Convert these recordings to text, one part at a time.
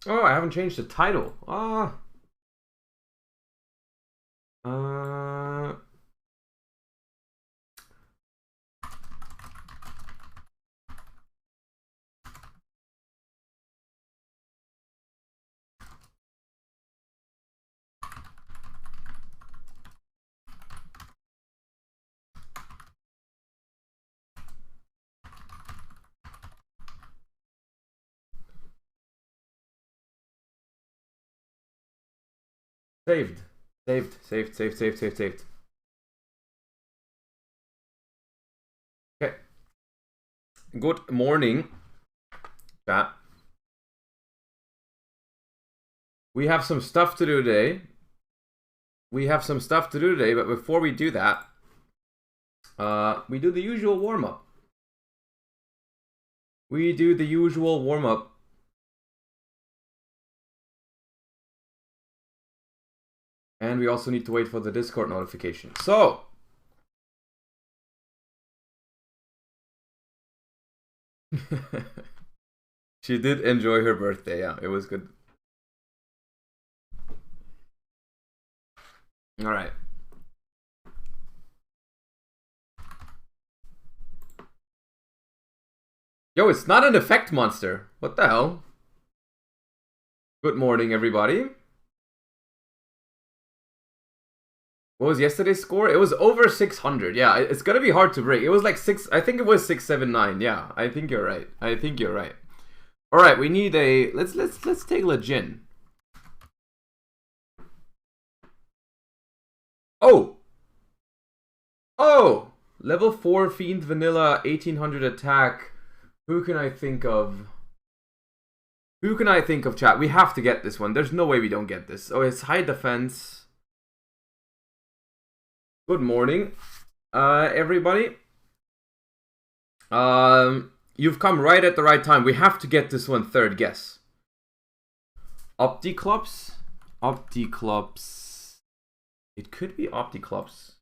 Oh, I haven't changed the title. Saved. Saved. Okay. Good morning, chat. We have some stuff to do today. But before we do that, we do the usual warm-up. And we also need to wait for the Discord notification. So, she did enjoy her birthday. Yeah, it was good. All right. Yo, it's not an effect monster. What the hell? Good morning, everybody. What was yesterday's score? It was over 600. Yeah, it's gonna be hard to break. It was like 6. I think it was 679. Yeah, I think you're right. All right, we need a. Let's take Legin. Oh, level 4 Fiend Vanilla 1800 attack. Who can I think of? Chat? We have to get this one. There's no way we don't get this. Oh, it's high defense. Good morning, everybody. You've come right at the right time. We have to get this one third guess. Opticlops. It could be Opticlops.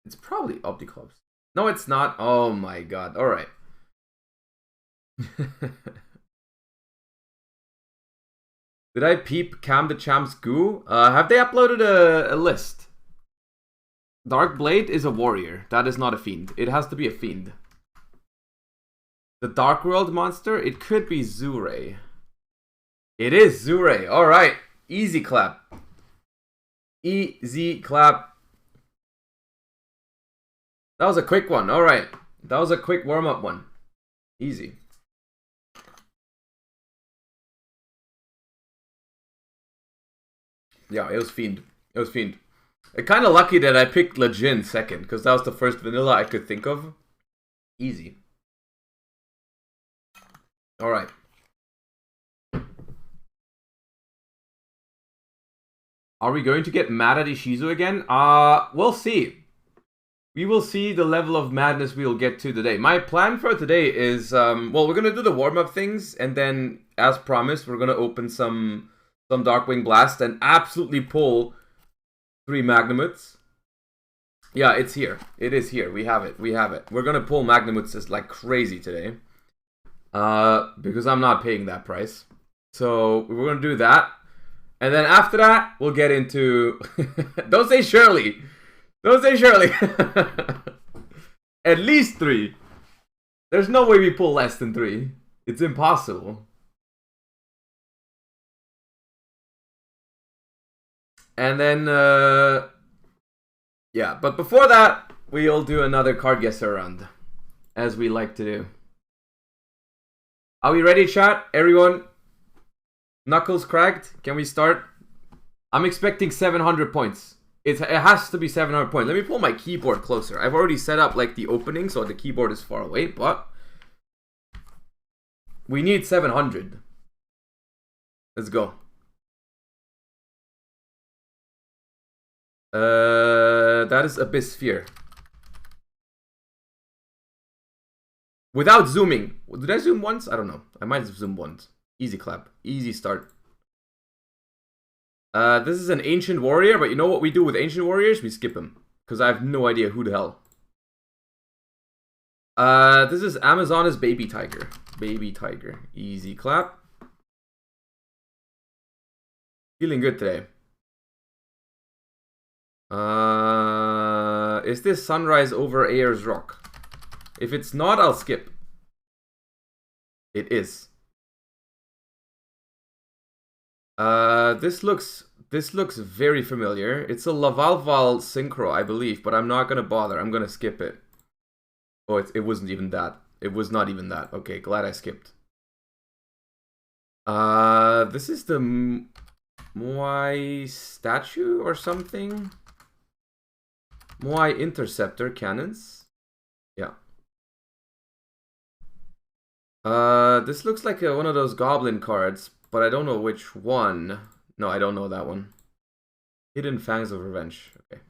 It's probably Opticlops. No, it's not. Oh my god. All right. Did I peep Cam the Champ's goo? Have they uploaded a list? Dark Blade is a warrior. That is not a fiend. It has to be a fiend. The Dark World monster? It could be Zurei. It is Zurei. Alright. Easy clap. Easy clap. That was a quick one. Alright. That was a quick warm-up one. Easy. Yeah, it was fiend. Kind of lucky that I picked Legin second, because that was the first vanilla I could think of. Easy. Alright. Are we going to get mad at Ishizu again? We'll see. We will see the level of madness we will get to today. My plan for today is, well, we're going to do the warm-up things, and then, as promised, we're going to open some Darkwing Blast and absolutely pull 3 Magnamoots. Yeah, it's here. It is here. We have it. We're gonna pull Magnamoots just like crazy today. Because I'm not paying that price. So we're gonna do that. And then after that, we'll get into... Don't say Shirley! At least 3. There's no way we pull less than 3. It's impossible. And then, yeah, but before that, we'll do another card guesser round, as we like to do. Are we ready, chat? Everyone? Knuckles cracked? Can we start? I'm expecting 700 points. It has to be 700 points. Let me pull my keyboard closer. I've already set up like the opening, so the keyboard is far away, but we need 700. Let's go. That is Abyss Sphere. Without zooming. Did I zoom once? I don't know. I might have zoomed once. Easy clap. Easy start. This is an Ancient Warrior, but you know what we do with Ancient Warriors? We skip him. Because I have no idea who the hell. This is Amazona's Baby Tiger. Baby Tiger. Easy clap. Feeling good today. Is this Sunrise over Ayers Rock? If it's not, I'll skip. It is. This looks very familiar. It's a Lavalval Synchro, I believe, but I'm not gonna bother. I'm gonna skip it. Oh, it wasn't even that. It was not even that. Okay, glad I skipped. This is the Moai statue or something? Moai Interceptor cannons. Yeah. This looks like one of those goblin cards, but I don't know which one. No, I don't know that one. Hidden Fangs of Revenge. Okay.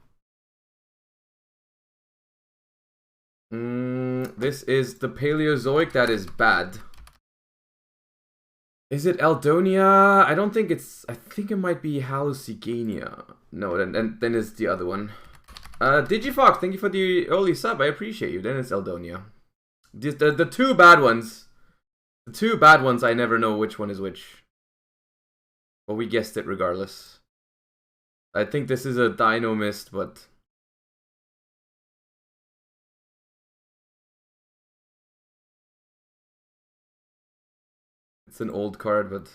This is the Paleozoic. That is bad. Is it Eldonia? I don't think it's... I think it might be Hallucigania. No, then it's the other one. Digifox, thank you for the early sub. I appreciate you. Then it's Eldonia. The two bad ones. The two bad ones, I never know which one is which. But we guessed it regardless. I think this is a Dino Mist, but... It's an old card, but...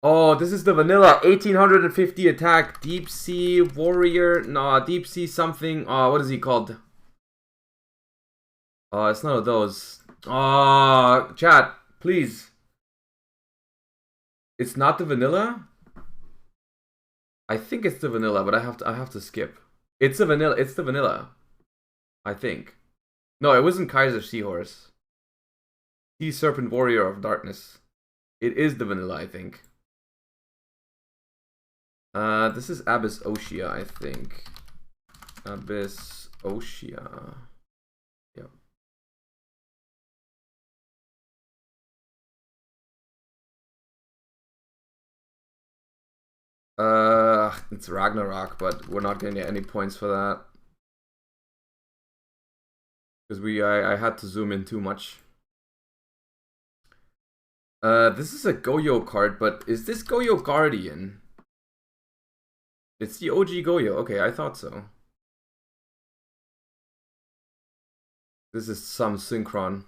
Oh, this is the vanilla. 1850 attack. Deep Sea Warrior. No, Deep Sea something. What is he called? It's none of those. Chat, please. It's not the vanilla? I think it's the vanilla, but I have to skip. It's the vanilla. It's the vanilla. I think. No, it wasn't Kaiser Seahorse. Sea Serpent Warrior of Darkness. It is the vanilla, I think. This is Abyss Oshia, I think. Abyss Oshia. Yep. It's Ragnarok, but we're not gonna get any points for that. Because I had to zoom in too much. This is a Goyo card, but is this Goyo Guardian? It's the OG Goyo. Okay, I thought so. This is some Synchron.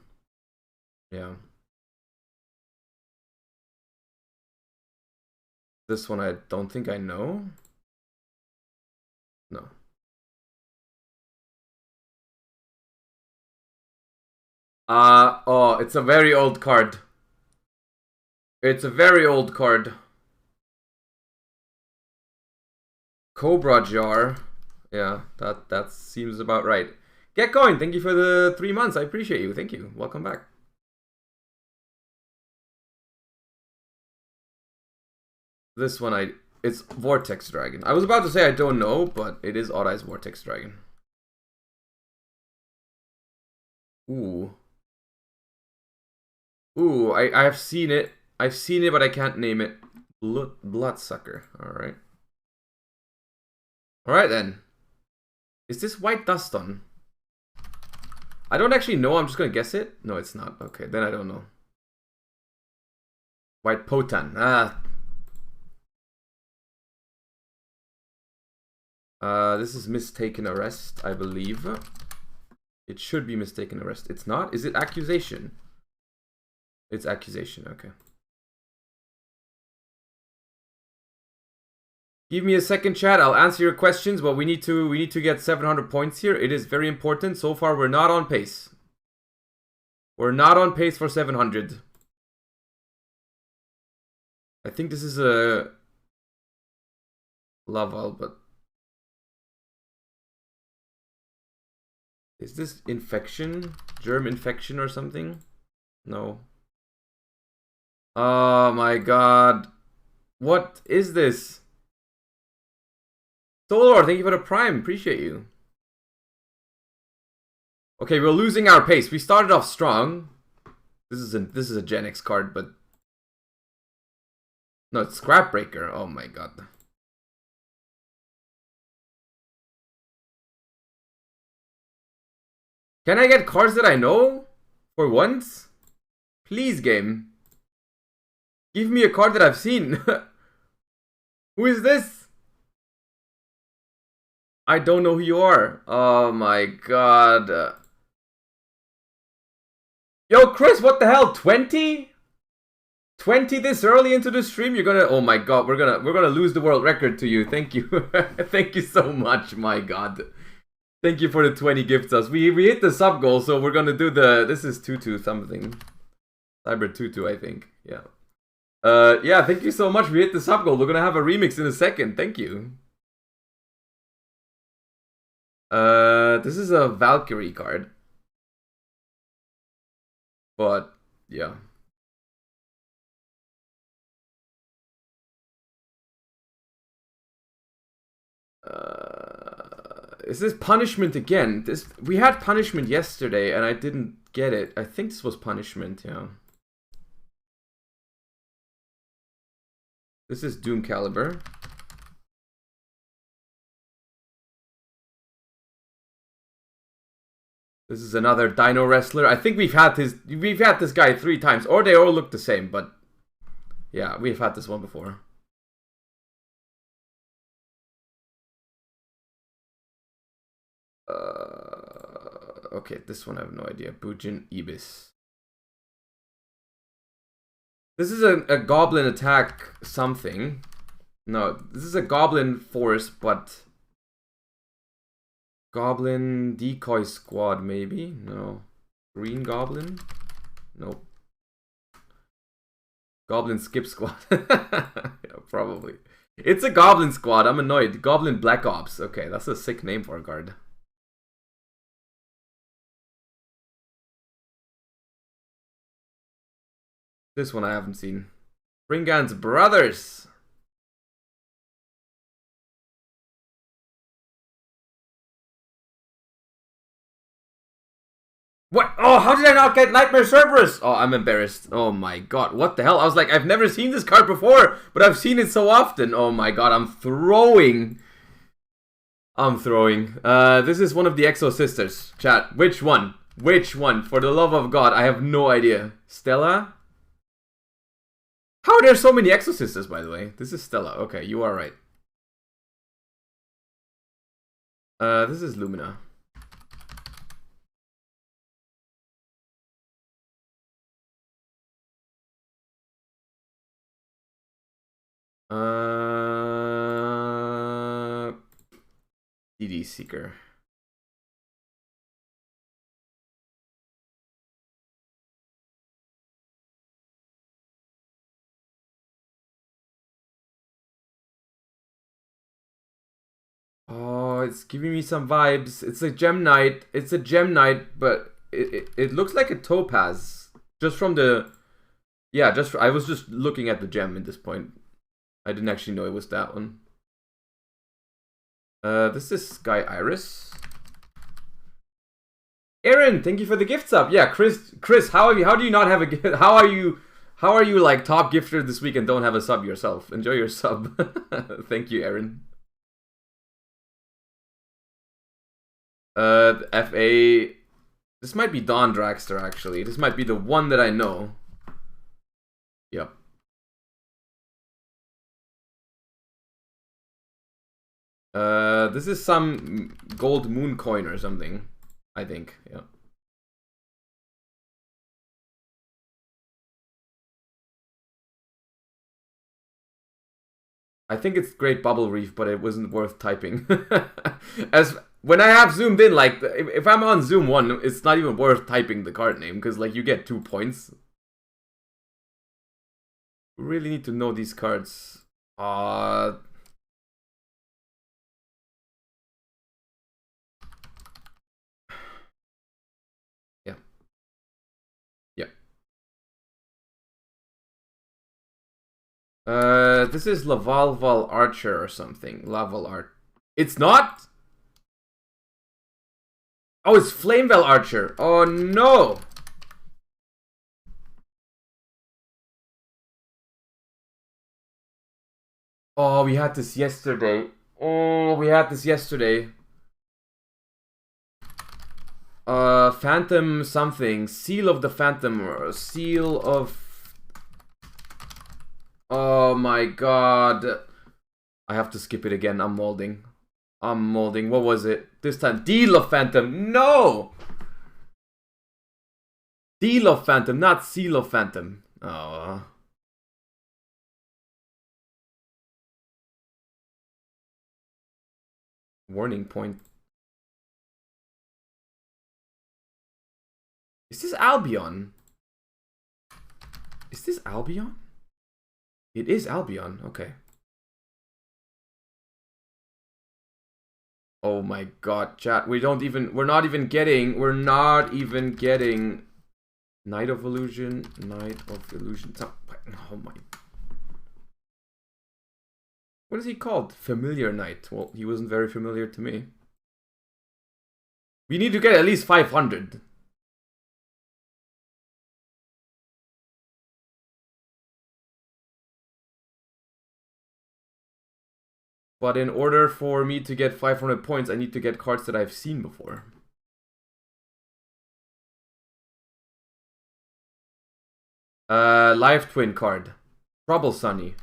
Yeah. This one I don't think I know. No. Oh, it's a very old card. It's a very old card. Cobra Jar. Yeah, that seems about right. Get going. Thank you for the 3 months. I appreciate you. Thank you. Welcome back. This one it's Vortex Dragon. I was about to say I don't know, but it is Odd Eyes Vortex Dragon. Ooh. Ooh, I've seen it. I've seen it, but I can't name it. Bloodsucker. Alright. Alright then. Is this White Duston? I don't actually know. I'm just gonna guess it. No, it's not. Okay, then I don't know. White Potan. This is Mistaken Arrest, I believe. It should be Mistaken Arrest. It's not? Is it Accusation? It's Accusation, okay. Give me a second, chat. I'll answer your questions, but we need to get 700 points here. It is very important. So far, we're not on pace. We're not on pace for 700. I think this is a Laval, but is this infection? Germ infection or something? No. Oh my god. What is this? Solar, thank you for the prime. Appreciate you. Okay, we're losing our pace. We started off strong. This is a Gen X card, but no, it's Scrapbreaker. Oh my god. Can I get cards that I know? For once? Please, game. Give me a card that I've seen. Who is this? I don't know who you are. Oh my god. Yo, Chris, what the hell? 20? 20 this early into the stream? You're gonna... Oh my god, we're gonna lose the world record to you. Thank you. Thank you so much, my god. Thank you for the 20 gifts us. We hit the sub goal, so we're gonna do the... This is Tutu something. Cyber Tutu, I think. Yeah. Yeah, thank you so much. We hit the sub goal. We're gonna have a remix in a second. Thank you. This is a Valkyrie card. But, yeah. Is this punishment again? We had punishment yesterday and I didn't get it. I think this was punishment, yeah. This is Doom Caliber. This is another Dino Wrestler. I think we've had this guy 3 times, or they all look the same, but yeah, we've had this one before. Okay, this one I have no idea. Bujin Ibis. This is a goblin attack something. No, this is a goblin force, but goblin decoy squad maybe? No. Green goblin? Nope. Goblin skip squad. Yeah, probably. It's a goblin squad. I'm annoyed. Goblin Black Ops. Okay, that's a sick name for a card. This one I haven't seen. Ringan's Brothers. What? Oh, how did I not get Nightmare Cerberus? Oh, I'm embarrassed. Oh my god, what the hell? I was like, I've never seen this card before, but I've seen it so often. Oh my god, I'm throwing. This is one of the Exo Sisters. Chat, which one? Which one? For the love of god, I have no idea. Stella? How are there so many Exo Sisters, by the way? This is Stella. Okay, you are right. This is Lumina. DD Seeker. Oh, it's giving me some vibes. It's a Gem Knight. It's a Gem Knight, but it looks like a Topaz. Just from the... Yeah, I was just looking at the gem at this point. I didn't actually know it was that one. This is Sky Iris. Aaron, thank you for the gift sub. Yeah, Chris, how do you not have a gift? How are you like top gifter this week and don't have a sub yourself? Enjoy your sub. Thank you, Aaron. FA. This might be Dawn Dragster actually. This might be the one that I know. Yep. This is some gold moon coin or something, I think. Yeah. I think it's Great Bubble Reef, but it wasn't worth typing. When I have zoomed in, like if I'm on Zoom 1, it's not even worth typing the card name because like you get 2 points. We really need to know these cards. This is Lavalval Archer or something. Laval Art. It's not? Oh, it's Flamevel Archer. Oh no! Oh, we had this yesterday. Phantom something. Seal of the Phantom. Or Seal of... Oh my god. I have to skip it again. I'm molding. What was it? This time, Deal of Phantom. No! Deal of Phantom, not Seal of Phantom. Oh. Warning point. Is this Albion? Is this Albion? It is Albion, okay. Oh my god, chat. We're not even getting Night of Illusion. Oh my. What is he called? Familiar Knight. Well, he wasn't very familiar to me. We need to get at least 500. But in order for me to get 500 points, I need to get cards that I've seen before. Life Twin card. Trouble Sunny.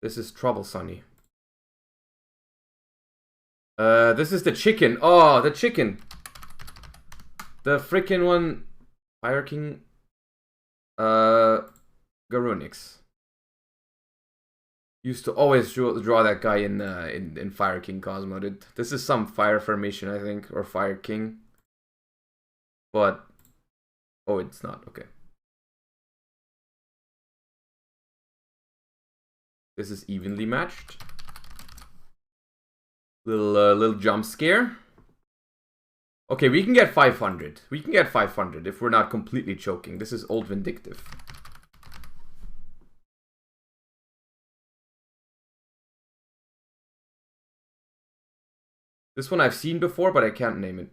This is Trouble Sunny. This is the chicken. Oh, the chicken. The freaking one. Fire King. Garunix. Used to always draw that guy in Fire King Cosmo. This is some Fire Formation, I think, or Fire King. But oh, it's not. Okay. This is evenly matched. Little jump scare. Okay, we can get 500. We can get 500 if we're not completely choking. This is Old Vindictive. This one I've seen before, but I can't name it.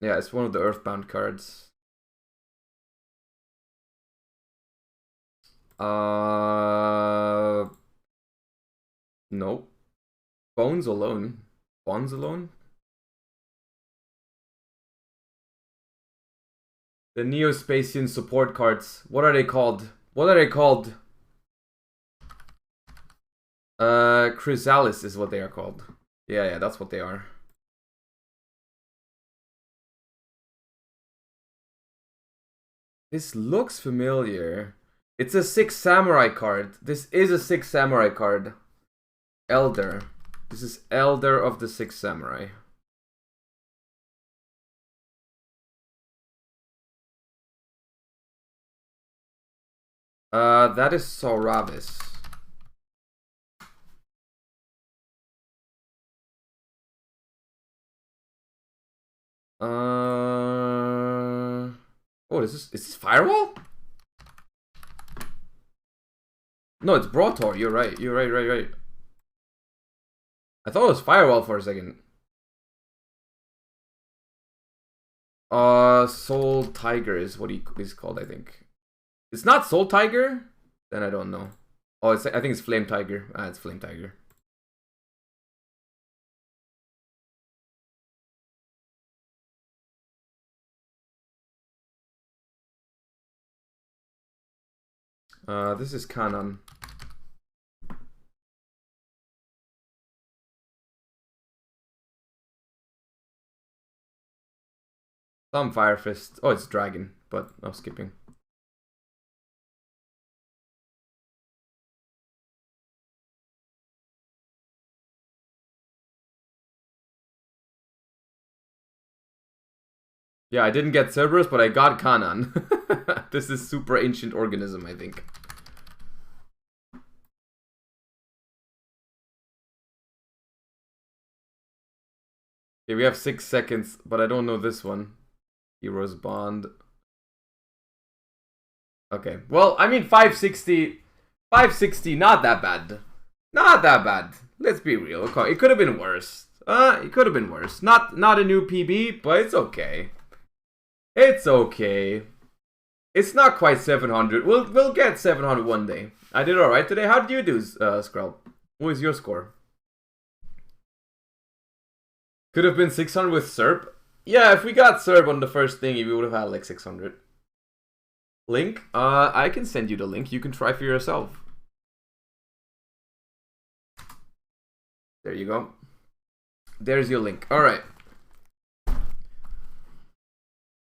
Yeah, it's one of the Earthbound cards. No. Bones Alone. Bonds Alone? The Neo-Spacian support cards. What are they called? Chrysalis is what they are called. Yeah, that's what they are. This looks familiar. It's a 6 Samurai card. This is a 6 Samurai card. Elder. This is Elder of the 6 Samurai. That is Soravis. Oh, is this Firewall? No, it's Brotor. You're right. You're right. I thought it was Firewall for a second. Soul Tiger is what he is called, I think. It's not Soul Tiger? Then I don't know. Oh, I think it's Flame Tiger. Ah, it's Flame Tiger. This is Kanan. Some Fire Fist. Oh, it's Dragon, but I'm skipping. Yeah, I didn't get Cerberus, but I got Kanan. This is super ancient organism, I think. Okay, we have 6 seconds, but I don't know this one. Heroes Bond. Okay, well, I mean 560, not that bad. Not that bad. Let's be real. Okay, it could have been worse. It could have been worse. Not a new PB, but it's okay. It's okay. It's not quite 700. We'll get 700 one day. I did alright today. How did you do, Skrull? What was your score? Could have been 600 with Serp. Yeah, if we got Serp on the first thing, we would have had like 600. Link? I can send you the link. You can try for yourself. There you go. There's your link. Alright.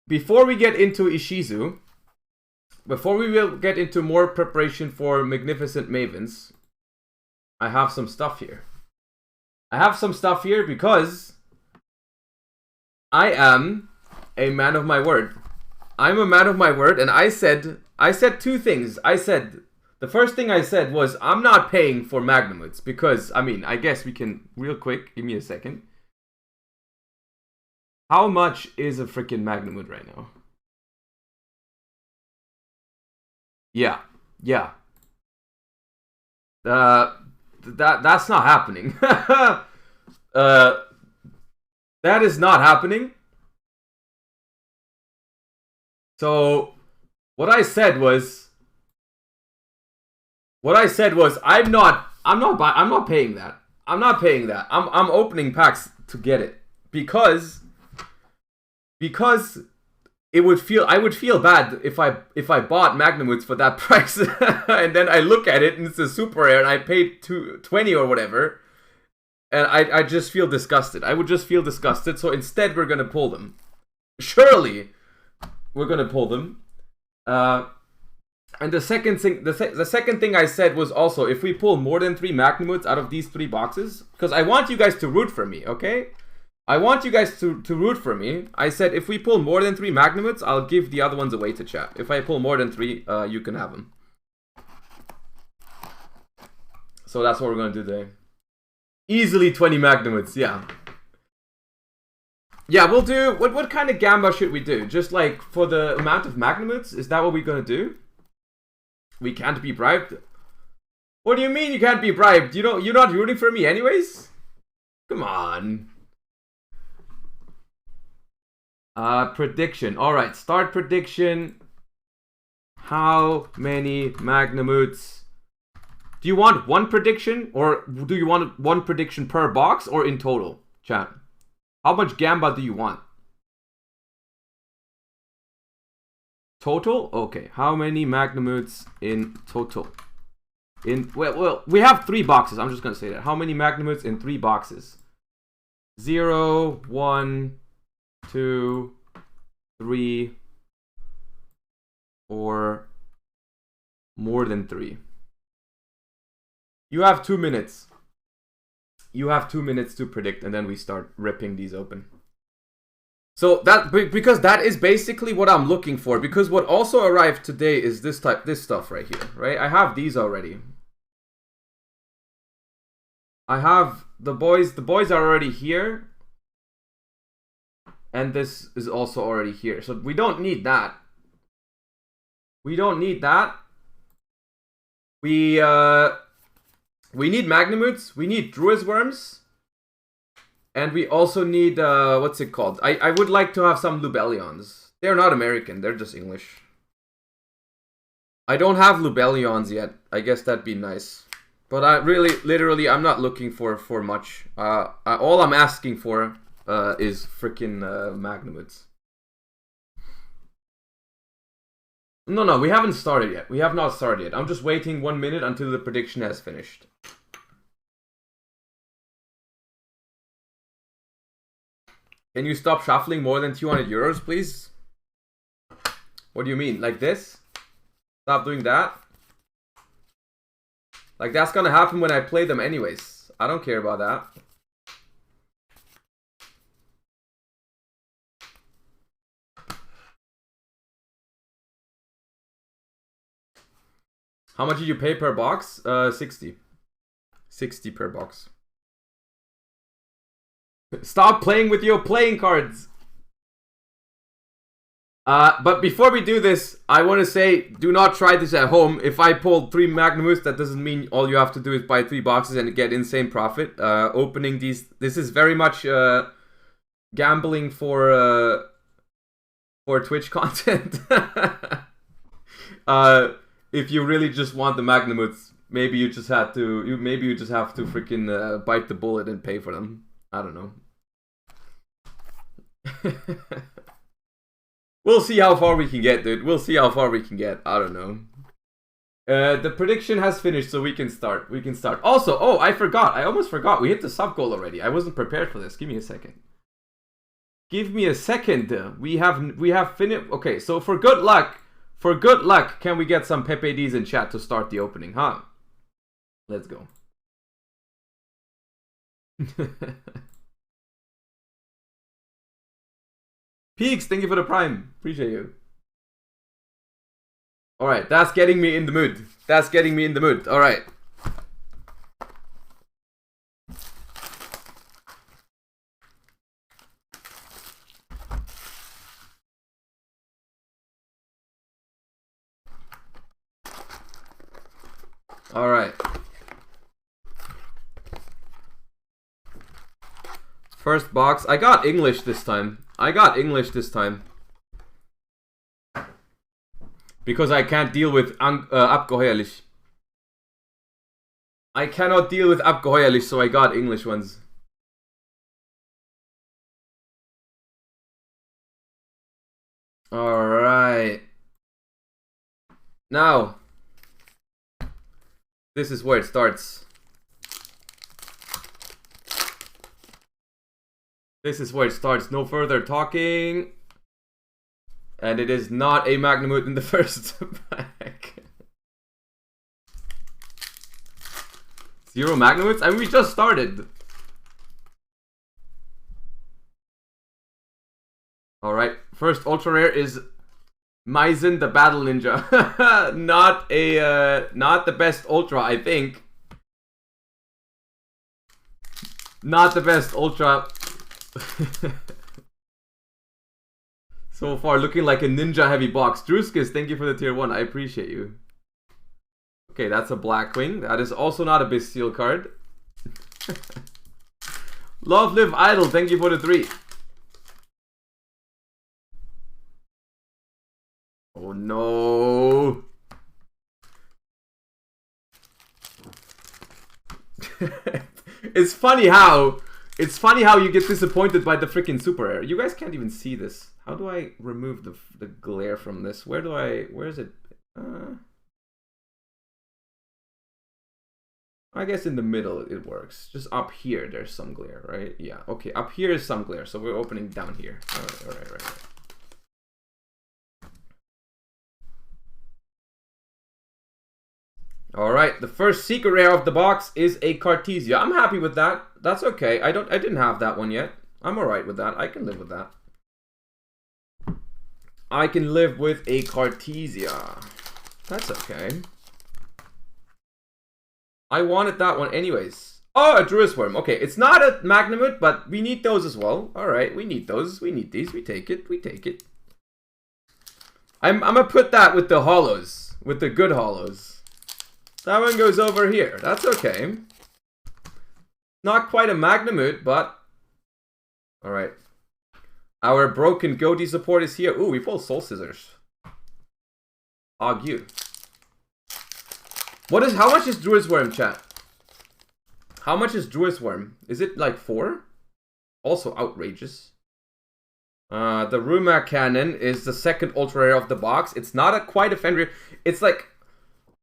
Before we get into Ishizu, before we will get into more preparation for Magnificent Mavens, I have some stuff here. I have some stuff here because I am a man of my word. I'm a man of my word, and I said two things. The first thing I said was, I'm not paying for Magnamoods because, I mean, I guess we can, real quick, give me a second. How much is a freaking Magnamood right now? Yeah. That's not happening. That is not happening. So what I said was I'm not paying that. I'm not paying that. I'm opening packs to get it because I would feel bad if I bought Magnamoods for that price and then I look at it and it's a super rare and I paid 20 or whatever, and I just feel disgusted. I would just feel disgusted. So instead we're gonna pull them. Surely we're gonna pull them. And the second thing I said was also, if we pull more than 3 Magnamoods out of these 3 boxes, because I want you guys to root for me, okay? I want you guys to root for me. I said if we pull more than 3 Magnamoods, I'll give the other ones away to chat. If I pull more than 3, you can have them. So that's what we're gonna do today. Easily 20 Magnamoods, yeah. Yeah, we'll do... What kind of Gamba should we do? Just like for the amount of Magnamoods? Is that what we're gonna do? We can't be bribed? What do you mean you can't be bribed? You're not rooting for me anyways? Come on. Prediction. Alright, start prediction. How many Magnamoods? Do you want one prediction? Or do you want one prediction per box or in total? Chat. How much Gamba do you want? Total? Okay. How many Magnamoods in total? Well, we have 3 boxes. I'm just gonna say that. How many Magnamoods in 3 boxes? 0, 1, 2, 3, or more than 3. You have 2 minutes. You have 2 minutes to predict, and then we start ripping these open. So because that is basically what I'm looking for. Because what also arrived today is this stuff right here, right? I have these already. I have the boys. The boys are already here. And this is also already here. So we don't need that. We don't need that. We need Magnamoods. We need Druid's Worms. And we also need, what's it called? I would like to have some Lubellions. They're not American. They're just English. I don't have Lubellions yet. I guess that'd be nice. But I really, literally, I'm not looking for much. All I'm asking for is freaking Magnamoods. No, we haven't started yet. We have not started yet. I'm just waiting 1 minute until the prediction has finished. Can you stop shuffling more than 200 euros, please? What do you mean? Like this? Stop doing that? Like, that's gonna happen when I play them anyways. I don't care about that. How much did you pay per box? 60. 60 per box. Stop playing with your playing cards. But before we do this, I want to say, do not try this at home. If I pulled 3 Magnamoods, that doesn't mean all you have to do is buy 3 boxes and get insane profit. Opening these, this is very much gambling for Twitch content. If you really just want the Magnamoods, maybe you just have to. Maybe you just have to freaking bite the bullet and pay for them. I don't know. We'll see how far we can get, dude. We'll see how far we can get. I don't know. The prediction has finished, so we can start. We can start. Also, oh, I forgot. I almost forgot. We hit the sub goal already. I wasn't prepared for this. Give me a second. Give me a second. We have finished. Okay, so for good luck, can we get some Pepe Ds in chat to start the opening, huh? Let's go. Peaks, thank you for the prime. Appreciate you. Alright, that's getting me in the mood. That's getting me in the mood. Alright. Alright. First box. I got English this time. Because I can't deal with abgeheuerlich. I cannot deal with abgeheuerlich, so I got English ones. Alright. Now. This is where it starts. This is where it starts. No further talking. And it is not a Magnamut in the first pack. 0 Magnamuts? I mean, we just started. Alright, first ultra rare is Maizen the Battle Ninja. Not the best ultra, I think. Not the best ultra. So far, looking like a ninja heavy box. Druskis, thank you for the tier 1. I appreciate you. Okay, that's a Blackwing. That is also not a Bestial card. Love Live Idle, thank you for the 3. Oh no. It's funny how you get disappointed by the freaking super rare. You guys can't even see this. How do I remove the glare from this? Where is it? I guess in the middle it works. Just up here there's some glare, right? Yeah, okay, up here is some glare, so we're opening down here. Alright. Alright, the first secret rare of the box is a Cartesia. I'm happy with that. That's okay. I didn't have that one yet. I'm alright with that. I can live with that. I can live with a Cartesia. That's okay. I wanted that one anyways. Oh, a Druid Worm. Okay, it's not a Magnamut, but we need those as well. Alright, we need those. We need these. We take it. We take it. I'm gonna put that with the hollows. With the good hollows. That one goes over here. That's okay. Not quite a Magnamut, but... Alright. Our broken goatee support is here. Ooh, we pull Soul Scissors. Argue. How much is Druid's Worm, chat? How much is Druid's Worm? Is it like 4? Also outrageous. The Ruma Cannon is the second ultra rare of the box. It's not quite a Fenrir. It's like...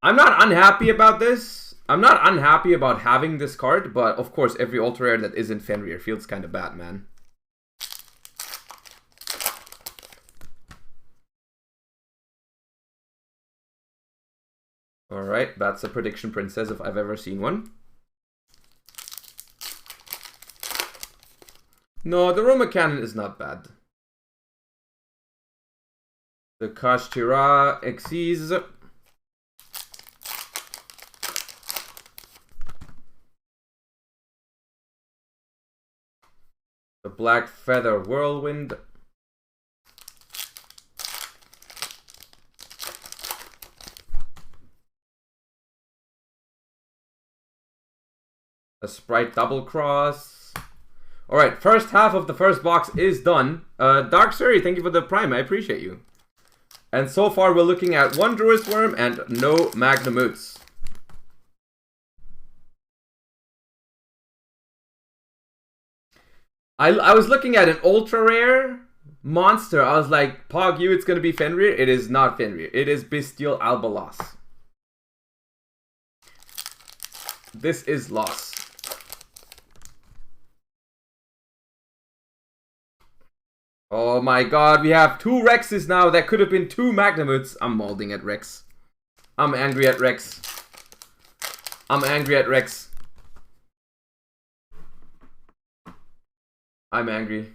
I'm not unhappy about this. I'm not unhappy about having this card, but of course every ultra rare that isn't Fenrir feels kind of bad, man. Alright, that's a Prediction Princess if I've ever seen one. No, the Roma Cannon is not bad. The Kashtira Xyz. The Black Feather Whirlwind. A Sprite Double Cross. Alright, first half of the first box is done. Dark Surrey, thank you for the prime. I appreciate you. And so far we're looking at 1 Druid's Worm and no Magnamuts. I was looking at an ultra rare, monster. I was like, Pog, you, it's gonna be Fenrir. It is not Fenrir. It is Bestial Albalos. This is loss. Oh my god, we have 2 Rexes now. That could have been 2 Magnamuts. I'm molding at Rex. I'm angry at Rex. I'm angry at Rex. I'm angry.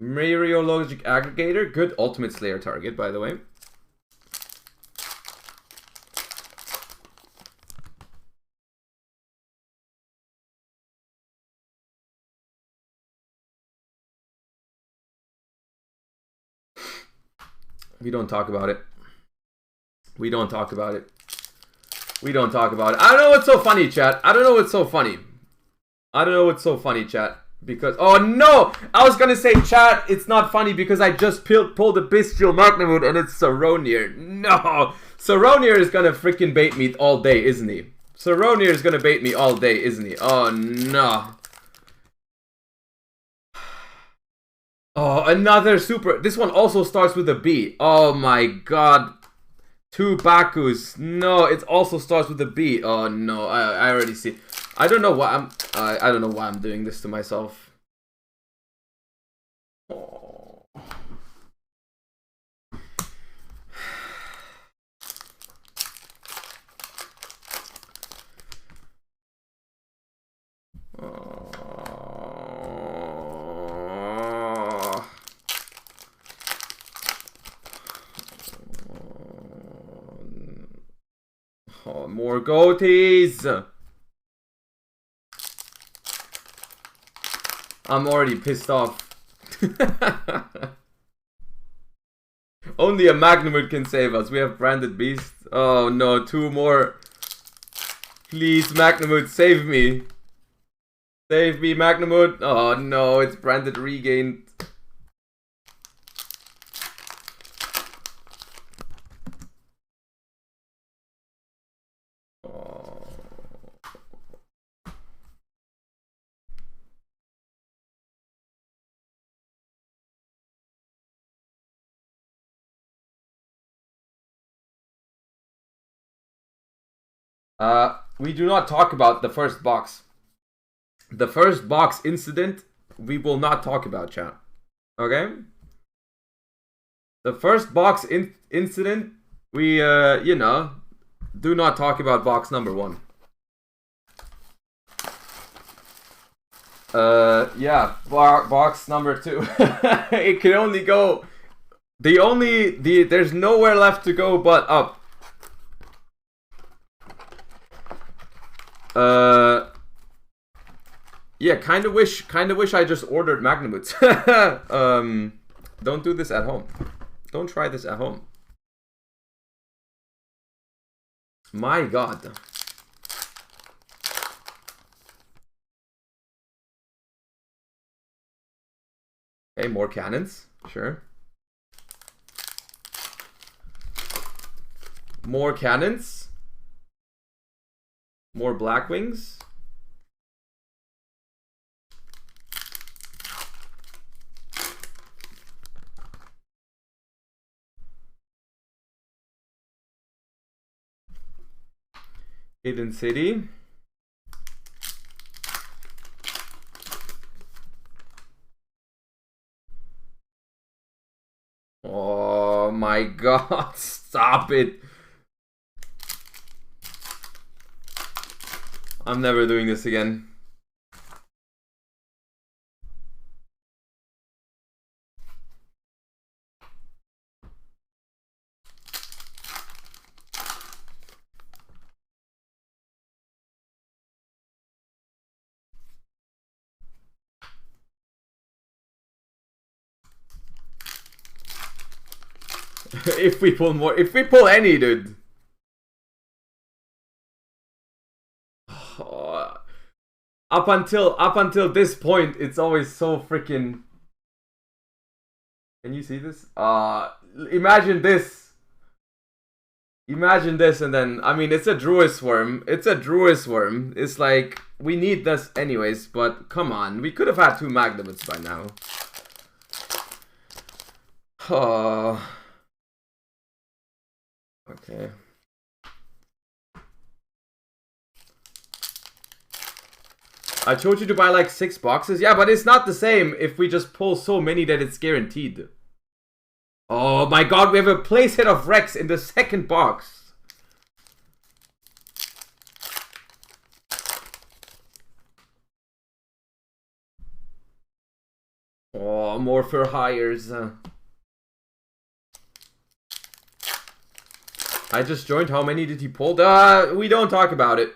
Meteorologic Aggregator. Good Ultimate Slayer target, by the way. We don't talk about it. We don't talk about it. We don't talk about it. I don't know what's so funny, chat. I don't know what's so funny. I don't know what's so funny, chat. Because, oh no! I was gonna say, chat, it's not funny because I just pulled a Bestial Magnamut and it's Saronir. No! Saronir is gonna freaking bait me all day, isn't he? Saronir is gonna bait me all day, isn't he? Oh no. Oh, another super. This one also starts with a B. Oh my god. 2 Bakus. No, it also starts with a B. Oh no, I already see. I don't know why I don't know why I'm doing this to myself. Oh. Oh, more goatees. I'm already pissed off. Only a Magnamut can save us. We have Branded Beast. Oh no, 2 more. Please, Magnamut, save me. Save me, Magnamut. Oh no, it's Branded Regained. We do not talk about the first box. The first box incident, we will not talk about, chat. Okay? The first box incident, we, you know, do not talk about box number 1. Yeah, box number 2. It can only go... There's nowhere left to go but up. Yeah, kind of wish I just ordered Magnamuts. Don't do this at home. Don't try this at home. My god. Okay, more cannons. Sure. More cannons. More Blackwings. Hidden City. Oh my god, stop it. I'm never doing this again. If we pull more, if we pull any, dude. Oh, up until this point, it's always so freaking. Can you see this? Imagine this. Imagine this, and then I mean, it's a Druid Swarm. It's a Druid Swarm. It's like we need this anyways, but come on. We could have had 2 Magnamoots by now. Oh. Okay. I told you to buy like 6 boxes. Yeah, but it's not the same if we just pull so many that it's guaranteed. Oh my god, we have a playset of Rex in the second box. Oh, more for hires. I just joined. How many did he pull? We don't talk about it.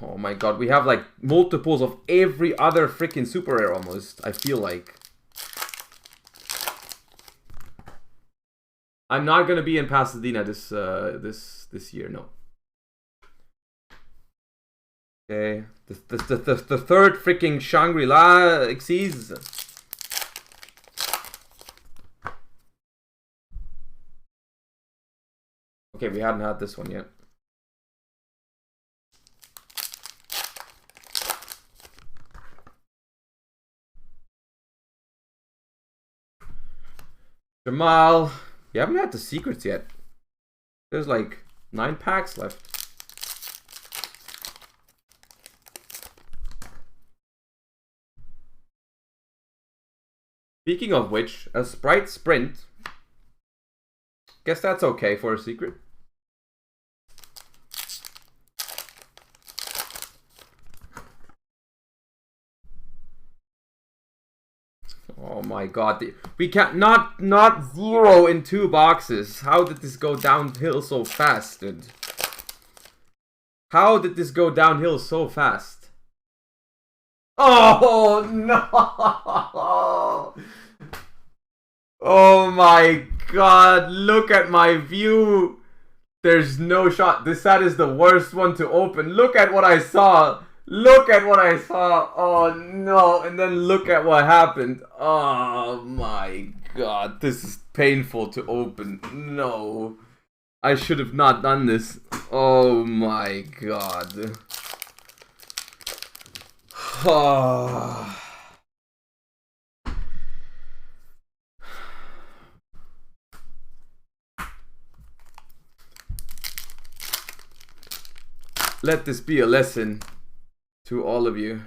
Oh my god, we have like multiples of every other freaking super rare almost, I feel like. I'm not gonna be in Pasadena this year, no. Okay, the third freaking Shangri-La Xyz. Okay, we hadn't had this one yet. Jamal, we haven't had the secrets yet. There's like 9 packs left. Speaking of which, a Sprite Sprint. Guess that's okay for a secret. Oh my god, we can't not 0 in 2 boxes. How did this go downhill so fast, dude? How did this go downhill so fast? Oh no! Oh my god, look at my view. There's no shot. This set is the worst one to open. Look at what I saw. Look at what I saw. Oh no. And then look at what happened. Oh my god. This is painful to open. No. I should have not done this. Oh my god. Oh. Let this be a lesson to all of you.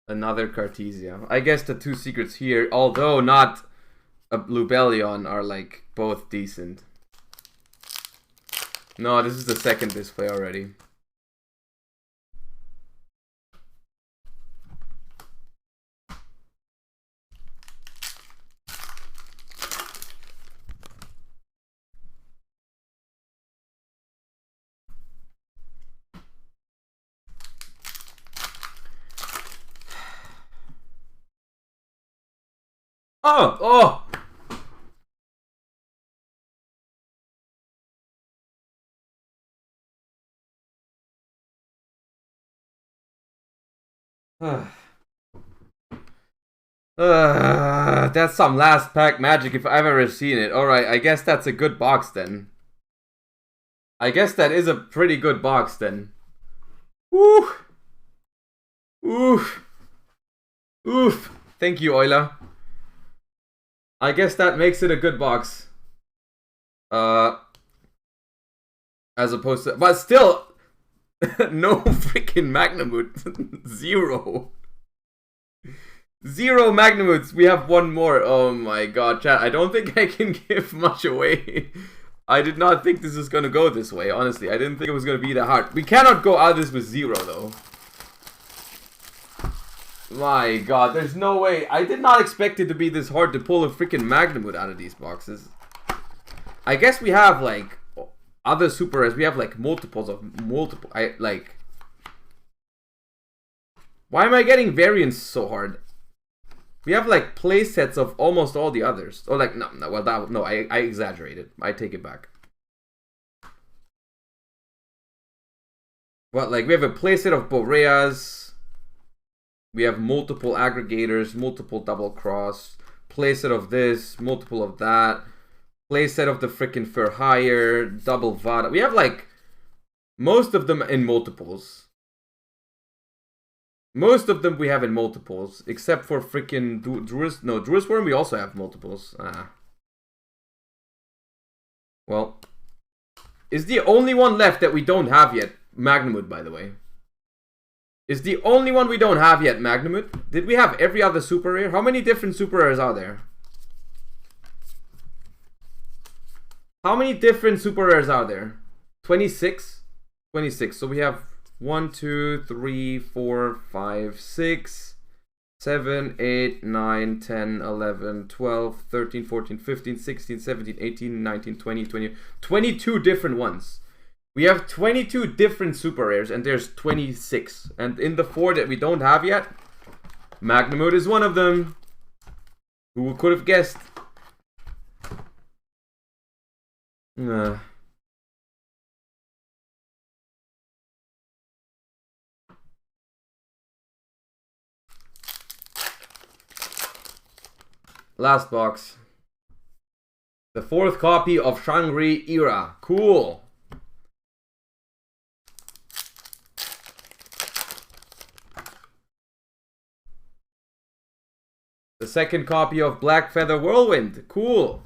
Another Cartesia. I guess the 2 secrets here, although not a Lubellion, are like both decent. No, this is the second display already. Oh! That's some last pack magic if I've ever seen it. Alright, I guess that's a good box then. I guess that is a pretty good box then. Woo! Oof! Oof! Thank you, Euler. I guess that makes it a good box. As opposed to... But still... no freaking Magnamoot. 0. 0 Magnamoots. We have 1 more. Oh my god, chat. I don't think I can give much away. I did not think this was going to go this way, honestly. I didn't think it was going to be that hard. We cannot go out of this with 0, though. My god, there's no way. I did not expect it to be this hard to pull a freaking Magnamoot out of these boxes. I guess we have, like, other super rares. We have, like, multiples of multiple. Why am I getting variants so hard? We have like play sets of almost all the others. Or like, no, well, no, I exaggerated. I take it back. Well, like we have a playset of Boreas. We have multiple aggregators, multiple double cross, playset of this, multiple of that, playset of the frickin' Fur Hire, double Vada. We have like most of them in multiples. Most of them we have in multiples, except for frickin' Druid's Worm we also have multiples. Well, is the only one left that we don't have yet. Magnamut, by the way. Is the only one we don't have yet Magnamut? Did we have every other super rare? How many different super rares are there? How many different super rares are there? 26? 26. So we have 1, 2, 3, 4, 5, 6, 7, 8, 9, 10, 11, 12, 13, 14, 15, 16, 17, 18, 19, 20, 20. 22 different ones. We have 22 different super rares, and there's 26. And in the 4 that we don't have yet, Magnamut is one of them. Who could have guessed? Last box. The 4th copy of Shangri Era. Cool. The 2nd copy of Black Feather Whirlwind. Cool.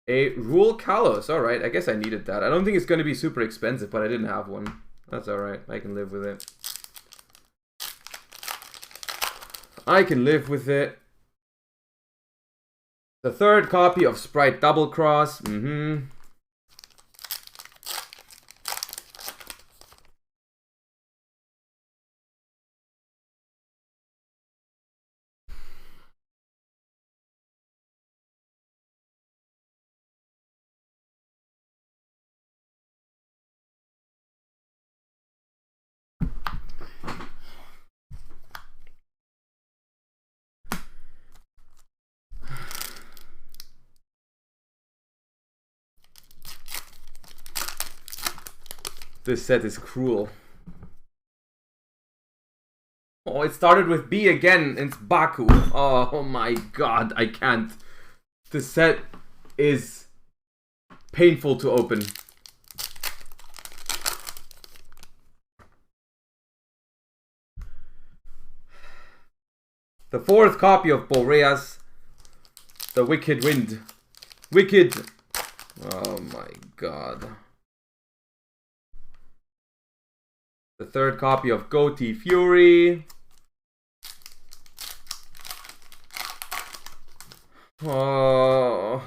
A Rule Kalos. Alright, I guess I needed that. I don't think it's going to be super expensive, but I didn't have one. That's alright. I can live with it. I can live with it. The 3rd copy of Sprite Double Cross. This set is cruel. Oh, it started with B again. It's Baku. Oh my god, I can't. This set is painful to open. The 4th copy of Boreas. The Wicked Wind. Wicked. Oh my god. The 3rd copy of Goatee Fury. Oh.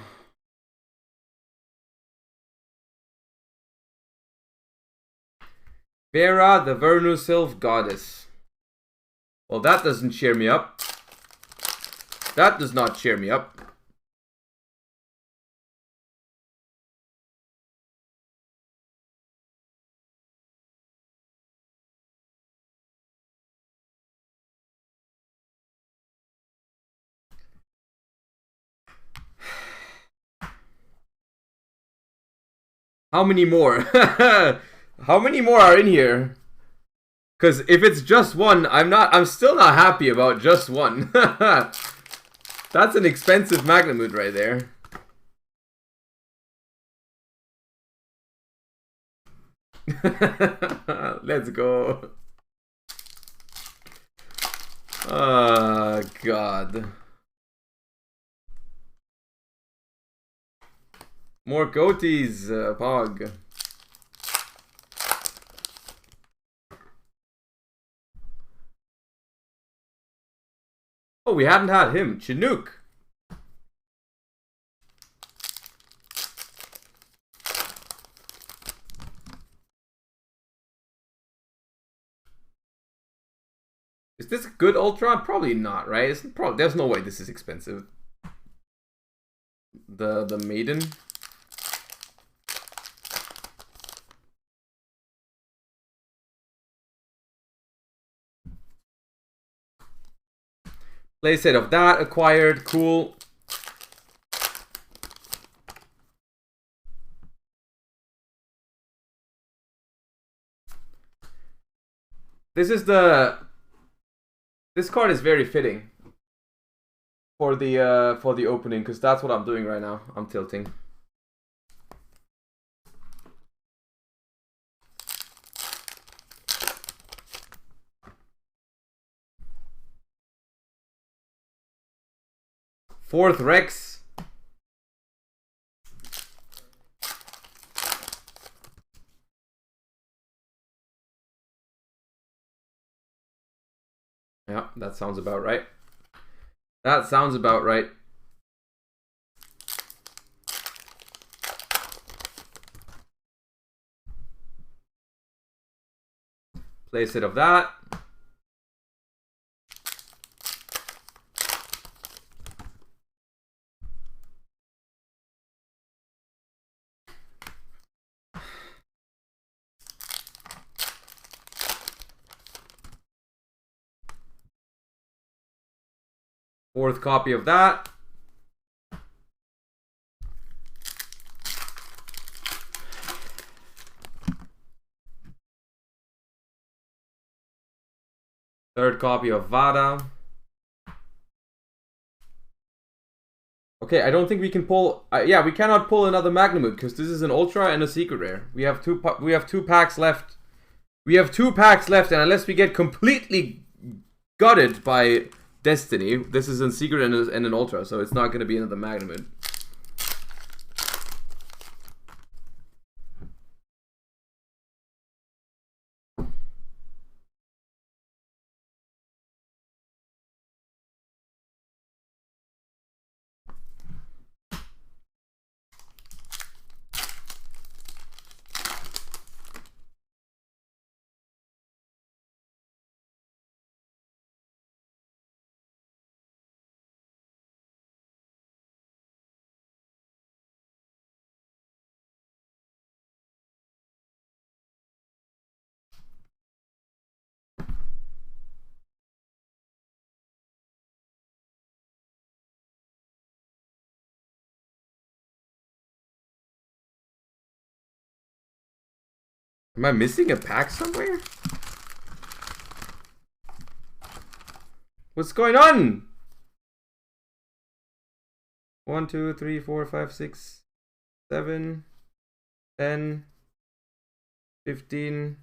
Vera, the Vernu Sylph Goddess. Well, that doesn't cheer me up. That does not cheer me up. How many more? How many more are in here? Because if it's just one, I'm still not happy about just one. That's an expensive Magnamut right there. Let's go. Oh, God. More goatees, Pog. Oh, we hadn't had him. Chinook. Is this a good Ultron? Probably not, right? There's no way this is expensive. The Maiden. Playset of that acquired. Cool. This card is very fitting for the opening, because that's what I'm doing right now. I'm tilting. Fourth Rex. Yeah, that sounds about right. That sounds about right. Place it of that. Fourth copy of that. Third copy of Vada. Okay, I don't think we can pull. Yeah, we cannot pull another Magnamut because this is an Ultra and a Secret Rare. We have two packs left. We have 2 packs left, and unless we get completely gutted by Destiny, this is a Secret and an Ultra, so it's not going to be another Magnamut. Am I missing a pack somewhere? What's going on? 1, 2, 3, 4, 5, 6, 7, 10, 15.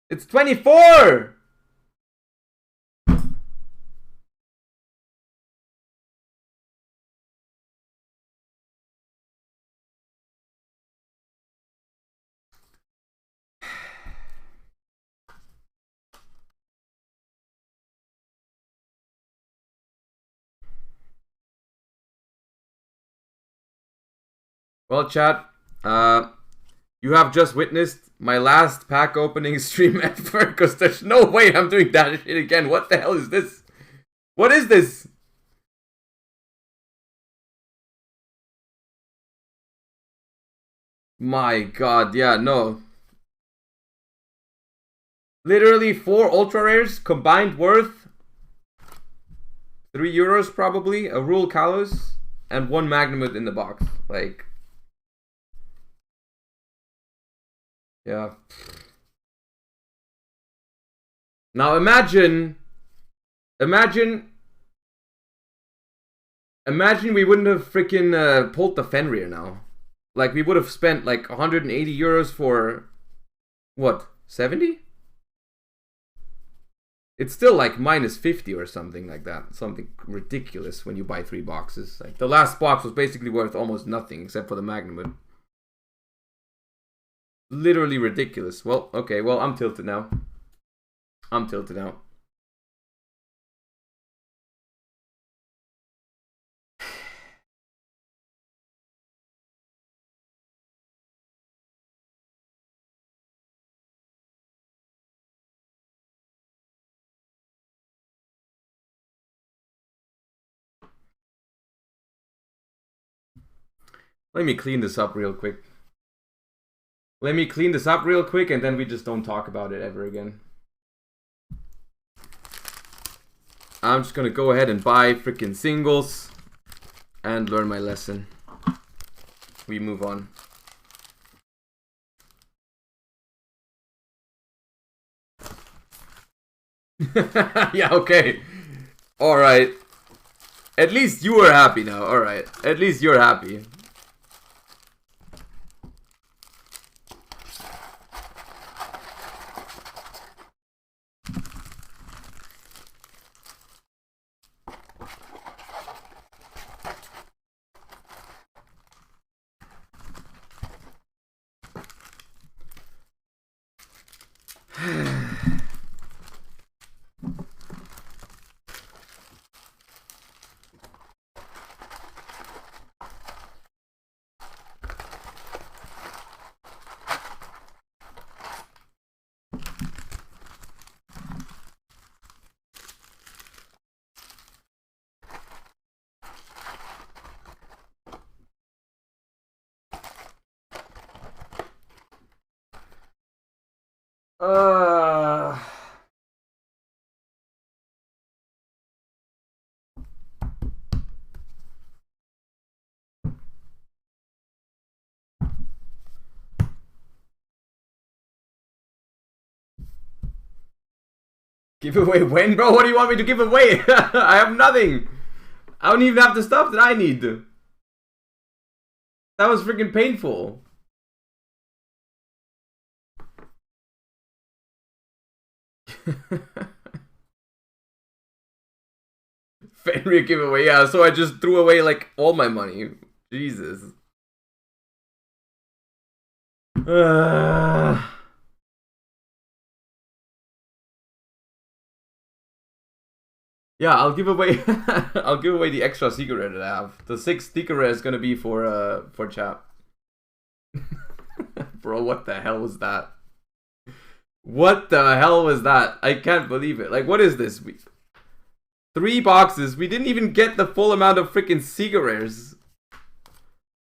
It's 24! Well, chat, you have just witnessed my last pack opening stream ever, because there's no way I'm doing that shit again. What the hell is this? What is this? My god, yeah, no. Literally 4 Ultra Rares combined worth €3 probably, a Rule Kalos, and 1 Magnamut in the box. Like, yeah. Now imagine we wouldn't have freaking pulled the Fenrir now. Like, we would have spent like €180 for what, 70? It's still like minus 50 or something like that. Something ridiculous when you buy 3 boxes. Like, the last box was basically worth almost nothing except for the Magnamut. Literally ridiculous. Well, okay, well, I'm tilted now. I'm tilted now. Let me clean this up real quick. Let me clean this up real quick, and then we just don't talk about it ever again. I'm just gonna go ahead and buy freaking singles and learn my lesson. We move on. Yeah, okay. Alright. At least you are happy now. Alright. At least you're happy. Give away when, bro? What do you want me to give away? I have nothing. I don't even have the stuff that I need. That was freaking painful. Fenrir giveaway, yeah, so I just threw away like all my money. Jesus. Yeah, I'll give away I'll give away the extra secret rare that I have. The 6th secret rare is gonna be for chat. Bro, what the hell was that? What the hell was that? I can't believe it. Like, what is this? 3 boxes. We didn't even get the full amount of freaking secret rares.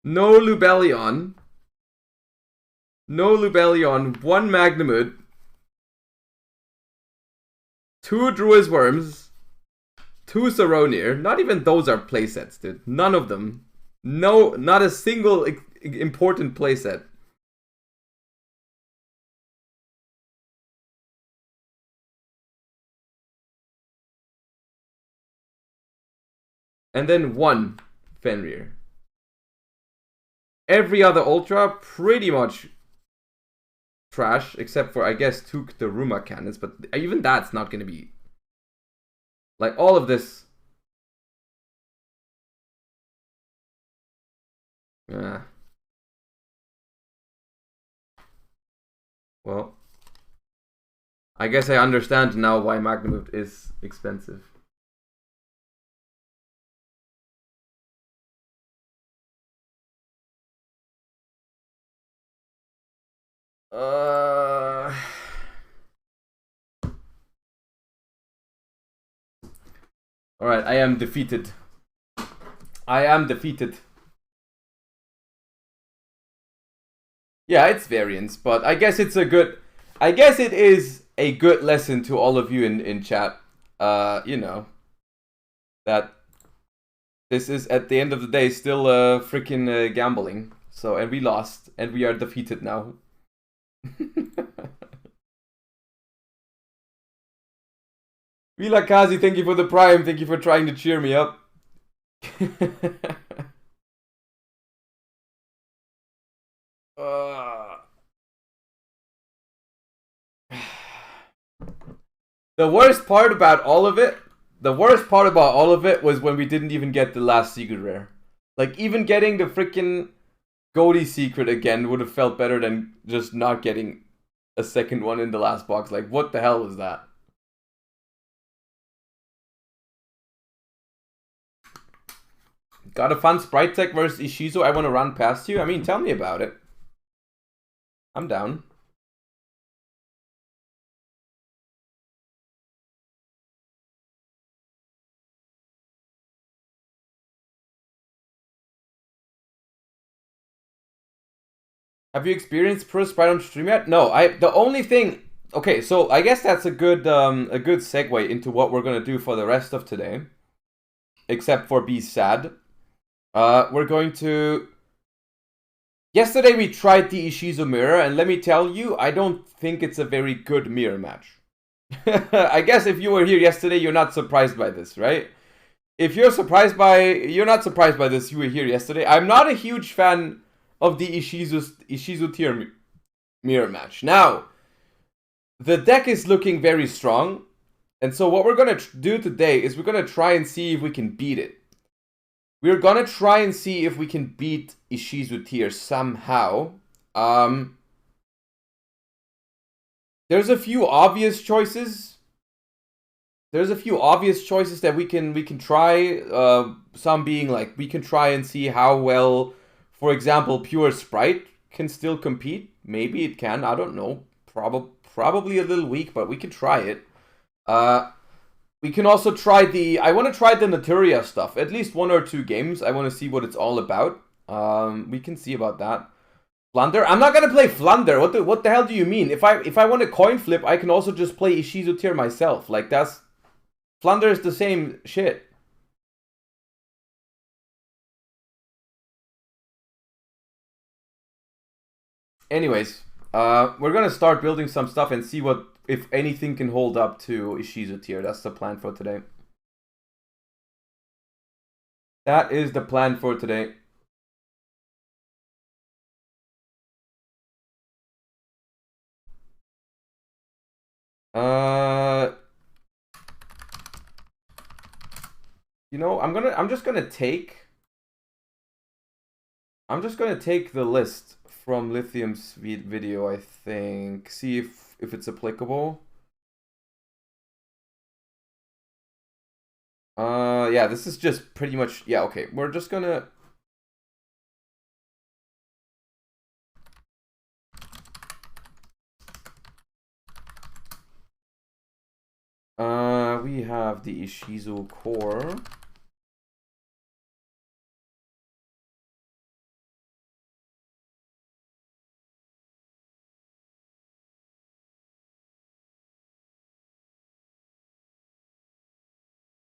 No Lubellion. No Lubellion. 1 Magnamud. 2 Druid's Worms. 2 Saronir. Not even those are playsets, dude. None of them. No, not a single important playset. And then 1 Fenrir. Every other Ultra, pretty much trash, except for, I guess, 2 Daruma cannons, but even that's not going to be... Like, all of this... Yeah. Well, I guess I understand now why Magnamove is expensive. Alright, I am defeated. I am defeated. Yeah, it's variance, but I guess it's a good... I guess it is a good lesson to all of you in chat. You know, that this is, at the end of the day, still freaking gambling. So, and we lost, and we are defeated now. Vila Kazi, thank you for the prime. Thank you for trying to cheer me up. The worst part about all of it, was when we didn't even get the last secret rare. Like, even getting the freaking Goldie secret again would have felt better than just not getting a second one in the last box. Like, what the hell was that? Got a fun Sprite Tech versus Ishizu I want to run past you? I mean, tell me about it. I'm down. Have you experienced Pro Sprite on stream yet? No, the only thing Okay, so I guess that's a good segue into what we're gonna do for the rest of today. Except for be sad. We're going to... Yesterday we tried the Ishizu mirror, and let me tell you, I don't think it's a very good mirror match. I guess if you were here yesterday, you're not surprised by this, right? If you're not surprised by this, you were here yesterday. I'm not a huge fan of the Ishizu Tear mirror match. Now, the deck is looking very strong, and so what we're gonna do today is we're gonna try and see if we can beat it. We're gonna try and see if we can beat Ishizu Tear somehow. There's a few obvious choices. That we can try. Some being like we can try and see how well, for example, Pure Sprite can still compete. Maybe it can. I don't know. Probably a little weak, but we can try it. We can also try the... I want to try the Naturia stuff. At least 1 or 2 games. I want to see what it's all about. We can see about that. Flunder? I'm not going to play Flunder. What the hell do you mean? If I want a coin flip, I can also just play Ishizu Tear myself. Like, that's... Flunder is the same shit. Anyways, we're going to start building some stuff and see what... if anything can hold up to Ishizu Tear. That's the plan for today. That is the plan for today. You know, I'm just gonna take the list from Lithium's video, I think. See if it's applicable. Yeah, this is just pretty much... Yeah, okay. We're just gonna... we have the Ishizu core.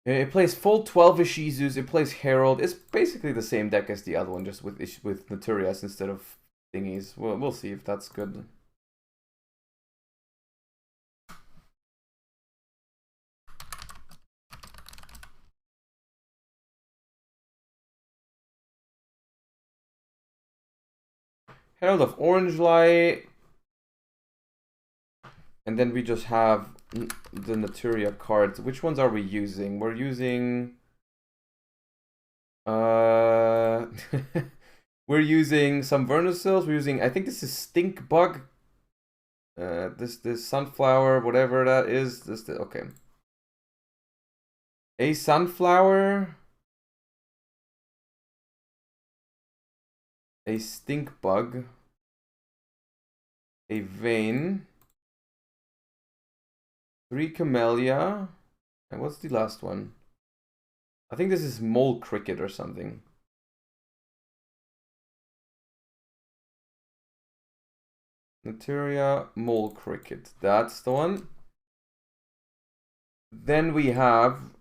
It plays full 12 Ishizus, it plays Herald. It's basically the same deck as the other one, just with Naturias instead of thingies. We'll see if that's good. Herald of Orange Light. And then we just have the Naturia cards. Which ones are we using? We're using... we're using some Vernacils. We're using... I think this is Stink Bug. This Sunflower, whatever that is. Okay. A Sunflower. A Stink Bug. A Vein. 3 Camellia. And what's the last one? I think this is Mole Cricket or something. Naturia, Mole Cricket. That's the one. Then we have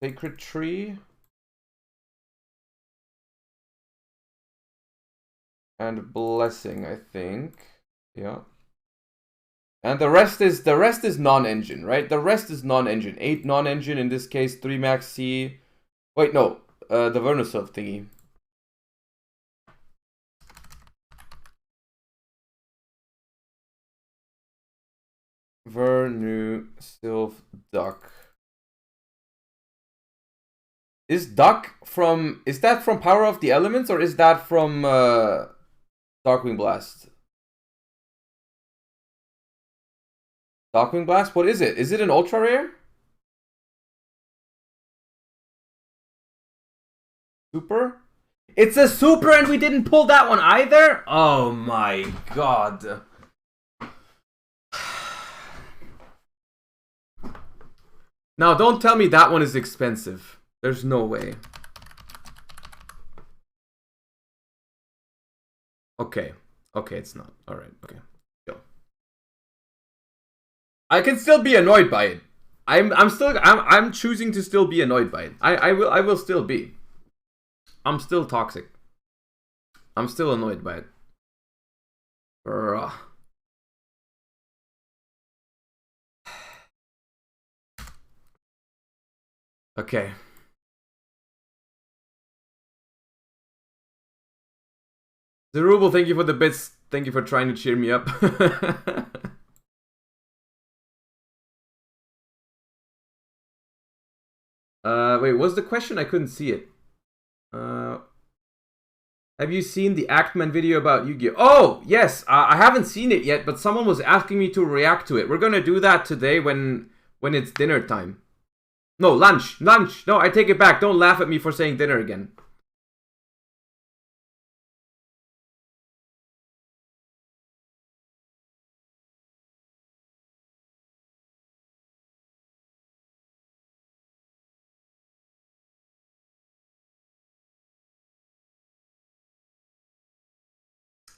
Sacred Tree. And Blessing, I think. Yeah. And the rest is non-engine, right? The rest is non-engine. 8 non-engine in this case, 3 max C. Wait, no. The Vernusylph thingy. Vernusylph Duck. Is that from Power of the Elements, or is that from Darkwing Blast? Darkwing Blast? What is it? Is it an ultra rare? Super? It's a super and we didn't pull that one either? Oh my god. Now don't tell me that one is expensive. There's no way. Okay. Okay, it's not. Alright, okay. I can still be annoyed by it. I'm choosing to still be annoyed by it. I will still be. I'm still toxic. I'm still annoyed by it. Bruh. Okay. Zerubbabel, thank you for the bits. Thank you for trying to cheer me up. Wait, what's the question? I couldn't see it. Have you seen the Actman video about Yu-Gi-Oh? Oh, yes. I haven't seen it yet, but someone was asking me to react to it. We're gonna do that today when it's dinner time. No, lunch. Lunch. No, I take it back. Don't laugh at me for saying dinner again.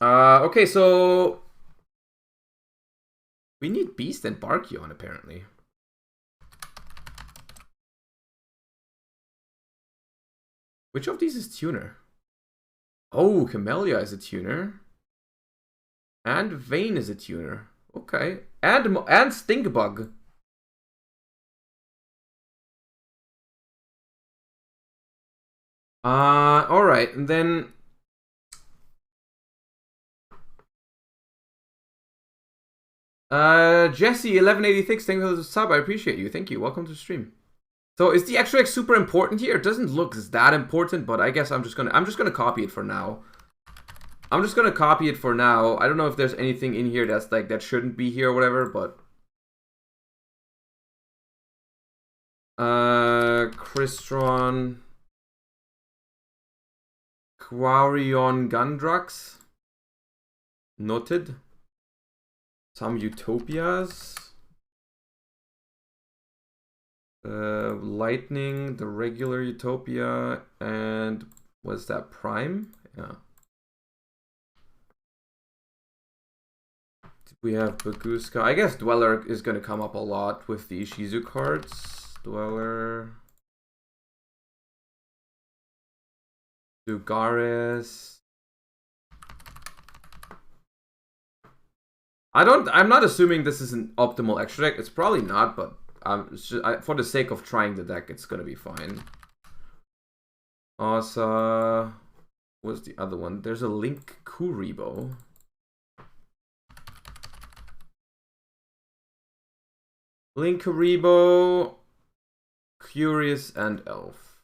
Okay, so we need Beast and Barkion, apparently. Which of these is tuner? Oh, Camellia is a tuner. And Vayne is a tuner. Okay. And Stinkbug. Alright, and then... Jesse1186, thank you for the sub, I appreciate you. Thank you, welcome to the stream. So is the extra X super important here? It doesn't look that important, but I guess I'm just gonna copy it for now. I don't know if there's anything in here that's like that shouldn't be here or whatever, but Crystron, Quarion Gundrax, noted. Some Utopias. Lightning, the regular Utopia, and what's that, Prime? Yeah. We have Baguska. I guess Dweller is going to come up a lot with the Ishizu cards. Dweller. Dugaris. I'm not assuming this is an optimal extra deck. It's probably not, but for the sake of trying the deck, it's gonna be fine. Asa, what's the other one? There's a Link Kuribo. Link Kuribo, Curious, and Elf.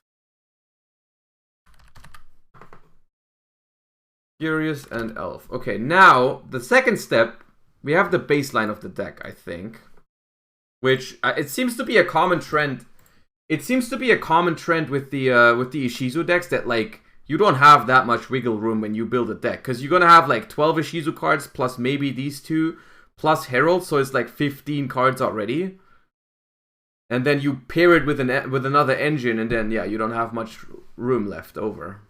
Curious and Elf. Okay, now the second step. We have the baseline of the deck, I think, which it seems to be a common trend. It seems to be a common trend with the Ishizu decks that like you don't have that much wiggle room when you build a deck because you're gonna have like 12 Ishizu cards plus maybe these two plus Herald, so it's like 15 cards already. And then you pair it with another engine, and then yeah, you don't have much room left over.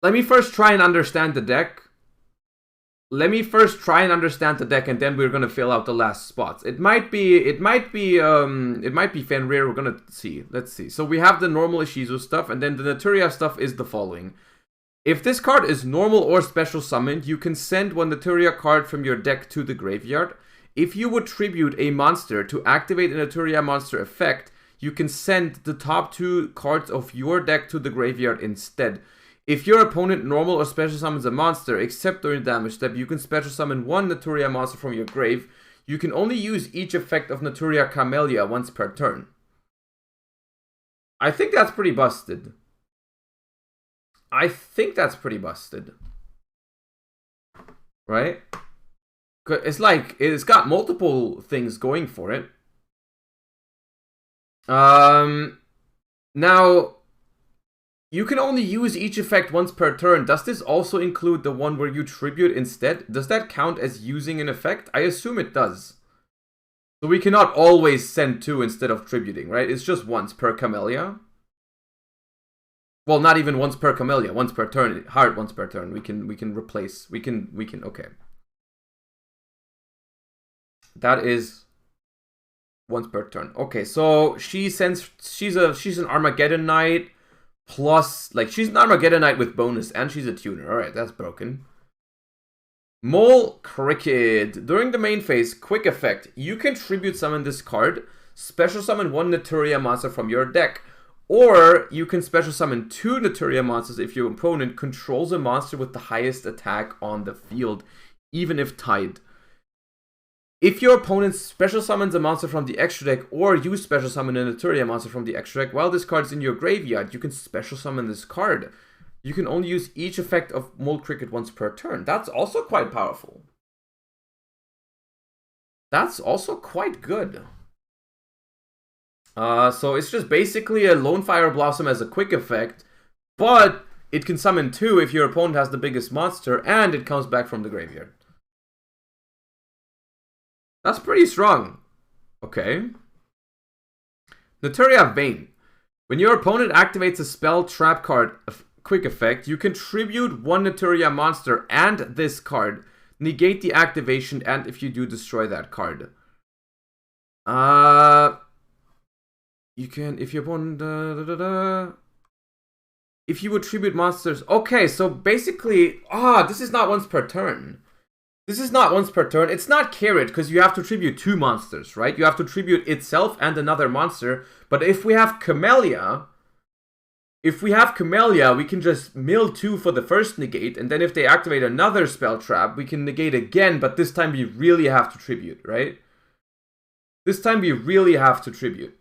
Let me first try and understand the deck. And then we're gonna fill out the last spots. It might be Fenrir. We're gonna see. Let's see. So we have the normal Ishizu stuff, and then the Naturia stuff is the following. If this card is normal or special summoned, you can send one Naturia card from your deck to the graveyard. If you would tribute a monster to activate a Naturia monster effect, you can send the top 2 cards of your deck to the graveyard instead. If your opponent normal or special summons a monster, except during the damage step, you can special summon one Naturia monster from your grave. You can only use each effect of Naturia Camellia once per turn. I think that's pretty busted. Right? It's like, it's got multiple things going for it. Now... You can only use each effect once per turn. Does this also include the one where you tribute instead? Does that count as using an effect? I assume it does. So we cannot always send 2 instead of tributing, right? It's just once per Camellia. Well, not even once per Camellia, once per turn. Hard once per turn. We can replace. We can. Okay. That is once per turn. Okay, so she's an Armageddon Knight plus, like, she's an Armageddon Knight with bonus, and she's a tuner. Alright, that's broken. Mole Cricket. During the main phase, quick effect. You can tribute summon this card, special summon one Naturia monster from your deck. Or you can special summon 2 Naturia monsters if your opponent controls a monster with the highest attack on the field, even if tied. If your opponent special summons a monster from the extra deck, or you special summon a Naturia monster from the extra deck while this card is in your graveyard, you can special summon this card. You can only use each effect of Mole Cricket once per turn. That's also quite powerful. That's also quite good. So it's just basically a Lone Fire Blossom as a quick effect, but it can summon 2 if your opponent has the biggest monster, and it comes back from the graveyard. That's pretty strong. Okay. Naturia Vein. When your opponent activates a spell trap card quick effect, you can tribute 1 Naturia monster and this card, negate the activation, and if you do, destroy that card. You can, if your opponent, if you would tribute monsters. Okay, so basically, this is not once per turn. This is not once per turn. It's not Carrot, because you have to tribute 2 monsters, right? You have to tribute itself and another monster. But if we have Camellia, we can just mill 2 for the first negate, and then if they activate another spell trap, we can negate again, but this time we really have to tribute, right? This time we really have to tribute.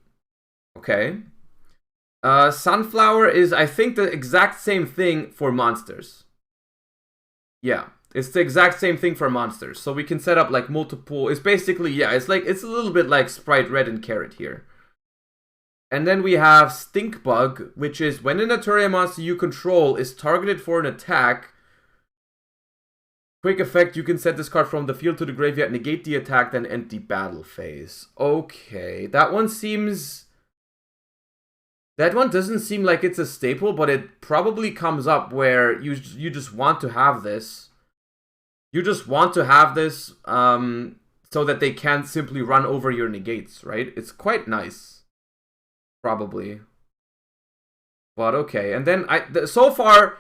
Okay. Sunflower is, I think, the exact same thing for monsters. Yeah, it's the exact same thing for monsters. So we can set up like multiple. It's basically, yeah, it's a little bit like Sprite Red and Carrot here. And then we have Stink Bug, which is when a Naturia monster you control is targeted for an attack. Quick effect, you can set this card from the field to the graveyard, negate the attack, then end the battle phase. Okay, that one seems. That one doesn't seem like it's a staple, but it probably comes up where you just want to have this. You just want to have this so that they can't simply run over your negates, right? It's quite nice. Probably. But okay, and then so far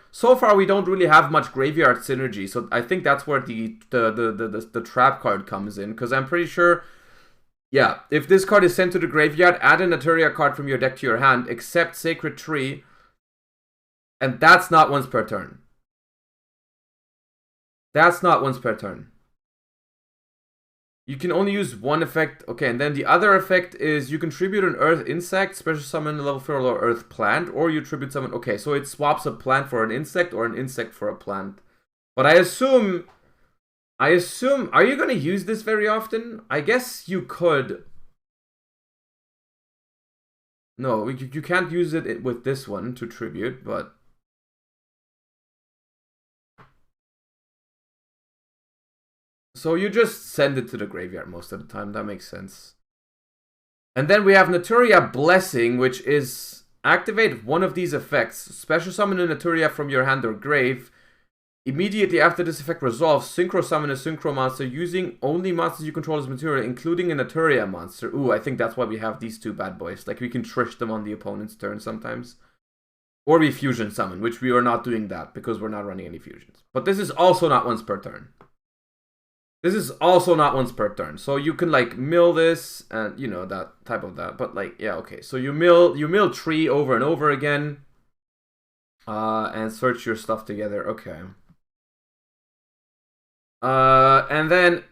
we don't really have much graveyard synergy, so I think that's where the trap card comes in, because I'm pretty sure. Yeah, if this card is sent to the graveyard, add a Naturia card from your deck to your hand, except Sacred Tree, and that's not once per turn. That's not once per turn. You can only use 1 effect. Okay, and then the other effect is you can tribute an Earth Insect, special summon a level 4 or Earth Plant, or you tribute summon. Okay, so it swaps a plant for an insect or an insect for a plant. But I assume, are you going to use this very often? I guess you could. No, you can't use it with this one to tribute, but. So you just send it to the graveyard most of the time, that makes sense. And then we have Naturia Blessing, which is activate 1 of these effects. Special summon a Naturia from your hand or grave. Immediately after this effect resolves, synchro summon a synchro monster using only monsters you control as material, including a Naturia monster. Ooh, I think that's why we have these 2 bad boys. Like, we can trish them on the opponent's turn sometimes. Or we fusion summon, which we are not doing that because we're not running any fusions. But this is also not once per turn. This is also not once per turn. So you can like mill this and, you know, that type of that. But like, yeah, okay. So you mill tree over and over again. And search your stuff together. Okay. And then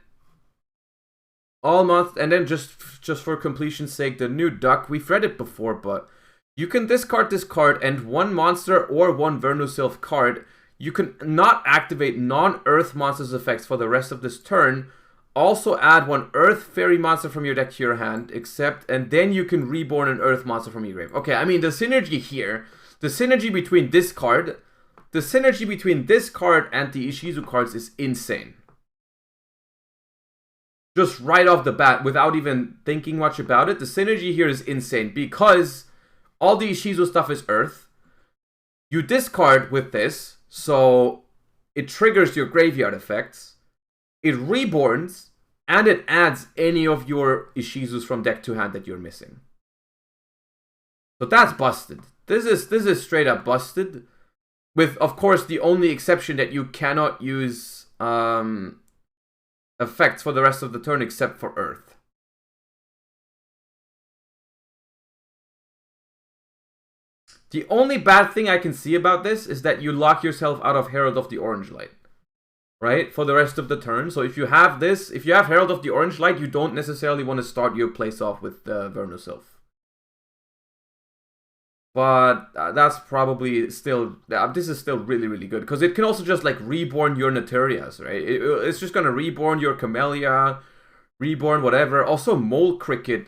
all month, and then just for completion's sake, the new duck. We've read it before, but you can discard this card and 1 monster or 1 Vernusylph card. You can not activate non-Earth monsters effects for the rest of this turn. Also add 1 Earth Fairy monster from your deck to your hand, and then you can reborn an Earth monster from your grave. Okay, I mean, the synergy here, the synergy between this card and the Ishizu cards is insane. Just right off the bat, without even thinking much about it, the synergy here is insane because all the Ishizu stuff is Earth. You discard with this, so it triggers your graveyard effects. It reborns, And it adds any of your Ishizus from deck to hand that you're missing. So that's busted. This is straight up busted. With, of course, the only exception that you cannot use effects for the rest of the turn except for Earth. The only bad thing I can see about this is that you lock yourself out of Herald of the Orange Light. Right? For the rest of the turn. So if you have this, if you have Herald of the Orange Light, you don't necessarily want to start your place off with the Vernusylph. But that's probably still, this is still really, really good. Because it can also just like reborn your Naturias, right? It's just going to reborn your Camellia, reborn whatever. Also Mole Cricket.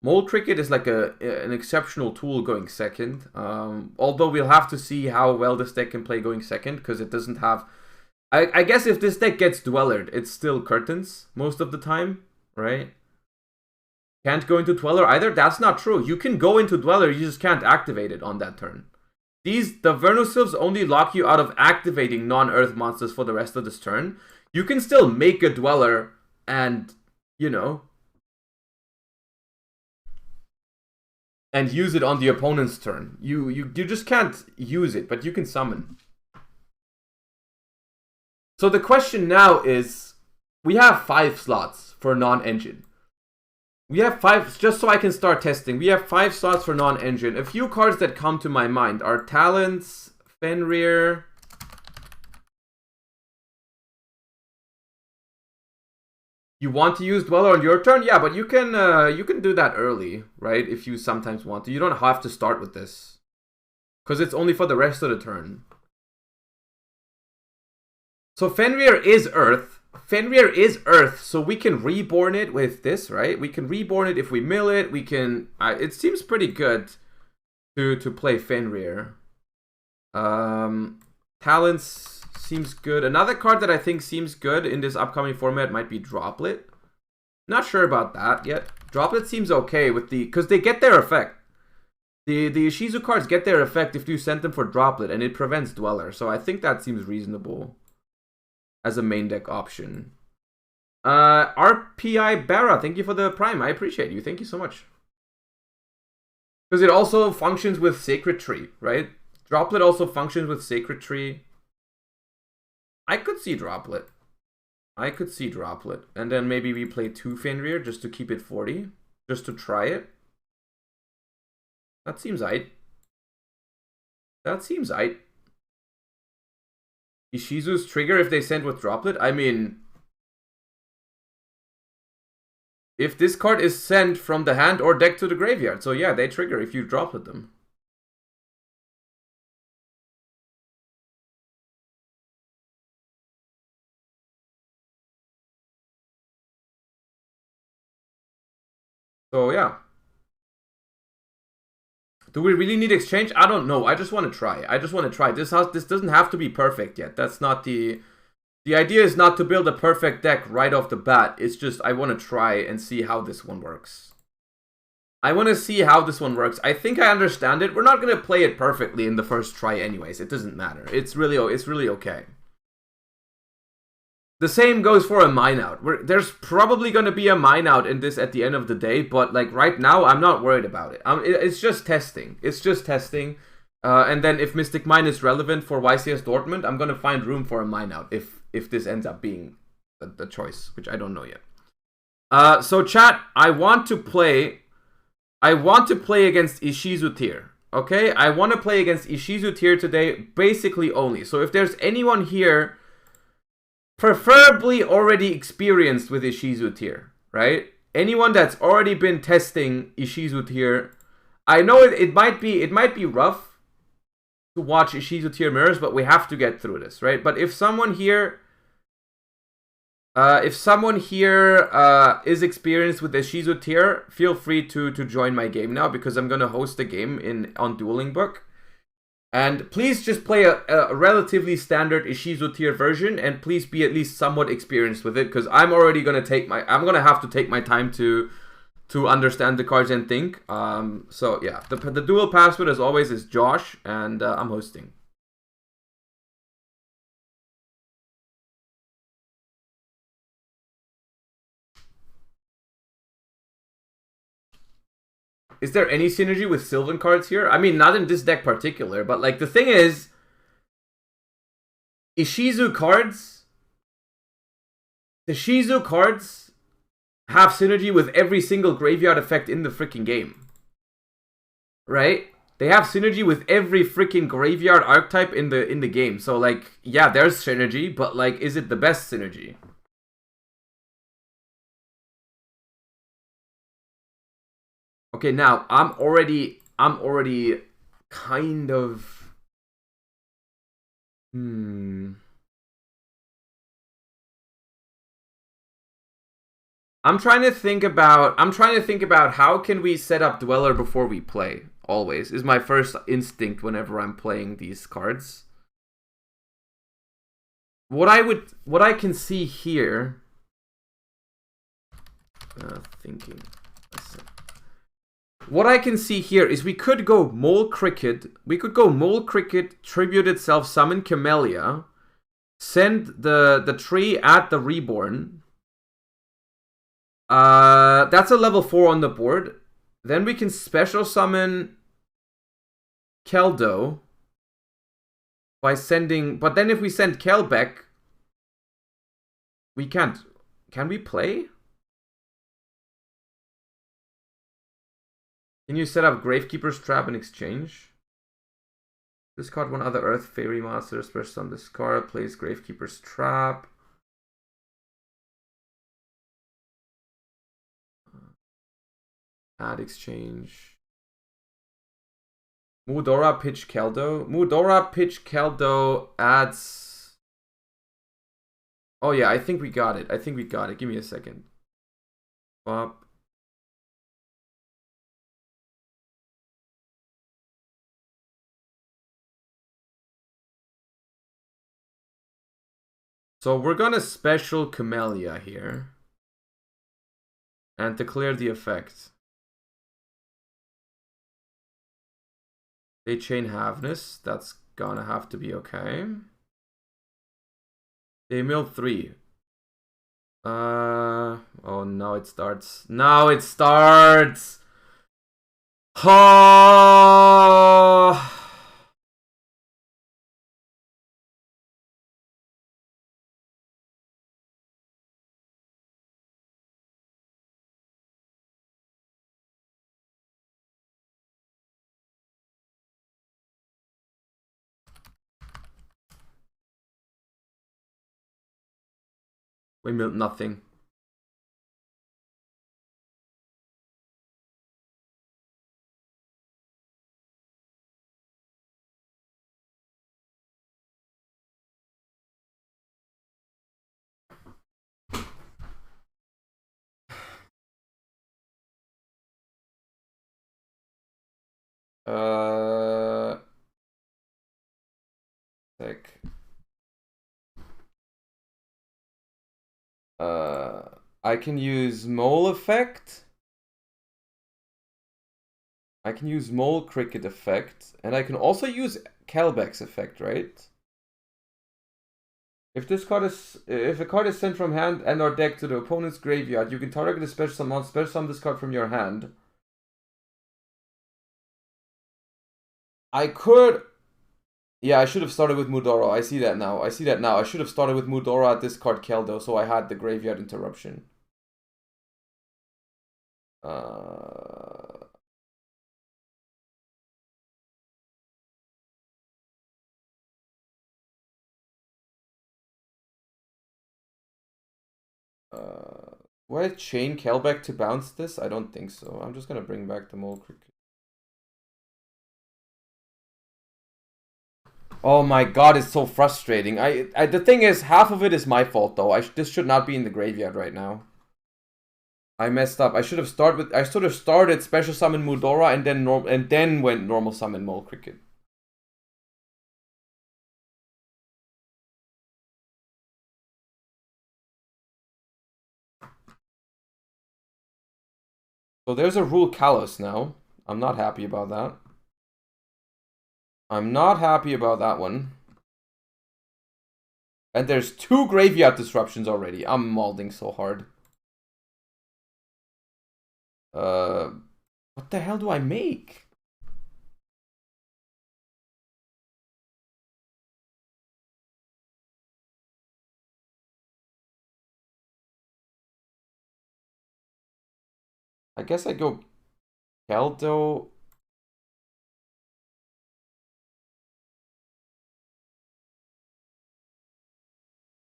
Mole Cricket is like an exceptional tool going second. Although we'll have to see how well this deck can play going second. Because it doesn't have... I guess if this deck gets Dwellered, it's still Curtains most of the time, right? Can't go into Dweller either? That's not true. You can go into Dweller, you just can't activate it on that turn. The Vernusylphs only lock you out of activating non-Earth monsters for the rest of this turn. You can still make a Dweller and, you know, and use it on the opponent's turn. You just can't use it, but you can summon. So the question now is, we have 5 slots for non-engine. We have 5, just so I can start testing, we have 5 slots for non-engine. A few cards that come to my mind are Talents, Fenrir. You want to use Dweller on your turn? Yeah, but you can do that early, right? If you sometimes want to. You don't have to start with this. Because it's only for the rest of the turn. So Fenrir is Earth. Fenrir is Earth, so we can reborn it with this, right? We can reborn it if we mill it. We can... it seems pretty good to play Fenrir. Talents seems good. Another card that I think seems good in this upcoming format might be Droplet. Not sure about that yet. Droplet seems okay with the... because they get their effect. The Ishizu cards get their effect if you send them for Droplet, and it prevents Dweller. So I think that seems reasonable as a main deck option. RPI Barra, thank you for the Prime. I appreciate you. Thank you so much. Because it also functions with Sacred Tree, right? Droplet also functions with Sacred Tree. I could see Droplet. I could see Droplet. And then maybe we play 2 Fenrir just to keep it 40. Just to try it. That seems aight. That seems aight. Ishizu's trigger if they send with Droplet? I mean... if this card is sent from the hand or deck to the graveyard. So yeah, they trigger if you Droplet them. So yeah. Do we really need exchange? I don't know. I just want to try. I just want to try. This doesn't have to be perfect yet. That's not the... the idea is not to build a perfect deck right off the bat. It's just I want to try and see how this one works. I want to see how this one works. I think I understand it. We're not going to play it perfectly in the first try anyways. It doesn't matter. It's really okay. The same goes for a mine out. There's probably going to be a mine out in this at the end of the day, but like right now, I'm not worried about it. It's just testing. It's just testing. And then if Mystic Mine is relevant for YCS Dortmund, I'm going to find room for a mine out if this ends up being the choice, which I don't know yet. So chat, I want to play against Ishizu Tear. Okay? I want to play against Ishizu Tear today, basically only. So if there's anyone here preferably already experienced with Ishizu Tear, right? Anyone that's already been testing Ishizu Tear. I know it might be rough to watch Ishizu Tear mirrors, but we have to get through this, right? But if someone here is experienced with Ishizu Tear, feel free to join my game now, because I'm gonna host a game on Dueling Book. And please just play a relatively standard Ishizu Tear version, and please be at least somewhat experienced with it, because I'm already gonna have to take my time to understand the cards and think. So yeah, the dual password as always is Josh, and I'm hosting. Is there any synergy with Sylvan cards here? I mean, not in this deck particular, but like the thing is, Ishizu cards, the Ishizu cards have synergy with every single graveyard effect in the freaking game. Right? They have synergy with every freaking graveyard archetype in the game. So like, yeah, there's synergy, but like, is it the best synergy? Okay, now I'm already kind of I'm trying to think about how can we set up Dweller before we play. Always is my first instinct whenever I'm playing these cards. What I can see here, thinking. What I can see here is we could go Mole Cricket. We could go Mole Cricket, tribute itself, summon Camellia, send the tree at the Reborn. That's a level 4 on the board. Then we can special summon Keldo by sending... But then if we send Kelbeck, we can't... Can we play? Can you set up Gravekeeper's Trap in exchange? Discard one other Earth Fairy monster, special summon this card, plays Gravekeeper's Trap. Add exchange. Mudora pitch Keldo. Mudora pitch Keldo adds... Oh yeah, I think we got it. Give me a second. Bop. So we're gonna special Camellia here. And declare the effect. They chain Havness. That's gonna have to be okay. They mill 3. Oh, now it starts. Now it starts! Oh! We milled nothing. Sick. I can use Mole Effect. I can use Mole Cricket Effect. And I can also use Kelbeck's Effect, right? If a card is sent from hand and or deck to the opponent's graveyard, you can target a special summon this card from your hand. I could... Yeah, I should have started with Mudora. I see that now. I should have started with Mudora at this card Keldo, so I had the graveyard interruption. Will I chain Kelbeck to bounce this? I don't think so. I'm just gonna bring back the Mole Cricket. Oh my god, it's so frustrating. The thing is, half of it is my fault though. This should not be in the graveyard right now. I messed up. I should have started special summon Mudora and then went normal summon Mole Cricket. So there's a Rule Kalos now. I'm not happy about that. I'm not happy about that one. And there's 2 graveyard disruptions already. I'm mauling so hard. What the hell do I make? I guess I go Keldo.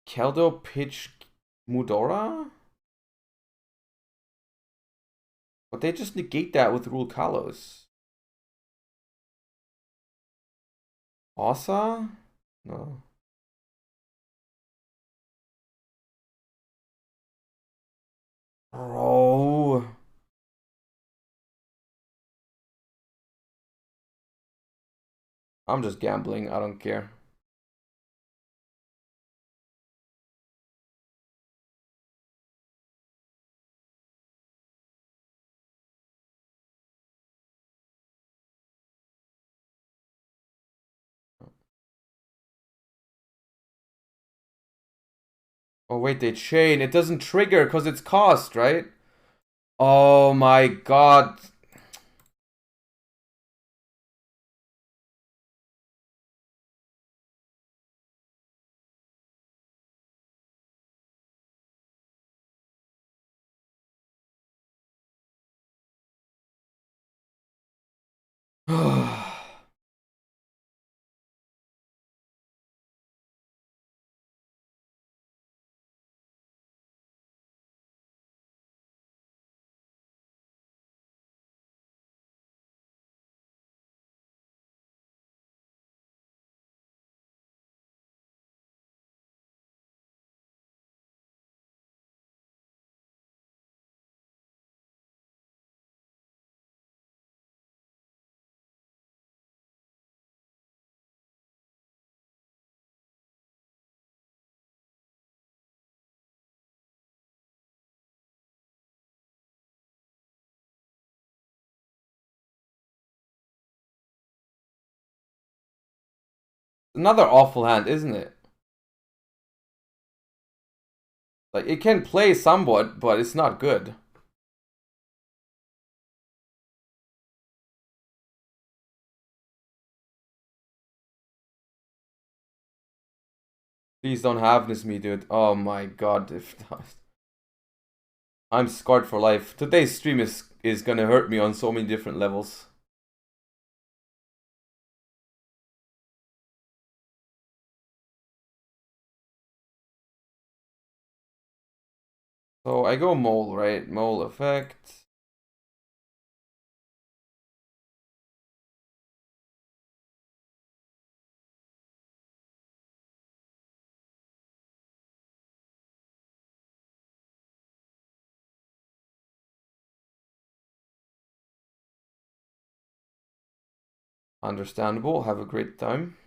Keldo pitch Mudora? But they just negate that with Rule Kalos. Osa? No. Bro. I'm just gambling. I don't care. Oh, wait, they chain. It doesn't trigger because it's cost, right? Oh my god. Another awful hand, isn't it? Like, it can play somewhat, but it's not good. Please don't have this me, dude. Oh my god. I'm scarred for life. Today's stream is gonna hurt me on so many different levels. So I go mole, right? Mole effect. Understandable. Have a great time.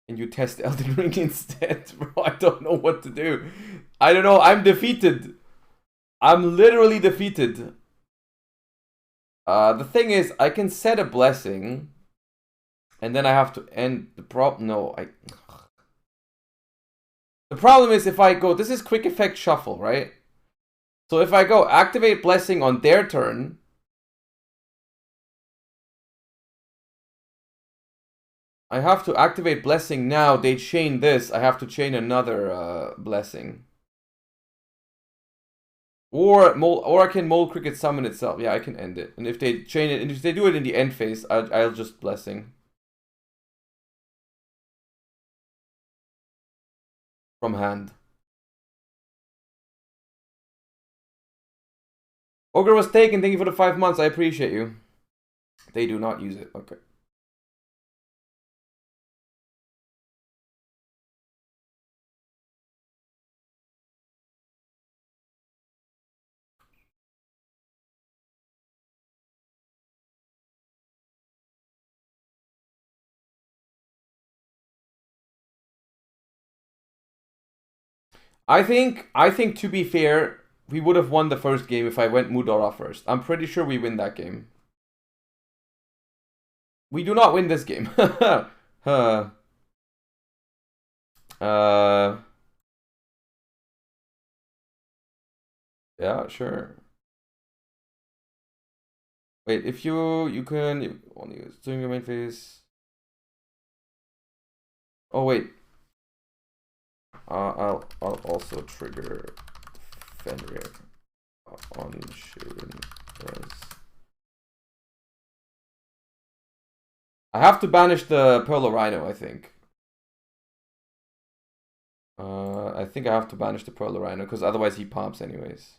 And you test Elden Ring instead, bro. I don't know what to do. I don't know. I'm defeated. I'm literally defeated. The thing is, I can set a blessing, and then I have to end the problem. No, The problem is if I go, this is quick effect shuffle, right? So if I go activate blessing on their turn, I have to activate blessing now. They chain this. I have to chain another blessing. Or I can Mole Cricket summon itself. Yeah, I can end it. And if they chain it, and if they do it in the end phase, I'll just blessing. From hand. Ogre was taken. Thank you for the 5 months. I appreciate you. They do not use it. Okay. I think to be fair, we would have won the first game if I went Mudora first. I'm pretty sure we win that game. We do not win this game. uh, yeah, sure. Wait, if you can only use doing your main phase. Oh wait. I'll also trigger Fenrir on Shirin. I have to banish the Pearl Rhino, I think. I think I have to banish the Pearl Rhino, because otherwise he pops anyways.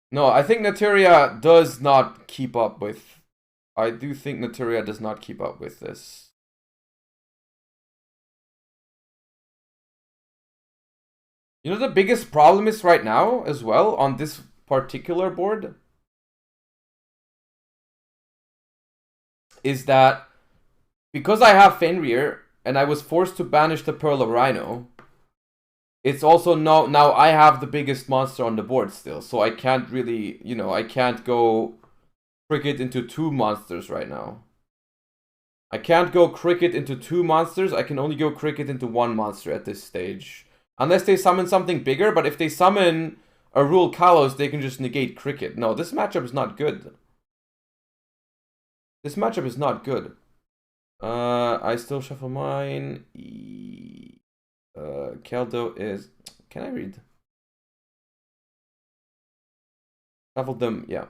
No, I think Naturia does not keep up with... I do think Naturia does not keep up with this. You know the biggest problem is right now as well on this particular board? Is that because I have Fenrir and I was forced to banish the Pearl of Rhino, it's also now I have the biggest monster on the board still, so I can't really, you know, I can't go Cricket into 2 monsters right now. I can't go Cricket into 2 monsters, I can only go Cricket into 1 monster at this stage. Unless they summon something bigger, but if they summon a Rule Kalos, they can just negate Cricket. No, this matchup is not good. This matchup is not good. I still shuffle mine. Keldo is... Can I read? Shuffle them, yeah.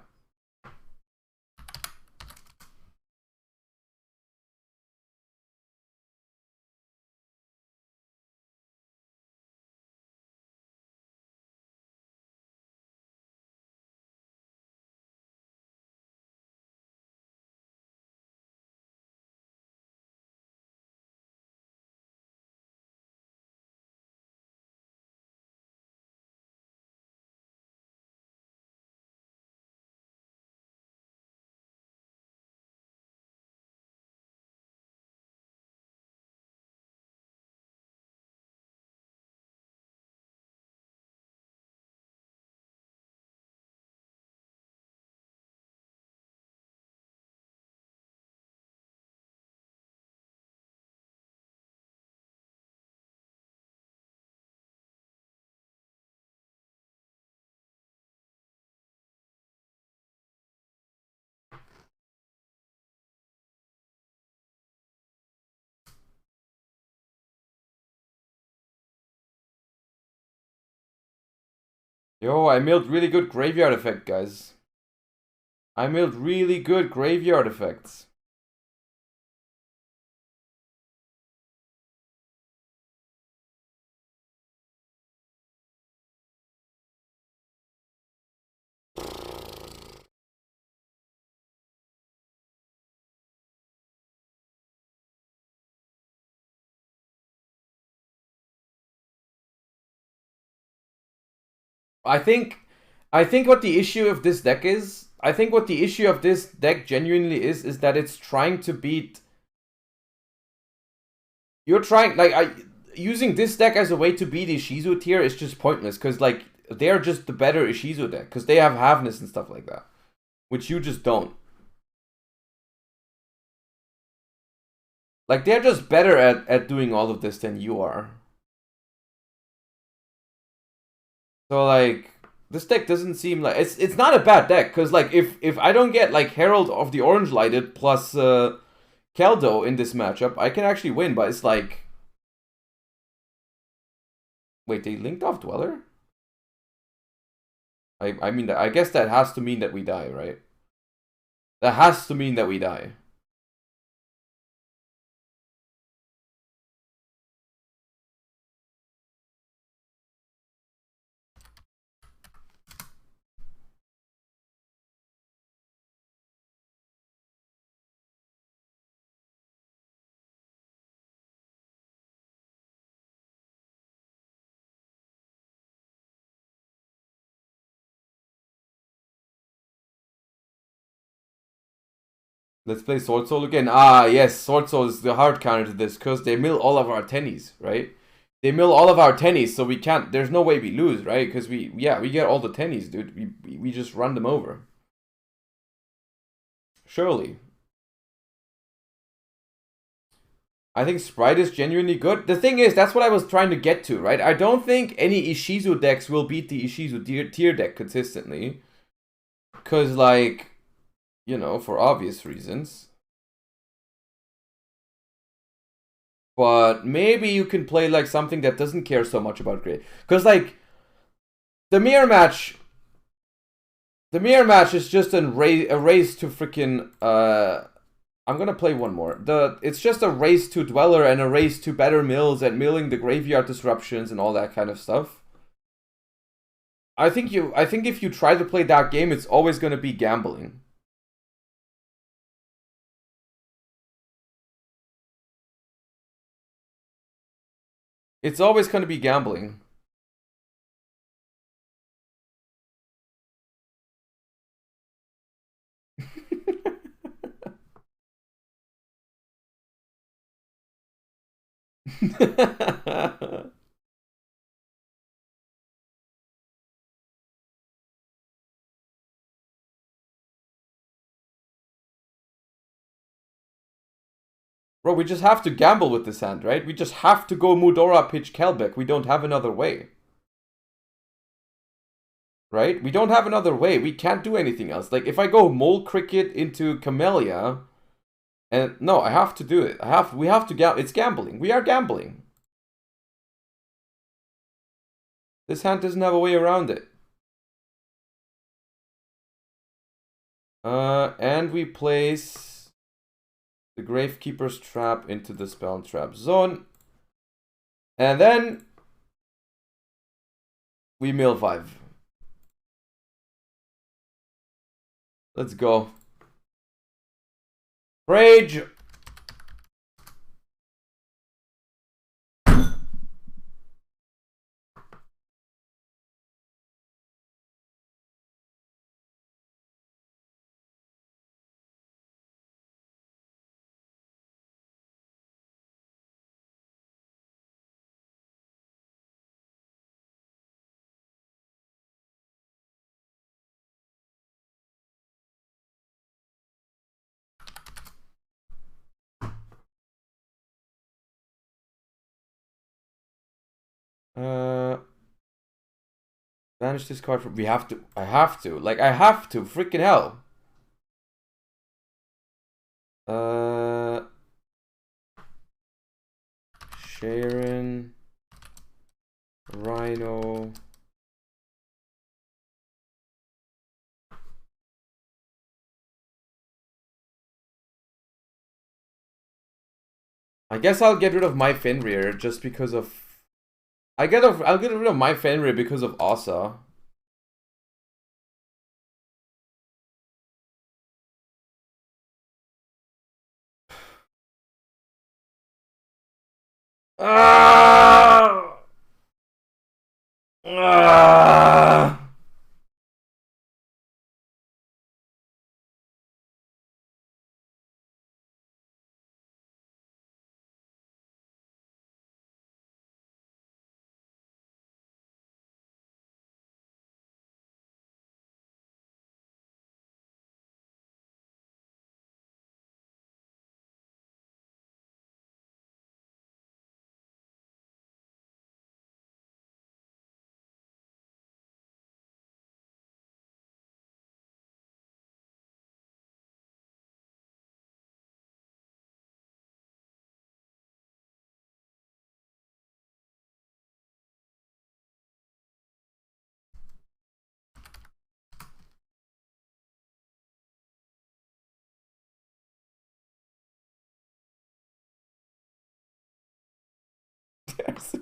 Yo, I milled really good graveyard effect, guys. I milled really good graveyard effects. I think what the issue of this deck is, I think what the issue of this deck genuinely is that it's trying to beat... You're trying, like, using this deck as a way to beat Ishizu Tear is just pointless, because, like, they're just the better Ishizu deck, because they have halfness and stuff like that, which you just don't. Like, they're just better at doing all of this than you are. So, like, this deck doesn't seem like... It's not a bad deck, because, like, if I don't get, like, Herald of the Orange Lighted plus Keldo in this matchup, I can actually win, but it's like... Wait, they linked off Dweller? I mean, I guess that has to mean that we die, right? That has to mean that we die. Let's play Sword Soul again. Ah, yes, Sword Soul is the hard counter to this, because they mill all of our tennies, right? They mill all of our tennies, so we can't. There's no way we lose, right? Because we get all the tennies, dude. We just run them over. Surely. I think Sprite is genuinely good. The thing is, that's what I was trying to get to, right? I don't think any Ishizu decks will beat the Ishizu Tear deck consistently. Because, like, you know, for obvious reasons. But maybe you can play, like, something that doesn't care so much about gray. Because, like, the mirror match is just a race to freaking, I'm gonna play one more. It's just a race to Dweller and a race to better mills and milling the graveyard disruptions and all that kind of stuff. I think if you try to play that game, it's always gonna be gambling. It's always gonna be gambling. Bro, we just have to gamble with this hand, right? We just have to go Mudora pitch Kelbeck. We don't have another way. Right? We don't have another way. We can't do anything else. Like, if I go Mole Cricket into Camellia, and no, I have to do it. We have to gamble. It's gambling. We are gambling. This hand doesn't have a way around it. And we place the Gravekeeper's Trap into the Spell Trap zone. And then we mill 5. Let's go. Rage! Banish this card from... I have to. Like, I have to. Freaking hell. Sharon. Rhino. I guess I'll get rid of my Fenrir just because of... I'll get rid of my Fenrir because of Asa. Ah! Ah!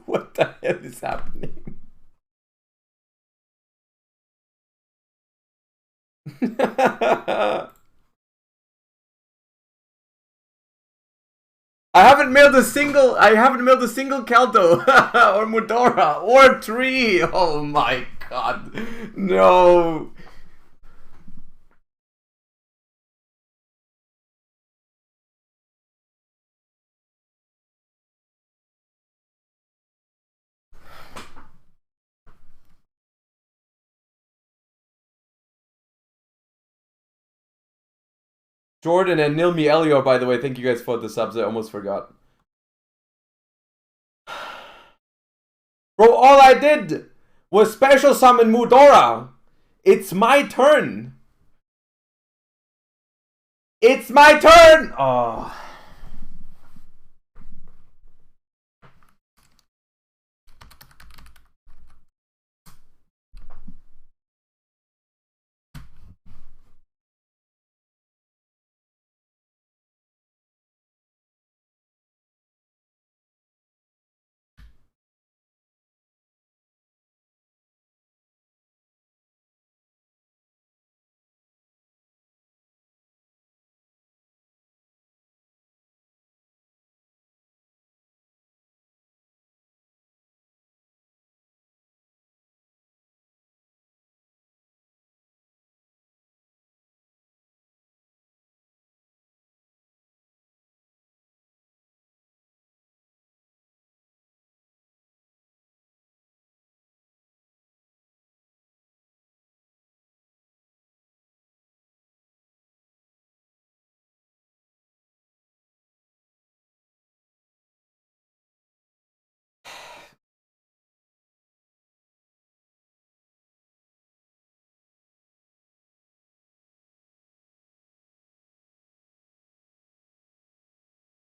What the hell is happening? I haven't mailed a single Kelto or Mudora or Tree. Oh my god. No. Jordan and Nilmi Elior, by the way, thank you guys for the subs. I almost forgot. Bro, all I did was special summon Mudora. It's my turn. It's my turn! Oh.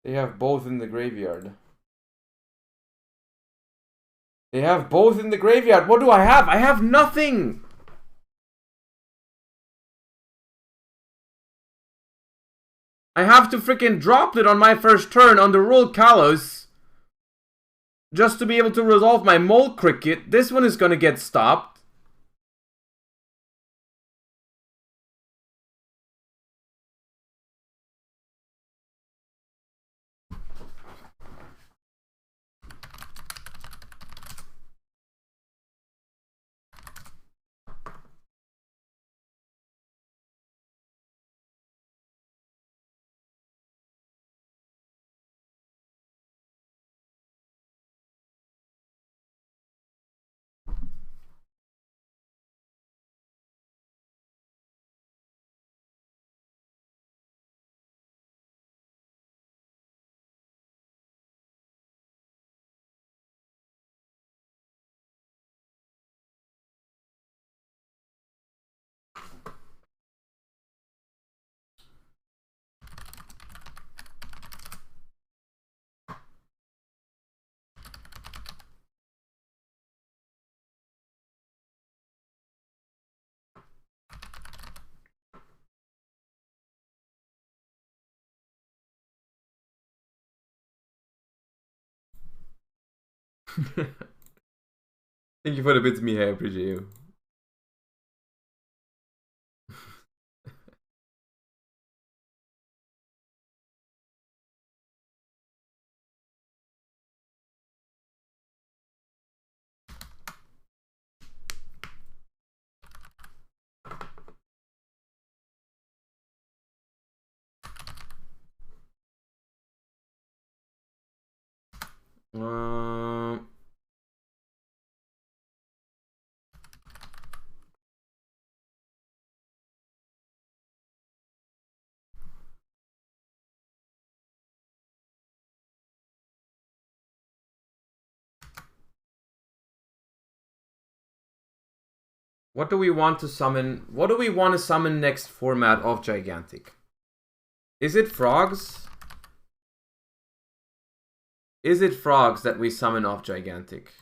They have both in the graveyard. They have both in the graveyard. What do I have? I have nothing! I have to freaking drop it on my first turn on the Roll Kalos just to be able to resolve my Mole Cricket. This one is gonna get stopped. Thank you for the bits, me. I appreciate you. What do we want to summon? What do we want to summon next format of Gigantic? Is it frogs? Is it frogs that we summon off Gigantic?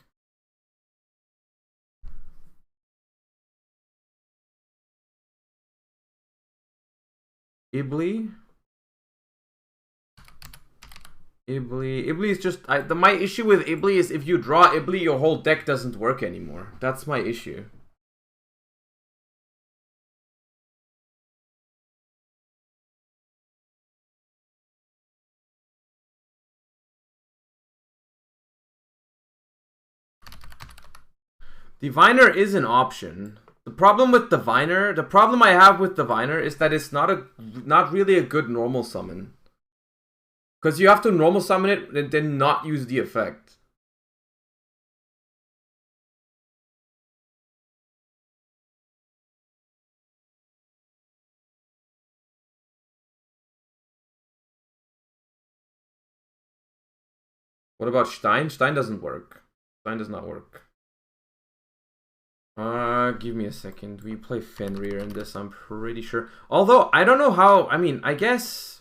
Ibli? Ibli is just... my issue with Ibli is if you draw Ibli, your whole deck doesn't work anymore. That's my issue. Diviner is an option. The problem with Diviner, the problem I have with Diviner is that it's not really a good normal summon. Because you have to normal summon it and then not use the effect. What about Stein? Stein doesn't work. Stein does not work. Give me a second. We play Fenrir in this, I'm pretty sure. Although, I don't know how... I mean, I guess...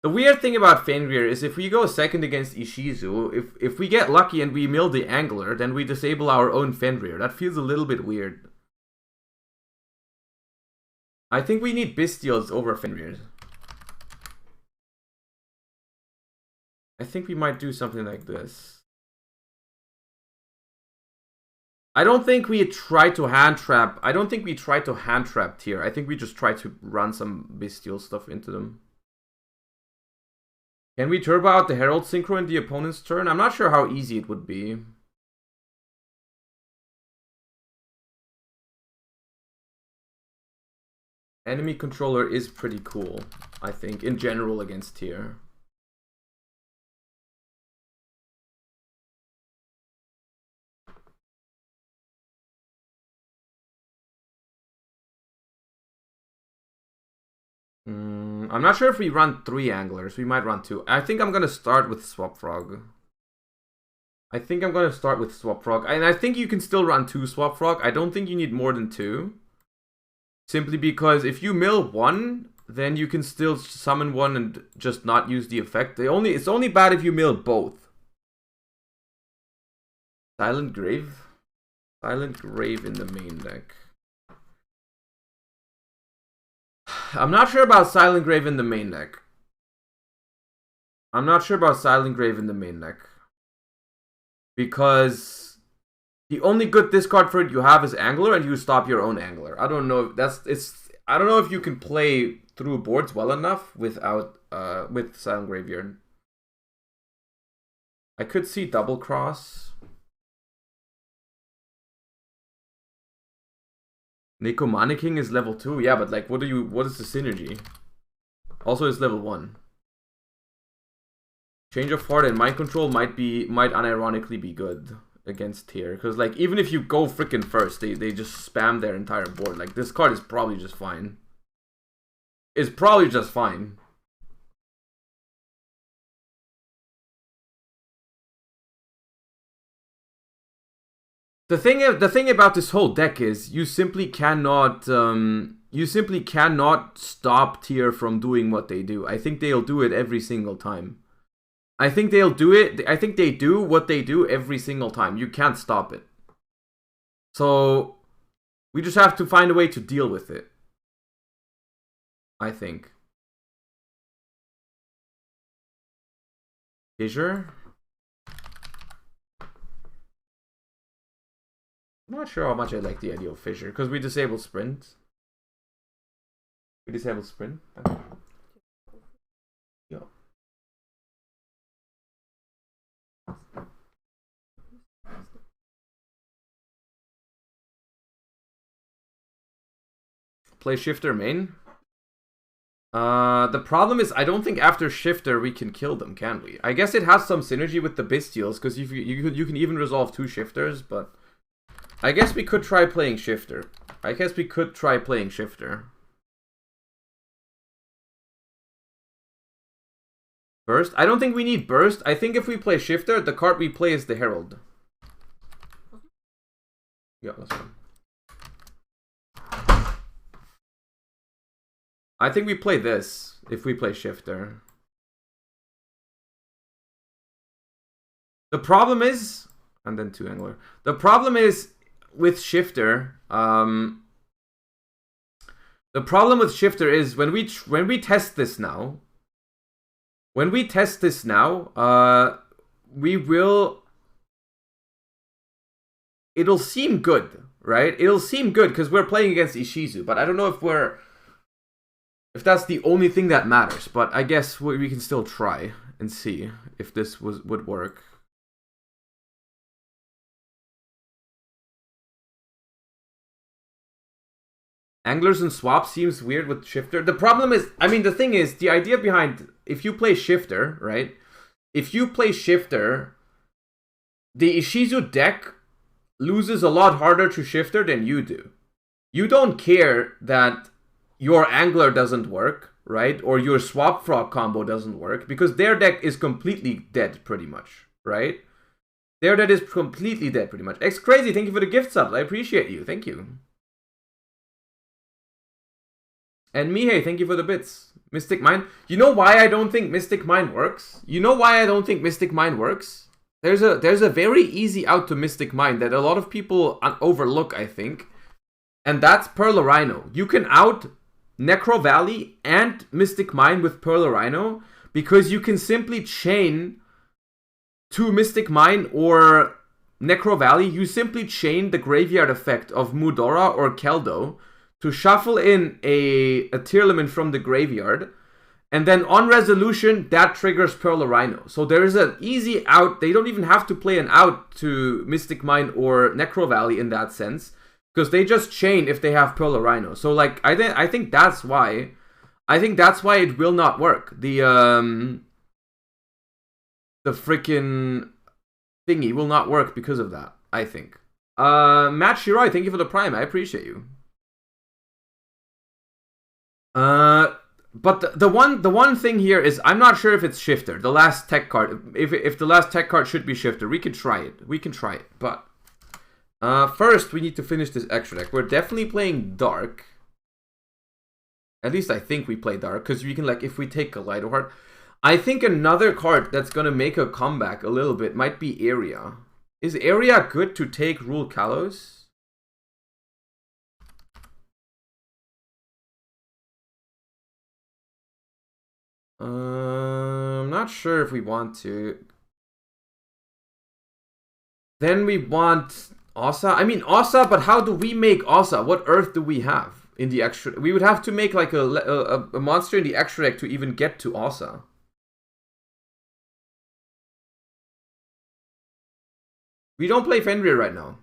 The weird thing about Fenrir is if we go second against Ishizu, if we get lucky and we mill the Angler, then we disable our own Fenrir. That feels a little bit weird. I think we need Bestials over Fenrir. I think we might do something like this. I don't think we try to hand trap. I don't think we try to hand trap Tear. I think we just try to run some Bestial stuff into them. Can we turbo out the Herald Synchro in the opponent's turn? I'm not sure how easy it would be. Enemy controller is pretty cool, I think, in general against Tear. I'm not sure if we run 3 Anglers. We might run 2. I think I'm going to start with Swap Frog. And I think you can still run 2 Swap Frog. I don't think you need more than 2. Simply because if you mill 1, then you can still summon 1 and just not use the effect. It's only bad if you mill both. Silent Grave? Silent Grave in the main deck. I'm not sure about Silent Grave in the main deck. Because the only good discard for it you have is Angler, and you stop your own Angler. I don't know if I don't know if you can play through boards well enough without with Silent Graveyard. I could see Double Cross. Necomanic King is level 2. Yeah, but like what is the synergy? Also it's level 1. Change of Heart and Mind Control might unironically be good against Tear. Because like even if you go freaking first, they just spam their entire board. Like this card is probably just fine. It's probably just fine. The thing about this whole deck is you simply cannot stop Tear from doing what they do. I think they'll do it every single time. I think they do what they do every single time. You can't stop it. So we just have to find a way to deal with it, I think. Fissure? I'm not sure how much I like the idea of Fissure, because we disable Sprint. Okay. Yo. Play Shifter main. The problem is I don't think after Shifter we can kill them, can we? I guess it has some synergy with the Bestials, because you can even resolve 2 Shifters, but I guess we could try playing Shifter. Burst? I don't think we need Burst. I think if we play Shifter, the card we play is the Herald. Yeah, that's fine. I think we play this if we play Shifter. The problem is... And then 2 Angler. The problem is... with Shifter, the problem with Shifter is when we test this now, it'll seem good, right? It'll seem good because we're playing against Ishizu, but I don't know if that's the only thing that matters. But I guess we can still try and see if this would work. Anglers and Swap seems weird with Shifter. The problem is, I mean, the thing is, the idea behind, if you play Shifter, right? If you play Shifter, the Ishizu deck loses a lot harder to Shifter than you do. You don't care that your Angler doesn't work, right? Or your Swap Frog combo doesn't work, because their deck is completely dead, pretty much, right? There, that is completely dead, pretty much. X Crazy, thank you for the gift subs. I appreciate you. Thank you. And Mihei, thank you for the bits. Mystic Mine. You know why I don't think Mystic Mine works? You know why I don't think Mystic Mine works? There's a very easy out to Mystic Mine that a lot of people overlook, I think. And that's Pearl Rhino. You can out Necro Valley and Mystic Mine with Pearl Rhino because you can simply chain to Mystic Mine or Necro Valley. You simply chain the graveyard effect of Mudora or Keldo to shuffle in a Tearlament from the graveyard. And then on resolution, that triggers Pearl Rhino. So there is an easy out. They don't even have to play an out to Mystic Mine or Necro Valley in that sense. Because they just chain if they have Pearl Rhino. So like I think that's why. I think that's why it will not work. The freaking thingy will not work because of that, I think. Matt Shiroi, thank you for the Prime. I appreciate you. But the one thing here is I'm not sure if it's Shifter, the last tech card. If the last tech card should be Shifter, we can try it. We can try it. But first we need to finish this extra deck. We're definitely playing Dark. At least I think we play Dark, because we can, like, if we take Kaleido Heart. I think another card that's gonna make a comeback a little bit might be Area. Is Area good to take Rule Kalos? I'm not sure if we want to. Then we want Asa. I mean Asa, but how do we make Asa? What Earth do we have in the extra? We would have to make like a monster in the extra deck to even get to Asa. We don't play Fenrir right now.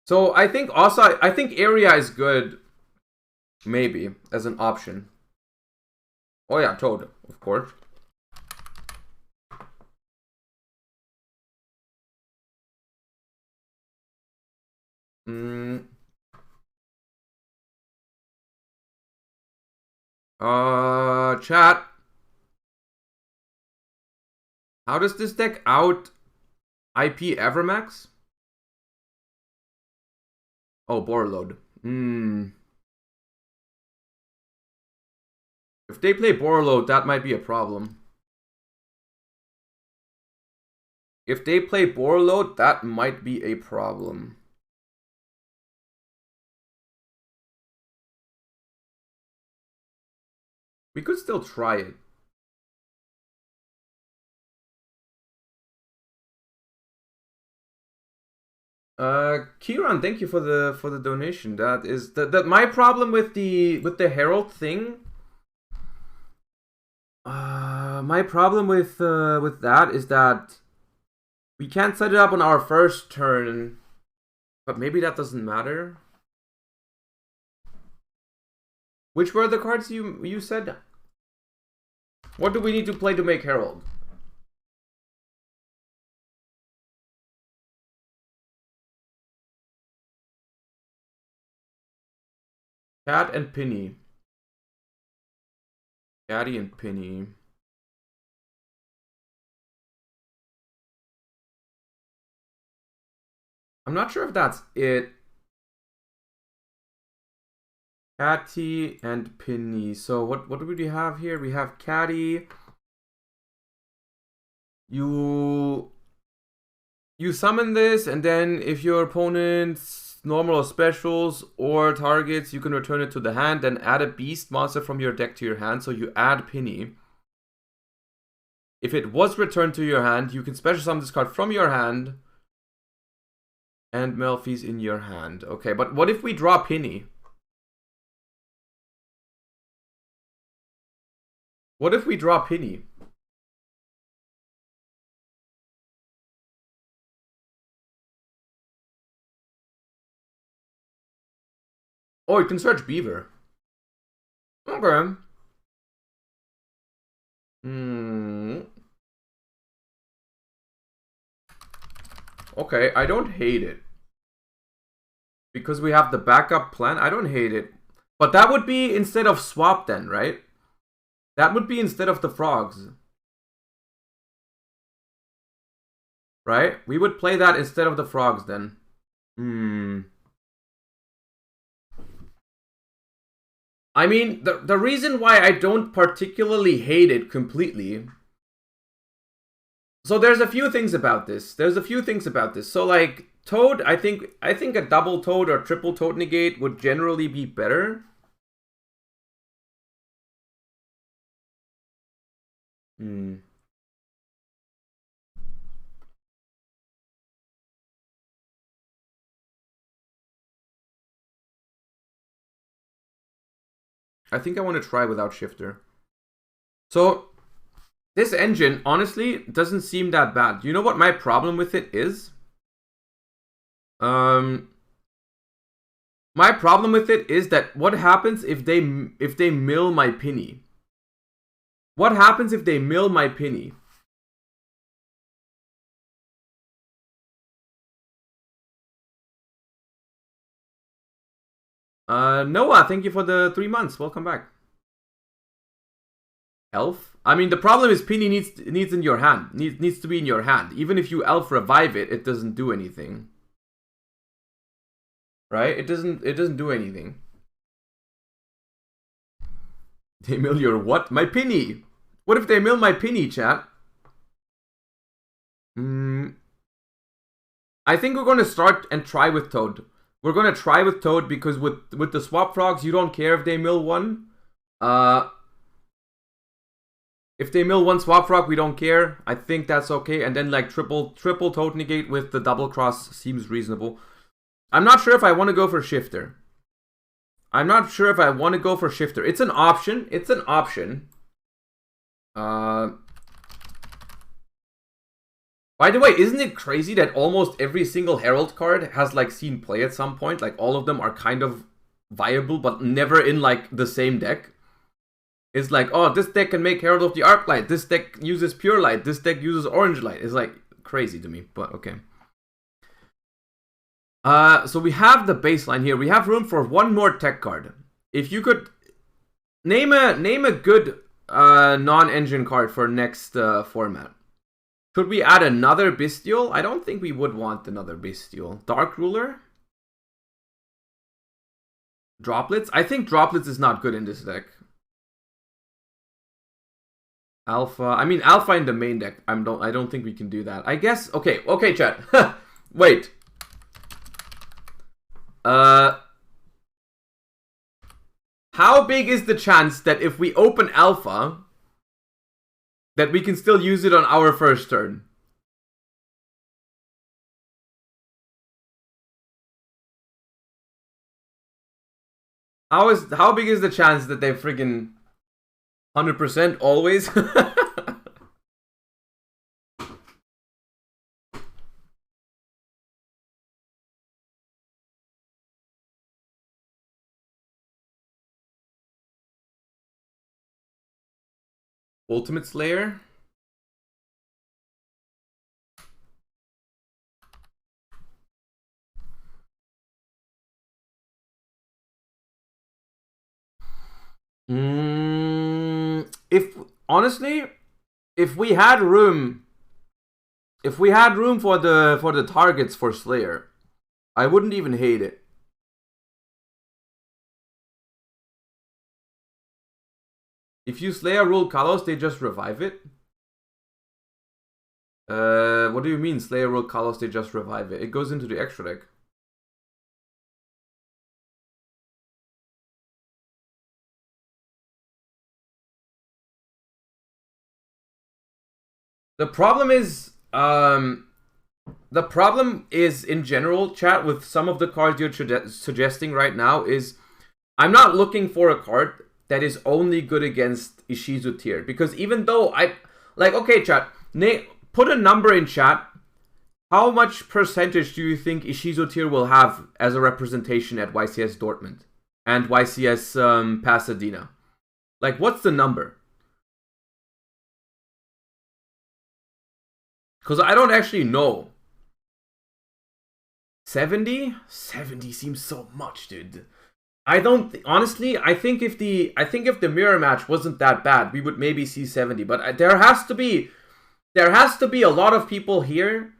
So I think Asa, I think Area is good, maybe, as an option. Oh yeah, Toad, of course. Chat. How does this deck out IP Evermax? Oh, Borreload. If they play Borreload, that might be a problem. If they play Borreload, that might be a problem. We could still try it. Kieran, thank you for the donation. That is that my problem with the Herald thing. My problem with that is that we can't set it up on our first turn, but maybe that doesn't matter. Which were the cards you said? What do we need to play to make Herald? Cat and Penny. Caddy and Penny. I'm not sure if that's it. Catty and Penny. So what do we have here? We have Catty. You summon this, and then if your opponent's normal or specials or targets, you can return it to the hand, then add a beast monster from your deck to your hand. So you add Penny. If it was returned to your hand, you can special summon this card from your hand and Melfi's in your hand. Okay, but what if we draw Penny? What if we draw Penny? Oh, you can search Beaver. Okay. Okay, I don't hate it. Because we have the backup plan, I don't hate it. But that would be instead of swap then, right? That would be instead of the frogs. Right? We would play that instead of the frogs then. I mean, the reason why I don't particularly hate it completely... So there's a few things about this. So like, Toad, I think a double Toad or triple Toad negate would generally be better. I think I want to try without shifter. So, this engine, honestly, doesn't seem that bad. You know what my problem with it is? My problem with it is that what happens if they mill my penny? What happens if they mill my penny? Noah, thank you for the 3 months. Welcome back. Elf? I mean, the problem is penny needs in your hand. Needs to be in your hand. Even if you elf revive it, it doesn't do anything. Right? It doesn't do anything. They mill your what? My penny! What if they mill my penny, chat? I think we're gonna start and try with Toad. We're gonna try with Toad because with the swap frogs, you don't care if they mill one. If they mill one swap frog, we don't care. I think that's okay. And then like triple Toad negate with the double cross seems reasonable. I'm not sure if I want to go for shifter. It's an option. By the way, isn't it crazy that almost every single Herald card has like seen play at some point? Like all of them are kind of viable, but never in like the same deck. It's like, oh, this deck can make Herald of the Arclight. This deck uses Pure Light. This deck uses Orange Light. It's like crazy to me, but okay. So we have the baseline here. We have room for one more tech card. If you could name a good non-engine card for next format. Should we add another Bestial? I don't think we would want another Bestial. Dark Ruler? Droplets? I think Droplets is not good in this deck. Alpha. I mean, Alpha in the main deck. I don't think we can do that. I guess. Okay, chat. Wait. How big is the chance that if we open Alpha, that we can still use it on our first turn? How big is the chance that they friggin' 100% always? Ultimate Slayer? If we had room for the targets for Slayer, I wouldn't even hate it. If you Slayer rule Kalos, they just revive it? What do you mean Slayer rule Kalos, they just revive it? It goes into the extra deck. The problem is in general, chat, with some of the cards you're suggesting right now is I'm not looking for a card that is only good against Ishizu Tear. Because even though okay, chat, put a number in chat. How much percentage do you think Ishizu Tear will have as a representation at YCS Dortmund and YCS Pasadena? Like, what's the number? Because I don't actually know. 70? 70 seems so much, dude. I don't honestly. I think if the mirror match wasn't that bad, we would maybe see 70. But there has to be a lot of people here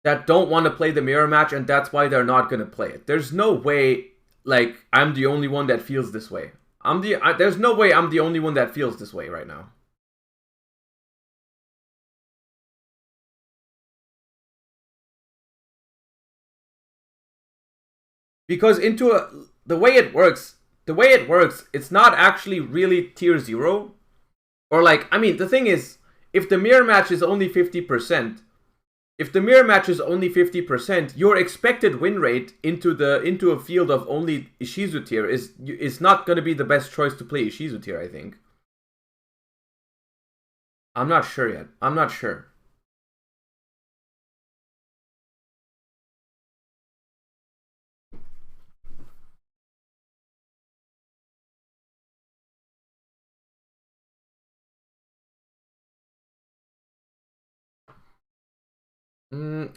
that don't want to play the mirror match, and that's why they're not gonna play it. There's no way. Like, I'm the only one that feels this way. There's no way I'm the only one that feels this way right now. Because the way it works, it's not actually really tier 0. Or like, I mean, the thing is, if the mirror match is only 50%, your expected win rate into a field of only Ishizu Tear is not going to be the best choice to play Ishizu Tear, I think. I'm not sure yet. I'm not sure.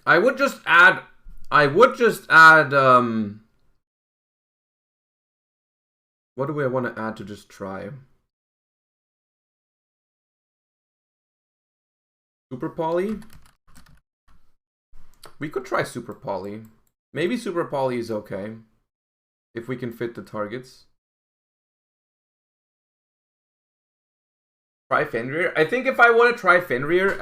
I would just add what do I want to add to just try? Super Poly? We could try Super Poly. Maybe Super Poly is okay. If we can fit the targets. Try Fenrir? I think if I want to try Fenrir,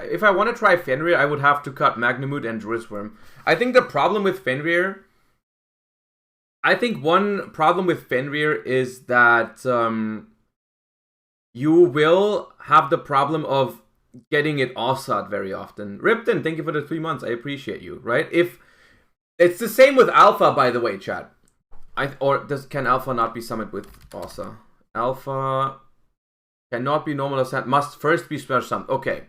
I would have to cut Magnamute and Druisworm. I think the problem with Fenrir... one problem with Fenrir is that you will have the problem of getting it offside very often. Ripton, thank you for the 3 months. I appreciate you, right? If it's the same with Alpha, by the way, chat. Can Alpha not be summoned with Ossa? Alpha cannot be normal ascent. Must first be special summoned. Okay.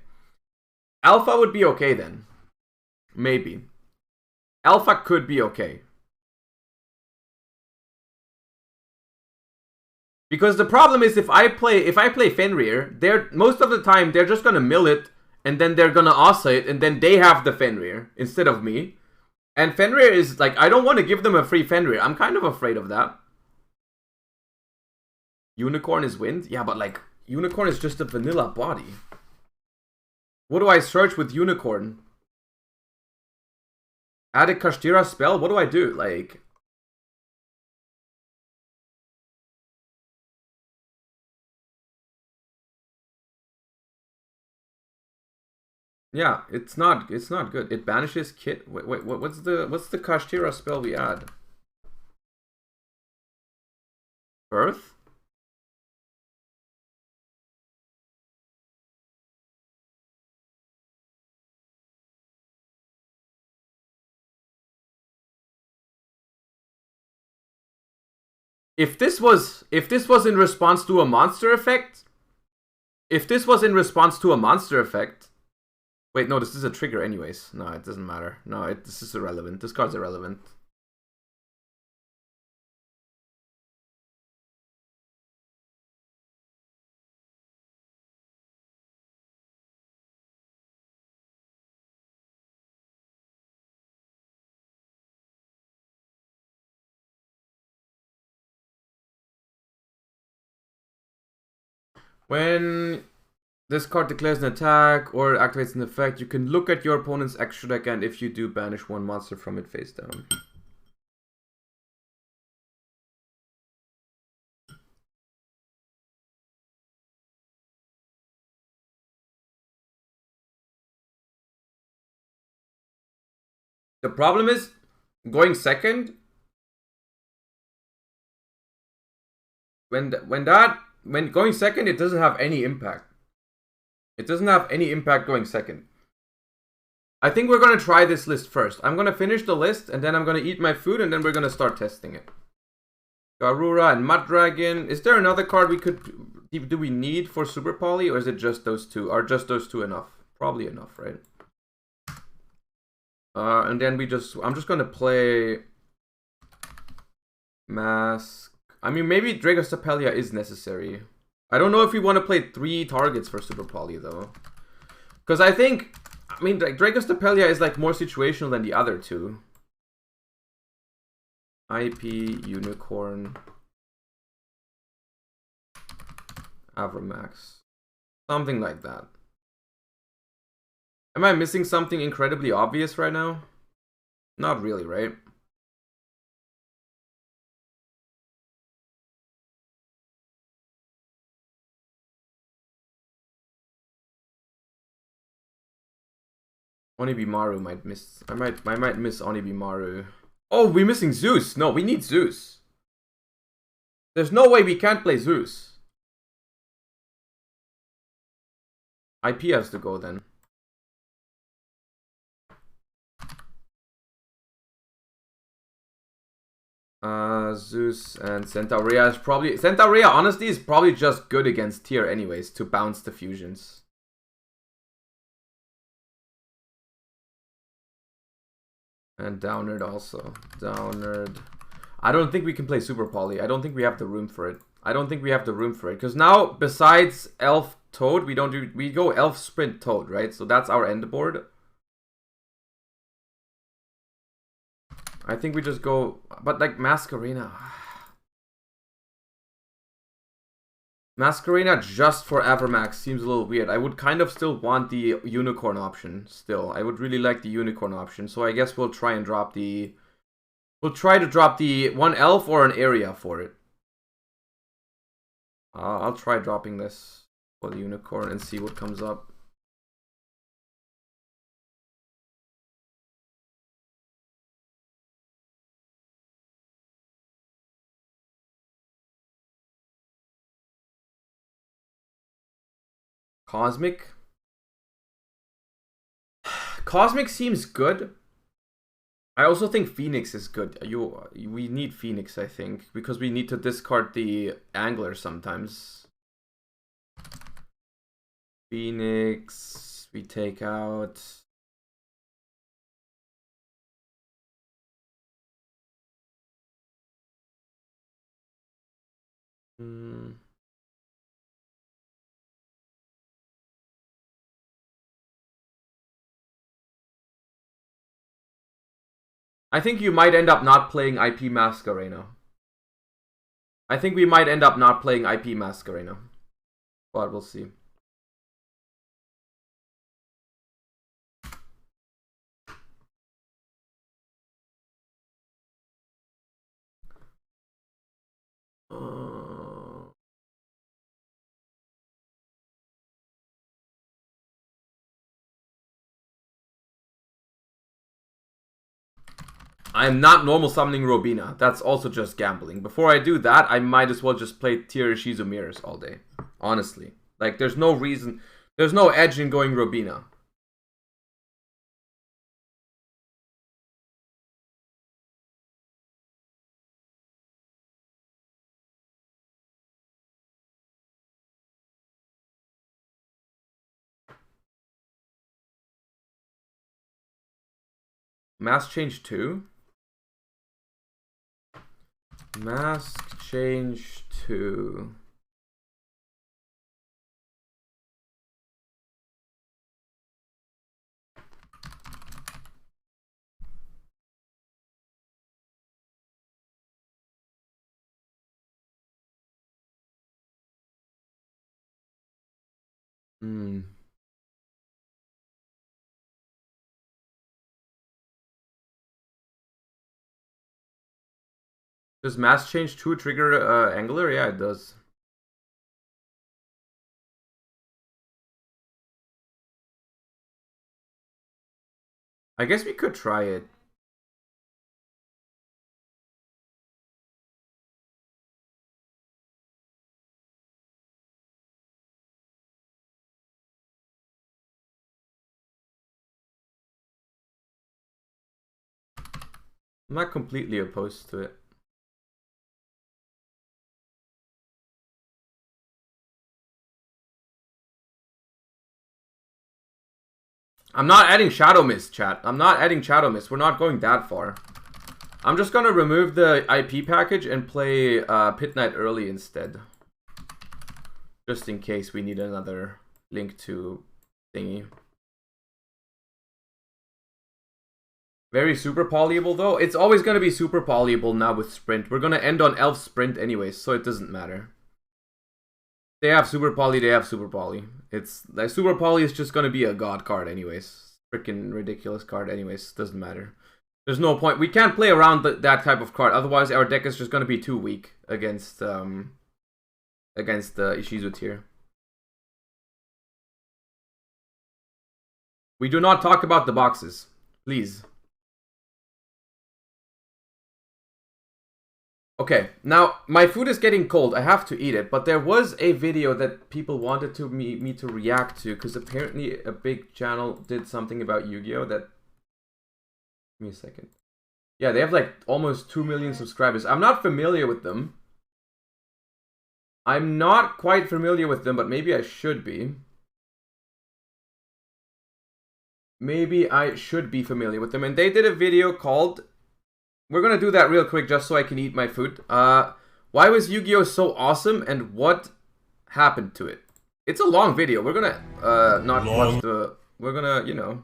Alpha would be okay then. Maybe. Alpha could be okay. Because the problem is if I play Fenrir, most of the time they're just gonna mill it and then they're gonna Ossa it and then they have the Fenrir instead of me. And Fenrir is like, I don't want to give them a free Fenrir. I'm kind of afraid of that. Unicorn is wind? Yeah, but like, Unicorn is just a vanilla body. What do I search with Unicorn? Add a Kashtira spell? What do I do? Like... Yeah, it's not good. It banishes Kit. Wait, what's the Kashtira spell we add? Birth? If this was in response to a monster effect, wait, no, this is a trigger anyways. No, it doesn't matter. No, this is irrelevant. This card's irrelevant. When this card declares an attack or activates an effect, you can look at your opponent's extra deck, and if you do, banish one monster from it face down. The problem is, going second, when going second, it doesn't have any impact. It doesn't have any impact going second. I think we're going to try this list first. I'm going to finish the list, and then I'm going to eat my food, and then we're going to start testing it. Garura and Mud Dragon. Is there another card do we need for Super Poly, or is it just those two? Are just those two enough? Probably enough, right? And then I'm just going to play Mask. I mean, maybe Dragostapelia is necessary. I don't know if we want to play 3 targets for Super Poly, though. Because I think I mean, like, Draco's Stapelia is like more situational than the other two. IP, Unicorn, Avramax. Something like that. Am I missing something incredibly obvious right now? Not really, right? Onibimaru might miss. I might miss Onibimaru. Oh, we're missing Zeus. No, we need Zeus. There's no way we can't play Zeus. IP has to go then. Zeus and Centaurea is probably... Centaurea, honestly, is probably just good against Tear anyways, to bounce the fusions. And Downerd also. Downerd. I don't think we can play Super Poly. I don't think we have the room for it. Because now, besides Elf Toad, we go Elf Sprint Toad, right? So that's our end board. I think we just go... But like Masquerena... Masquerena just for Avramax seems a little weird. I would kind of still want the Unicorn option still. I would really like the Unicorn option. So I guess we'll try and drop the... We'll try to drop the one Elf or an area for it. I'll try dropping this for the Unicorn and see what comes up. Cosmic? Cosmic seems good. I also think Phoenix is good. We need Phoenix, I think, because we need to discard the Angler sometimes. Phoenix, we take out... I think you might end up not playing IP Masquerena. I think we might end up not playing IP Masquerena. But we'll see. I am not normal summoning Robina. That's also just gambling. Before I do that, I might as well just play Tear Ishizu Mirrors all day. Honestly. Like, there's no reason... There's no edge in going Robina. Mask Change 2? Mask Change 2. Does Mask Change 2 trigger Angler? Yeah, it does. I guess we could try it. I'm not completely opposed to it. I'm not adding Shadow Mist, chat. I'm not adding Shadow Mist. We're not going that far. I'm just gonna remove the IP package and play Pit Knight early instead. Just in case we need another link to thingy. Very super polyable though. It's always going to be super polyable now with Sprint. We're going to end on Elf Sprint anyways, so it doesn't matter. They have super poly, they have super poly. It's like super poly is just going to be a god card anyways. Freaking ridiculous card anyways, doesn't matter. There's no point. We can't play around that type of card, otherwise our deck is just going to be too weak against the Ishizu Tear. We do not talk about the boxes, please. Okay, now my food is getting cold. I have to eat it, but there was a video that people wanted me to react to because apparently a big channel did something about Yu-Gi-Oh! That. Give me a second. Yeah, they have like almost 2 million subscribers. I'm not familiar with them. I'm not quite familiar with them, but maybe I should be. Maybe I should be familiar with them. And they did a video called... We're gonna do that real quick just so I can eat my food. Why was Yu-Gi-Oh! So awesome and what happened to it? It's a long video. We're gonna not watch the... We're gonna, you know...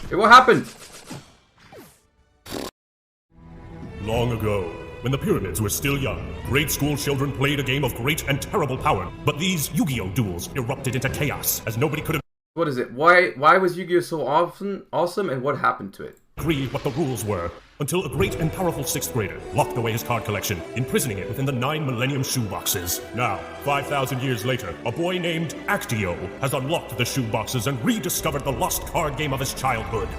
Hey, what happened? Long ago, when the pyramids were still young, grade school children played a game of great and terrible power. But these Yu-Gi-Oh! Duels erupted into chaos, as nobody could What is it? Why was Yu-Gi-Oh! So awesome and what happened to it? agree what the rules were, until a great and powerful 6th grader locked away his card collection, imprisoning it within the 9 Millennium shoeboxes. Now, 5,000 years later, a boy named Actio has unlocked the shoeboxes and rediscovered the lost card game of his childhood.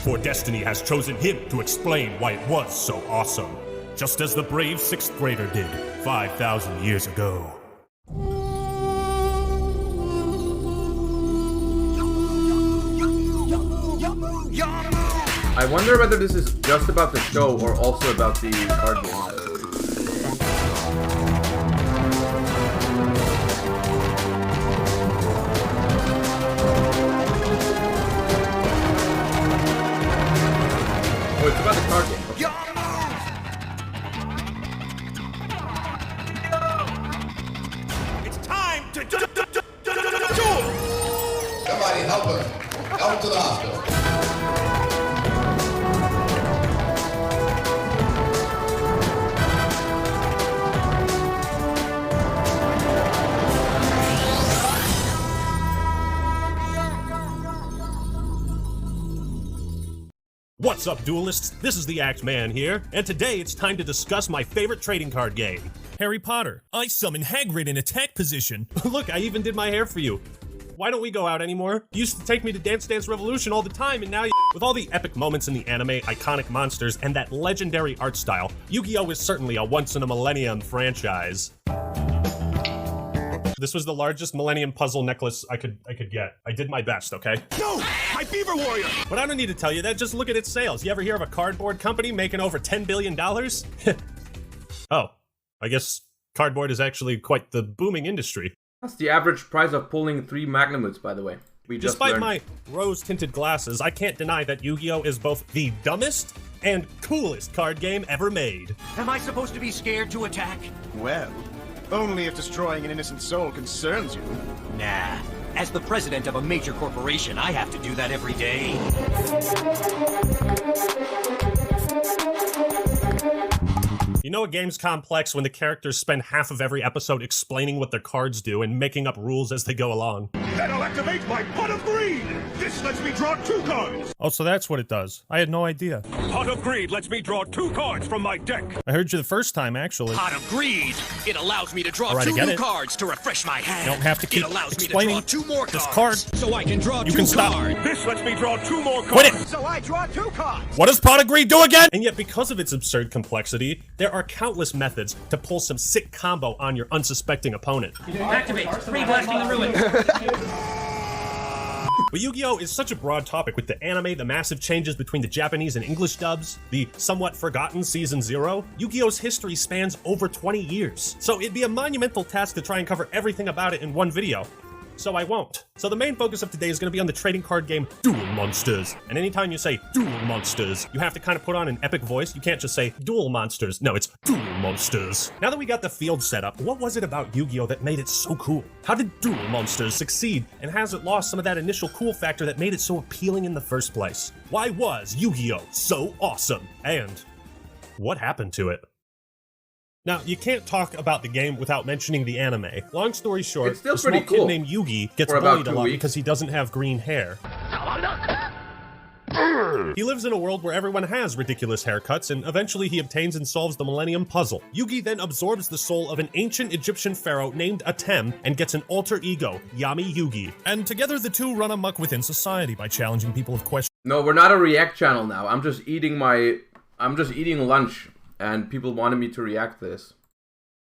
For destiny has chosen him to explain why it was so awesome, just as the brave 6th grader did 5,000 years ago. I wonder whether this is just about the show or also about the card game. Oh, it's about the card game. Okay. It's time to Somebody help him. Help him to the hospital. What's up, duelists? This is the Act Man here, and today it's time to discuss my favorite trading card game. Harry Potter, I summon Hagrid in attack position. Look, I even did my hair for you. Why don't we go out anymore? You used to take me to Dance Dance Revolution all the time, and now with all the epic moments in the anime, iconic monsters, and that legendary art style, Yu-Gi-Oh! Is certainly a once-in-a-millennium franchise. This was the largest Millennium puzzle necklace I could get. I did my best, okay? No! My Beaver Warrior! But I don't need to tell you that, just look at its sales. You ever hear of a cardboard company making over $10 billion? Oh, I guess cardboard is actually quite the booming industry. That's the average price of pulling 3 Magnamoots, by the way. We just Despite learned. my rose-tinted glasses, I can't deny that Yu-Gi-Oh! Is both the dumbest and coolest card game ever made. Am I supposed to be scared to attack? Well, only if destroying an innocent soul concerns you. Nah. As the president of a major corporation, I have to do that every day. You know a game's complex when the characters spend half of every episode explaining what their cards do and making up rules as they go along. Then I'll activate my Pot of Greed! This lets me draw 2 cards! Oh, so that's what it does. I had no idea. Pot of Greed lets me draw 2 cards from my deck! I heard you the first time, actually. Pot of Greed! It allows me to draw All right, I 2 get new it. cards to refresh my hand. You don't have to keep It allows explaining me to draw 2 more this cards. card. So I can draw You 2 can stop. cards. This lets me draw 2 more cards! Quit it! So I draw 2 cards! What does Pot of Greed do again? And yet, because of its absurd complexity, there are countless methods to pull some sick combo on your unsuspecting opponent. Activate. Re-blasting the ruin. But Yu-Gi-Oh! Is such a broad topic with the anime, the massive changes between the Japanese and English dubs, the somewhat forgotten Season 0. Yu-Gi-Oh!'s history spans over 20 years, so it'd be a monumental task to try and cover everything about it in one video. so I won't. So the main focus of today is going to be on the trading card game Duel Monsters. And anytime you say Duel Monsters, you have to kind of put on an epic voice. You can't just say Duel Monsters. No, it's Duel Monsters. Now that we got the field set up, what was it about Yu-Gi-Oh that made it so cool? How did Duel Monsters succeed, and has it lost some of that initial cool factor that made it so appealing in the first place? Why was Yu-Gi-Oh so awesome? And what happened to it? Now, you can't talk about the game without mentioning the anime. Long story short, It's still a small pretty kid cool. named Yugi gets For about bullied a 2 lot weeks. because he doesn't have green hair. He lives in a world where everyone has ridiculous haircuts, and eventually he obtains and solves the Millennium Puzzle. Yugi then absorbs the soul of an ancient Egyptian pharaoh named Atem and gets an alter ego, Yami Yugi. And together the two run amok within society by challenging people of questions. No, we're not a react channel now. I'm just eating lunch, and people wanted me to react to this.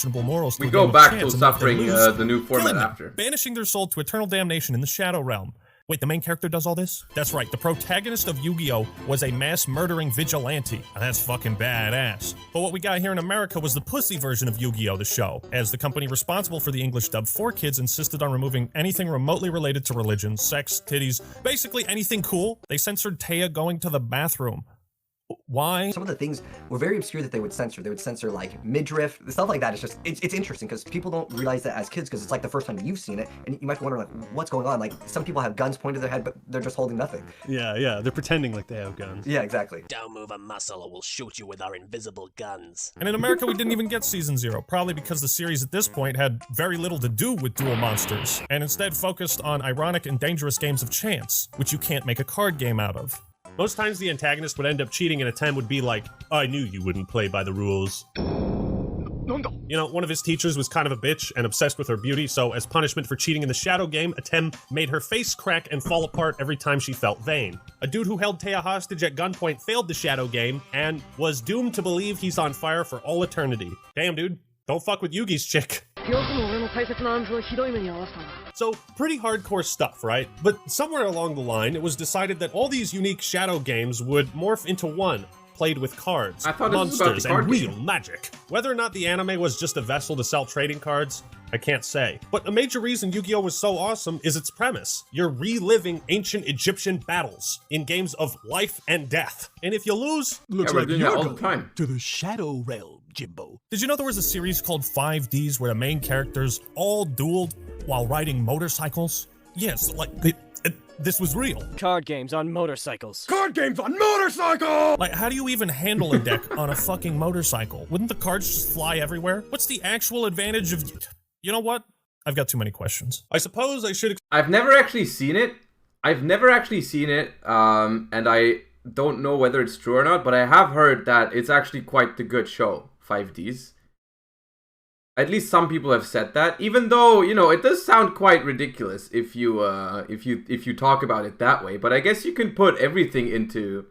Morals to We a go game of back chance to and let them suffering lose, the new format killing them, after. banishing their soul to eternal damnation in the Shadow Realm. Wait, the main character does all this? That's right, the protagonist of Yu-Gi-Oh! Was a mass-murdering vigilante. Now that's fucking badass. But what we got here in America was the pussy version of Yu-Gi-Oh! The show, as the company responsible for the English dub for kids insisted on removing anything remotely related to religion, sex, titties, basically anything cool. They censored Taya going to the bathroom. Why? Some of the things were very obscure that they would censor. They would censor like midriff, stuff like that. It's interesting because people don't realize that as kids because it's like the first time you've seen it, and you might wonder like what's going on. Like some people have guns pointed to their head, but they're just holding nothing. Yeah, they're pretending like they have guns. Yeah, exactly. Don't move a muscle or we'll shoot you with our invisible guns. And in America, we didn't even get Season 0, probably because the series at this point had very little to do with Duel Monsters, and instead focused on ironic and dangerous games of chance, which you can't make a card game out of. Most times the antagonist would end up cheating and Atem would be like, I knew you wouldn't play by the rules. You know, one of his teachers was kind of a bitch and obsessed with her beauty, so as punishment for cheating in the Shadow game, Atem made her face crack and fall apart every time she felt vain. A dude who held Taya hostage at gunpoint failed the Shadow game and was doomed to believe he's on fire for all eternity. Damn, dude. Don't fuck with Yugi's chick. So, pretty hardcore stuff, right? But somewhere along the line, it was decided that all these unique Shadow games would morph into one, played with cards, I thought this was about monsters, the card and real game. magic. Whether or not the anime was just a vessel to sell trading cards, I can't say. But a major reason Yu-Gi-Oh! Was so awesome is its premise. You're reliving ancient Egyptian battles in games of life and death. And if you lose, Looks like doing that all the time. To the Shadow Realm, Jimbo. Did you know there was a series called 5Ds where the main characters all dueled while riding motorcycles? Yes, like, this was real. Card games on motorcycles. Card games on motorcycle! Like, how do you even handle a deck on a fucking motorcycle? Wouldn't the cards just fly everywhere? What's the actual advantage of... You know what? I've got too many questions. I suppose I should... I've never actually seen it. And I don't know whether it's true or not, but I have heard that it's actually quite the good show, 5Ds. At least some people have said that, even though, you know, it does sound quite ridiculous if you talk about it that way. But I guess you can put everything into,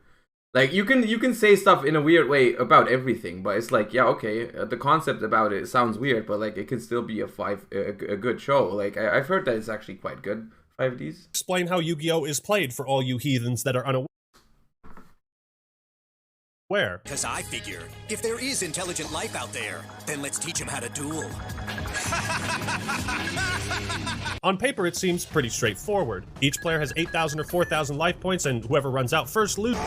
like, you can say stuff in a weird way about everything. But it's like, yeah, okay, the concept about it sounds weird, but like it can still be a good show. Like I've heard that it's actually quite good. 5Ds. Explain how Yu-Gi-Oh! Is played for all you heathens that are unaware. Where? Because I figure, if there is intelligent life out there, then let's teach them how to duel. On paper, it seems pretty straightforward. Each player has 8,000 or 4,000 life points, and whoever runs out first loses.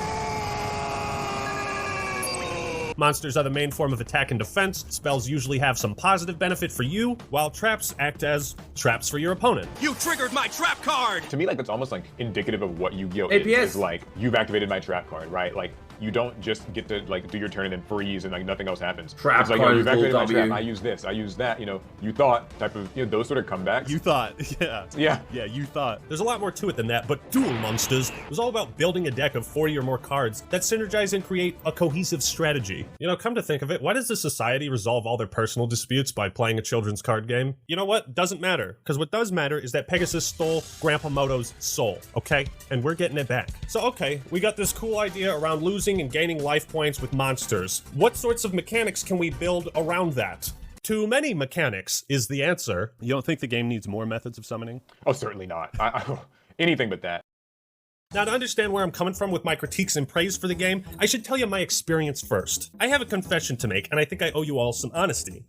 Monsters are the main form of attack and defense. Spells usually have some positive benefit for you, while traps act as traps for your opponent. You triggered my trap card! To me, like, that's almost like indicative of what Yu-Gi-Oh! APS. Is like, you've activated my trap card, right? Like, you don't just get to like do your turn and then freeze and like nothing else happens. Trap it's like, card you've is activated my W. trap, I use this, I use that, you know, you thought type of, you know, those sort of comebacks. You thought, yeah. Yeah, you thought. There's a lot more to it than that, but Duel Monsters was all about building a deck of 40 or more cards that synergize and create a cohesive strategy. You know, come to think of it, why does the society resolve all their personal disputes by playing a children's card game? You know what? Doesn't matter, because what does matter is that Pegasus stole Grandpa Moto's soul, okay? And we're getting it back. So, okay, we got this cool idea around losing and gaining life points with monsters. What sorts of mechanics can we build around that? Too many mechanics is the answer. You don't think the game needs more methods of summoning? Oh, certainly not. Anything but that. Now, to understand where I'm coming from with my critiques and praise for the game, I should tell you my experience first. I have a confession to make, and I think I owe you all some honesty.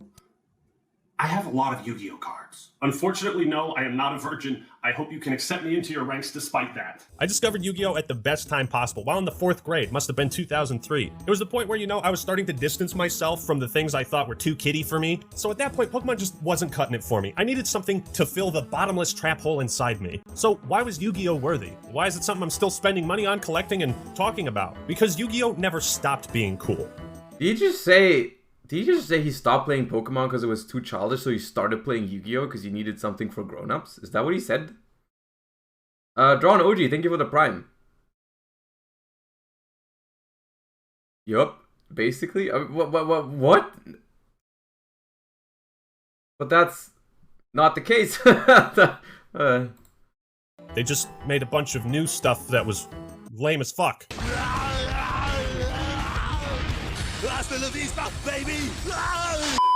I have a lot of Yu-Gi-Oh cards. Unfortunately, no, I am not a virgin. I hope you can accept me into your ranks despite that. I discovered Yu-Gi-Oh! At the best time possible, while in the 4th grade, must have been 2003. It was the point where, you know, I was starting to distance myself from the things I thought were too kiddie for me. So at that point, Pokemon just wasn't cutting it for me. I needed something to fill the bottomless trap hole inside me. So why was Yu-Gi-Oh! Worthy? Why is it something I'm still spending money on, collecting, and talking about? Because Yu-Gi-Oh! Never stopped being cool. Did you just say he stopped playing Pokemon because it was too childish, so he started playing Yu-Gi-Oh! Because he needed something for grown-ups? Is that what he said? Drawn OG, thank you for the Prime. Yup, basically. What? But that's not the case. They just made a bunch of new stuff that was lame as fuck.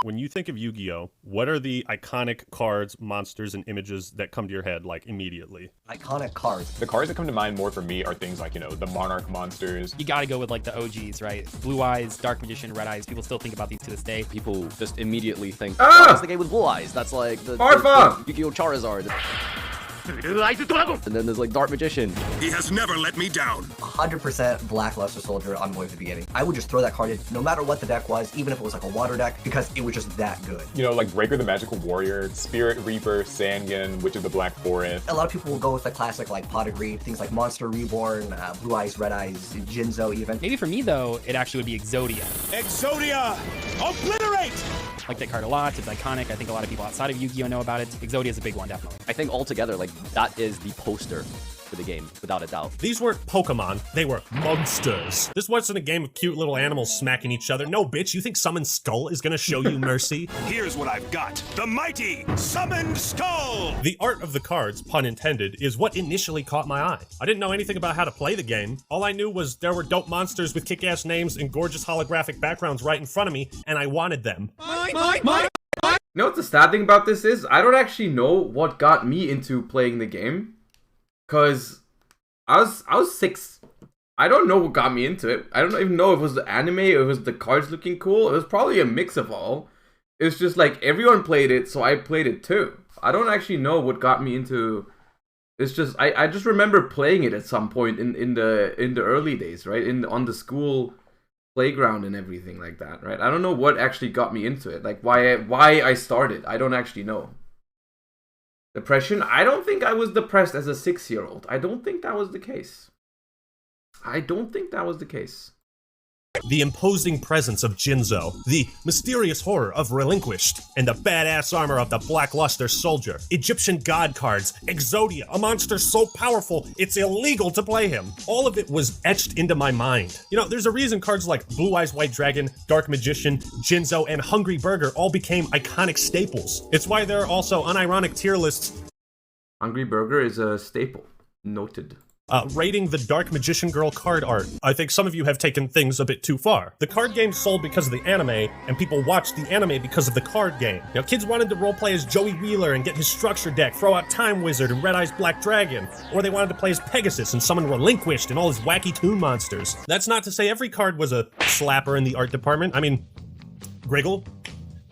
When you think of Yu-Gi-Oh, what are the iconic cards, monsters, and images that come to your head, like, immediately? Iconic cards. The cards that come to mind more for me are things like, you know, the Monarch monsters. You gotta go with, like, the OGs, right? Blue Eyes, Dark Magician, Red Eyes. People still think about these to this day. People just immediately think, oh, that's the game with Blue Eyes. That's like the Yu-Gi-Oh! Charizard. And then there's like Dark Magician. He has never let me down. 100% Blackluster Soldier on Boy at the beginning. I would just throw that card in no matter what the deck was, even if it was like a water deck, because it was just that good. You know, like Breaker the Magical Warrior, Spirit Reaper, Sandgan, Witch of the Black Forest. A lot of people will go with the classic like Pot of Greed, things like Monster Reborn, Blue Eyes, Red Eyes, Jinzo even. Maybe for me though, it actually would be Exodia. Exodia! Obliterate! I like that card a lot. It's iconic. I think a lot of people outside of Yu-Gi-Oh! Know about it. Exodia is a big one, definitely. I think altogether, like, that is the poster for the game, without a doubt. These weren't Pokemon, they were monsters. This wasn't a game of cute little animals smacking each other. No, bitch, you think Summon Skull is gonna show you mercy? Here's what I've got. The mighty Summoned Skull! The art of the cards, pun intended, is what initially caught my eye. I didn't know anything about how to play the game. All I knew was there were dope monsters with kick-ass names and gorgeous holographic backgrounds right in front of me, and I wanted them. You know what the sad thing about this is? I don't actually know what got me into playing the game. Cause I was 6. I don't know what got me into it. I don't even know if it was the anime or if it was the cards looking cool. It was probably a mix of all. It's just like everyone played it, so I played it too. I don't actually know what got me into. It's just I just remember playing it at some point in the early days, right? On the school playground and everything like that, right? I don't know what actually got me into it, like why I started. I don't actually know. Depression? I don't think I was depressed as a 6-year-old. I don't think that was the case. The imposing presence of Jinzo, the mysterious horror of Relinquished, and the badass armor of the Blackluster Soldier, Egyptian god cards, Exodia, a monster so powerful it's illegal to play him. All of it was etched into my mind. You know, there's a reason cards like Blue Eyes White Dragon, Dark Magician, Jinzo, and Hungry Burger all became iconic staples. It's why there are also unironic tier lists. Hungry Burger is a staple. Noted. Rating the Dark Magician Girl card art. I think some of you have taken things a bit too far. The card game sold because of the anime, and people watched the anime because of the card game. Now, kids wanted to roleplay as Joey Wheeler and get his structure deck, throw out Time Wizard and Red Eyes Black Dragon, or they wanted to play as Pegasus and summon Relinquished and all his wacky toon monsters. That's not to say every card was a slapper in the art department. I mean, Griggle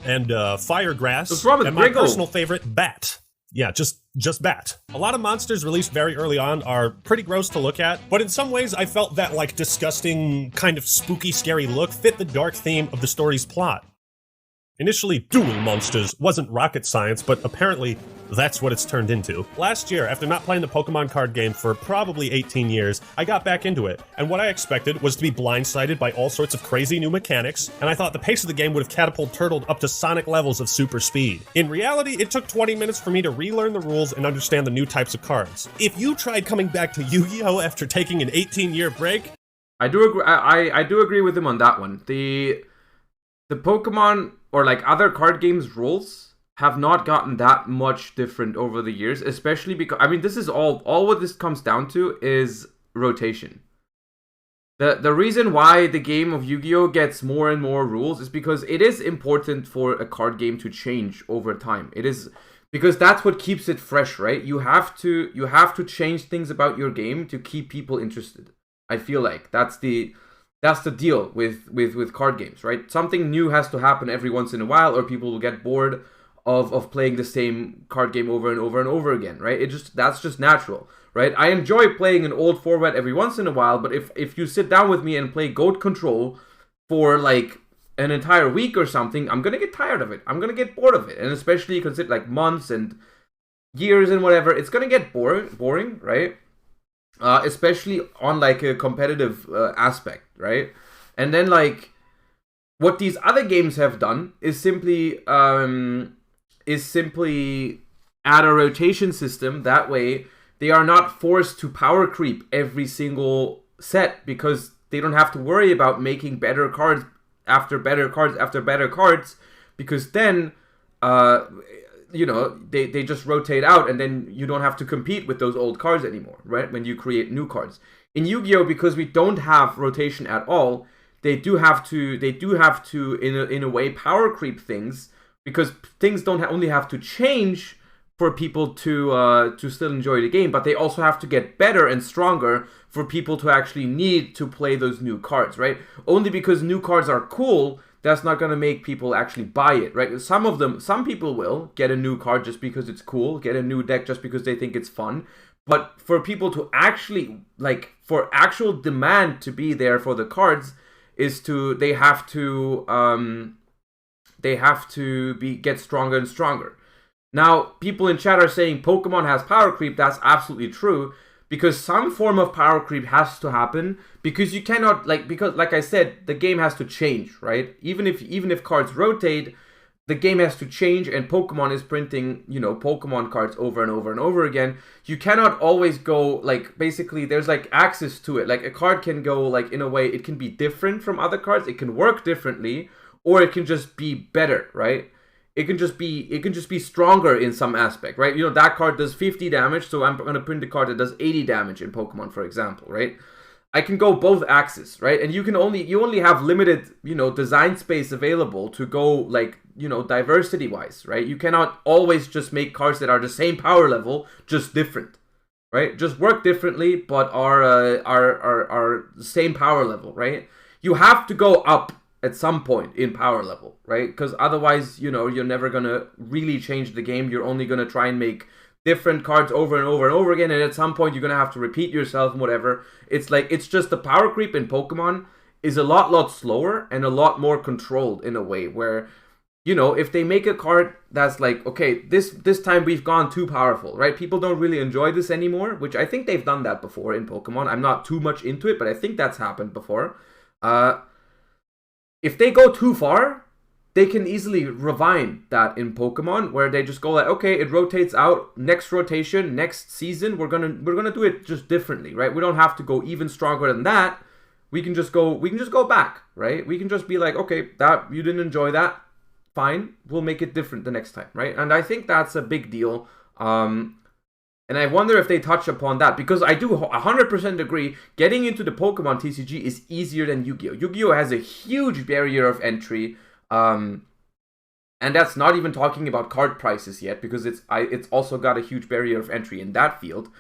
and Firegrass, what's wrong with and my Griggle? personal favorite, Bat. Yeah, just Bat. A lot of monsters released very early on are pretty gross to look at, but in some ways I felt that like disgusting, kind of spooky, scary look fit the dark theme of the story's plot. Initially, dueling monsters wasn't rocket science, but apparently that's what it's turned into. Last year, after not playing the Pokemon card game for probably 18 years, I got back into it, and what I expected was to be blindsided by all sorts of crazy new mechanics, and I thought the pace of the game would have catapulted up to Sonic levels of super speed. In reality, it took 20 minutes for me to relearn the rules and understand the new types of cards. If you tried coming back to Yu-Gi-Oh! After taking an 18-year break... I do agree. I do agree with him on that one. The Pokemon or like other card games rules have not gotten that much different over the years, especially because I mean this is all what this comes down to is rotation. The reason why the game of Yu-Gi-Oh gets more and more rules is because it is important for a card game to change over time. It is because that's what keeps it fresh, right? You have to change things about your game to keep people interested. I feel like that's the deal with card games, right? Something new has to happen every once in a while or people will get bored of playing the same card game over and over and over again, right? That's just natural, right? I enjoy playing an old format every once in a while, but if you sit down with me and play Goat Control for like an entire week or something, I'm gonna get tired of it. I'm gonna get bored of it, and especially consider like months and years and whatever, it's gonna get boring, right? Especially on like a competitive aspect, right? And then like what these other games have done is simply add a rotation system. That way they are not forced to power creep every single set, because they don't have to worry about making better cards after better cards after better cards, because then you know, they just rotate out, and then you don't have to compete with those old cards anymore, right? When you create new cards. In Yu-Gi-Oh!, because we don't have rotation at all, they do have to in a way power creep things, because things don't only have to change for people to still enjoy the game, but they also have to get better and stronger for people to actually need to play those new cards, right? Only because new cards are cool, that's not going to make people actually buy it, right? Some people will get a new card just because it's cool, get a new deck just because they think it's fun. But for people to actually, like, for actual demand to be there for the cards, they have to get stronger and stronger. Now, people in chat are saying Pokemon has power creep. That's absolutely true, because some form of power creep has to happen, because you cannot, because like I said, the game has to change, right? Even if cards rotate, the game has to change, and Pokemon is printing, you know, Pokemon cards over and over and over again. You cannot always go, like, basically there's like access to it. Like, a card can go, like, in a way it can be different from other cards, it can work differently, or it can just be better, right? It can just be stronger in some aspect, right? You know, that card does 50 damage, so I'm going to print a card that does 80 damage in Pokemon, for example, right? I can go both axes, right? And you only have limited, you know, design space available to go, like, you know, diversity-wise, right? You cannot always just make cards that are the same power level, just different, right? Just work differently, but are the same power level, right? You have to go up at some point in power level, right? Because otherwise, you know, you're never gonna really change the game. You're only gonna try and make different cards over and over and over again, and at some point you're gonna have to repeat yourself and whatever. It's like, it's just the power creep in Pokemon is a lot slower and a lot more controlled in a way where, you know, if they make a card that's like, okay, this time we've gone too powerful, right? People don't really enjoy this anymore, which I think they've done that before in Pokemon. I'm not too much into it, but I think that's happened before. If they go too far, they can easily rewind that in Pokemon, where they just go like, okay, it rotates out, next rotation, next season, we're gonna do it just differently, right? We don't have to go even stronger than that. We can just go back, right? We can just be like, okay, that you didn't enjoy that, fine, we'll make it different the next time, right? And I think that's a big deal. And I wonder if they touch upon that, because I do 100% agree, getting into the Pokemon TCG is easier than Yu-Gi-Oh! Yu-Gi-Oh! Has a huge barrier of entry, and that's not even talking about card prices yet, because it's also got a huge barrier of entry in that field.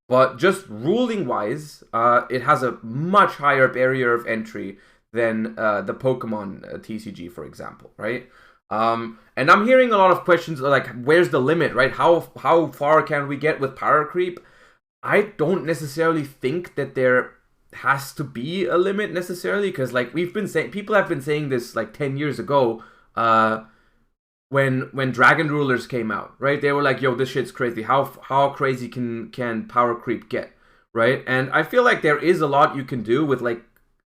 But just ruling-wise, it has a much higher barrier of entry than the Pokemon TCG, for example, right? And I'm hearing a lot of questions like, where's the limit, right? How far can we get with power creep? I don't necessarily think that there has to be a limit necessarily, because like people have been saying this like 10 years ago, when Dragon Rulers came out, right? They were like, yo, this shit's crazy. How crazy can power creep get, right? And I feel like there is a lot you can do with like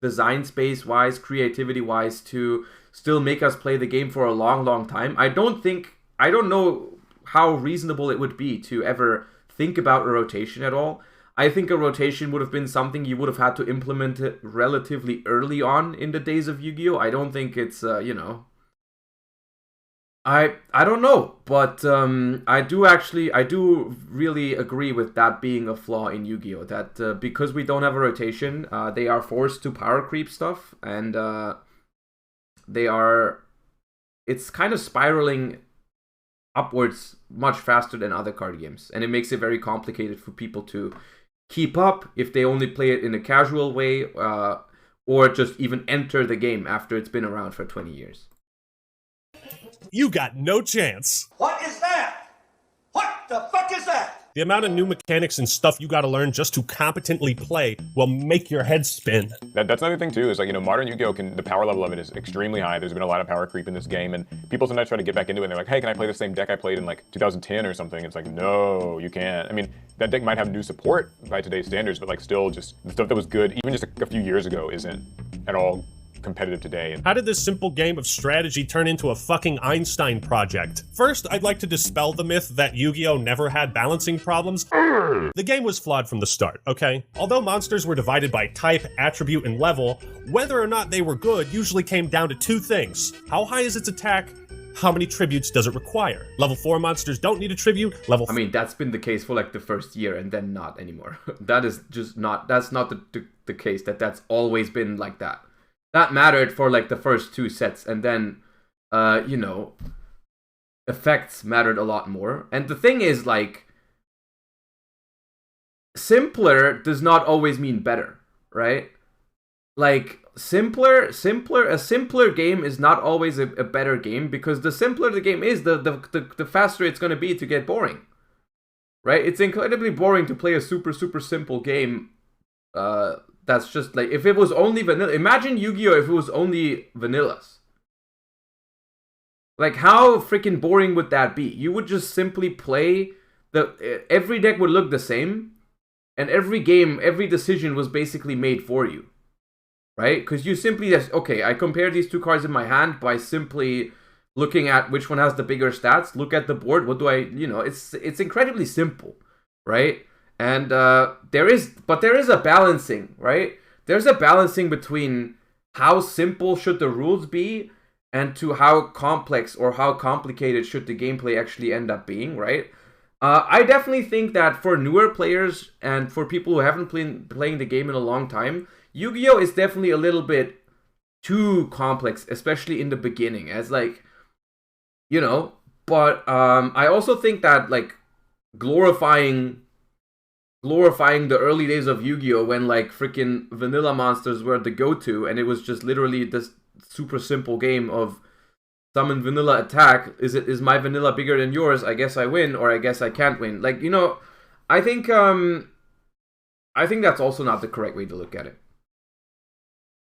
design space wise, creativity wise, to still make us play the game for a long time. I don't know how reasonable it would be to ever think about a rotation at all. I think a rotation would have been something you would have had to implement it relatively early on in the days of Yu-Gi-Oh! I don't think it's, you know... I don't know, but I do really agree with that being a flaw in Yu-Gi-Oh! That because we don't have a rotation, they are forced to power creep stuff, and it's kind of spiraling upwards much faster than other card games, and it makes it very complicated for people to keep up if they only play it in a casual way, or just even enter the game after it's been around for 20 years. you got no chance. What is that? What the fuck is that? The amount of new mechanics and stuff you gotta learn just to competently play will make your head spin. That's another thing too, is like, you know, modern Yu-Gi-Oh! The power level of it is extremely high. There's been a lot of power creep in this game, and people sometimes try to get back into it, and they're like, hey, can I play the same deck I played in like 2010 or something? It's like, no, you can't. I mean, that deck might have new support by today's standards, but like still just the stuff that was good even just a few years ago isn't at all competitive today. How did this simple game of strategy turn into a fucking Einstein project? First, I'd like to dispel the myth that Yu-Gi-Oh! Never had balancing problems. The game was flawed from the start, okay? Although monsters were divided by type, attribute, and level, whether or not they were good usually came down to two things. How high is its attack? How many tributes does it require? Level 4 monsters don't need a tribute, I mean, that's been the case for like the first year and then not anymore. That is just not, that's not the case, that's always been like that. That mattered for like the first 2 sets, and then, you know, effects mattered a lot more. And the thing is, like, simpler does not always mean better, right? Like, a simpler game is not always a better game, because the simpler the game is, the faster it's going to be to get boring, right? It's incredibly boring to play a super simple game, that's just like, if it was only vanilla. Imagine Yu-Gi-Oh! If it was only vanillas. Like, how freaking boring would that be? You would just simply play every deck would look the same, and every game, every decision was basically made for you, right? Because you simply just, okay, I compare these 2 cards in my hand by simply looking at which one has the bigger stats. Look at the board. What do I, you know? It's incredibly simple, right? And there is a balancing, right? There's a balancing between how simple should the rules be and to how complex or how complicated should the gameplay actually end up being, right? I definitely think that for newer players and for people who haven't been playing the game in a long time, Yu-Gi-Oh! Is definitely a little bit too complex, especially in the beginning, as like, you know, but I also think that like glorifying the early days of Yu-Gi-Oh! When like freaking vanilla monsters were the go-to, and it was just literally this super simple game of summon vanilla attack. Is my vanilla bigger than yours? I guess I win, or I guess I can't win. Like, you know, I think that's also not the correct way to look at it.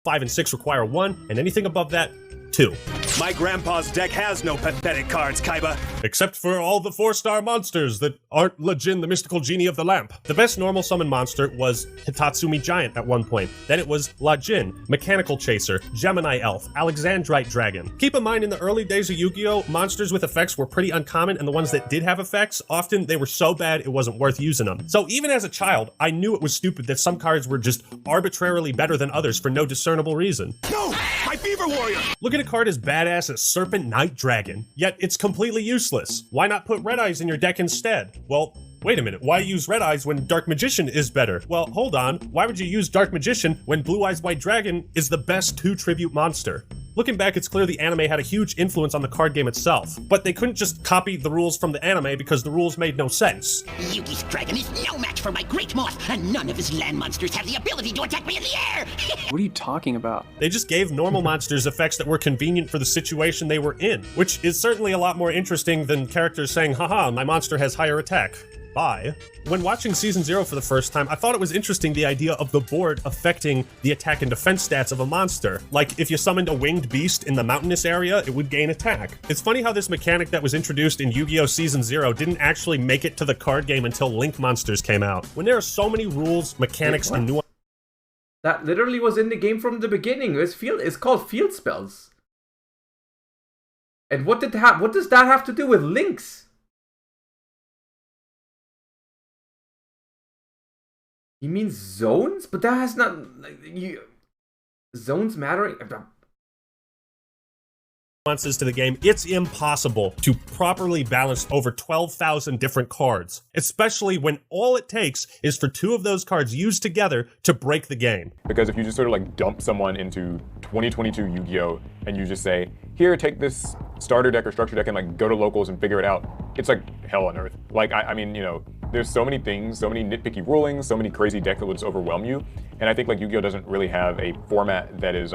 5 and 6 require 1, and anything above that, 2. My grandpa's deck has no pathetic cards, Kaiba. Except for all the 4-star monsters that aren't Lajin, the mystical genie of the lamp. The best normal summon monster was Hitatsumi Giant at one point. Then it was Lajin, Mechanical Chaser, Gemini Elf, Alexandrite Dragon. Keep in mind, in the early days of Yu-Gi-Oh!, monsters with effects were pretty uncommon, and the ones that did have effects, often they were so bad it wasn't worth using them. So even as a child, I knew it was stupid that some cards were just arbitrarily better than others for no discernible reason. No! My Fever Warrior! Look at a card as badass as Serpent Night Dragon, yet it's completely useless. Why not put Red Eyes in your deck instead? Well, wait a minute, why use Red Eyes when Dark Magician is better? Well, hold on, why would you use Dark Magician when Blue Eyes White Dragon is the best 2-tribute monster? Looking back, it's clear the anime had a huge influence on the card game itself, but they couldn't just copy the rules from the anime because the rules made no sense. Yugi's dragon is no match for my Great Moth, and none of his land monsters have the ability to attack me in the air! What are you talking about? They just gave normal monsters effects that were convenient for the situation they were in, which is certainly a lot more interesting than characters saying, haha, my monster has higher attack. Bye. When watching Season 0 for the first time, I thought it was interesting the idea of the board affecting the attack and defense stats of a monster. Like, if you summoned a winged beast in the mountainous area, it would gain attack. It's funny how this mechanic that was introduced in Yu-Gi-Oh! Season 0 didn't actually make it to the card game until Link Monsters came out. When there are so many rules, mechanics, and nuance. That literally was in the game from the beginning. It's called Field Spells. And what does that have to do with links? You mean zones? But that has not... Zones mattering? Nuances to the game, it's impossible to properly balance over 12,000 different cards, especially when all it takes is for 2 of those cards used together to break the game. Because if you just sort of like dump someone into 2022 Yu-Gi-Oh! And you just say, here, take this starter deck or structure deck and like go to locals and figure it out, it's like hell on earth. Like, I mean, you know, there's so many things, so many nitpicky rulings, so many crazy decks that will just overwhelm you. And I think like Yu-Gi-Oh! Doesn't really have a format that is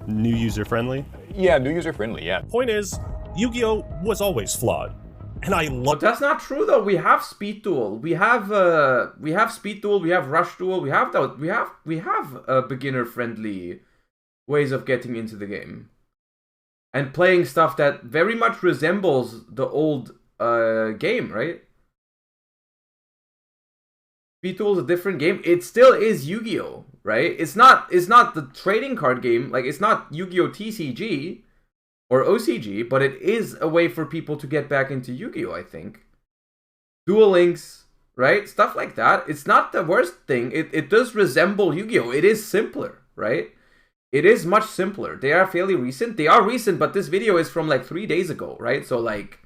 new user friendly? Yeah, new user friendly, yeah. Point is, Yu-Gi-Oh! Was always flawed. And I love. But that's not true though. We have Speed Duel. We have Speed Duel. We have Rush Duel. We have beginner friendly ways of getting into the game and playing stuff that very much resembles the old game, right? Speed Duel is a different game. It still is Yu-Gi-Oh, right? It's not the trading card game. Like, it's not Yu-Gi-Oh TCG or OCG, but it is a way for people to get back into Yu-Gi-Oh, I think. Duel Links, right? Stuff like that. It's not the worst thing. It does resemble Yu-Gi-Oh. It is simpler, right? It is much simpler. They are fairly recent. They are recent, but this video is from like 3 days ago, right? So like,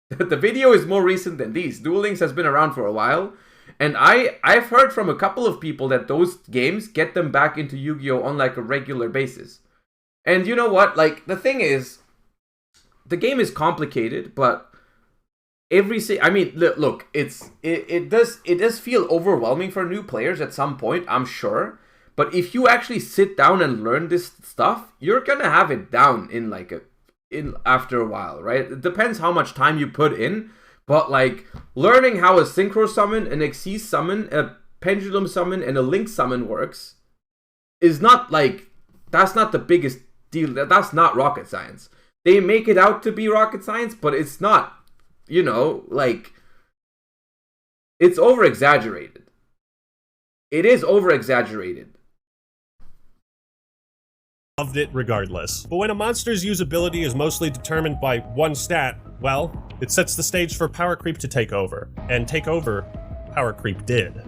the video is more recent than these. Duel Links has been around for a while. And I've heard from a couple of people that those games get them back into Yu-Gi-Oh! On like a regular basis. And you know what? Like, the thing is, the game is complicated, but look, it does feel overwhelming for new players at some point, I'm sure. But if you actually sit down and learn this stuff, you're gonna have it down after a while, right? It depends how much time you put in. But like, learning how a synchro summon, an Xyz summon, a pendulum summon, and a link summon works is not like, that's not the biggest deal. That's not rocket science. They make it out to be rocket science, but it's not, you know, like, it's over-exaggerated. It is over-exaggerated. Loved it regardless. But when a monster's usability is mostly determined by one stat, well, it sets the stage for power creep to take over. And take over, power creep did.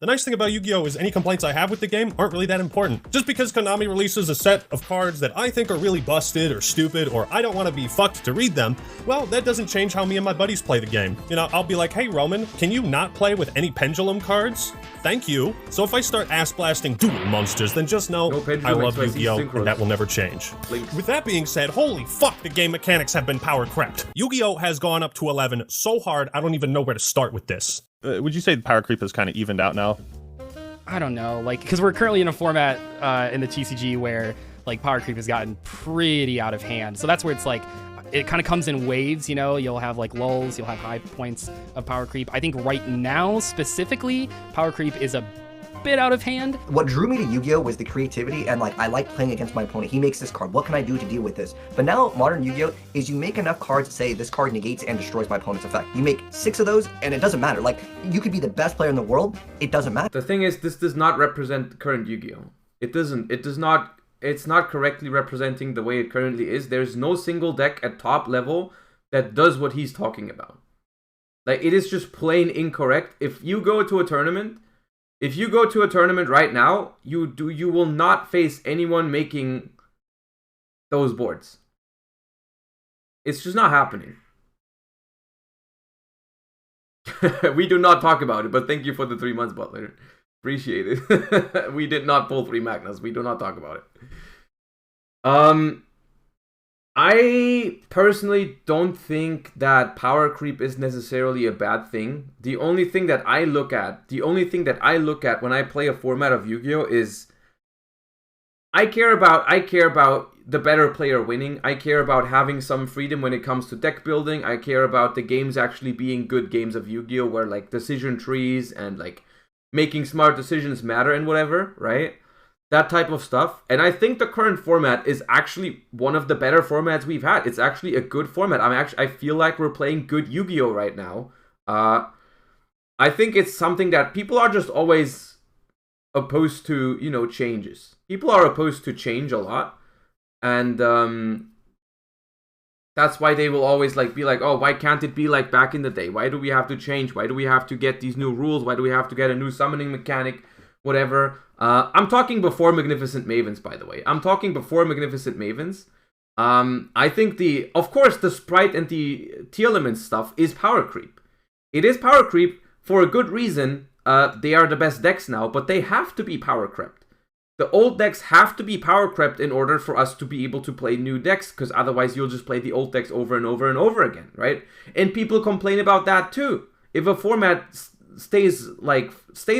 The nice thing about Yu-Gi-Oh! Is any complaints I have with the game aren't really that important. Just because Konami releases a set of cards that I think are really busted or stupid or I don't want to be fucked to read them, well, that doesn't change how me and my buddies play the game. You know, I'll be like, hey Roman, can you not play with any pendulum cards? Thank you. So if I start ass blasting dual monsters, then just know I love Yu-Gi-Oh! And that will never change. Please. With that being said, holy fuck, the game mechanics have been power crept. Yu-Gi-Oh! Has gone up to 11 so hard, I don't even know where to start with this. Would you say the power creep has kind of evened out now? I don't know, like, because we're currently in a format in the TCG where like power creep has gotten pretty out of hand. So that's where it's like, it kind of comes in waves, you know, you'll have like lulls, you'll have high points of power creep. I think right now, specifically, power creep is a bit out of hand. What drew me to Yu-Gi-Oh! Was the creativity and like, I like playing against my opponent. He makes this card, what can I do to deal with this? But now, modern Yu-Gi-Oh! Is you make enough cards to say this card negates and destroys my opponent's effect. You make 6 of those and it doesn't matter. Like, you could be the best player in the world, it doesn't matter. The thing is, this does not represent current Yu-Gi-Oh! It's not correctly representing the way it currently is. There's no single deck at top level that does what he's talking about. Like, it is just plain incorrect. If you go to a tournament right now, you will not face anyone making those boards. It's just not happening. We do not talk about it, but thank you for the 3 months, Butler. Appreciate it. We did not pull 3 Magnas. We do not talk about it. I personally don't think that power creep is necessarily a bad thing. The only thing that I look at when I play a format of Yu-Gi-Oh! Is I care about the better player winning. I care about having some freedom when it comes to deck building. I care about the games actually being good games of Yu-Gi-Oh! Where like decision trees and like making smart decisions matter and whatever, right? That type of stuff. And I think the current format is actually one of the better formats we've had. It's actually a good format. I feel like we're playing good Yu-Gi-Oh! Right now. I think it's something that people are just always opposed to, you know, changes. People are opposed to change a lot. And that's why they will always like be like, oh, why can't it be like back in the day? Why do we have to change? Why do we have to get these new rules? Why do we have to get a new summoning mechanic? Whatever. I'm talking before Magnificent Mavens, by the way. I'm talking before Magnificent Mavens. I think of course, the Sprite and the Tearlaments stuff is power creep. It is power creep for a good reason. They are the best decks now, but they have to be power crept. The old decks have to be power crept in order for us to be able to play new decks, because otherwise you'll just play the old decks over and over and over again, right? And people complain about that too. If a format stays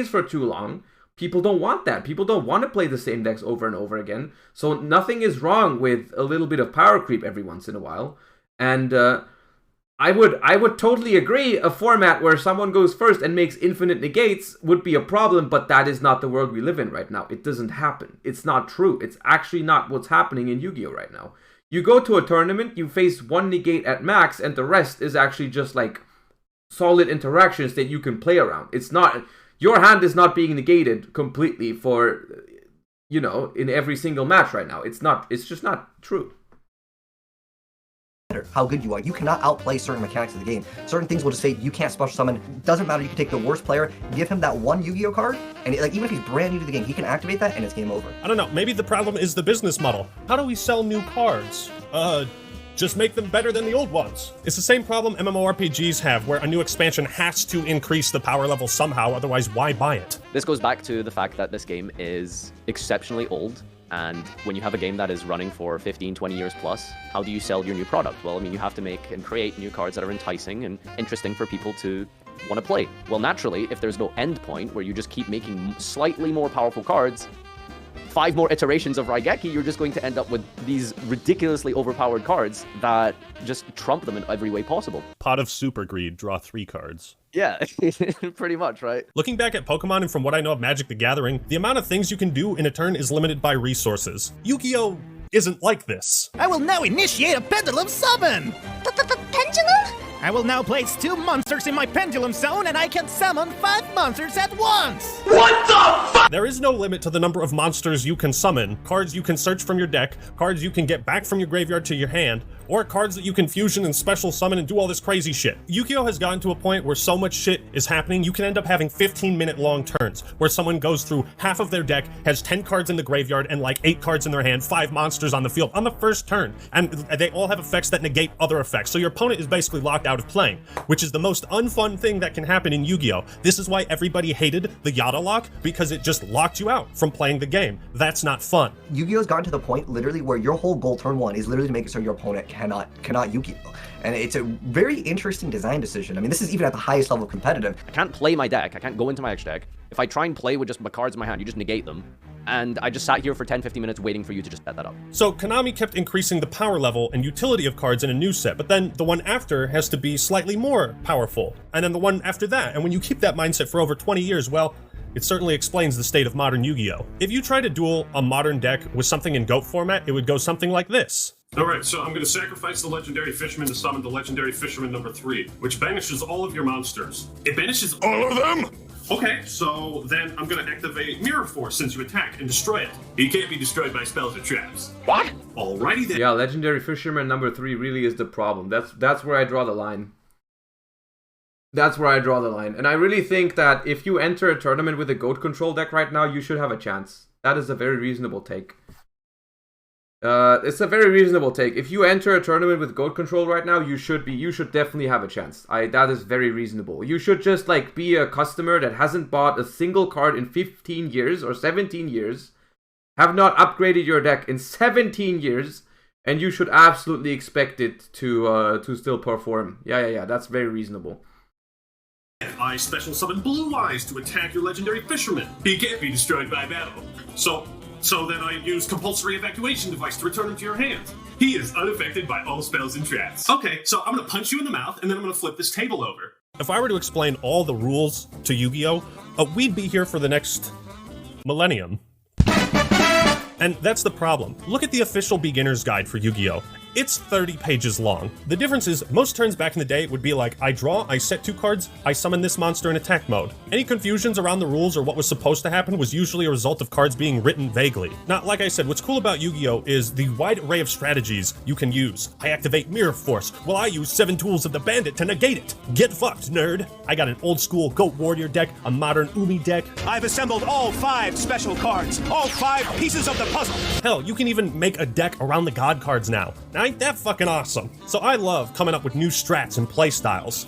for too long, people don't want that. People don't want to play the same decks over and over again. So nothing is wrong with a little bit of power creep every once in a while. And I would totally agree. A format where someone goes first and makes infinite negates would be a problem, but that is not the world we live in right now. It doesn't happen. It's not true. It's actually not what's happening in Yu-Gi-Oh! Right now. You go to a tournament, you face one negate at max, and the rest is actually just like solid interactions that you can play around. It's not, your hand is not being negated completely for, you know, in every single match right now. It's just not true. How good you are. You cannot outplay certain mechanics of the game. Certain things will just say you can't special summon. Doesn't matter. You can take the worst player, give him that one Yu-Gi-Oh card, and like even if he's brand new to the game, he can activate that and it's game over. I don't know. Maybe the problem is the business model. How do we sell new cards? Just make them better than the old ones. It's the same problem MMORPGs have, where a new expansion has to increase the power level somehow, otherwise why buy it? This goes back to the fact that this game is exceptionally old. And when you have a game that is running for 15, 20 years plus, how do you sell your new product? Well, I mean, you have to make and create new cards that are enticing and interesting for people to want to play. Well, naturally, if there's no end point where you just keep making slightly more powerful cards, 5 more iterations of Raigeki, you're just going to end up with these ridiculously overpowered cards that just trump them in every way possible. Pot of Super Greed, draw 3 cards. Yeah, pretty much, right? Looking back at Pokemon and from what I know of Magic the Gathering, the amount of things you can do in a turn is limited by resources. Yu-Gi-Oh! Isn't like this. I will now initiate a pendulum summon! Pendulum? I will now place 2 monsters in my pendulum zone and I can summon 5 monsters at once! What the fuck? There is no limit to the number of monsters you can summon, cards you can search from your deck, cards you can get back from your graveyard to your hand, or cards that you can fusion and special summon and do all this crazy shit. Yu-Gi-Oh! Has gotten to a point where so much shit is happening, you can end up having 15-minute long turns, where someone goes through half of their deck, has 10 cards in the graveyard, and like 8 cards in their hand, 5 monsters on the field on the first turn, and they all have effects that negate other effects, so your opponent is basically locked out of playing, which is the most unfun thing that can happen in Yu-Gi-Oh! This is why everybody hated the Yada lock, because it just locked you out from playing the game. That's not fun. Yu-Gi-Oh's gotten to the point, literally, where your whole goal turn 1 is literally to make it so your opponent cannot Yu-Gi-Oh! And it's a very interesting design decision. I mean, this is even at the highest level competitive. I can't play my deck. I can't go into my X deck. If I try and play with just my cards in my hand, you just negate them. And I just sat here for 10-15 minutes waiting for you to just set that up. So Konami kept increasing the power level and utility of cards in a new set, but then the one after has to be slightly more powerful, and then the one after that. And when you keep that mindset for over 20 years, well, it certainly explains the state of modern Yu-Gi-Oh! If you try to duel a modern deck with something in GOAT format, it would go something like this. Alright, so I'm going to sacrifice the Legendary Fisherman to summon the Legendary Fisherman number 3, which banishes all of your monsters. It banishes all of them? Okay, so then I'm going to activate Mirror Force since you attack and destroy it. It can't be destroyed by spells or traps. What? Alrighty then. Yeah, Legendary Fisherman number 3 really is the problem. That's where I draw the line. That's where I draw the line. And I really think that if you enter a tournament with a GOAT control deck right now, you should have a chance. That is a very reasonable take. It's a very reasonable take. If you enter a tournament with GOAT control right now, you should definitely have a chance. That is very reasonable. You should just like be a customer that hasn't bought a single card in 15 years or 17 years, have not upgraded your deck in 17 years, and you should absolutely expect it to still perform. Yeah, that's very reasonable. I special summon Blue Eyes to attack your Legendary Fisherman. He can't be destroyed by battle. So then I use Compulsory Evacuation Device to return him to your hand. He is unaffected by all spells and traps. Okay, so I'm gonna punch you in the mouth, and then I'm gonna flip this table over. If I were to explain all the rules to Yu-Gi-Oh!, we'd be here for the next millennium. And that's the problem. Look at the official beginner's guide for Yu-Gi-Oh! It's 30 pages long. The difference is, most turns back in the day would be like, I draw, I set 2 cards, I summon this monster in attack mode. Any confusions around the rules or what was supposed to happen was usually a result of cards being written vaguely. Now, like I said, what's cool about Yu-Gi-Oh! Is the wide array of strategies you can use. I activate Mirror Force, while I use 7 tools of the Bandit to negate it. Get fucked, nerd! I got an old school Goat Warrior deck, a modern Umi deck. I've assembled all 5 special cards, all 5 pieces of the puzzle. Hell, you can even make a deck around the God cards now. Now, ain't that fucking awesome? So I love coming up with new strats and playstyles.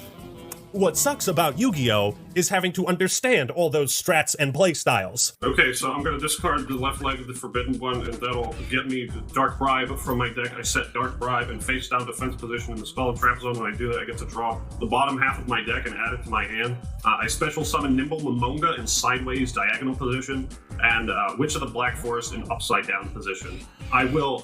What sucks about Yu-Gi-Oh! Is having to understand all those strats and playstyles. Okay, so I'm going to discard the left leg of the Forbidden One, and that'll get me the Dark Bribe from my deck. I set Dark Bribe and face down defense position in the spell and trap zone. When I do that, I get to draw the bottom half of my deck and add it to my hand. I special summon Nimble Momonga in sideways diagonal position, and Witch of the Black Forest in upside down position. I will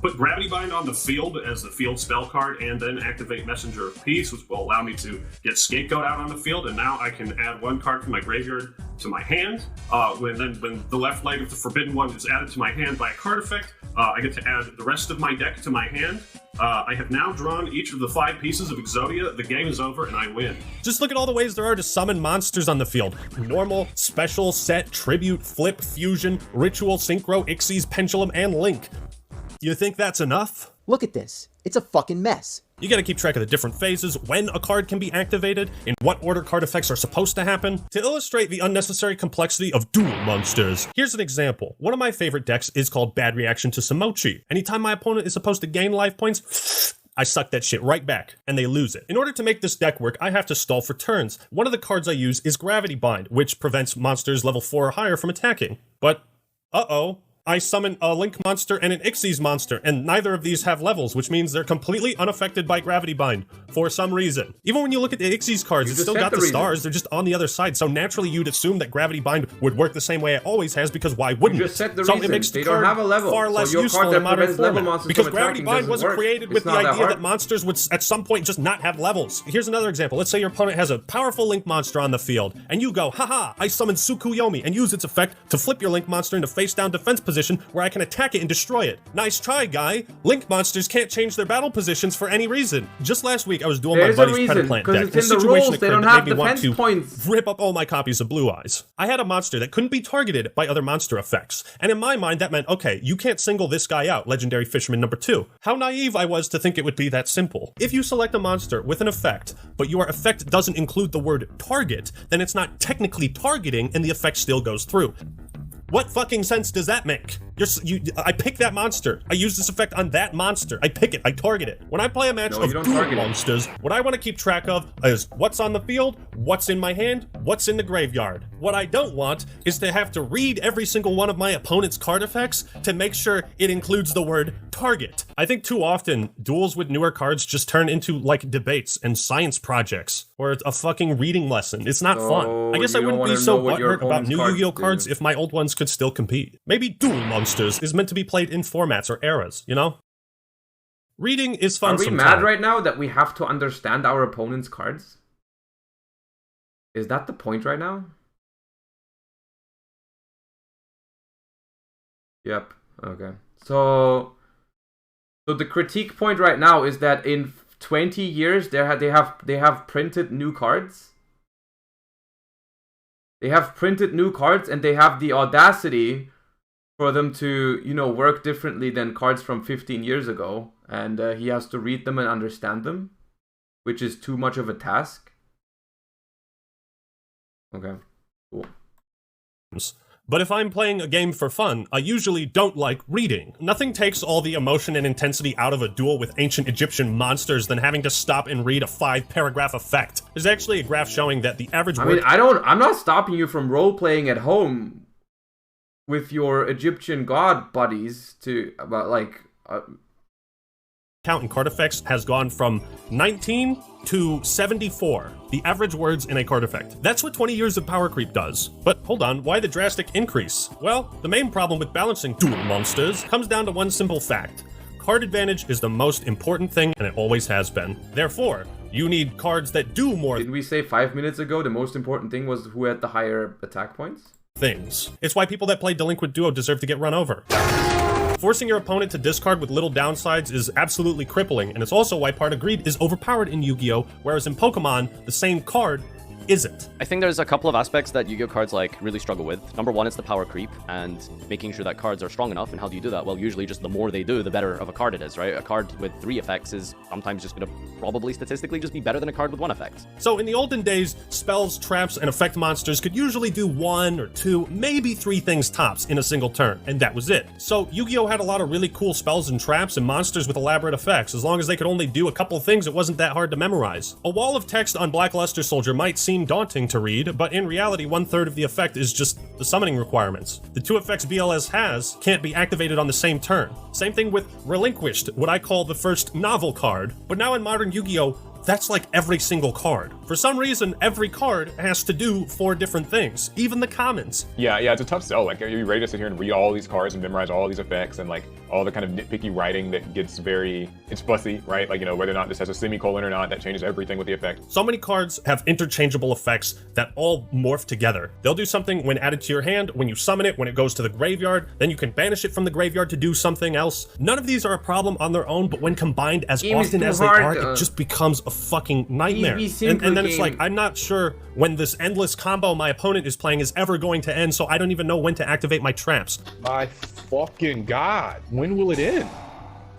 put Gravity Bind on the field as the field spell card, and then activate Messenger of Peace, which will allow me to get Scapegoat out on the field, and now I can add one card from my graveyard to my hand. When the left leg of the Forbidden One is added to my hand by a card effect, I get to add the rest of my deck to my hand. I have now drawn each of the 5 pieces of Exodia. The game is over, and I win. Just look at all the ways there are to summon monsters on the field. Normal, special, set, tribute, flip, fusion, ritual, synchro, Ixies, pendulum, and link. You think that's enough? Look at this. It's a fucking mess. You gotta keep track of the different phases, when a card can be activated, in what order card effects are supposed to happen. To illustrate the unnecessary complexity of dual monsters, here's an example. One of my favorite decks is called Bad Reaction to Samochi. Anytime my opponent is supposed to gain life points, I suck that shit right back, and they lose it. In order to make this deck work, I have to stall for turns. One of the cards I use is Gravity Bind, which prevents monsters level 4 or higher from attacking. But, uh-oh. I summon a Link monster and an Ixies monster, and neither of these have levels, which means they're completely unaffected by Gravity Bind, for some reason. Even when you look at the Ixies cards, it's still got the stars, they're just on the other side, so naturally you'd assume that Gravity Bind would work the same way it always has, because why wouldn't it? So it makes the card far less useful in modern format, because Gravity Bind wasn't created with the idea that monsters would at some point just not have levels. Here's another example. Let's say your opponent has a powerful Link monster on the field, and you go, haha, I summon Tsukuyomi, and use its effect to flip your Link monster into face-down defense position, where I can attack it and destroy it. Nice try, guy. Link monsters can't change their battle positions for any reason. Just last week, I was doing my buddy's Predator Plant deck. Because it's in the rules, they don't have defense points. Rip up all my copies of Blue Eyes. I had a monster that couldn't be targeted by other monster effects. And in my mind, that meant, okay, you can't single this guy out, Legendary Fisherman number 2. How naive I was to think it would be that simple. If you select a monster with an effect, but your effect doesn't include the word target, then it's not technically targeting and the effect still goes through. What fucking sense does that make? I pick that monster. I use this effect on that monster. I pick it. I target it. When I play a match of dual monsters, what I want to keep track of is what's on the field, what's in my hand, what's in the graveyard. What I don't want is to have to read every single one of my opponent's card effects to make sure it includes the word target. I think too often, duels with newer cards just turn into like debates and science projects, or a fucking reading lesson. It's not fun. I guess I wouldn't be so butthurt about new Yu-Gi-Oh cards if my old ones could still compete. Maybe dual monsters is meant to be played in formats or eras, you know? Reading is fun sometimes. Are we mad right now that we have to understand our opponent's cards? Is that the point right now? Yep. Okay. So the critique point right now is that in 20 years they have printed new cards. They have printed new cards and they have the audacity for them to, you know, work differently than cards from 15 years ago. And he has to read them and understand them, which is too much of a task. Okay, cool. But if I'm playing a game for fun, I usually don't like reading. Nothing takes all the emotion and intensity out of a duel with ancient Egyptian monsters than having to stop and read a 5-paragraph effect. There's actually a graph showing that the average I'm not stopping you from role-playing at home with your Egyptian god buddies to, count in card effects has gone from 19 to 74, the average words in a card effect. That's what 20 years of power creep does. But hold on, why the drastic increase? Well, the main problem with balancing dual monsters comes down to one simple fact. Card advantage is the most important thing, and it always has been. Therefore, you need cards that do more. Didn't we say 5 minutes ago the most important thing was who had the higher attack points? Things. It's why people that play Delinquent Duo deserve to get run over. Forcing your opponent to discard with little downsides is absolutely crippling, and it's also why Part of Greed is overpowered in Yu-Gi-Oh!, whereas in Pokemon, the same card isn't? I think there's a couple of aspects that Yu-Gi-Oh cards like really struggle with. Number one is the power creep and making sure that cards are strong enough. And how do you do that? Well, usually just the more they do, the better of a card it is, right? A card with 3 effects is sometimes just going to probably statistically just be better than a card with 1 effect. So in the olden days, spells, traps, and effect monsters could usually do 1 or 2, maybe 3 things tops in a single turn, and that was it. So Yu-Gi-Oh had a lot of really cool spells and traps and monsters with elaborate effects. As long as they could only do a couple things, it wasn't that hard to memorize. A wall of text on Black Luster Soldier might seem daunting to read, but in reality, 1/3 of the effect is just the summoning requirements. The 2 effects BLS has can't be activated on the same turn. Same thing with Relinquished, what I call the first novel card. But now in modern Yu-Gi-Oh, that's like every single card. For some reason, every card has to do 4 different things, even the commons. Yeah, it's a tough sell. Like, are you ready to sit here and read all these cards and memorize all these effects and like all the kind of nitpicky writing that gets it's fussy, right? Like, whether or not this has a semicolon or not, that changes everything with the effect. So many cards have interchangeable effects that all morph together. They'll do something when added to your hand, when you summon it, when it goes to the graveyard, then you can banish it from the graveyard to do something else. None of these are a problem on their own, but when combined as often as they are, it just becomes a fucking nightmare. And then it's like, I'm not sure when this endless combo my opponent is playing is ever going to end, so I don't even know when to activate my traps. My fucking god, when will it end?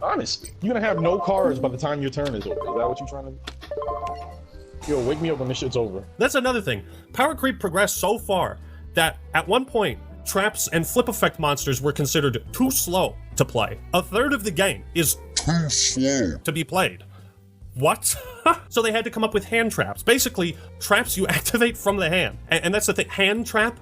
Honestly, you're gonna have no cards by the time your turn is over. Is that what you're trying to do? Yo, wake me up when this shit's over. That's another thing. Power creep progressed so far that at one point, traps and flip effect monsters were considered too slow to play. 1/3 of the game is too slow to be played. What? So they had to come up with hand traps. Basically, traps you activate from the hand. And that's the thing. Hand trap?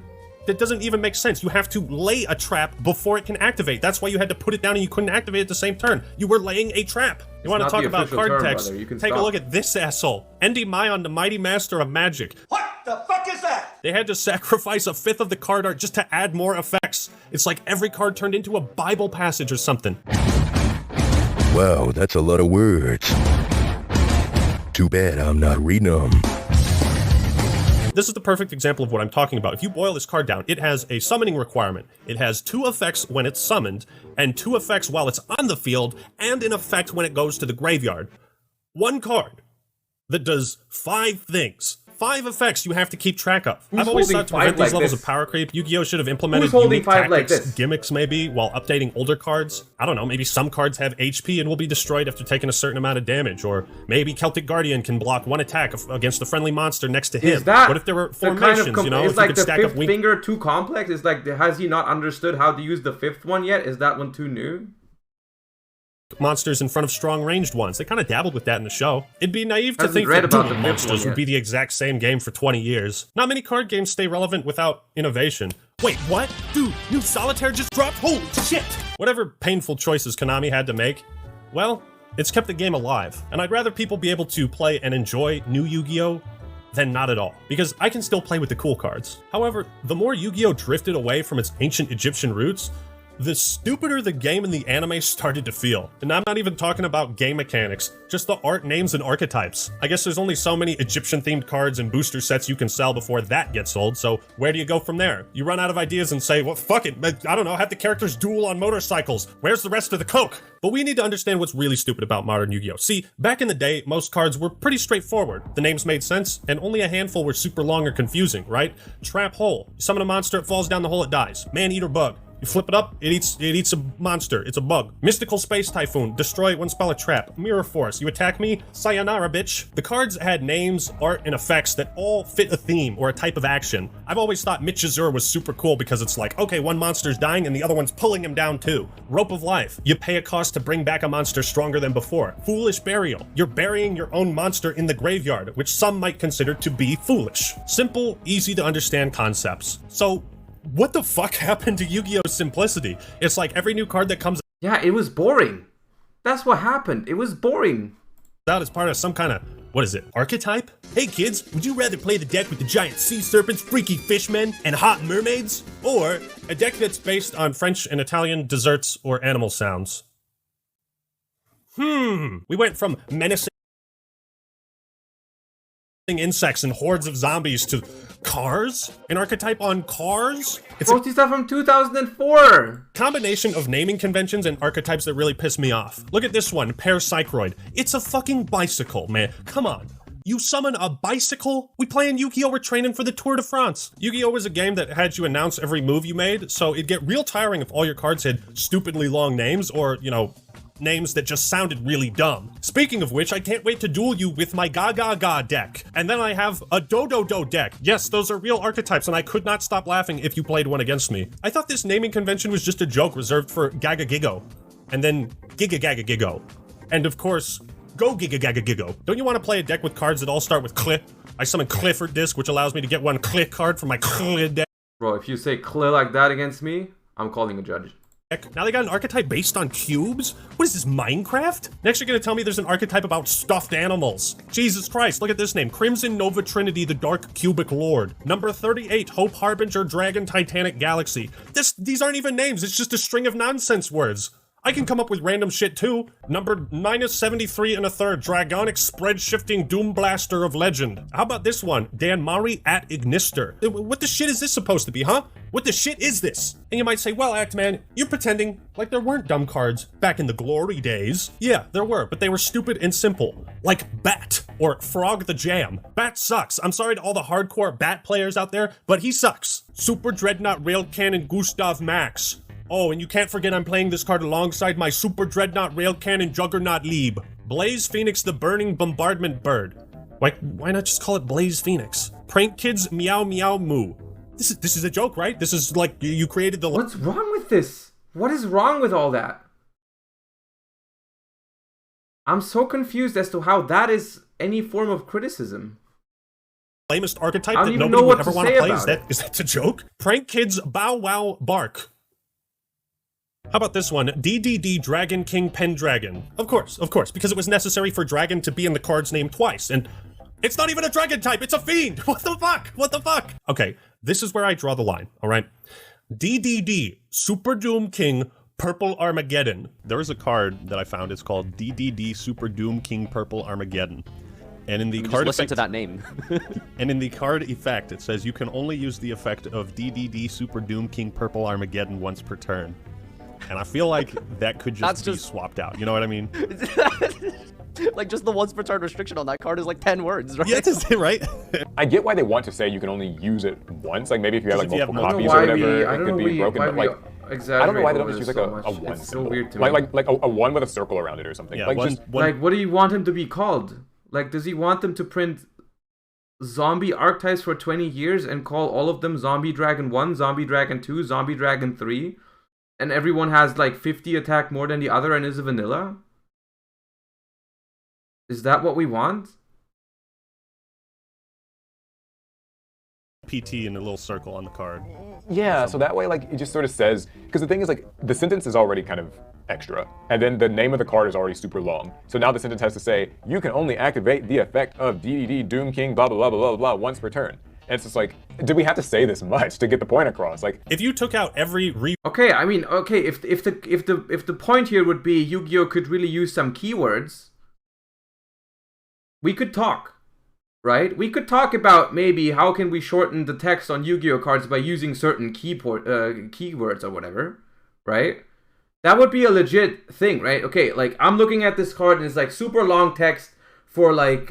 That doesn't even make sense. You have to lay a trap before it can activate. That's why you had to put it down and you couldn't activate it at the same turn. You were laying a trap. You want to talk about card text? Take a look at this asshole. Endi Mayon, the Mighty Master of Magic. What the fuck is that? They had to sacrifice 1/5 of the card art just to add more effects. It's like every card turned into a Bible passage or something. Wow, that's a lot of words. Too bad I'm not reading them. This is the perfect example of what I'm talking about. If you boil this card down, it has a summoning requirement. It has 2 effects when it's summoned, and 2 effects while it's on the field, and an effect when it goes to the graveyard. 1 card that does 5 things. 5 effects you have to keep track of. I've always thought to prevent these levels of power creep, Yu-Gi-Oh should have implemented unique tactics, gimmicks maybe, while updating older cards. I don't know, maybe some cards have HP and will be destroyed after taking a certain amount of damage, or maybe Celtic Guardian can block 1 attack against a friendly monster next to him. What if there were formations, Is like the 5th finger too complex? Is like, has he not understood how to use the 5th one yet? Is that one too new? Monsters in front of strong ranged ones. They kind of dabbled with that in the show. It'd be naive to think that Duel Monsters would be the exact same game for 20 years. Not many card games stay relevant without innovation. Wait, what? Dude, new Solitaire just dropped? Holy shit! Whatever painful choices Konami had to make, well, it's kept the game alive. And I'd rather people be able to play and enjoy new Yu-Gi-Oh! Than not at all, because I can still play with the cool cards. However, the more Yu-Gi-Oh! Drifted away from its ancient Egyptian roots, the stupider the game and the anime started to feel. And I'm not even talking about game mechanics, just the art names and archetypes. I guess there's only so many Egyptian-themed cards and booster sets you can sell before that gets sold, so where do you go from there? You run out of ideas and say, well, fuck it, I don't know, have the characters duel on motorcycles. Where's the rest of the coke? But we need to understand what's really stupid about modern Yu-Gi-Oh! See, back in the day, most cards were pretty straightforward. The names made sense, and only a handful were super long or confusing, right? Trap Hole. You summon a monster, it falls down the hole, it dies. Man-Eater Bug. You flip it up, it eats a monster. It's a bug. Mystical Space Typhoon. Destroy it when spell a trap. Mirror Force. You attack me? Sayonara, bitch. The cards had names, art, and effects that all fit a theme or a type of action. I've always thought Michizur was super cool because it's like, okay, one monster's dying and the other one's pulling him down too. Rope of Life. You pay a cost to bring back a monster stronger than before. Foolish Burial. You're burying your own monster in the graveyard, which some might consider to be foolish. Simple, easy to understand concepts. So, what the fuck happened to Yu-Gi-Oh's simplicity? It's like every new card that comes Yeah, it was boring. That's what happened. It was boring. Out as part of some kind of, what is it, archetype? Hey kids, would you rather play the deck with the giant sea serpents, freaky fishmen, and hot mermaids? Or a deck that's based on French and Italian desserts or animal sounds? We went from menacing insects and hordes of zombies to cars? An archetype on cars? It's stuff from 2004! Combination of naming conventions and archetypes that really piss me off. Look at this one, Parasychroid. It's a fucking bicycle, man. Come on. You summon a bicycle? We play in Yu-Gi-Oh! We're training for the Tour de France. Yu-Gi-Oh! Was a game that had you announce every move you made, so it'd get real tiring if all your cards had stupidly long names or, you know, names that just sounded really dumb. Speaking of which, I can't wait to duel you with my Ga deck. And then I have a Do deck. Yes, those are real archetypes, and I could not stop laughing if you played one against me. I thought this naming convention was just a joke reserved for Gigo. And then Gigo. And of course, Go Gigo. Don't you want to play a deck with cards that all start with Cli? I summon Clifford Disc, which allows me to get one Cli card from my Cli deck. Bro, if you say Cli like that against me, I'm calling a judge. Now they got an archetype based on cubes? What is this, Minecraft? Next you're gonna tell me there's an archetype about stuffed animals. Jesus Christ, look at this name. Crimson Nova Trinity, the Dark Cubic Lord. Number 38, Hope Harbinger Dragon Titanic Galaxy. These aren't even names, it's just a string of nonsense words. I can come up with random shit too. Number -73 1/3, Dragonic Spread-Shifting Doom Blaster of Legend. How about this one? Danmari at Ignister. What the shit is this supposed to be, huh? What the shit is this? And you might say, well, Actman, you're pretending like there weren't dumb cards back in the glory days. Yeah, there were, but they were stupid and simple. Like Bat, or Frog the Jam. Bat sucks. I'm sorry to all the hardcore Bat players out there, but he sucks. Super Dreadnought Rail Cannon Gustav Max. Oh, and you can't forget I'm playing this card alongside my Super Dreadnought Rail Cannon Juggernaut Lieb. Blaze Phoenix the Burning Bombardment Bird. Why not just call it Blaze Phoenix? Prank Kids Meow Meow Moo. This is a joke, right? This is like you created the... What's wrong with this? What is wrong with all that? I'm so confused as to how that is any form of criticism. Lamest archetype that nobody would ever want to play. Is that a joke? Prank Kids Bow Wow Bark. How about this one? DDD Dragon King Pendragon. Of course, because it was necessary for Dragon to be in the card's name twice, and it's not even a Dragon type, it's a Fiend! What the fuck? Okay, this is where I draw the line, alright? DDD Super Doom King Purple Armageddon. There is a card that I found, it's called DDD Super Doom King Purple Armageddon. And in the card listen effect, to that name. And in the card effect, it says you can only use the effect of DDD Super Doom King Purple Armageddon once per turn. And I feel like that could just be swapped out. You know what I mean? Like, just the once per turn restriction on that card is like 10 words, right? Yeah, that's it, right? I get why they want to say you can only use it once. Like, maybe if you have like multiple copies or whatever, it could be broken. But like, I don't know why they don't just use like a one. It's so weird to me. Like a one with a circle around it or something. Yeah, like, like, what do you want him to be called? Like, does he want them to print zombie archetypes for 20 years and call all of them Zombie Dragon 1, Zombie Dragon 2, Zombie Dragon 3? And everyone has like 50 attack more than the other and is a vanilla? Is that what we want? PT in a little circle on the card. Yeah, so that way like it just sort of says, because the thing is like the sentence is already kind of extra, and then the name of the card is already super long. So now the sentence has to say, you can only activate the effect of DDD Doom King blah blah blah blah blah blah once per turn. And it's just like, did we have to say this much to get the point across? Like, if you took out every okay, I mean, okay, if the point here would be Yu-Gi-Oh could really use some keywords, we could talk, right? We could talk about maybe how can we shorten the text on Yu-Gi-Oh cards by using certain keywords or whatever, right? That would be a legit thing, right? Okay, like I'm looking at this card and it's like super long text for like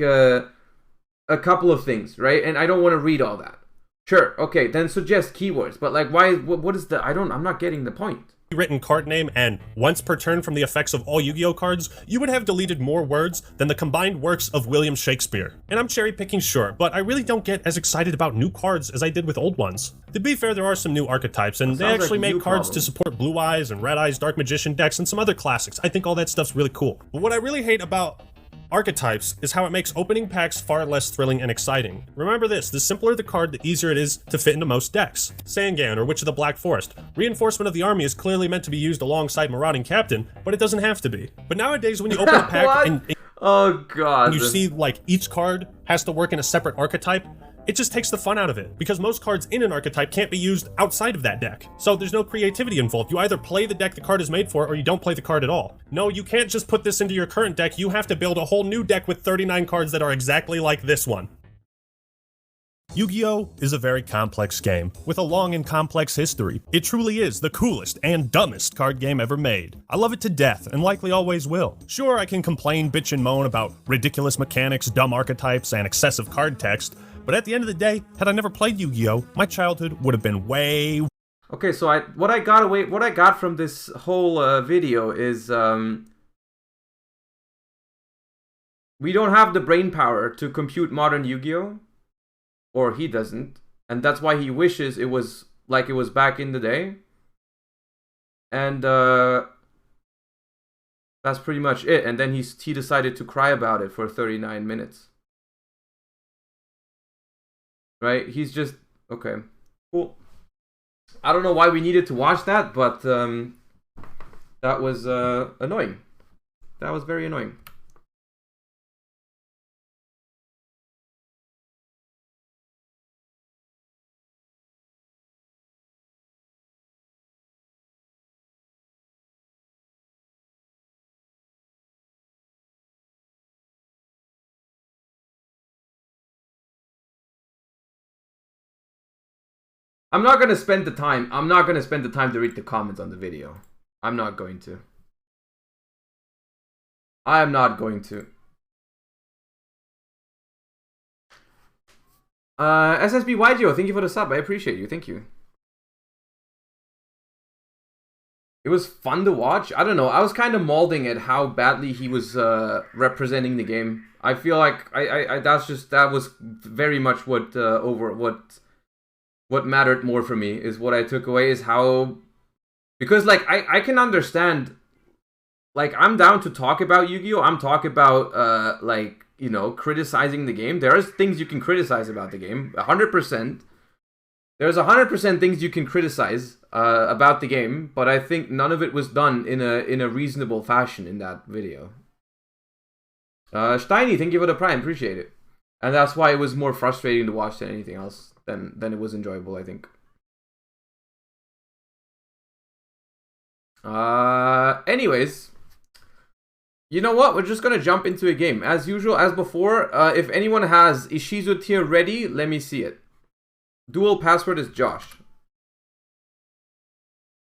a couple of things, right? And I don't want to read all that. Sure, okay, then suggest keywords. But like, why? What is the? I'm not getting the point. Written card name and once per turn from the effects of all Yu-Gi-Oh cards, you would have deleted more words than the combined works of William Shakespeare. And I'm cherry picking, sure, but I really don't get as excited about new cards as I did with old ones. To be fair, there are some new archetypes, and they actually make cards to support Blue Eyes and Red Eyes, Dark Magician decks, and some other classics. I think all that stuff's really cool. But what I really hate about archetypes is how it makes opening packs far less thrilling and exciting. Remember this, the simpler the card, the easier it is to fit into most decks. Sangan or Witch of the Black Forest. Reinforcement of the Army is clearly meant to be used alongside Marauding Captain, but it doesn't have to be. But nowadays when you open a pack and oh god, you see like each card has to work in a separate archetype, it just takes the fun out of it, because most cards in an archetype can't be used outside of that deck. So there's no creativity involved. You either play the deck the card is made for, or you don't play the card at all. No, you can't just put this into your current deck, you have to build a whole new deck with 39 cards that are exactly like this one. Yu-Gi-Oh! Is a very complex game, with a long and complex history. It truly is the coolest and dumbest card game ever made. I love it to death, and likely always will. Sure, I can complain, bitch, and moan about ridiculous mechanics, dumb archetypes, and excessive card text, but at the end of the day, had I never played Yu-Gi-Oh!, my childhood would have been way... Okay, so what I got from this whole video is we don't have the brain power to compute modern Yu-Gi-Oh! Or he doesn't, and that's why he wishes it was like it was back in the day. And that's pretty much it. And then he decided to cry about it for 39 minutes. Right? He's just okay. Cool. I don't know why we needed to watch that, but that was annoying. That was very annoying. I'm not going to spend the time. I'm not going to spend the time to read the comments on the video. I'm not going to. I am not going to. SSBYGO, thank you for the sub. I appreciate you. Thank you. It was fun to watch. I don't know. I was kind of molding at how badly he was representing the game. I feel like that was very much what mattered more for me, is what I took away is how, because like I can understand, like I'm down to talk about Yu-Gi-Oh! I'm talking about like, you know, criticizing the game. There's things you can criticize about the game, 100%. There's 100% things you can criticize about the game, but I think none of it was done in a reasonable fashion in that video. Steiny, thank you for the prime, appreciate it. And that's why it was more frustrating to watch than anything else. Then it was enjoyable, I think. Anyways, you know what? We're just gonna jump into a game as usual, as before. If anyone has Ishizu Tear ready, let me see it. Dual password is Josh.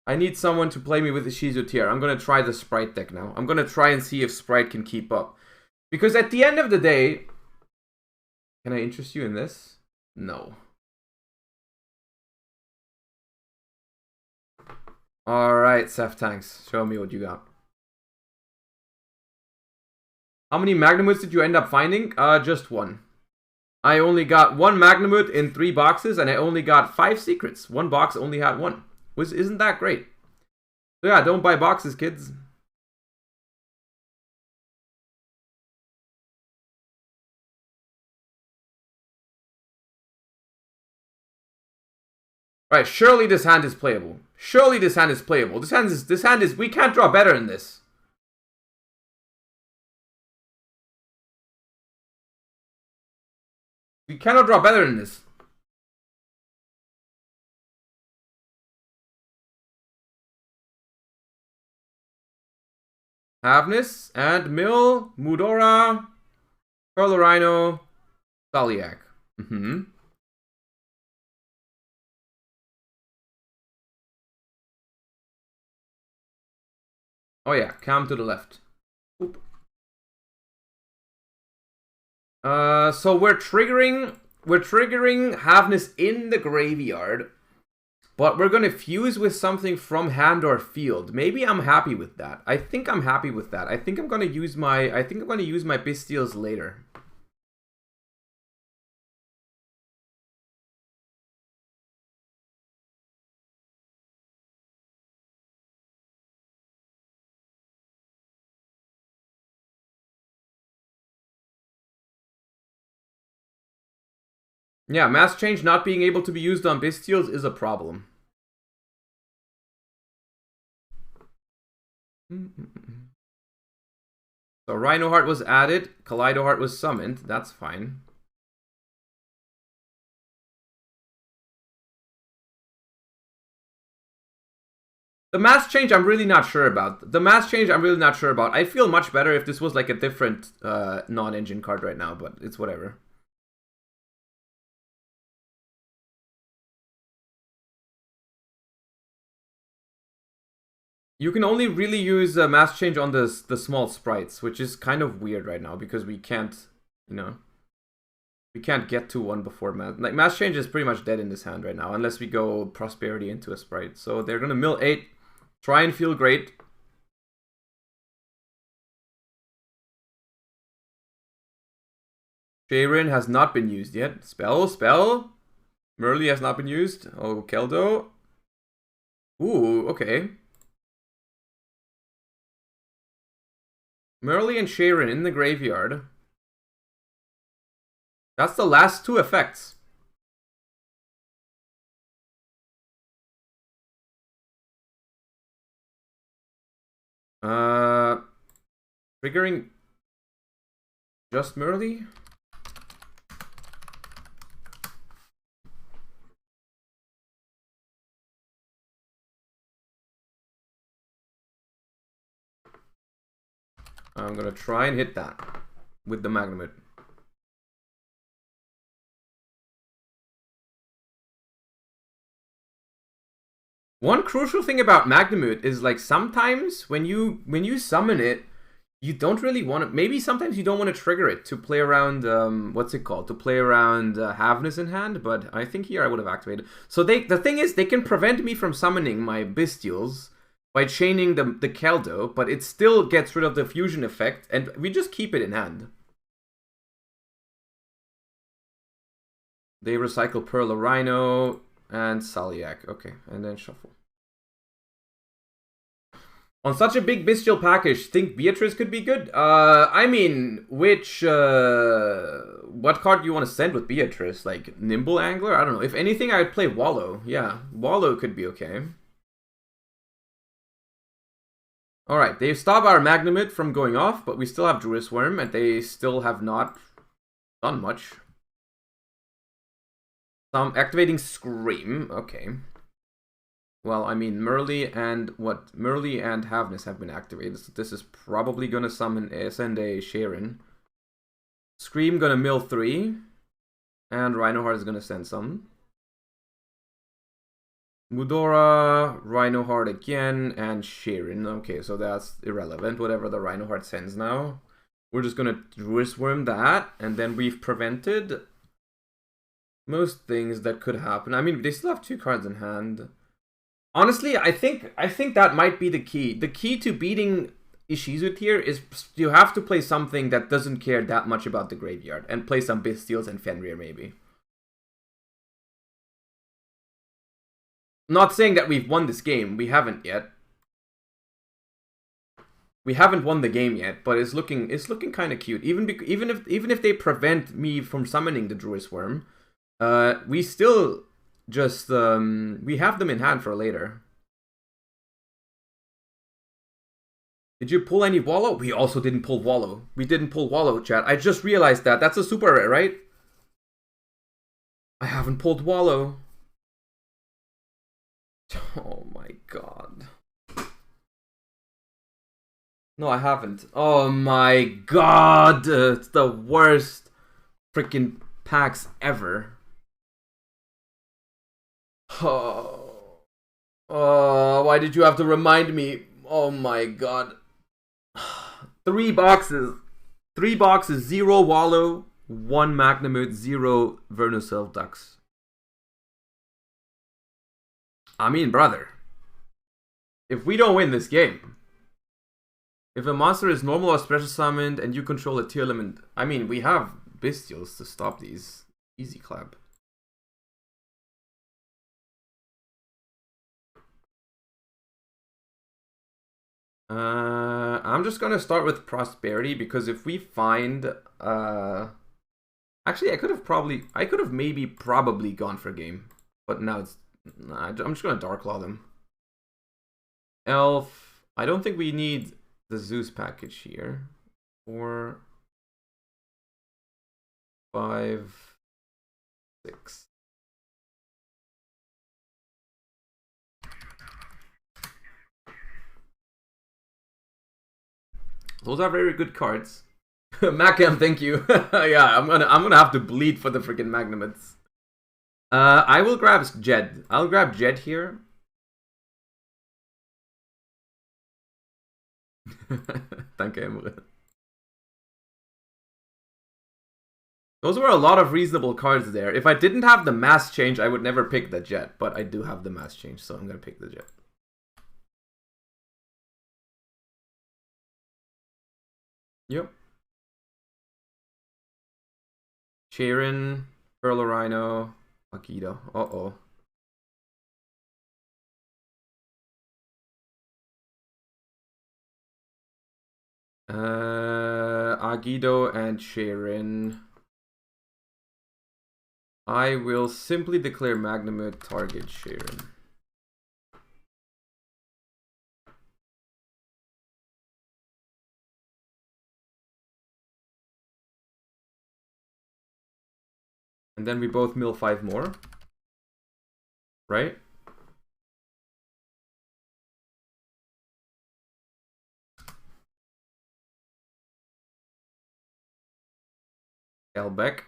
I need someone to play me with Ishizu Tear. I'm gonna try the Sprite deck now. I'm gonna try and see if Sprite can keep up, because at the end of the day, can I interest you in this? No. Alright, Seth Tanks. Show me what you got. How many Magnamoods did you end up finding? Just one. I only got one Magnamood in 3 boxes, and I only got 5 secrets. One box only had one. Isn't that great? So yeah, don't buy boxes, kids. Right, surely this hand is playable. Surely this hand is playable. This hand is we can't draw better than this. We cannot draw better than this. Havness and Mill, Mudora, Rhino, Staliak. Oh yeah, cam to the left. Oop. So we're triggering Havness in the graveyard, but we're gonna fuse with something from hand or field. Maybe I'm happy with that. I think I'm happy with that. I think I'm gonna use my Bistials later. Yeah, mass change not being able to be used on Bistials is a problem. So Rhino Heart was added, Kaleido Heart was summoned, that's fine. The mass change I'm really not sure about. I feel much better if this was like a different non-engine card right now, but it's whatever. You can only really use mass change on the small sprites, which is kind of weird right now because we can't, you know, we can't get to one before mass. Like mass change is pretty much dead in this hand right now, unless we go prosperity into a sprite. So they're gonna mill 8, try and feel great. Sharon has not been used yet. Spell. Merle has not been used. Oh, Keldo. Ooh, okay. Merle and Sharon in the graveyard. That's the last 2 effects. Triggering just Merle? I'm gonna try and hit that with the Magnamut. One crucial thing about Magnamut is like sometimes when you summon it, you don't really want to. Maybe sometimes you don't want to trigger it to play around. What's it called? To play around Haveness in hand. But I think here I would have activated. So the thing is, they can prevent me from summoning my Bestials by chaining the Keldo, but it still gets rid of the fusion effect, and we just keep it in hand. They recycle Pearl Rhino and Saliak. Okay, and then shuffle. On such a big bestial package, think Beatrice could be good? I mean, which, what card do you want to send with Beatrice? Like, Nimble Angler? I don't know. If anything, I would play Wallow. Yeah, Wallow could be okay. Alright, they've stopped our Magnamut from going off, but we still have Druid Worm, and they still have not done much. Activating Scream, okay. Well, I mean, Merle and Haveness have been activated, so this is probably gonna send a Sharon. Scream gonna mill 3, and Rhinoheart is gonna send some. Mudora, Rhinoheart again, and Sharon. Okay, so that's irrelevant, whatever the Rhinoheart sends now. We're just gonna Druid Worm that, and then we've prevented most things that could happen. I mean, they still have 2 cards in hand. Honestly, I think that might be the key. The key to beating Ishizu Tear is you have to play something that doesn't care that much about the graveyard, and play some Bestials and Fenrir maybe. Not saying that we've won this game. We haven't yet. We haven't won the game yet, but it's looking kind of cute. Even if they prevent me from summoning the Druid Worm, we still just we have them in hand for later. Did you pull any Wallow? We also didn't pull Wallow. We didn't pull Wallow, chat. I just realized that. That's a super rare, right? I haven't pulled Wallow. Oh my god. No, I haven't. Oh my god. It's the worst freaking packs ever. Oh. Why did you have to remind me? Oh my god. 3 boxes. 3 boxes. 0 Wallow, 1 Magnamut, 0 Vernucell Ducks. I mean, brother, if we don't win this game, if a monster is normal or special summoned and you control a Tearlament, I mean, we have Bestials to stop these. Easy clap. I'm just gonna start with Prosperity, because if we find actually I could have maybe probably gone for a game, but now it's I'm just gonna Darklaw them. Elf, I don't think we need the Zeus package here. 4, 5, 6. Those are very good cards. Macam, thank you. Yeah, I'm gonna have to bleed for the freaking Magnamuts. I will grab Jed. I'll grab Jed here. Danke, Emre. Those were a lot of reasonable cards there. If I didn't have the mass change, I would never pick the jet. But I do have the mass change, so I'm going to pick the jet. Yep. Sharon, Pearl Rhino, Akido. Uh-oh. Agido and Sharon. I will simply declare Magnamud target Sharon. And then we both mill 5 more. Right? Elbeck.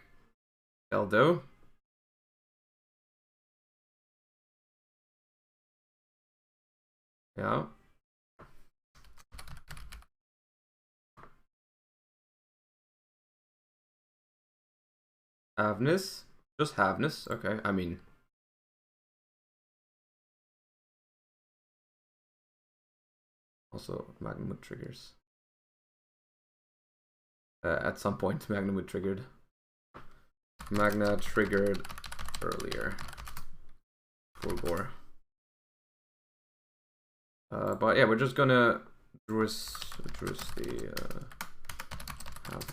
Eldo. Yeah. Havness. Just Havness. Okay, I mean. Also, Magnamud triggers. At some point, Magnamud triggered. Magna triggered earlier. Full gore. But yeah, we're just gonna Druis the have.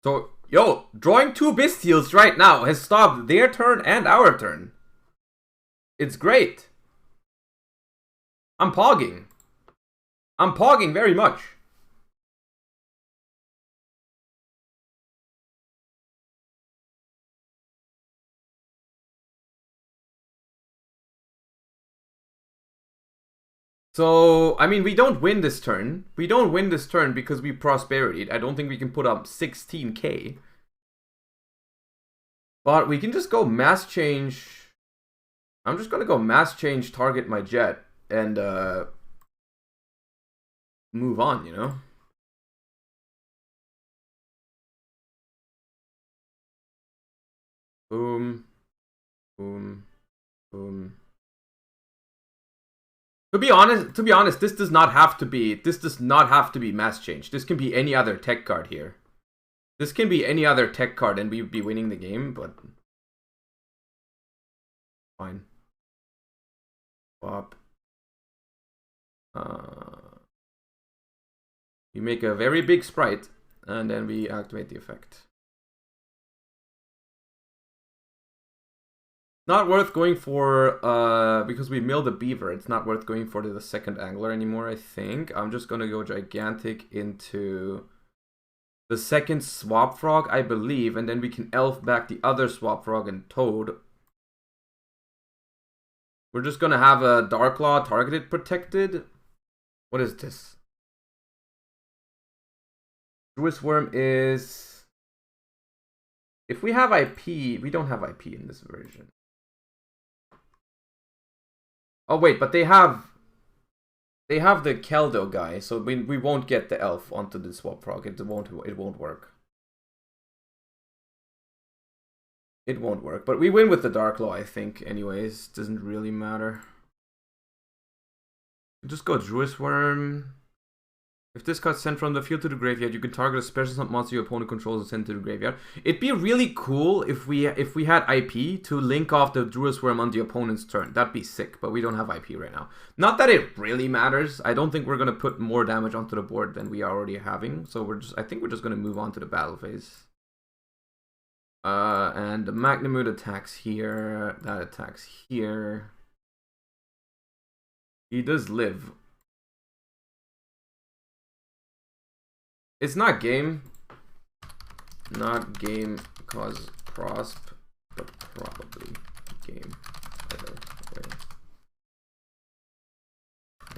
So, yo, drawing 2 Bestials right now has stopped their turn and our turn. It's great. I'm pogging. I'm pogging very much. So, I mean, we don't win this turn. We don't win this turn because we prosperityed. I don't think we can put up 16k. But we can just go mass change. I'm just gonna go mass change, target my jet, and move on, you know? Boom. Boom. Boom. To be honest, this does not have to be mass change. This can be any other tech card here. This can be any other tech card and we'd be winning the game, but fine. Pop. We make a very big sprite and then we activate the effect. Not worth going for, because we milled the beaver, it's not worth going for the second angler anymore, I think. I'm just gonna go gigantic into the second swap frog, I believe, and then we can elf back the other swap frog and toad. We're just gonna have a Darklaw targeted protected. What is this? Druis Worm is... If we have IP, we don't have IP in this version. Oh wait, but they have the Keldo guy, so we won't get the elf onto the swap frog. It won't work. It won't work. But we win with the Darklaw, I think, anyways. Doesn't really matter. Just go Druis Worm. If this card's sent from the field to the graveyard, you can target a special summon monster your opponent controls and send to the graveyard. It'd be really cool if we had IP to link off the Druis Worm on the opponent's turn. That'd be sick, but we don't have IP right now. Not that it really matters. I don't think we're gonna put more damage onto the board than we are already having. So I think we're just gonna move on to the battle phase. And the Magnamud attacks here. That attacks here. He does live. It's not game. Not game cause prosp, but probably game either way.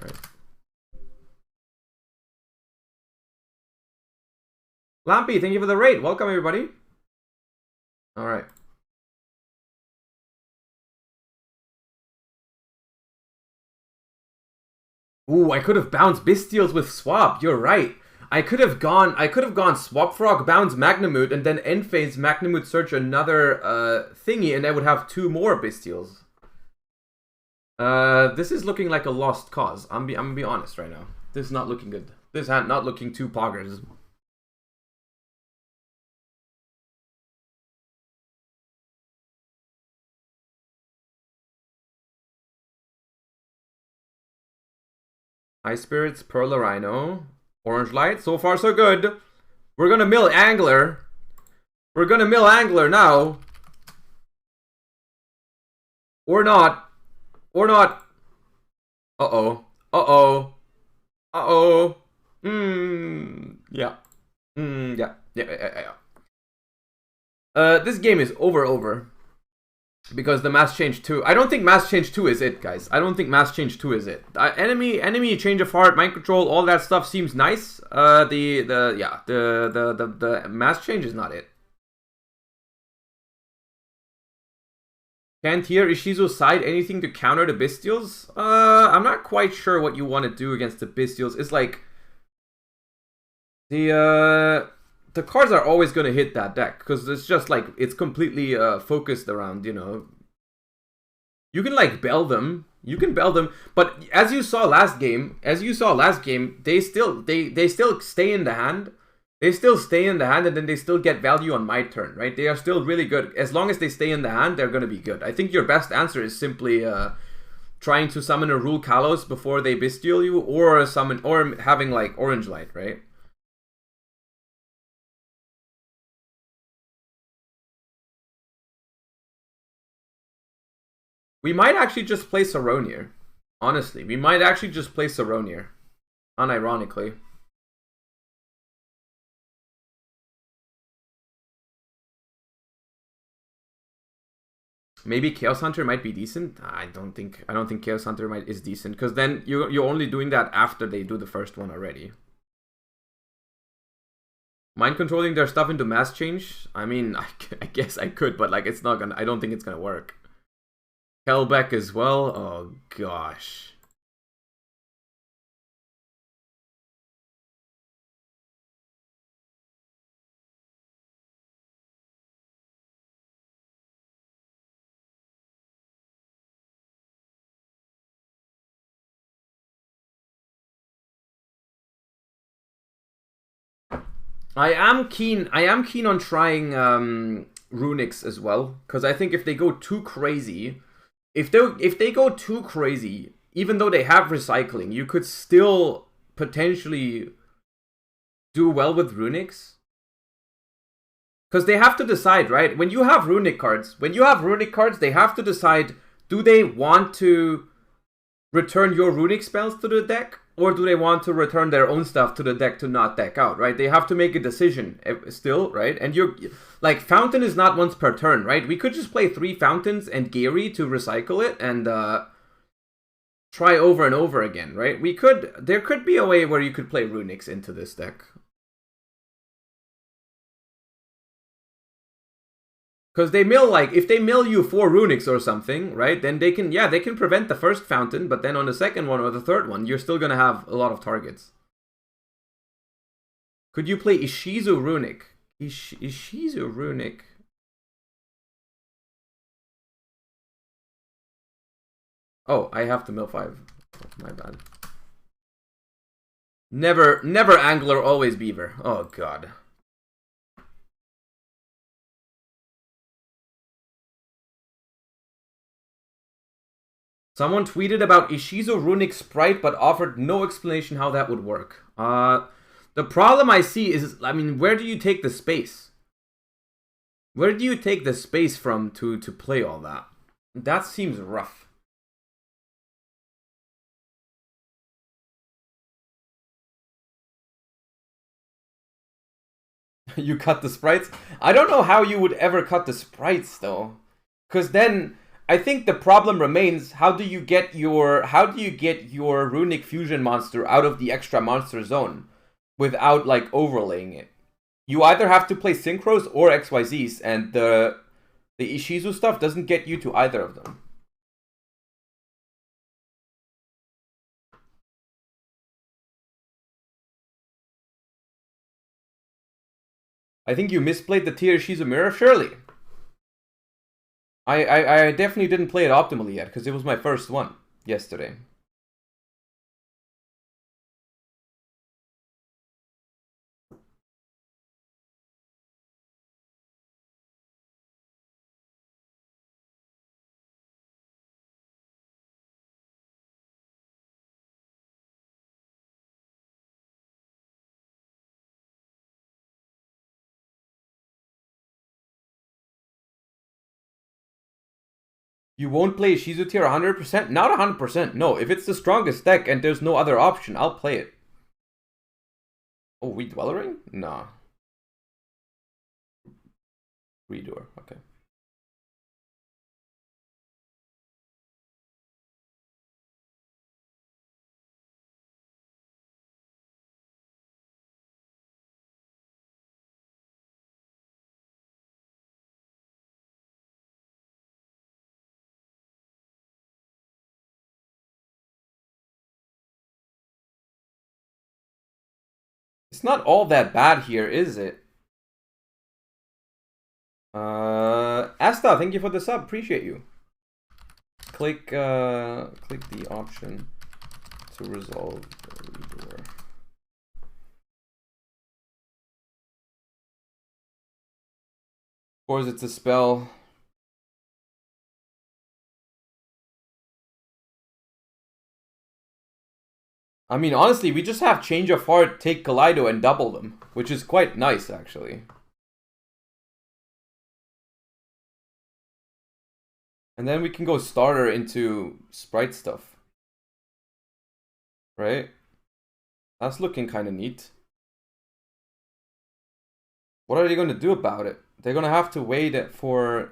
Right. Lampy, thank you for the raid. Welcome everybody. Alright. Ooh, I could have bounced Bystials with swap. You're right. I could have gone Swap Frog, bounce Magnamute, and then end phase Magnamute search another thingy, and I would have 2 more Bystials. This is looking like a lost cause. I'm gonna be honest right now. This is not looking good. This is not looking too poggers. Ice Spirits, Perla Rhino, Orange Light. So far, so good. We're gonna mill Angler. We're gonna mill Angler now. Or not. Or not. Uh-oh. Uh-oh. Uh-oh. Yeah. Yeah. This game is over. Because the Mass Change 2... I don't think Mass Change 2 is it, guys. I don't think Mass Change 2 is it. Enemy Change of Heart, Mind Control, all that stuff seems nice. The Mass Change is not it. Can Tear Ishizu side anything to counter the Bystials? I'm not quite sure what you want to do against the Bystials. It's like... The cards are always going to hit that deck, because it's just like, it's completely focused around, you know, you can like bell them, but as you saw last game, they still stay in the hand, and then they still get value on my turn, right? They are still really good. As long as they stay in the hand, they're going to be good. I think your best answer is simply trying to summon a Rule Kalos before they Bystial you, or having like Orange Light, right? We might actually just play Saronir. Honestly, we might actually just play Saronir. Unironically. Maybe Chaos Hunter might be decent. I don't think Chaos Hunter is decent, because then you're only doing that after they do the first one already. Mind controlling their stuff into Mass Change? I mean, I guess I could, but like, it's not gonna. I don't think it's gonna work. Hellbeck as well? Oh gosh. I am keen on trying Runics as well, because I think if they go too crazy, if they go too crazy, even though they have recycling, you could still potentially do well with Runics. Because they have to decide, right? When you have Runic cards, they have to decide, do they want to return your Runic spells to the deck, or do they want to return their own stuff to the deck to not deck out, right? They have to make a decision still, right? And you're like, Fountain is not once per turn, right? We could just play 3 Fountains and Gary to recycle it and try over and over again, right? There could be a way where you could play Runics into this deck. Because they mill, like, if they mill you 4 Runics or something, right, then they can prevent the first Fountain, but then on the second one or the third one, you're still going to have a lot of targets. Could you play Ishizu Runic? Ishizu Runic. Oh, I have to mill 5. Oh, my bad. Never Angler, always Beaver. Oh, God. Someone tweeted about Ishizu Runic Sprite, but offered no explanation how that would work. The problem I see is, I mean, where do you take the space? Where do you take the space from to play all that? That seems rough. You cut the sprites? I don't know how you would ever cut the sprites, though. Because then I think the problem remains, how do you get your Runic Fusion monster out of the extra monster zone without like overlaying it? You either have to play Synchros or XYZs, and the Ishizu stuff doesn't get you to either of them. I think you misplayed the Tear Ishizu mirror, surely. I definitely didn't play it optimally yet, because it was my first one yesterday. You won't play Ishizu Tear 100%? Not 100%, no. If it's the strongest deck and there's no other option, I'll play it. Oh, Redwellering? Nah. Redoer, okay. It's not all that bad here, is it? Asta, thank you for the sub. Appreciate you. Click the option to resolve the redoer. Of course, it's a spell. I mean, honestly, we just have Change of Heart, take Kaleido, and double them, which is quite nice, actually. And then we can go starter into Sprite stuff. Right? That's looking kind of neat. What are they going to do about it? They're going to have to wait for...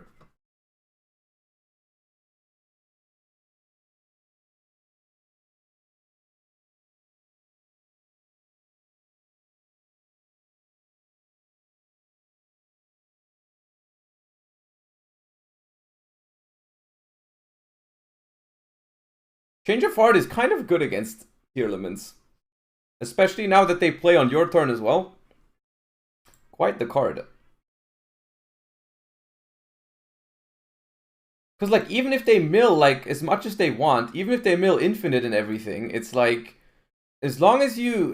Change of Heart is kind of good against Tearlaments. Especially now that they play on your turn as well. Quite the card. Because, like, even if they mill, like, as much as they want, even if they mill infinite and everything, it's like, as long as you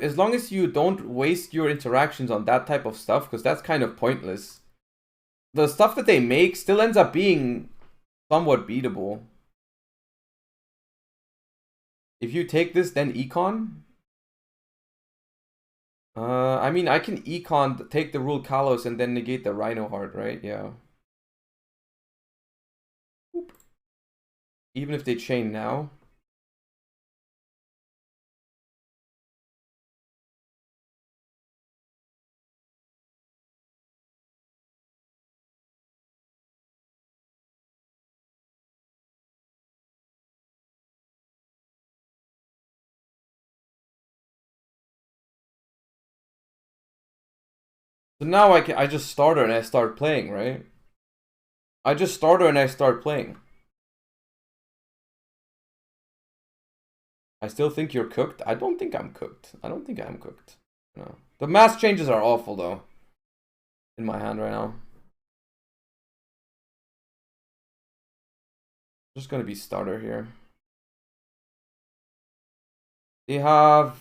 don't waste your interactions on that type of stuff, because that's kind of pointless, the stuff that they make still ends up being somewhat beatable. If you take this, then Econ? I mean, I can Econ, take the Rule Kalos, and then negate the Rhino Heart, right? Yeah. Oop. Even if they chain now. So now I just start her and I start playing, right? I just start her and I start playing. I still think you're cooked. I don't think I'm cooked. I don't think I'm cooked. No. The mass changes are awful though. In my hand right now. Just gonna be starter here. They have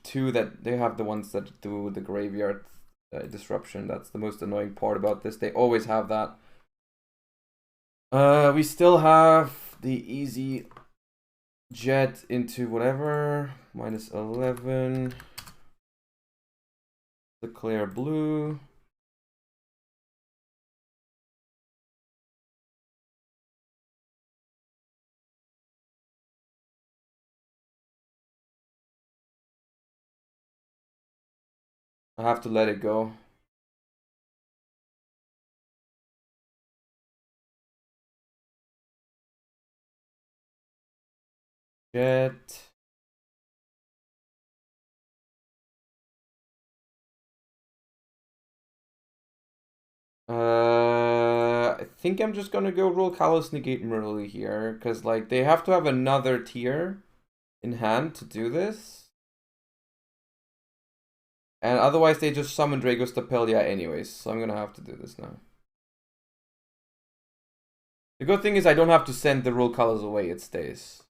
two that they have the ones that do the graveyard disruption. That's the most annoying part about this. They always have that. We still have the easy jet into whatever. -11. Declare blue. I have to let it go. Jet. I think I'm just gonna go roll Kalos, negate Merly here, because like they have to have another tier in hand to do this. And otherwise they just summon Drago's Tapelia anyways, so I'm gonna have to do this now. The good thing is I don't have to send the rule colors away, it stays.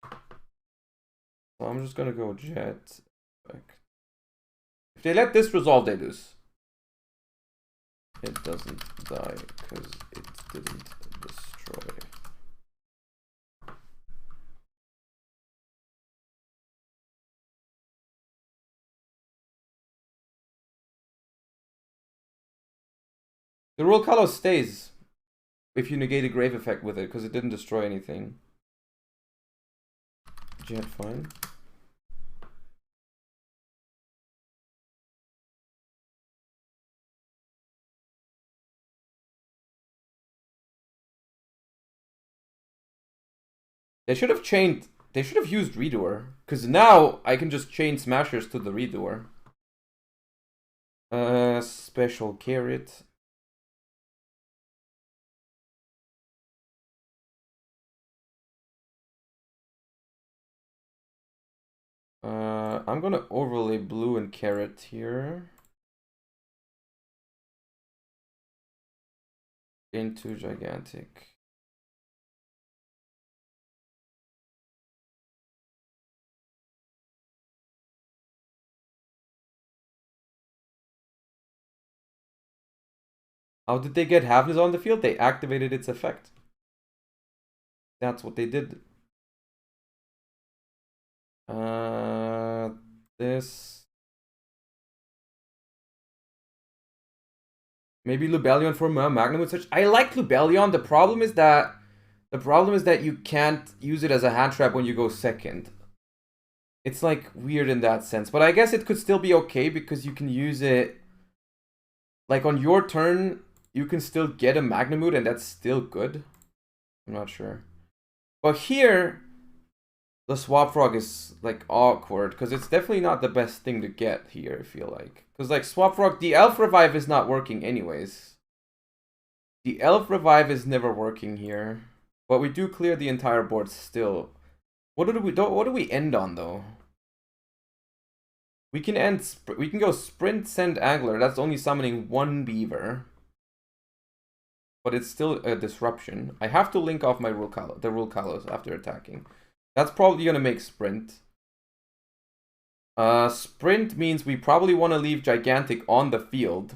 So I'm just gonna go Jet. Back. If they let this resolve, they lose. It doesn't die because it didn't destroy. The rule color stays if you negate a grave effect with it because it didn't destroy anything. Jet, fine. They should have chained. They should have used Redoer, because now I can just chain Smashers to the Redoer. Special Carrot. I'm gonna overlay blue and carrot here into gigantic. How did they get Havness on the field? They activated its effect. That's what they did. This. Maybe Lubellion for Magnum with such. I like Lubellion. The problem is that you can't use it as a hand trap when you go second. It's like weird in that sense. But I guess it could still be okay because you can use it like on your turn, you can still get a Magnamute and that's still good. I'm not sure. But here the Swap Frog is like awkward because it's definitely not the best thing to get here, I feel like. Because like Swap Frog, the Elf Revive is not working anyways. The Elf Revive is never working here. But we do clear the entire board still. What do we end on though? We can go Sprint, Send Angler. That's only summoning one Beaver. But it's still a disruption. I have to link off my the rule colors after attacking. That's probably gonna make Sprint. Sprint means we probably want to leave Gigantic on the field.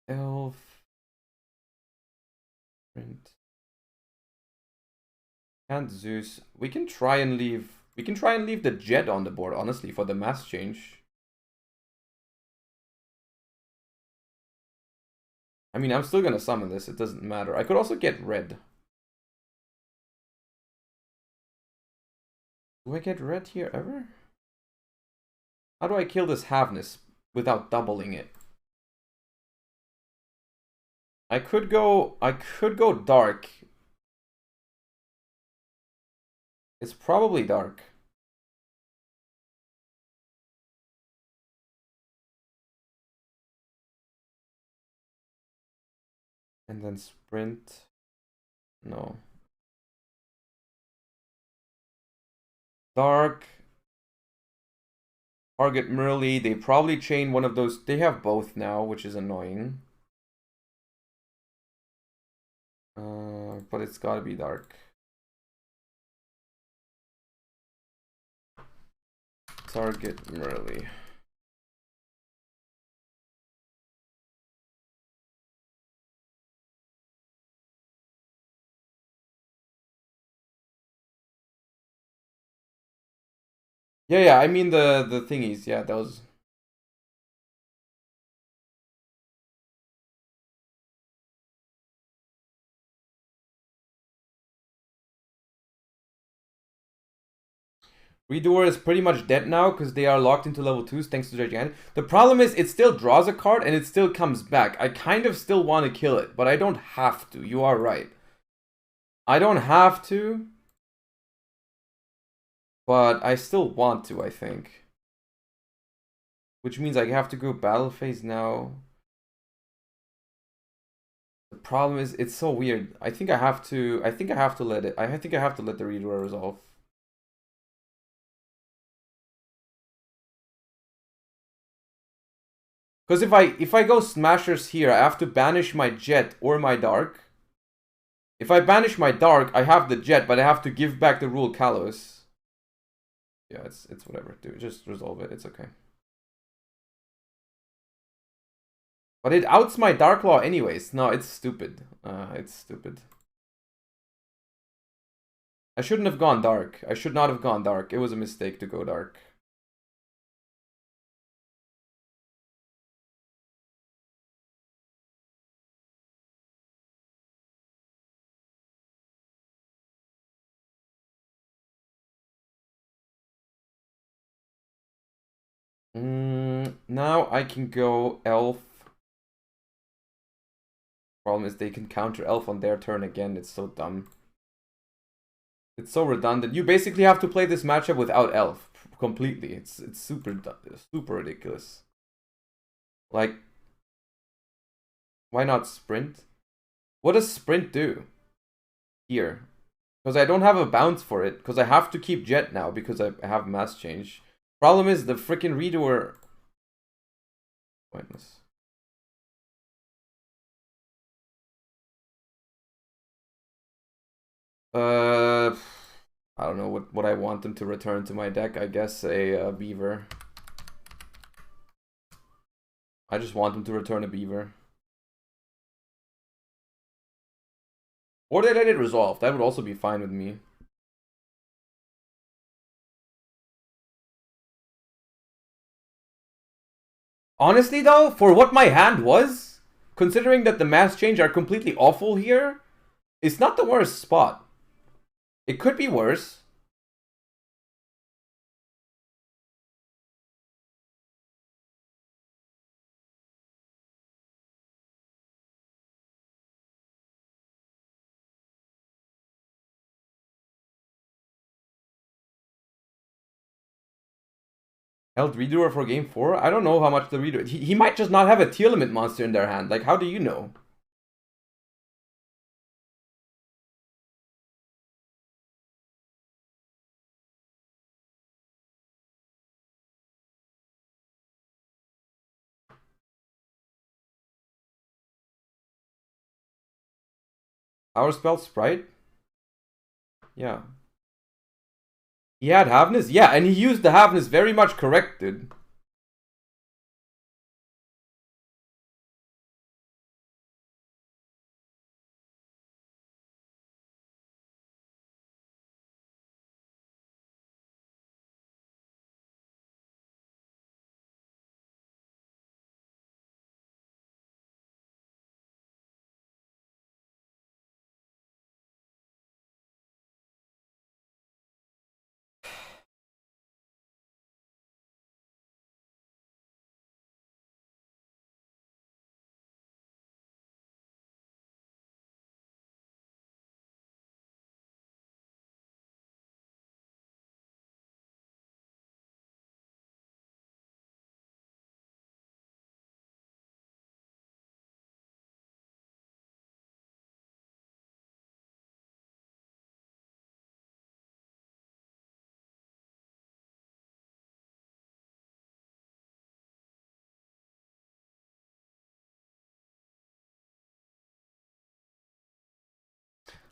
Elf. Sprint. And Zeus. We can try and leave the Jet on the board, honestly, for the mass change. I mean, I'm still gonna summon this, it doesn't matter. I could also get red. Do I get red here ever? How do I kill this Havness without doubling it? I could go dark. It's probably dark. And then Sprint. No. Dark. Target Merly. They probably chain one of those. They have both now, which is annoying. But it's gotta be dark. Target Merly. Yeah, I mean the thingies, yeah, those. Redoer is pretty much dead now because they are locked into level 2s thanks to Gigantic. The problem is it still draws a card and it still comes back. I kind of still want to kill it, but I don't have to. You are right. I don't have to. But I still want to, I think. Which means I have to go battle phase now. The problem is it's so weird. I think I have to let the Redoer resolve. Because if I go Smashers here, I have to banish my Jet or my Dark. If I banish my Dark, I have the Jet, but I have to give back the Rule Kalos. Yeah, it's whatever, dude. Just resolve it. It's okay. But it outs my Dark Law anyways. No, it's stupid. It's stupid. I shouldn't have gone Dark. I should not have gone Dark. It was a mistake to go Dark. Now I can go Elf. Problem is they can counter Elf on their turn again. It's so dumb. It's so redundant. You basically have to play this matchup without Elf completely. It's super ridiculous. Like, why not Sprint? What does Sprint do here? Because I don't have a bounce for it. Because I have to keep Jet now because I have mass change. Problem is the freaking redoer. Pointless. I don't know what I want them to return to my deck. I guess a Beaver. I just want them to return a Beaver. Or they let it resolve. That would also be fine with me. Honestly though, for what my hand was, considering that the mass change are completely awful here, it's not the worst spot. It could be worse. Held redoer for game 4? I don't know how much the redoer... He might just not have a Tearlament monster in their hand. Like, how do you know? Power spell Sprite? Yeah. He had Havness? Yeah, and he used the Havness very much corrected.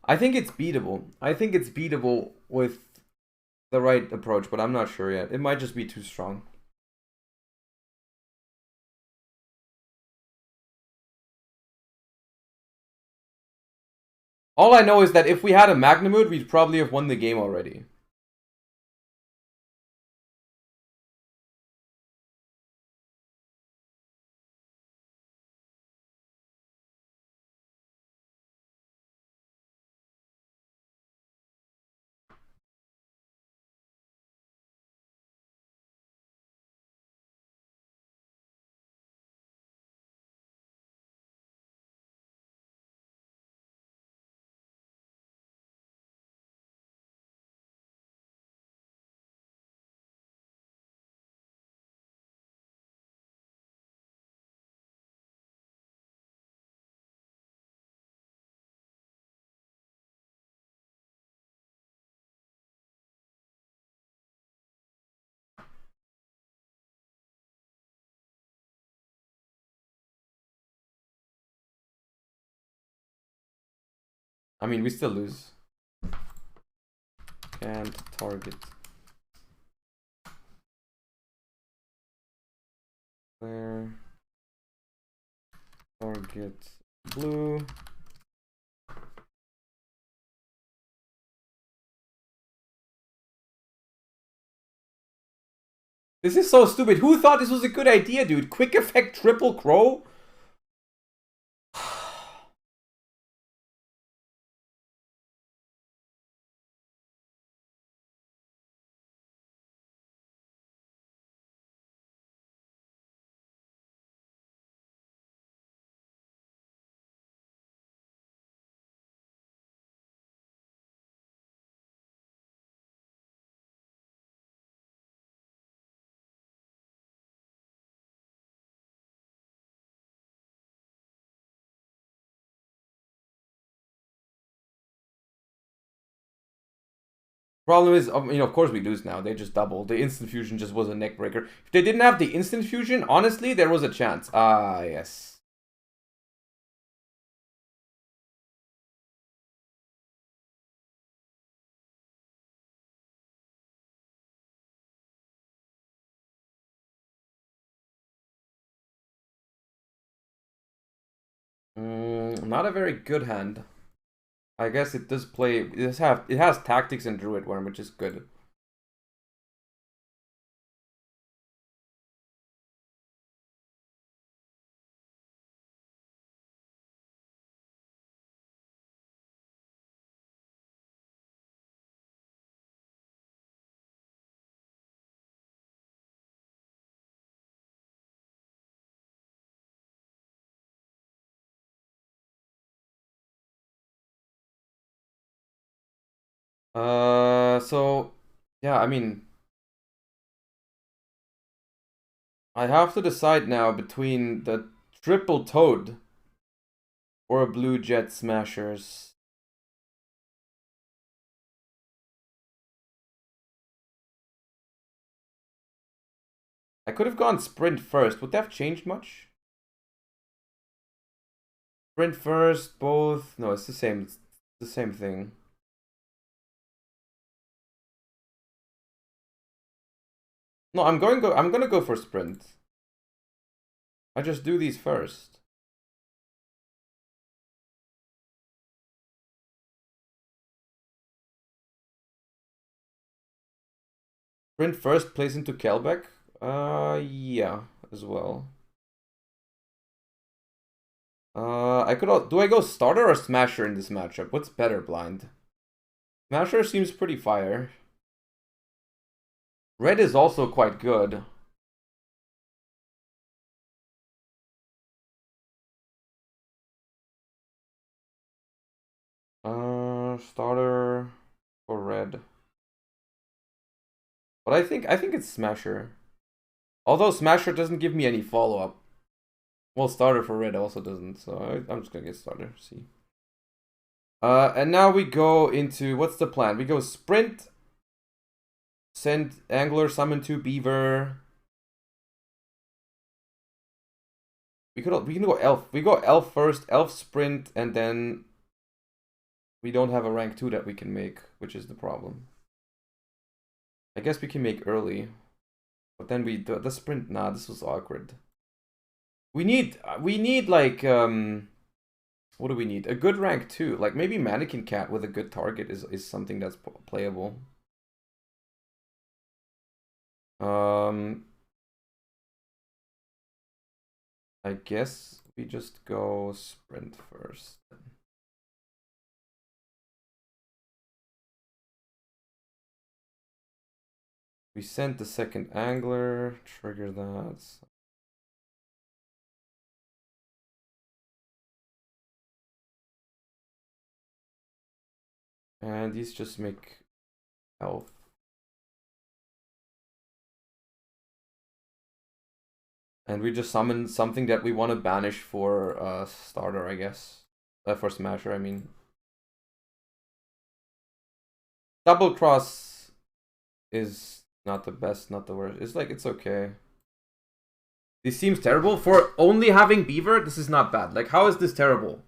I think it's beatable. I think it's beatable with the right approach, but I'm not sure yet. It might just be too strong. All I know is that if we had a Magnamud, we'd probably have won the game already. I mean, we still lose. Can't target. There. Target blue. This is so stupid. Who thought this was a good idea, dude? Quick effect triple crow? Problem is, I mean, of course we lose now. They just doubled. The instant fusion just was a neck breaker. If they didn't have the instant fusion, honestly, there was a chance. Ah, yes. Not a very good hand. I guess it does play. It has tactics and Druid Worm, which is good. So yeah, I mean, I have to decide now between the triple toad or a blue jet smashers. I could have gone sprint first. Would that have changed much? Sprint first, both. No, it's the same. It's the same thing. No, I'm gonna go for sprint. I just do these first. Sprint first plays into Kelbeck. Yeah, as well. Do I go starter or smasher in this matchup? What's better, blind? Smasher seems pretty fire. Red is also quite good. Starter for red. But I think it's Smasher. Although Smasher doesn't give me any follow-up. Well, starter for red also doesn't, so I'm just gonna get starter, see. And now we go into, what's the plan? We go sprint, send angler, summon 2 beaver. We can go elf. We go elf first, elf sprint, and then we don't have a rank 2 that we can make, which is the problem. I guess we can make early, but then the sprint. Nah, this was awkward. We need like what do we need? A good rank 2, like maybe Mannequin Cat with a good target is something that's playable. I guess we just go sprint first. We sent the second angler, trigger that. And these just make elf. And we just summon something that we want to banish for starter, I guess. For smasher, I mean. Double cross is not the best, not the worst. It's like, it's okay. This seems terrible. For only having beaver, this is not bad. Like, how is this terrible?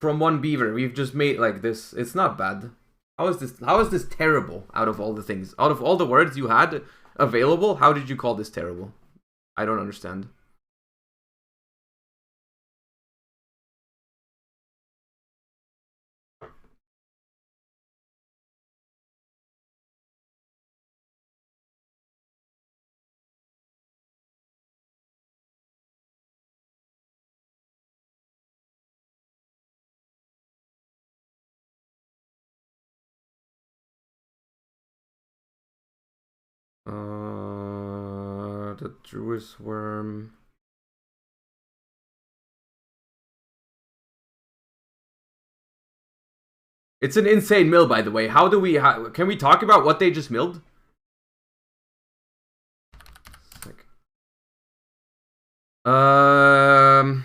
from one beaver. We've just made like this. It's not bad. How is this terrible out of all the things? Out of all the words you had available, how did you call this terrible? I don't understand. The Druid's Worm. It's an insane mill, by the way. How do we... can we talk about what they just milled? I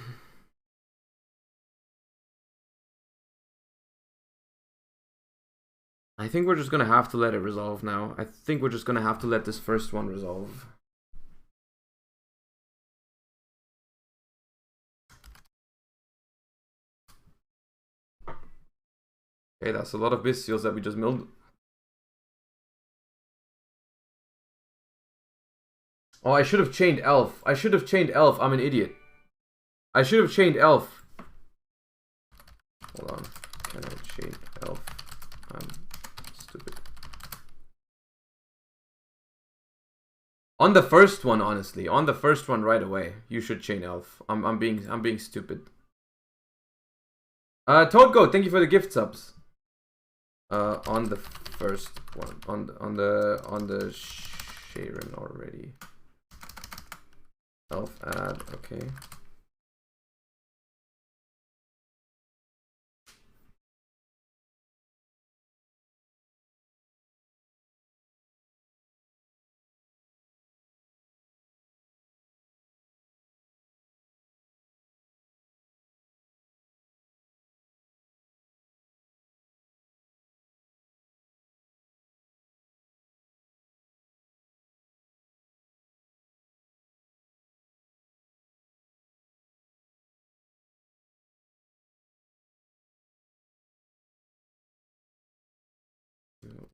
think we're just gonna have to let it resolve now. I think we're just gonna have to let this first one resolve. Okay, that's a lot of bestials that we just milled. Oh, I should have chained elf. I should have chained elf. I'm an idiot. I should have chained elf. Hold on. Can I chain elf? I'm stupid. On the first one, honestly. On the first one right away. You should chain elf. I'm being stupid. Toadgoat, thank you for the gift subs. On the first one. On the Sharon already. Elf add, okay.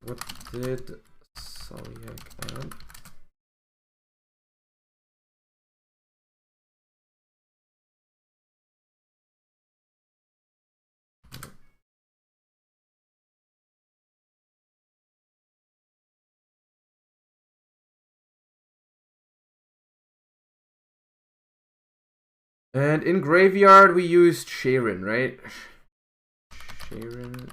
What did Soliak add? And in Graveyard we used Sharon, right? Sharon.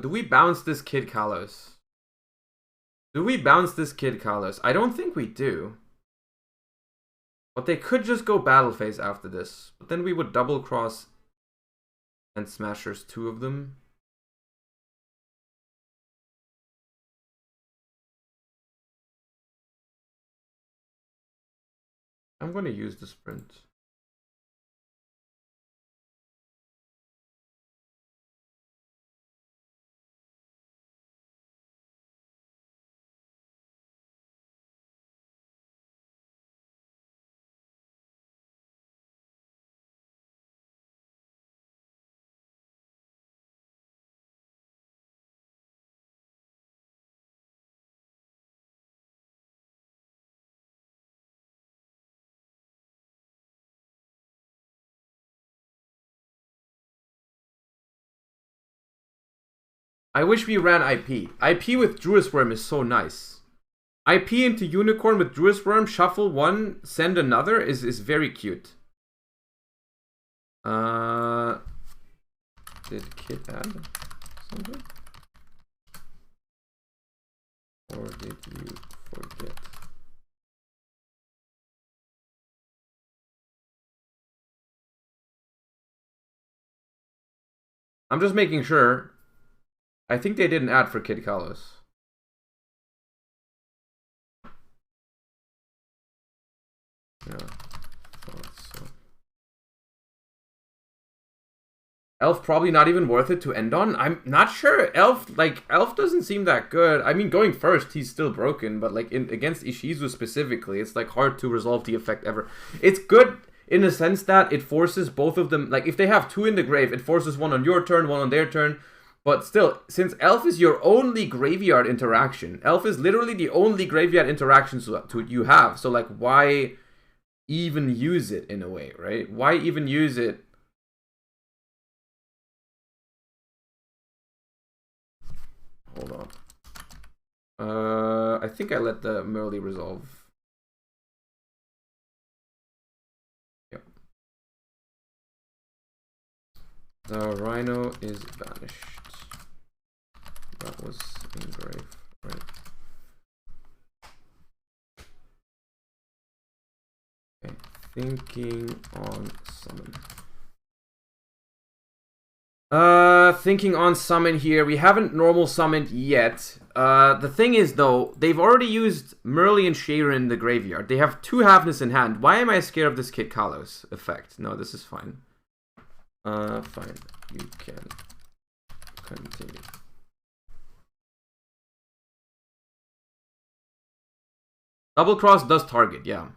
Do we bounce this Kid Kalos? Do we bounce this Kid Kalos? I don't think we do. But they could just go battle phase after this. But then we would double cross and Smashers 2 of them. I'm going to use the sprint. I wish we ran IP. IP with Druid's Worm is so nice. IP into Unicorn with Druid's Worm, shuffle one, send another is very cute. Did Kid add something? Or did you forget? I'm just making sure. I think they didn't add for Kid Kalos. Yeah, thought so. Elf probably not even worth it to end on. I'm not sure. Elf doesn't seem that good. I mean, going first, he's still broken, but like against Ishizu specifically, it's like hard to resolve the effect ever. It's good in the sense that it forces both of them, like if they have two in the grave, it forces one on your turn, one on their turn. But still, since Elf is your only graveyard interaction, Elf is literally the only graveyard interaction you have. So like, why even use it in a way, right? Why even use it? Hold on. I think I let the Merly resolve. Yep. The Rhino is banished. That was engraved, right? Okay. Thinking on summon. Thinking on summon here. We haven't normal summoned yet. The thing is, though, they've already used Merly and Sharon in the graveyard. They have two Halfness in hand. Why am I scared of this Kid Kalos effect? No, this is fine. Fine. You can continue. Double Cross does target, yeah.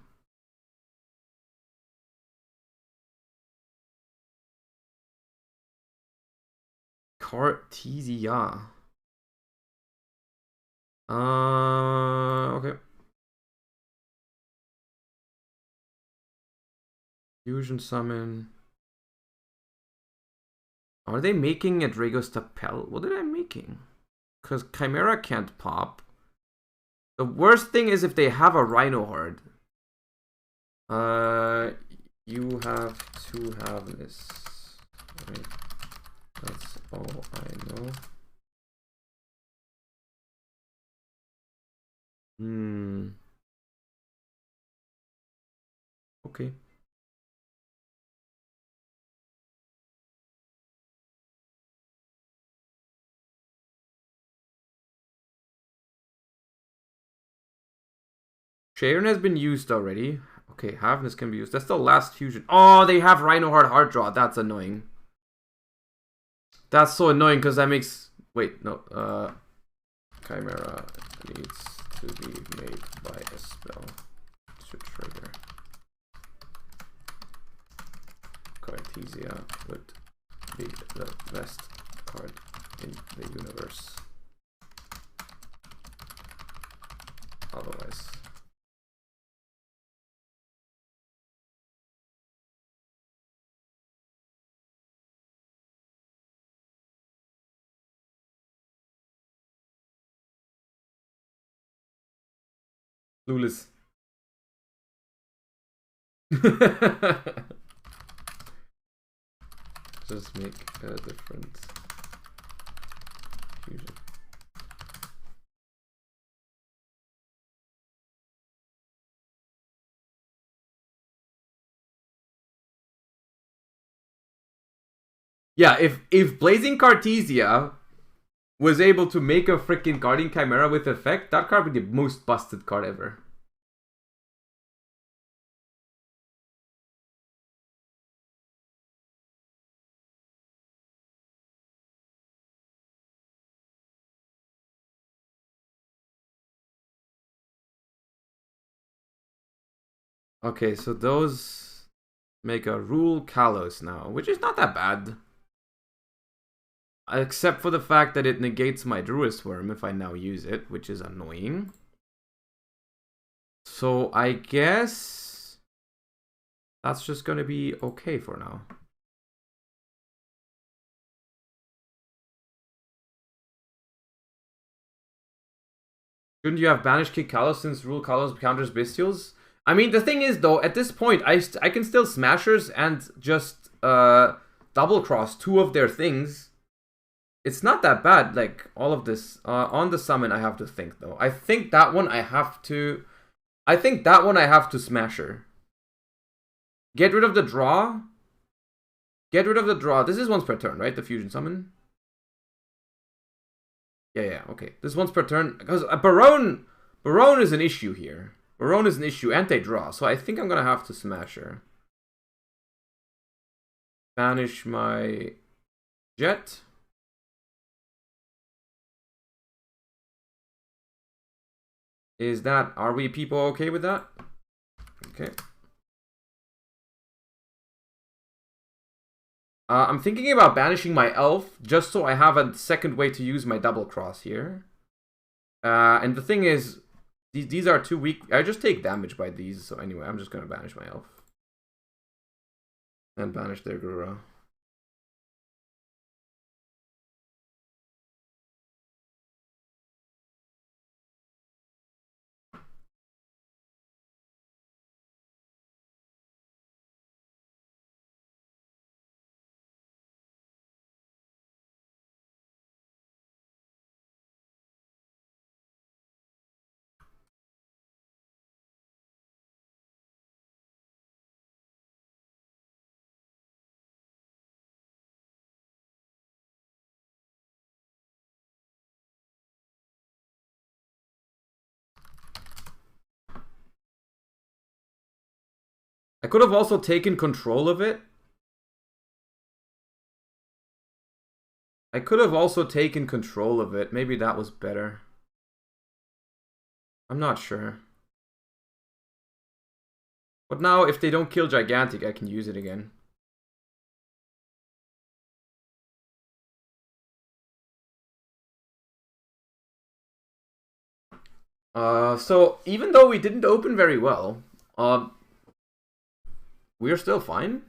Cartesia. Okay. Fusion summon. Are they making a Dragos Tapel? What are they making? Because Chimera can't pop. The worst thing is if they have a Rhino Horde. You have to have this. Right. That's all I know. Okay. Sharon has been used already. Okay, Halfness can be used. That's the last fusion. Oh, they have Rhino Hard Draw. That's annoying. That's so annoying because that makes... Wait, no. Chimera needs to be made by a spell to trigger. Cartesia would be the best card in the universe. Otherwise... Clueless. Just make a different fusion. Yeah, if Blazing Cartesia was able to make a freaking Guardian Chimera with effect, that card would be the most busted card ever. Okay, so those make a Rule Kalos now, which is not that bad. Except for the fact that it negates my Druid Worm if I now use it, which is annoying. So I guess that's just gonna be okay for now. Shouldn't you have banished Kid Kalos since Rule Kalos counters Bestials? I mean, the thing is, though, at this point, I can still Smashers and just double cross two of their things. It's not that bad, like, all of this. On the summon, I have to think, though. I think that one I have to... I think that one I have to Smasher. Get rid of the draw. Get rid of the draw. This is once per turn, right? The fusion summon. Yeah, okay. This is once per turn. Because Barone is an issue here. Barone is an issue, and they draw. So I think I'm going to have to Smasher. Banish my jet. Are we people okay with that? Okay. I'm thinking about banishing my elf, just so I have a second way to use my double cross here. And the thing is, these are too weak. I just take damage by these, so anyway, I'm just gonna banish my elf. And banish their Gura. I could have also taken control of it. Maybe that was better. I'm not sure. But now, if they don't kill Gigantic, I can use it again. So even though we didn't open very well, we're still fine.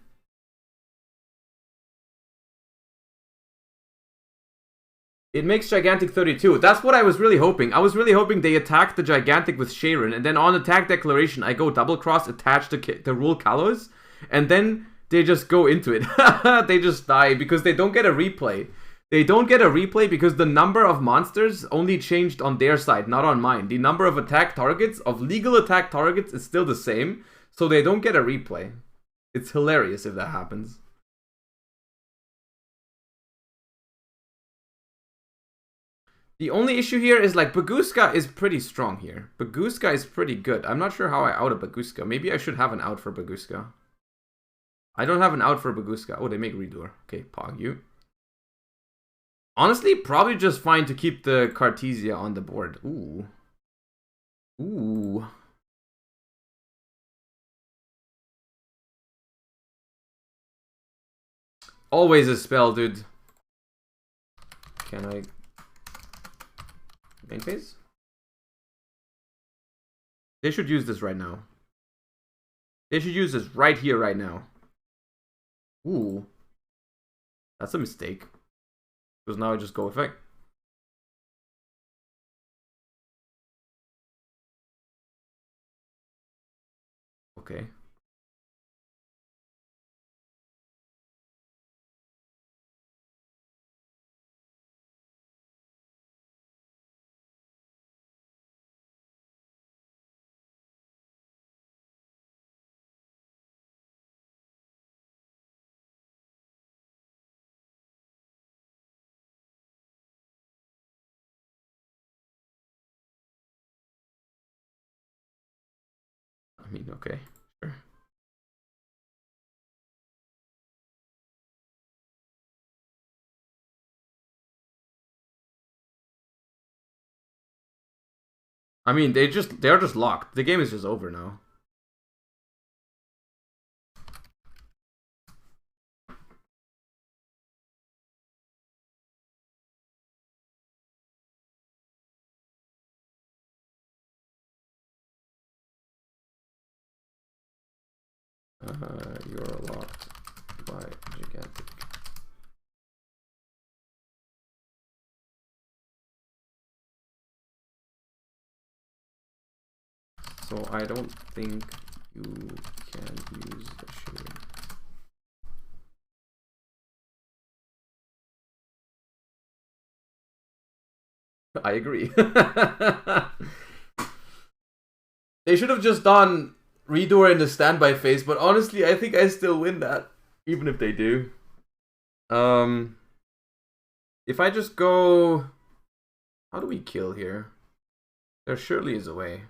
It makes Gigantic 32. That's what I was really hoping. I was really hoping they attack the Gigantic with Sharon, and then on attack declaration, I go double cross, attach the Rule Kalos, and then they just go into it. They just die because they don't get a replay. They don't get a replay because the number of monsters only changed on their side, not on mine. The number of attack targets, of legal attack targets, is still the same, so they don't get a replay. It's hilarious if that happens. The only issue here is, like, Baguska is pretty strong here. Baguska is pretty good. I'm not sure how I out a Baguska. Maybe I should have an out for Baguska. I don't have an out for Baguska. Oh, they make Redoer. Okay, Pog you. Honestly, probably just fine to keep the Cartesia on the board. Ooh. Ooh. Always a spell, dude. Can I... main phase? They should use this right now. They should use this right here, right now. Ooh. That's a mistake. Because now I just go effect. Okay. I mean, okay, sure. I mean, they're just locked. The game is just over now. You're locked by Gigantic. So I don't think you can use the shooting. I agree. They should have just done Redoer in the standby phase, but honestly, I think I still win that, even if they do. If I just go... How do we kill here? There surely is a way.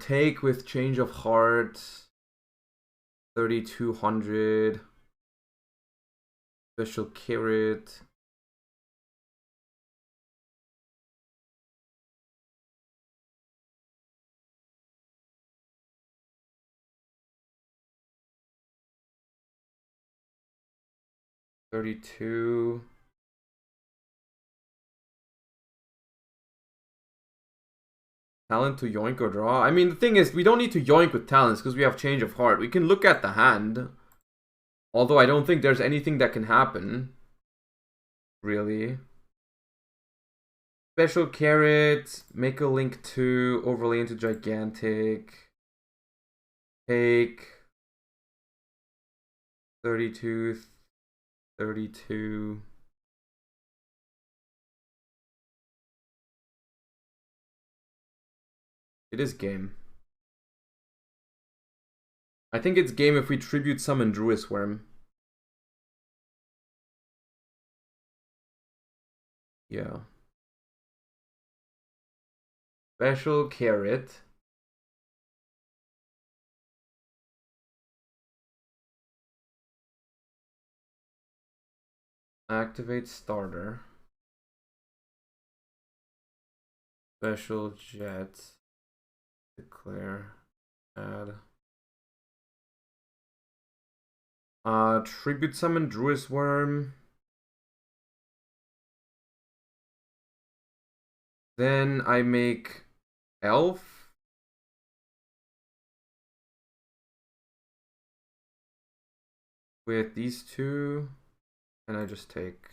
Take with Change of Heart. 3,200. Special carrot. $32. Talent to yoink or draw. I mean, the thing is, we don't need to yoink with talents because we have change of heart. We can look at the hand. Although I don't think there's anything that can happen. Really. Special carrot. Make a link to overlay into gigantic. Take 32. 32. It is game. I think it's game if we tribute summon Druid Worm. Yeah. Special carrot. Activate starter. Special jet. Declare. Add. Tribute summon Druid Worm. Then I make Elf. With these two. And I just take.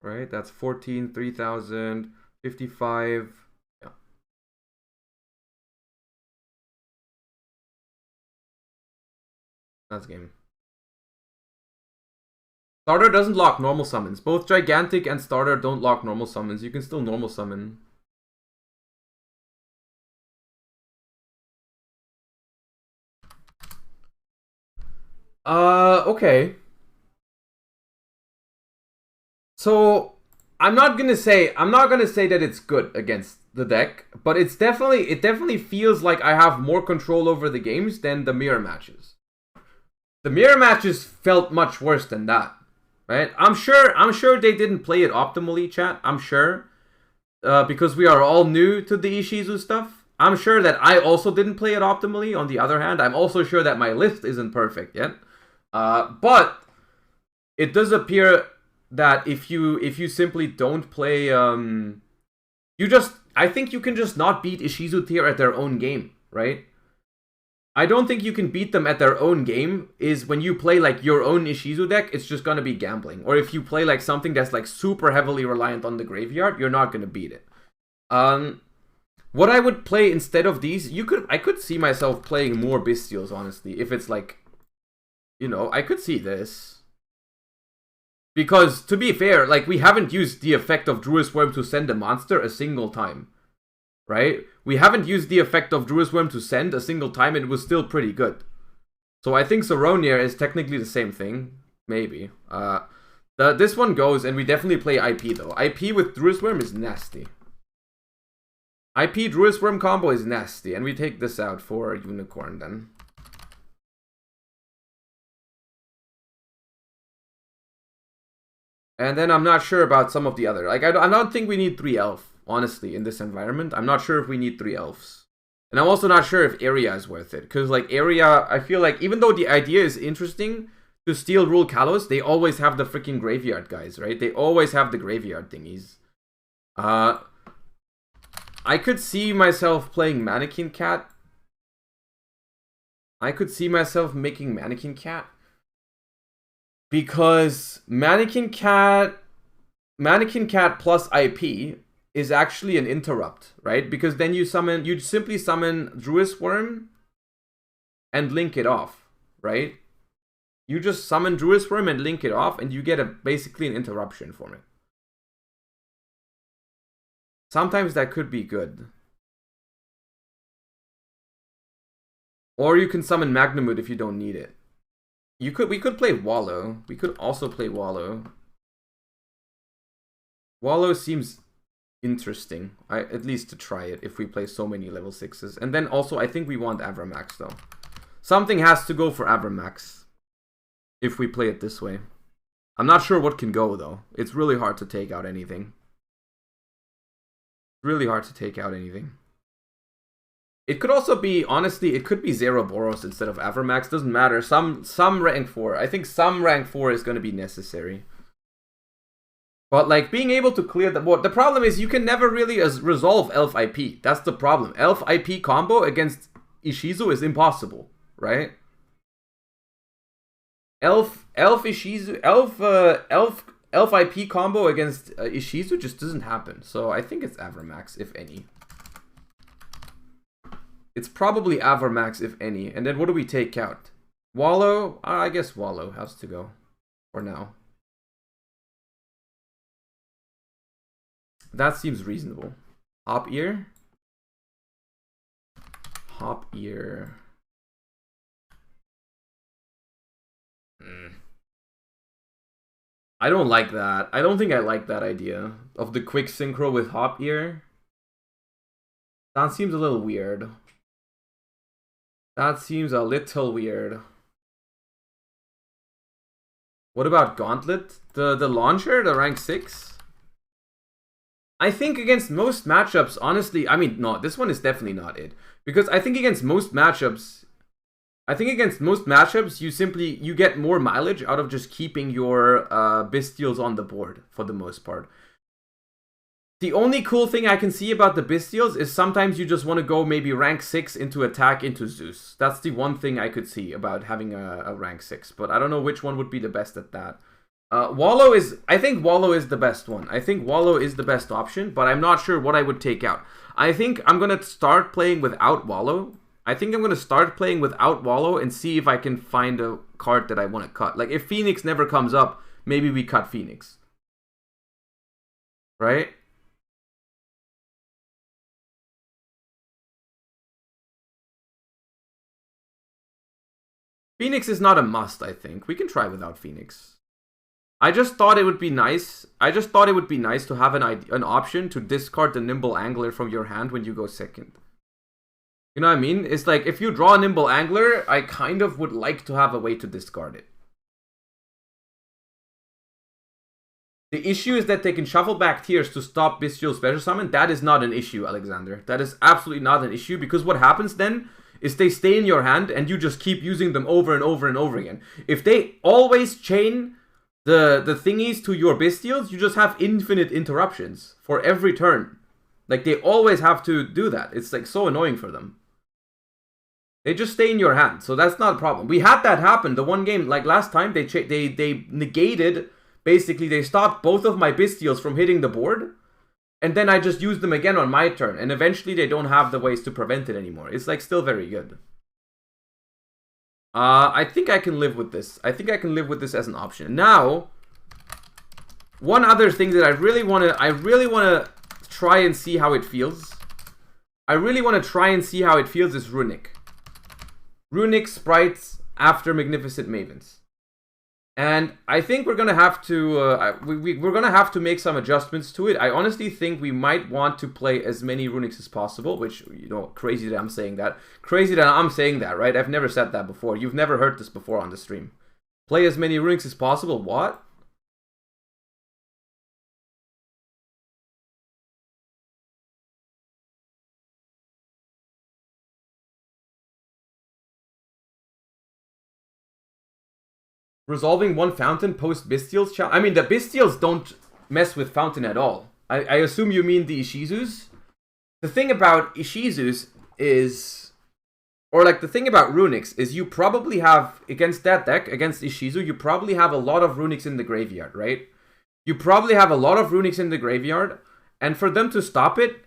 Right? That's 14, 3,000, 55. Yeah. That's game. Starter doesn't lock normal summons. Both Gigantic and Starter don't lock normal summons. You can still normal summon. Okay. So I'm not gonna say that it's good against the deck, but it definitely feels like I have more control over the games than the mirror matches. The mirror matches felt much worse than that, right? I'm sure they didn't play it optimally, chat. I'm sure, because we are all new to the Ishizu stuff. I'm sure that I also didn't play it optimally. On the other hand, I'm also sure that my list isn't perfect yet. But it does appear that if you simply don't play, I think you can just not beat Ishizu Tear at their own game, right? I don't think you can beat them at their own game. Is when you play like your own Ishizu deck, it's just gonna be gambling. Or if you play like something that's like super heavily reliant on the graveyard, you're not gonna beat it. What I would play instead of these, I could see myself playing more Bestials, honestly. If it's like, you know, I could see this. Because, to be fair, like, we haven't used the effect of Druid Worm to send a monster a single time. Right? We haven't used the effect of Druid Worm to send a single time, and it was still pretty good. So I think Saronir is technically the same thing. Maybe. This one goes, and we definitely play IP, though. IP with Druid Worm is nasty. IP Druid Worm combo is nasty, and we take this out for Unicorn, then. And then I'm not sure about some of the other. Like, I don't think we need 3 elf, honestly, in this environment. I'm not sure if we need 3 elves. And I'm also not sure if area is worth it. Because, like, area, I feel like, even though the idea is interesting to steal rule Kalos, they always have the freaking graveyard guys, right? They always have the graveyard thingies. I could see myself playing Mannequin Cat. I could see myself making Mannequin Cat. Because Mannequin Cat plus IP is actually an interrupt, right? Because then you'd simply summon Druid Worm and link it off, right? You just summon Druid Worm and link it off, and you get basically an interruption from it. Sometimes that could be good. Or you can summon Magnamut if you don't need it. We could play Wallow. We could also play Wallow. Wallow seems interesting, at least to try it if we play so many level 6s. And then also, I think we want Avramax though. Something has to go for Avermax if we play it this way. I'm not sure what can go, though. It's really hard to take out anything. Really hard to take out anything. It could also be, honestly, it could be Zeroboros instead of Avermax. Doesn't matter. Some rank 4. I think some rank 4 is going to be necessary. But, like, being able to clear the board... The problem is you can never really resolve Elf IP. That's the problem. Elf IP combo against Ishizu is impossible, right? Elf Ishizu... Elf IP combo against Ishizu just doesn't happen. So I think it's Avermax, if any. It's probably Avermax, if any. And then what do we take out? Wallow? I guess Wallow has to go. For now. That seems reasonable. Hop Ear? Hop Ear. I don't like that. I don't think I like that idea of the quick synchro with Hop Ear. That seems a little weird. That seems a little weird. What about Gauntlet? The launcher, the rank 6? I think against most matchups, honestly, I mean, no, this one is definitely not it. Because I think against most matchups, you get more mileage out of just keeping your Bestials on the board, for the most part. The only cool thing I can see about the Bestials is sometimes you just want to go maybe rank 6 into attack into Zeus. That's the one thing I could see about having a rank 6. But I don't know which one would be the best at that. Wallow is... I think Wallow is the best one. I think Wallow is the best option, but I'm not sure what I would take out. I think I'm going to start playing without Wallow. And see if I can find a card that I want to cut. Like, if Phoenix never comes up, maybe we cut Phoenix. Right? Phoenix is not a must, I think. We can try without Phoenix. I just thought it would be nice. To have an option to discard the Nimble Angler from your hand when you go second. You know what I mean? It's like, if you draw a Nimble Angler, I kind of would like to have a way to discard it. The issue is that they can shuffle back tiers to stop Bestial Special Summon. That is not an issue, Alexander. That is absolutely not an issue, because what happens then is they stay in your hand and you just keep using them over and over and over again. If they always chain the thingies to your Bestials, you just have infinite interruptions for every turn. Like, they always have to do that. It's like so annoying for them. They just stay in your hand, so that's not a problem. We had that happen. The one game, like last time, they negated, basically, they stopped both of my Bestials from hitting the board, and then I just used them again on my turn, and eventually they don't have the ways to prevent it anymore. It's like still very good. I think I can live with this. I think I can live with this as an option. Now, one other thing that I really want to try and see how it feels. Is Runic. Runic sprites after Magnificent Mavens. And I think we're gonna have to we're gonna have to make some adjustments to it. I honestly think we might want to play as many Runics as possible, which, you know, crazy that I'm saying that. Right? I've never said that before. You've never heard this before on the stream. Play as many Runics as possible. What? Resolving one fountain post Bestials challenge. I mean, the Bestials don't mess with fountain at all. I assume you mean the Ishizus? The thing about Ishizus is... Or, like, the thing about Runics is you probably have... Against that deck, against Ishizu, you probably have a lot of Runics in the graveyard, right? You probably have a lot of Runics in the graveyard. And for them to stop it...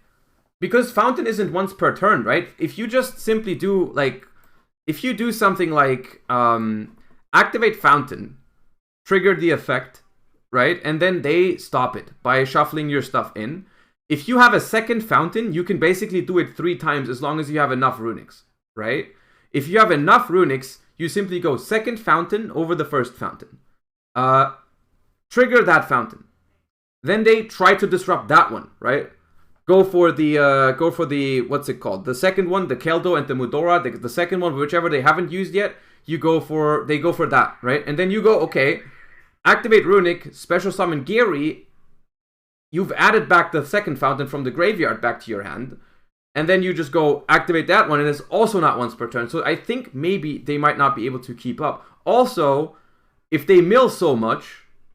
Because fountain isn't once per turn, right? If you just simply do, like... If you do something like... Activate Fountain, trigger the effect, right? And then they stop it by shuffling your stuff in. If you have a second Fountain, you can basically do it 3 times as long as you have enough Runics, right? If you have enough Runics, you simply go second Fountain over the first Fountain. Trigger that Fountain. Then they try to disrupt that one, right? go for the what's it called? The second one, the Keldo and the Mudora, the second one, whichever they haven't used yet, they go for that, right? And then you go, okay, activate Runic, special summon Gary. You've added back the second fountain from the graveyard back to your hand. And then you just go activate that one, and it's also not once per turn. So I think maybe they might not be able to keep up. Also, if they mill so much,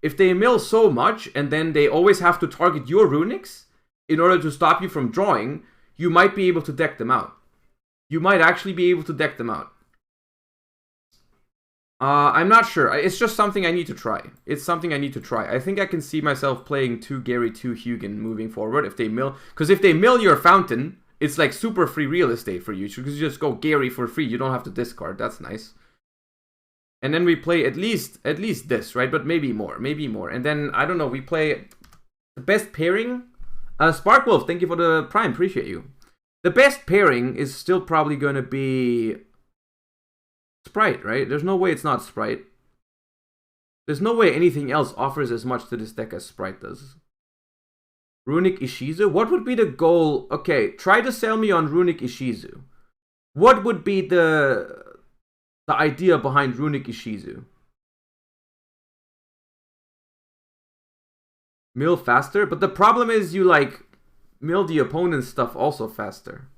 and then they always have to target your Runics in order to stop you from drawing, you might be able to deck them out. You might actually be able to deck them out. I'm not sure. It's just something I need to try. I think I can see myself playing 2 Gary, 2 Hugin moving forward if they mill. Because if they mill your fountain, it's like super free real estate for you. Because you just go Gary for free. You don't have to discard. That's nice. And then we play at least this, right? But maybe more. And then, I don't know, we play the best pairing. Sparkwolf, thank you for the Prime. Appreciate you. The best pairing is still probably going to be Sprite, right? There's no way it's not Sprite. There's no way anything else offers as much to this deck as Sprite does. Runic Ishizu? What would be the goal? Okay, try to sell me on Runic Ishizu. What would be the idea behind Runic Ishizu? Mill faster? But the problem is you like mill the opponent's stuff also faster.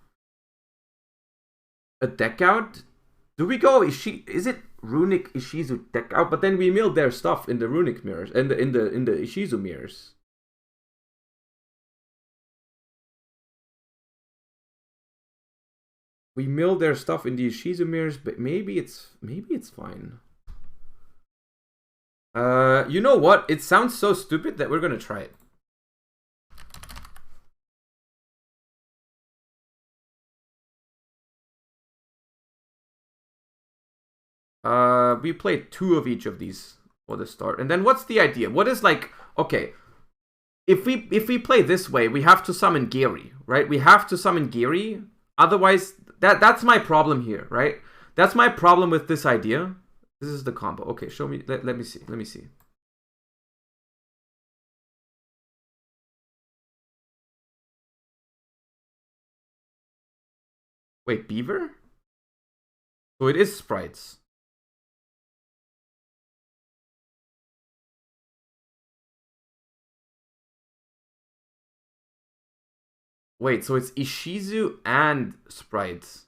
A deck out? Do we go is it Runic Ishizu deck out? But then we mill their stuff in the Runic mirrors and in the Ishizu mirrors. We mill their stuff in the Ishizu mirrors, but maybe it's fine. You know what? It sounds so stupid that we're gonna try it. We played 2 of each of these for the start. And then what's the idea? What is like, okay, if we play this way, we have to summon Gary, right? We have to summon Gary. Otherwise, that's my problem here, right? That's my problem with this idea. This is the combo. Okay, show me. Let me see. Let me see. Wait, Beaver? So it is sprites. Wait, so it's Ishizu and sprites,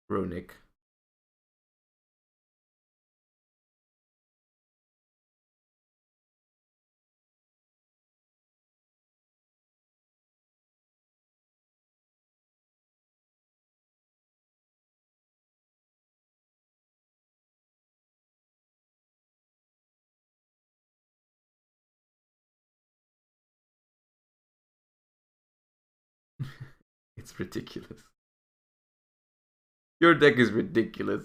Runic. It's ridiculous. Your deck is ridiculous.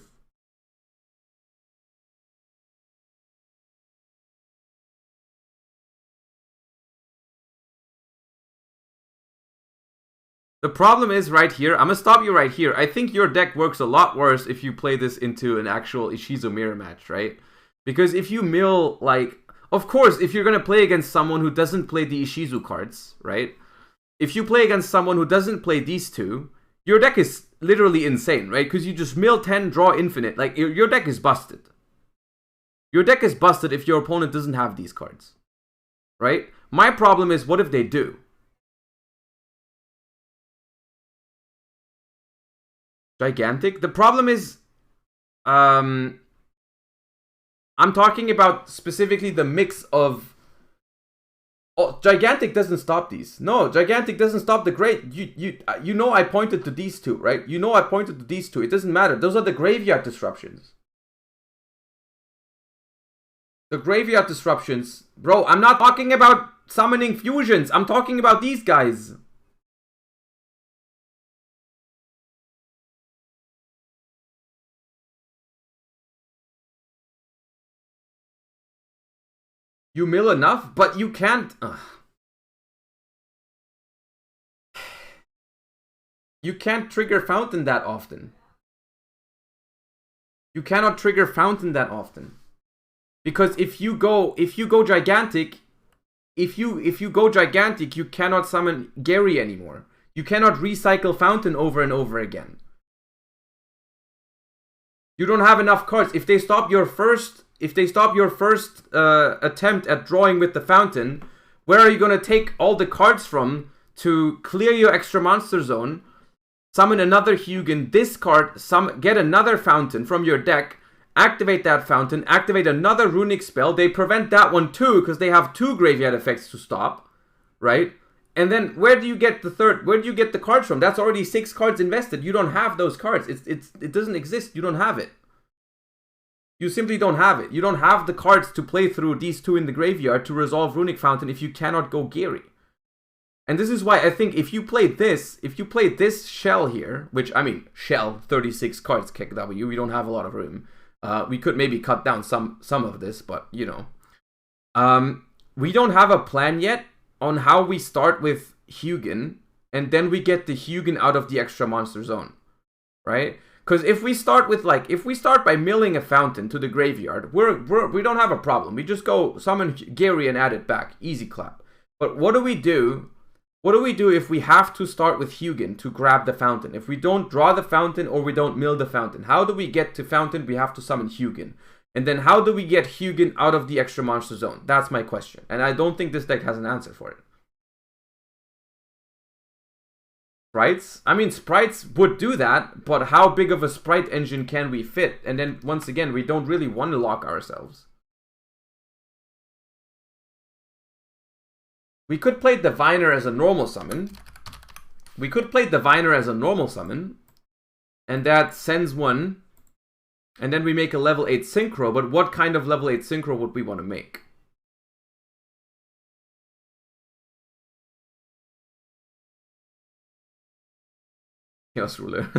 The problem is right here. I'm gonna stop you right here. I think your deck works a lot worse if you play this into an actual Ishizu mirror match, right? Because if you mill, like, of course, if you're gonna play against someone who doesn't play the Ishizu cards, right? If you play against someone who doesn't play these two, your deck is literally insane, right? Because you just mill 10, draw infinite. Like, your deck is busted. Your deck is busted if your opponent doesn't have these cards, right? My problem is, what if they do? Gigantic? The problem is, I'm talking about specifically the mix of... Oh, Gigantic doesn't stop these. No, Gigantic doesn't stop the great. You know I pointed to these two, right? You know I pointed to these two. It doesn't matter. Those are the graveyard disruptions. The graveyard disruptions. Bro, I'm not talking about summoning fusions. I'm talking about these guys. You mill enough, but you can't... You can't trigger Fountain that often. You cannot trigger Fountain that often. Because if you go gigantic, if you go gigantic, you cannot summon Gary anymore. You cannot recycle Fountain over and over again. You don't have enough cards. If they stop your first attempt at drawing with the Fountain, where are you going to take all the cards from to clear your extra monster zone, summon another Hugin, discard, get another Fountain from your deck, activate that Fountain, activate another runic spell. They prevent that one too because they have 2 graveyard effects to stop, right? And then where do you get the third? Where do you get the cards from? That's already 6 cards invested. You don't have those cards. It doesn't exist. You don't have it. You simply don't have it. You don't have the cards to play through these 2 in the graveyard to resolve Runic Fountain if you cannot go Gary. And this is why I think if you play this shell here, which, I mean, shell, 36 cards, KW, we don't have a lot of room. We could maybe cut down some of this, but, you know. We don't have a plan yet on how we start with Hugin, and then we get the Hugin out of the extra monster zone, right? Because if we start by milling a Fountain to the graveyard, we don't have a problem. We just go summon Gary and add it back, easy clap. But what do we do? What do we do if we have to start with Hugin to grab the Fountain? If we don't draw the Fountain or we don't mill the Fountain, how do we get to Fountain? We have to summon Hugin. And then how do we get Hugin out of the extra monster zone? That's my question. And I don't think this deck has an answer for it. Sprites? I mean, Sprites would do that, but how big of a Sprite engine can we fit? And then, once again, we don't really want to lock ourselves. We could play Diviner as a normal summon. And that sends one. And then we make a level 8 Synchro, but what kind of level 8 Synchro would we want to make? Chaos Ruler.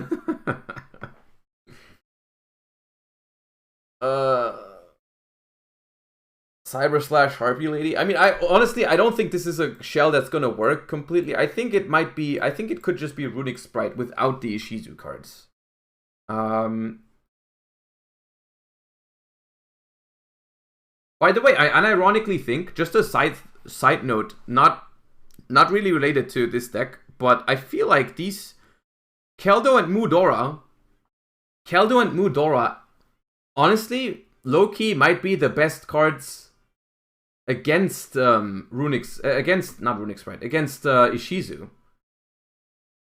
Cyber Slash Harpy Lady. I mean, honestly, I don't think this is a shell that's gonna work completely. I think it could just be a Runic Sprite without the Ishizu cards. By the way, I unironically think, just a side note, not really related to this deck, but I feel like these Keldo and Mudora, honestly, low-key might be the best cards against Ishizu.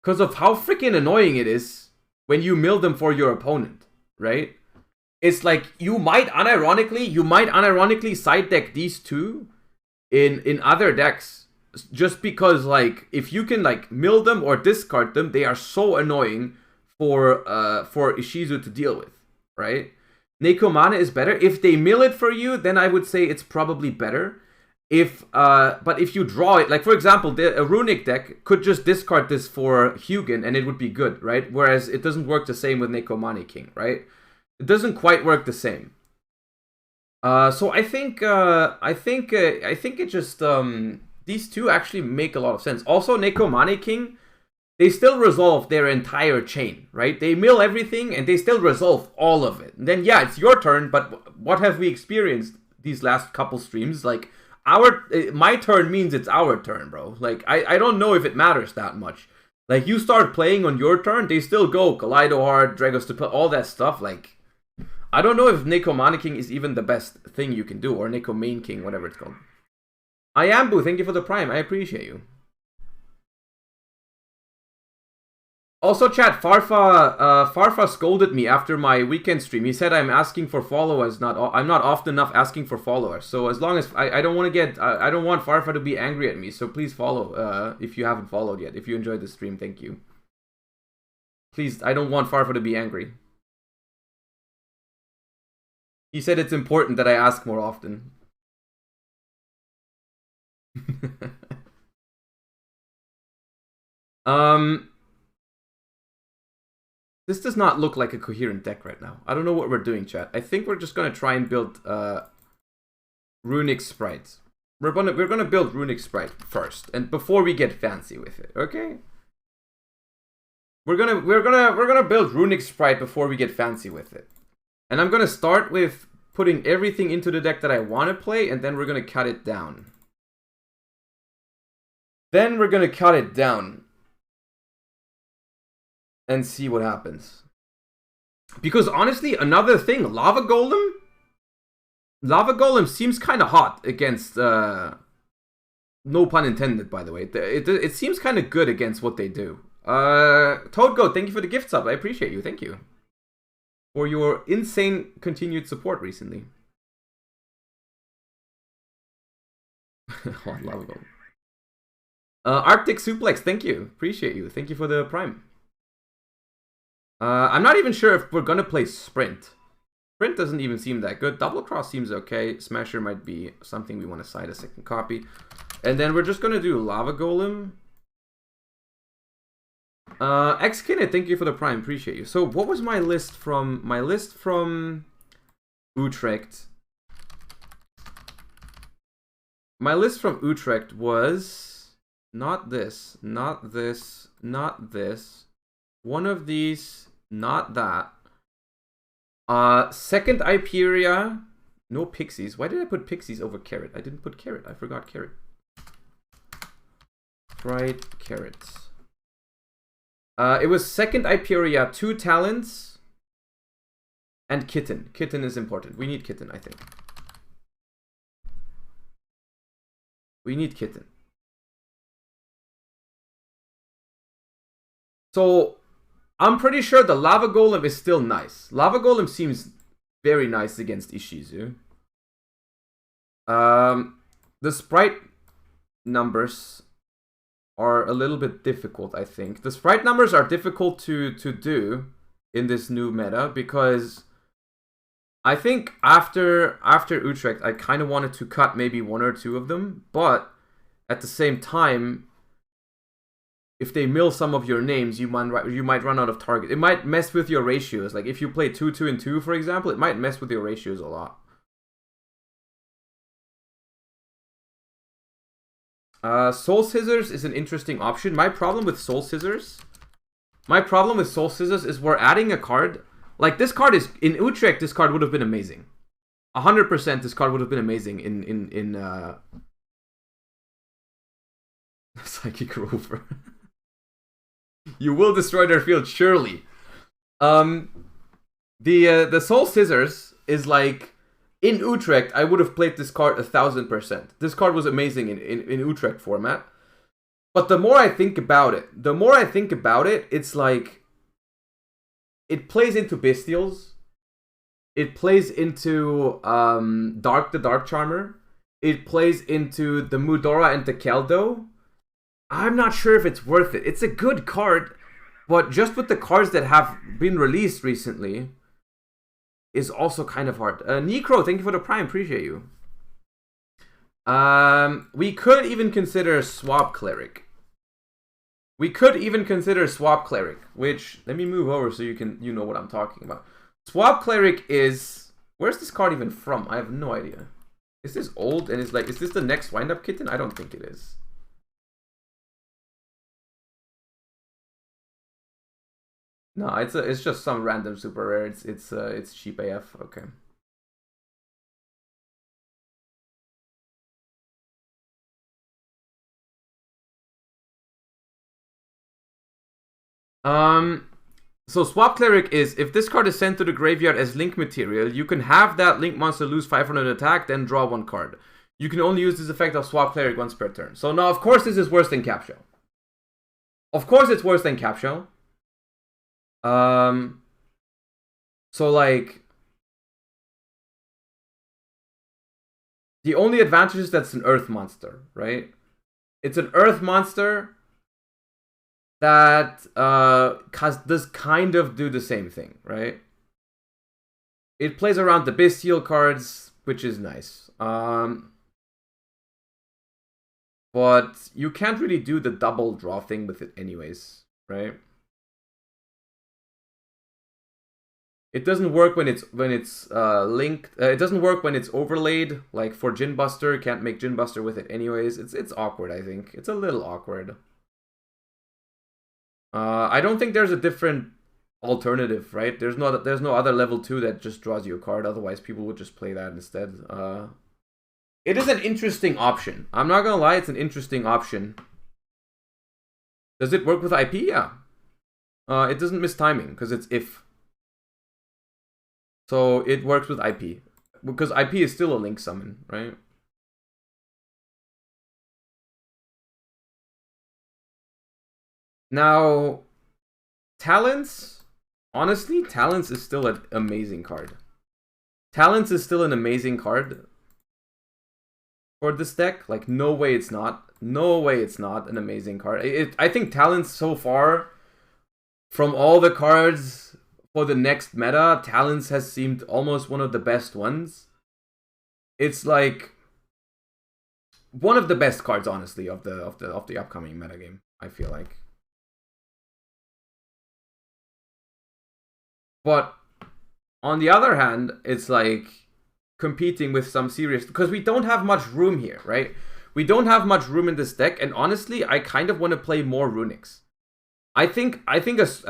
Because of how freaking annoying it is when you mill them for your opponent, right? It's like you might unironically side deck these 2 in other decks just because, like, if you can like mill them or discard them, they are so annoying for Ishizu to deal with, right? Nekomana is better. If they mill it for you, then I would say it's probably better. But if you draw it, like for example, a Runic deck could just discard this for Hugin and it would be good, right? Whereas it doesn't work the same with Nekomani King, right? It doesn't quite work the same. So I think it just these 2 actually make a lot of sense. Also, Nekomani King, they still resolve their entire chain, right? They mill everything and they still resolve all of it. And then yeah, it's your turn, but what have we experienced these last couple streams? Like my turn means it's our turn, bro. Like I don't know if it matters that much. Like you start playing on your turn, they still go Kaleido Heart, Dragos, all that stuff. Like I don't know if Nekomani King is even the best thing you can do, or Nekomane King, whatever it's called. Ayambu, thank you for the Prime. I appreciate you. Also, chat, Farfa scolded me after my weekend stream. He said I'm asking for followers. I'm not often enough asking for followers. So as long as I don't want to get, I don't want Farfa to be angry at me. So please follow if you haven't followed yet. If you enjoyed the stream, thank you. Please, I don't want Farfa to be angry. He said it's important that I ask more often. This does not look like a coherent deck right now. I don't know what we're doing, chat. I think we're just gonna try and build Runic Sprite. We're gonna build Runic Sprite first, and before we get fancy with it, okay? We're gonna build Runic Sprite before we get fancy with it. And I'm gonna start with putting everything into the deck that I want to play, and then we're gonna cut it down. and see what happens. Because honestly, another thing, Lava Golem seems kind of hot against, no pun intended, by the way. It seems kind of good against what they do. Toadgoat, thank you for the gift sub. I appreciate you. Thank you for your insane continued support recently. Oh, Lava Golem. Arctic Suplex, thank you. Appreciate you. Thank you for the Prime. I'm not even sure if we're gonna play Sprint. Sprint doesn't even seem that good. Double Cross seems okay. Smasher might be something we want to side a second copy. And then we're just gonna do Lava Golem. Xkinit, thank you for the Prime. Appreciate you. So what was my list from Utrecht? My list from Utrecht was not this, not this, not this. One of these, not that. Second Hyperia, no Pixies. Why did I put Pixies over Carrot? I didn't put Carrot. I forgot Carrot. Fried carrots. It was second Hyperia, 2 Talents, and Kitten. Kitten is important. We need Kitten, I think. We need Kitten. So, I'm pretty sure the Lava Golem is still nice. Lava Golem seems very nice against Ishizu. The sprite numbers are a little bit difficult, I think. The sprite numbers are difficult to do in this new meta because I think after Utrecht, I kind of wanted to cut maybe 1 or 2 of them, but at the same time, if they mill some of your names, you might run out of target. It might mess with your ratios. Like if you play 2, 2, and 2, for example, it might mess with your ratios a lot. Soul Scissors is an interesting option. My problem with Soul Scissors is we're adding a card. Like this card is in Utrecht. This card would have been amazing. 100%. This card would have been amazing in Psychic Rover. You will destroy their field, surely. The Soul Scissors is like in Utrecht. I would have played this card 1000%. This card was amazing in Utrecht format. But the more I think about it, it's like it plays into Bestials. It plays into the Dark Charmer. It plays into the Mudora and the Keldo. I'm not sure if it's worth it. It's a good card, but just with the cards that have been released recently is also kind of hard. Necro, thank you for the Prime. Appreciate you. We could even consider Swap Cleric. Which, let me move over so you know what I'm talking about. Swap Cleric is... Where's this card even from? I have no idea. Is this old and is this the next Wind-Up Kitten? I don't think it is. No, it's just some random super rare. It's cheap AF. Okay. So Swap Cleric is, if this card is sent to the graveyard as link material, you can have that link monster lose 500 attack, then draw 1 card. You can only use this effect of Swap Cleric once per turn. So now, of course, this is worse than Capshell. Of course, it's worse than Capshell. So like, the only advantage is that's an Earth monster, right? It's an Earth monster that does kind of do the same thing, right? It plays around the Bestial cards, which is nice. But you can't really do the double draw thing with it anyways, right? It doesn't work when it's linked. It doesn't work when it's overlaid. Like for Djinn Buster, can't make Djinn Buster with it anyways. It's awkward, I think. It's a little awkward. I don't think there's a different alternative, right? There's no other level 2 that just draws you a card. Otherwise, people would just play that instead. It is an interesting option. I'm not gonna lie, it's an interesting option. Does it work with IP? Yeah. It doesn't miss timing because it's if. So it works with IP. Because IP is still a link summon, right? Now, Talents, honestly, Talents is still an amazing card. Talents is still an amazing card for this deck. Like, no way it's not. No way it's not an amazing card. I think Talents so far, from all the cards for the next meta, Talents has seemed almost one of the best ones. It's like one of the best cards, honestly, of the upcoming metagame, I feel like. But on the other hand, it's like competing with some serious, because we don't have much room here, right? We don't have much room in this deck, and honestly, I kind of want to play more Runics. I think a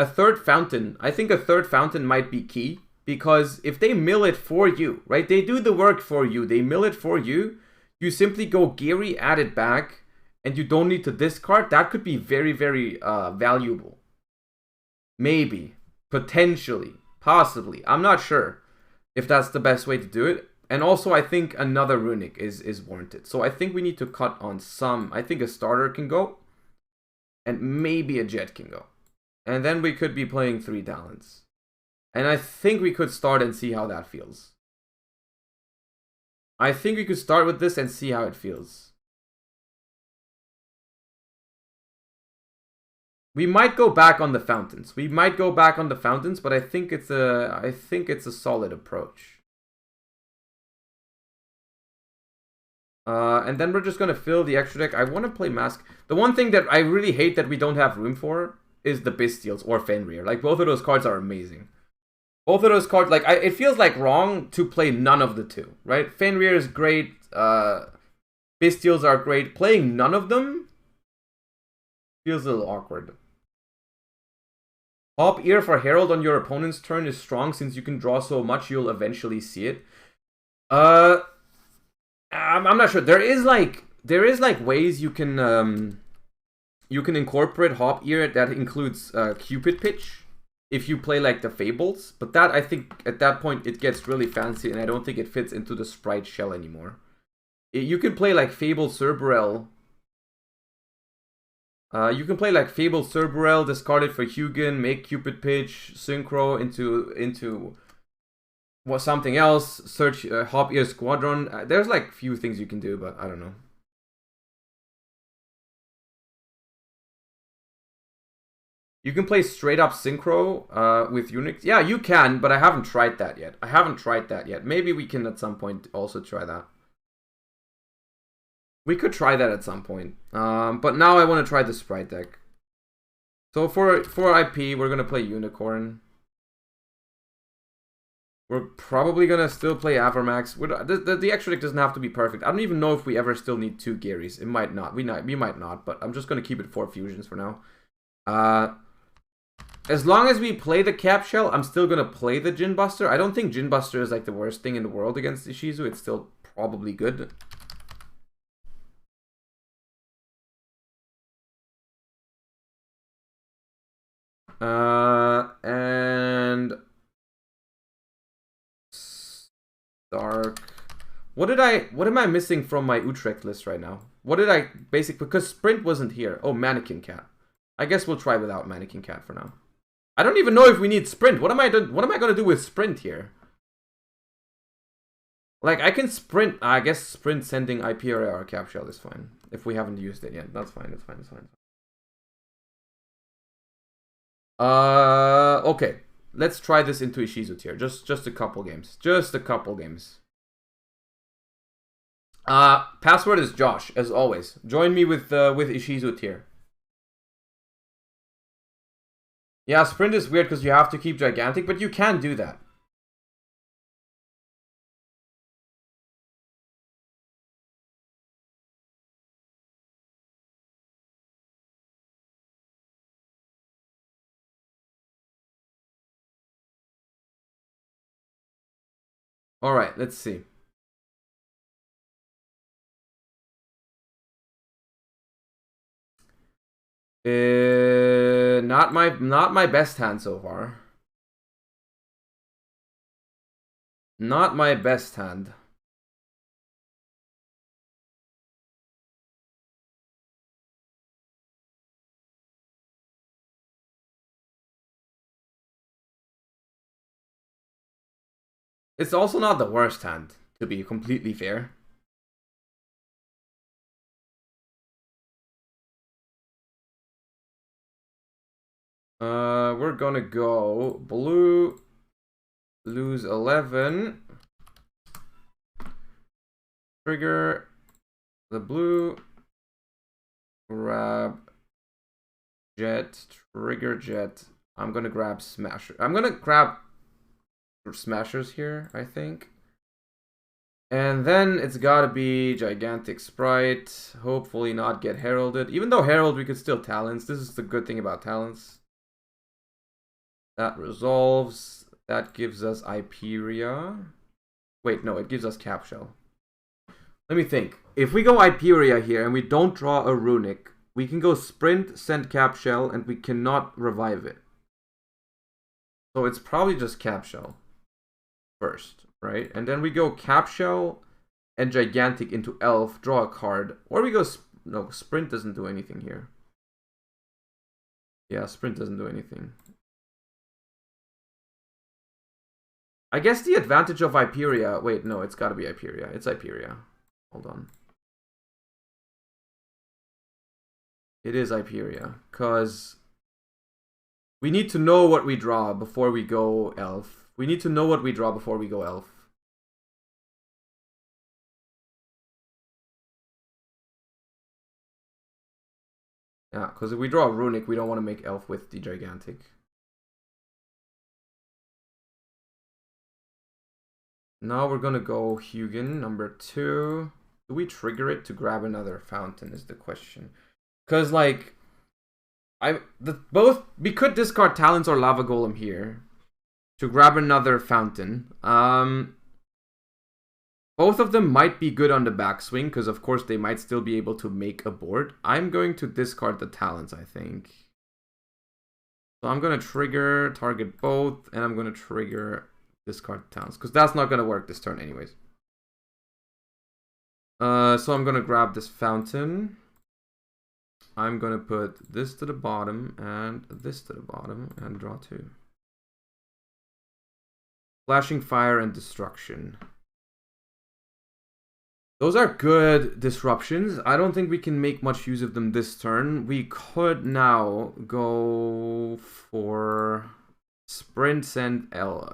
third fountain. I think a third fountain might be key, because if they mill it for you, right? They do the work for you. They mill it for you. You simply go Geary, add it back, and you don't need to discard. That could be very, very valuable. Maybe, potentially, possibly. I'm not sure if that's the best way to do it. And also, I think another Runic is warranted. So I think we need to cut on some. I think a starter can go. And maybe a Jet can go. And then we could be playing 3 Talents. And I think we could start and see how that feels. I think we could start with this and see how it feels. We might go back on the fountains. We might go back on the fountains, but I think it's a solid approach. And then we're just gonna fill the extra deck. I want to play Mask. The one thing that I really hate that we don't have room for is the Bestials or Fenrir. Like, both of those cards are amazing. Both of those cards, like, it feels like wrong to play none of the two, right? Fenrir is great. Bestials are great. Playing none of them feels a little awkward. Hop Ear for Herald on your opponent's turn is strong since you can draw so much you'll eventually see it. I'm not sure. There is like ways you can incorporate Hop Ear that includes Cupid Pitch if you play like the Fables, but that, I think at that point it gets really fancy and I don't think it fits into the Sprite shell anymore. You can play like Fable Cerberell. You can play like Fable Cerberell, discard it for Hugin, make Cupid Pitch, Synchro into something else, search Hop Ear Squadron. There's like few things you can do, but I don't know. You can play straight up Synchro with Unix. Yeah, you can, but I haven't tried that yet. Maybe we can at some point also try that. We could try that at some point. But now I want to try the Sprite deck. So for IP, we're going to play Unicorn. We're probably going to still play Avermax. The extra deck doesn't have to be perfect. I don't even know if we ever still need 2 Garys. It might not. We might not, but I'm just going to keep it 4 fusions for now. As long as we play the Cap Shell, I'm still going to play the Djinn Buster. I don't think Djinn Buster is like the worst thing in the world against Ishizu. It's still probably good. And Dark. What am I missing from my Utrecht list right now? What did I because Sprint wasn't here. Oh, Mannequin Cat. I guess we'll try without Mannequin Cat for now. I don't even know if we need Sprint. What am I gonna do with Sprint here? Like, I can Sprint. I guess Sprint sending IPRA or Cap Shell is fine. If we haven't used it yet. That's fine. That's fine. That's fine. Okay. Let's try this into Ishizu Tear. Just a couple games. Just a couple games. Password is Josh, as always. Join me with Ishizu Tear. Yeah, Sprint is weird because you have to keep Gigantic, but you can do that. Alright, let's see. Not my best hand so far. Not my best hand. It's also not the worst hand, to be completely fair. We're gonna go blue, lose 11. Trigger the blue, grab jet, trigger jet. I'm gonna grab smasher. I'm gonna grab smashers here, I think. And then it's gotta be gigantic sprite. Hopefully not get heralded. Even though herald, we could still talents. This is the good thing about talents. That resolves. That gives us Hyperia. Wait, no, it gives us cap shell. Let me think. If we go Hyperia here and we don't draw a runic, we can go sprint, send cap shell, and we cannot revive it. So it's probably just cap shell first, right? And then we go cap shell and gigantic into elf, draw a card, or we go no, sprint doesn't do anything here. Yeah, sprint doesn't do anything. I guess the advantage of Hyperia... Wait, no, it's gotta be Hyperia. It's Hyperia. Hold on. It is Hyperia, because we need to know what we draw before we go elf. We need to know what we draw before we go elf. Yeah, because if we draw a runic, we don't want to make elf with the gigantic. Now we're gonna go Hugin, number 2. Do we trigger it to grab another fountain is the question. Because, like, we could discard Talents or Lava Golem here to grab another fountain. Both of them might be good on the backswing, because of course they might still be able to make a board. I'm going to discard the Talents, I think. So I'm going to trigger, target both, and I'm going to trigger discard Talents, because that's not going to work this turn anyways. So I'm going to grab this fountain. I'm going to put this to the bottom and this to the bottom and draw 2. Flashing Fire and Destruction. Those are good disruptions. I don't think we can make much use of them this turn. We could now go for sprint, send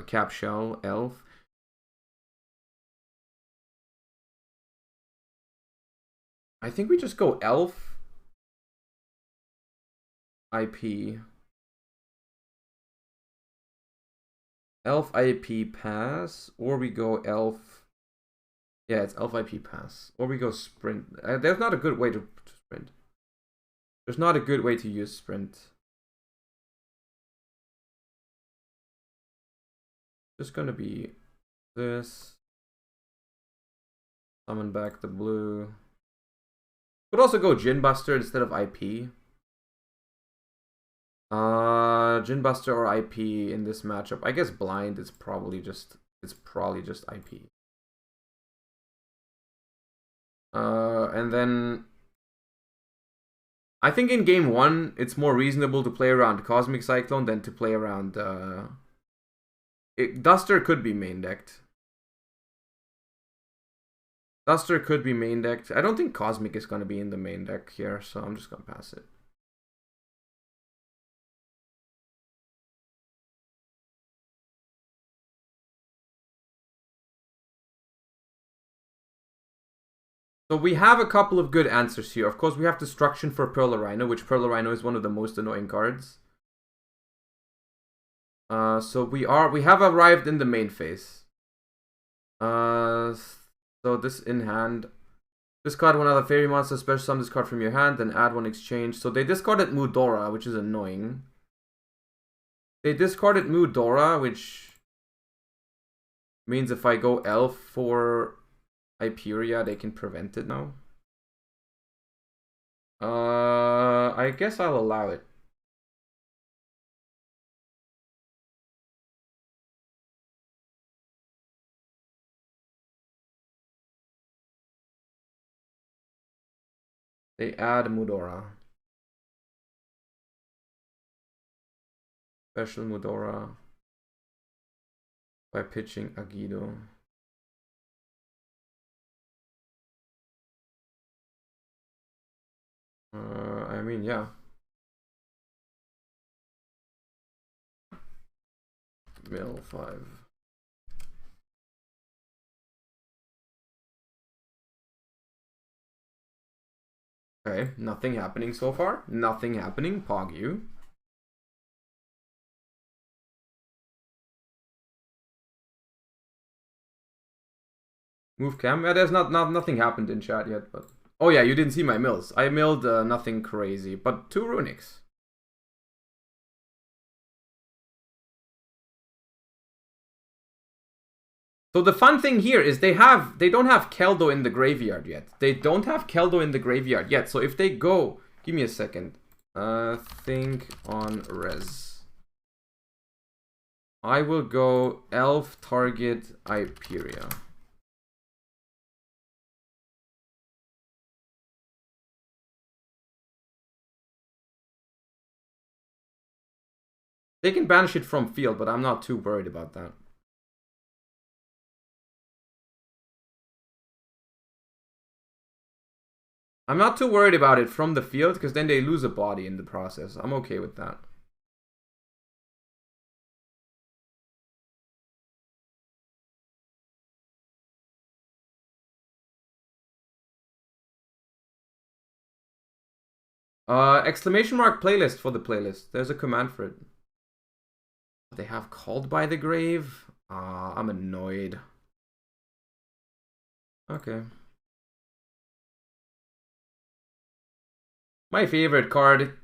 cap shell, elf. I think we just go elf, IP. Elf IP pass, or we go elf. Yeah, it's elf IP pass. Or we go sprint. There's not a good way to sprint. There's not a good way to use sprint. Just gonna be this. Summon back the blue. Could also go Gin Buster instead of IP. Gin Buster or IP in this matchup. I guess blind is probably just IP. And then I think in game 1 it's more reasonable to play around Cosmic Cyclone than to play around Duster could be main decked. Duster could be main decked. I don't think Cosmic is going to be in the main deck here, so I'm just going to pass it. So we have a couple of good answers here. Of course, we have Destruction for Pearl Rhino, which Pearl Rhino is one of the most annoying cards. So we have arrived in the main phase. So this in hand. Discard one other fairy monster, special summon this card from your hand, then add one exchange. So they discarded Mudora, which is annoying. They discarded Mudora, which means if I go elf for Hyperia, they can prevent it now. I guess I'll allow it. They add Mudora. Special Mudora by pitching Agido. I mean, yeah. Mill 5. Okay, nothing happening so far. Nothing happening. Pog you. Move cam. Yeah, there's nothing happened in chat yet, but oh yeah, you didn't see my mills. I milled nothing crazy, but 2 runics. So the fun thing here is they don't have Keldo in the graveyard yet. They don't have Keldo in the graveyard yet. So if they go, give me a second. Think on res. I will go elf target Hyperia. They can banish it from field, but I'm not too worried about that. I'm not too worried about it from the field, because then they lose a body in the process. I'm okay with that. Exclamation mark playlist for the playlist. There's a command for it. They have Called by the Grave? I'm annoyed. Okay. My favorite card.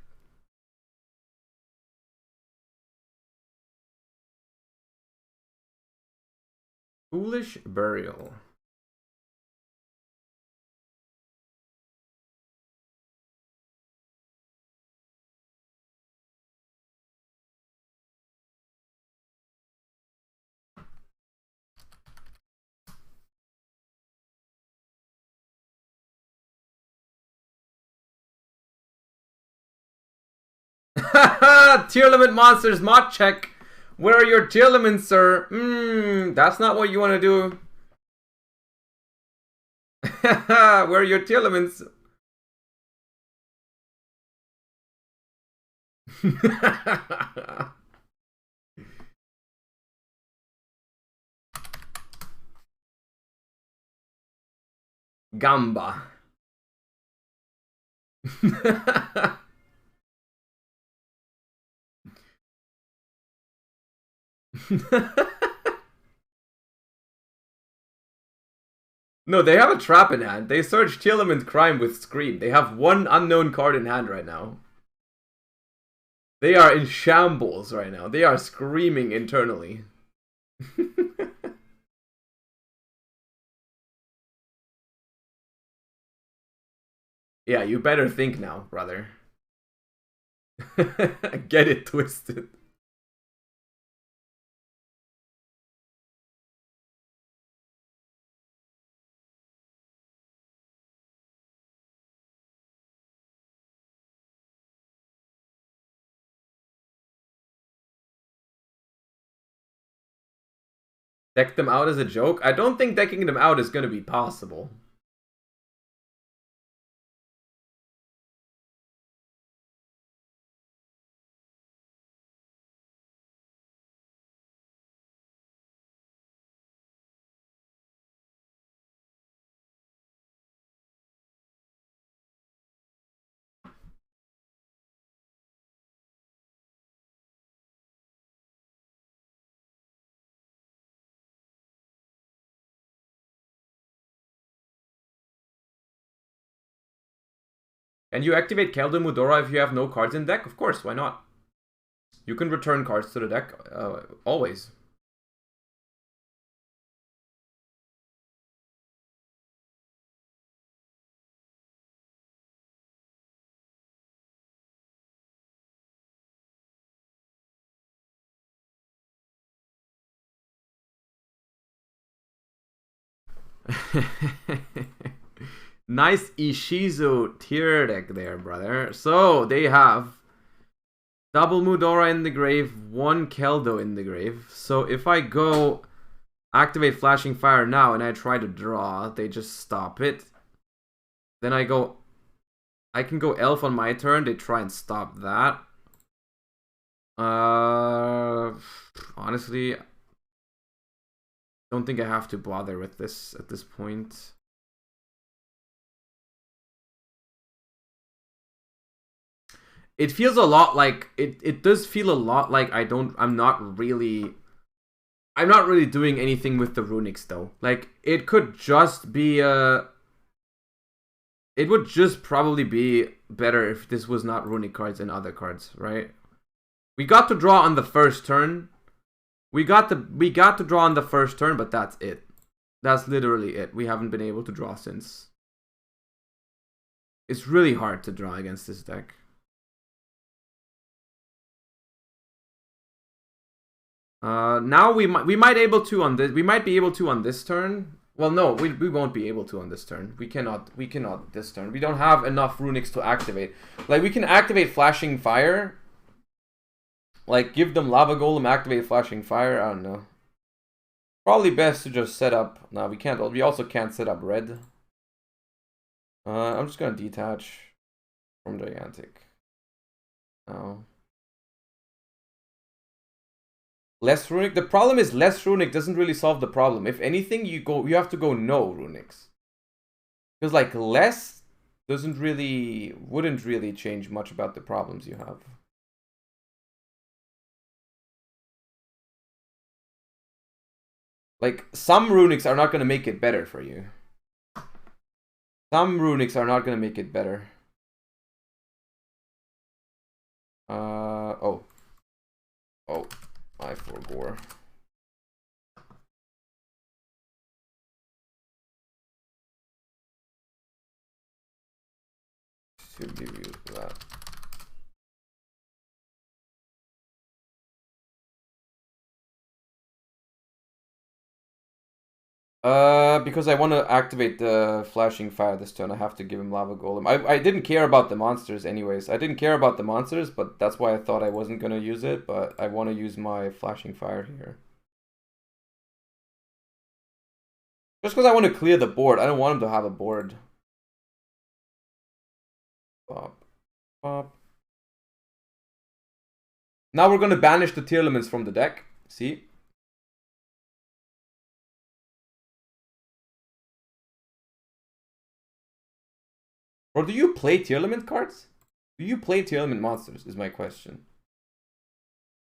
Foolish Burial. Tearlament monsters, mod check. Where are your Tearlaments, sir? That's not what you want to do. Where are your Tearlaments? Gamba. No, they have a trap in hand. They search Tearlament Crime with Scream. They have one unknown card in hand right now. They are in shambles right now. They are screaming internally. Yeah, you better think now, brother. Get it twisted. Deck them out as a joke? I don't think decking them out is going to be possible. Can you activate Keldon Mudora if you have no cards in deck? Of course, why not? You can return cards to the deck, always. Nice Ishizu Tear deck there, brother. So they have double Mudora in the grave, one Keldo in the grave. So if I go activate Flashing Fire now and I try to draw, they just stop it. Then I can go Elf on my turn, they try and stop that. Honestly, don't think I have to bother with this at this point. It feels a lot like it does feel a lot like I'm not really doing anything with the runics though. Like it could just be it would just probably be better if this was not runic cards and other cards, right? We got to draw on the first turn. We got to draw on the first turn, but that's it. That's literally it. We haven't been able to draw since. It's really hard to draw against this deck. Now we might be able to on this turn. Well, no, we won't be able to on this turn. We cannot this turn. We don't have enough runics to activate. Like we can activate Flashing Fire. Like give them Lava Golem, activate Flashing Fire. I don't know. Probably best to just set up. No, we can't. We also can't set up red. I'm just gonna detach from Gigantic. Oh. Less runic. The problem is less runic doesn't really solve the problem. If anything, you have to go no runics. Because like less wouldn't really change much about the problems you have. Like some runics are not going to make it better for you. Some runics are not going to make it better. Oh. I forgot. To give you that. Because I want to activate the Flashing Fire this turn, I have to give him Lava Golem. I didn't care about the monsters anyways. I didn't care about the monsters, but that's why I thought I wasn't going to use it, but I want to use my Flashing Fire here. Just because I want to clear the board. I don't want him to have a board. Pop. Pop. Now we're going to banish the Tearlaments from the deck. See? Or do you play Tearlament cards? Do you play Tearlament monsters is my question.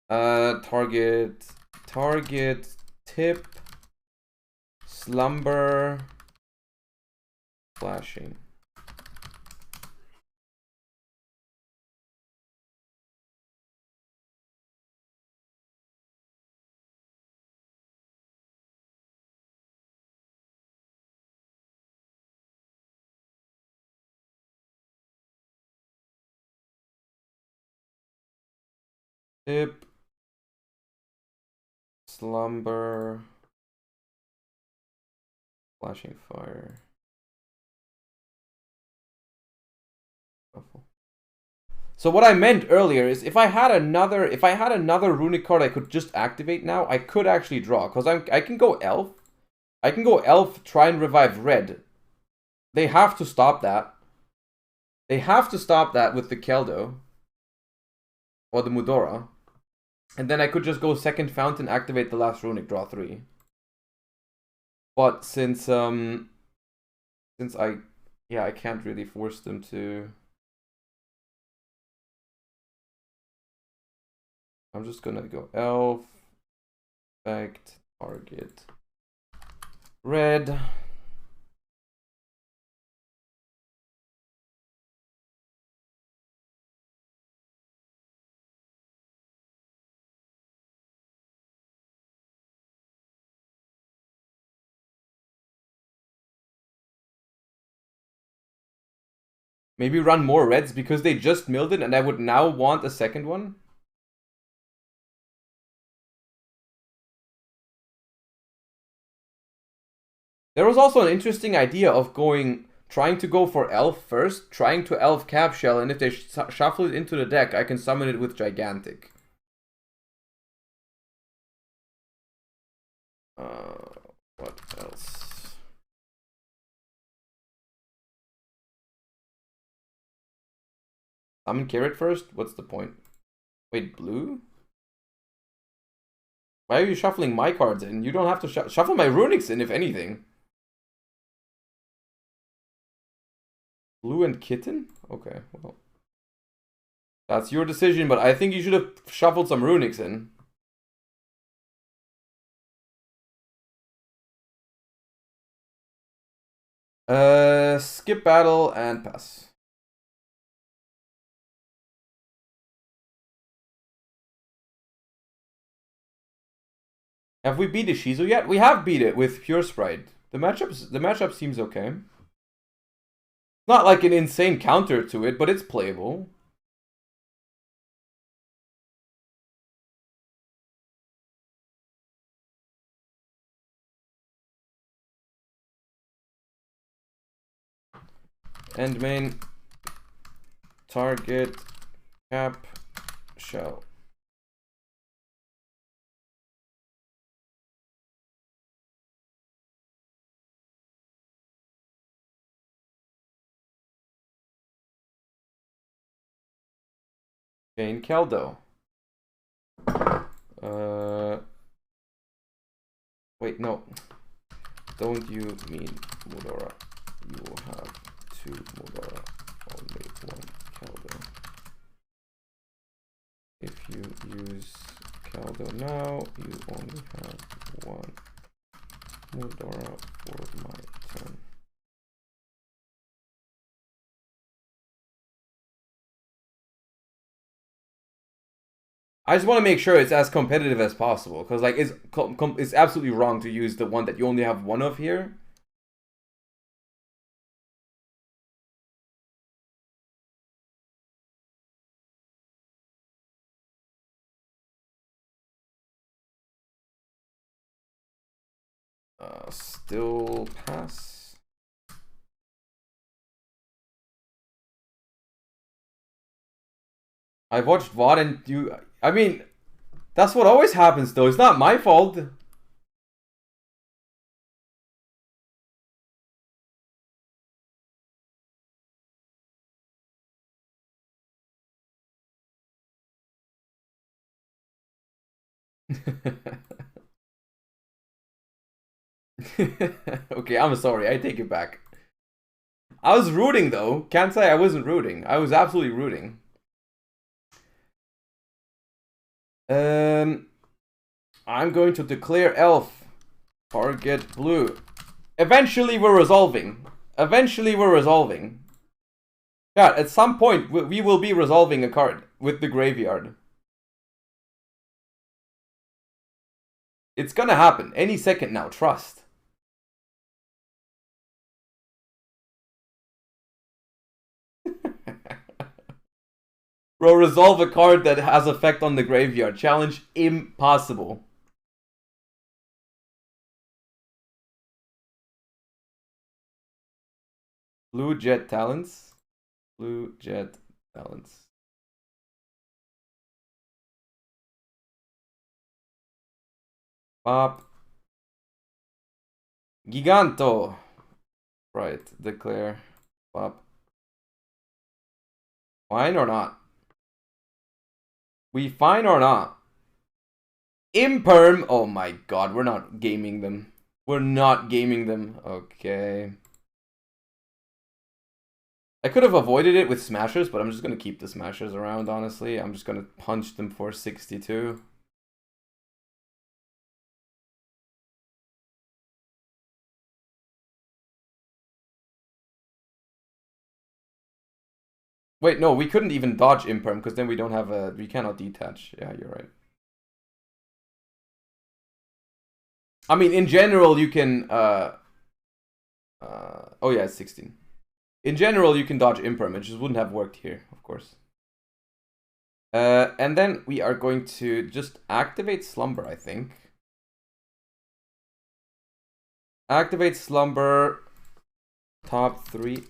Target, tip, slumber, flashing. Tip, slumber, flashing fire. So what I meant earlier is if I had another runic card I could just activate now, I could actually draw because I can go elf. I can go elf, try and revive red. They have to stop that. They have to stop that with the Keldo or the Mudora. And then I could just go second fountain, activate the last runic, draw 3. But since I can't really force them to. I'm just gonna go elf, effect, target, red. Maybe run more reds because they just milled it and I would now want a second one. There was also an interesting idea of going trying to go for Elf first, trying to Elf Cap Shell, and if they shuffle it into the deck, I can summon it with Gigantic. What else? Summon Carrot first? What's the point? Wait, blue? Why are you shuffling my cards in? You don't have to shuffle my Runics in, if anything. Blue and Kitten? Okay, well. That's your decision, but I think you should have shuffled some Runics in. Skip battle and pass. Have we beat Ishizu yet? We have beat it with Pure Sprite. The matchup seems okay. Not like an insane counter to it, but it's playable. End main. Target. Cap. Shell. Gain Keldo. Wait, no. Don't you mean Mudora? You will have 2 Mudora, only 1 Keldo. If you use Keldo now, you only have 1 Mudora for my turn. I just want to make sure it's as competitive as possible, because like it's absolutely wrong to use the one that you only have 1 of here. Still pass. I watched VOD and you... I mean, that's what always happens though. It's not my fault. Okay, I'm sorry. I take it back. I was rooting though. Can't say I wasn't rooting. I was absolutely rooting. I'm going to declare Elf. Target blue. Eventually we're resolving. Eventually we're resolving. Yeah, at some point we will be resolving a card with the graveyard. It's gonna happen any second now, trust. Bro, resolve a card that has effect on the graveyard. Challenge impossible. Blue Jet Talents. Blue Jet Talents. Pop. Giganto. Right, declare. Pop. Fine or not? We fine or not? Imperm. Oh my god, we're not gaming them. We're not gaming them. Okay. I could have avoided it with smashers, but I'm just going to keep the smashers around, honestly. I'm just going to punch them for 62. Wait, no, we couldn't even dodge Imperm, because then we don't have a... We cannot detach. Yeah, you're right. I mean, in general, you can... oh yeah, it's 16. In general, you can dodge Imperm. It just wouldn't have worked here, of course. And then we are going to just activate Slumber, I think. Activate Slumber. Top 3.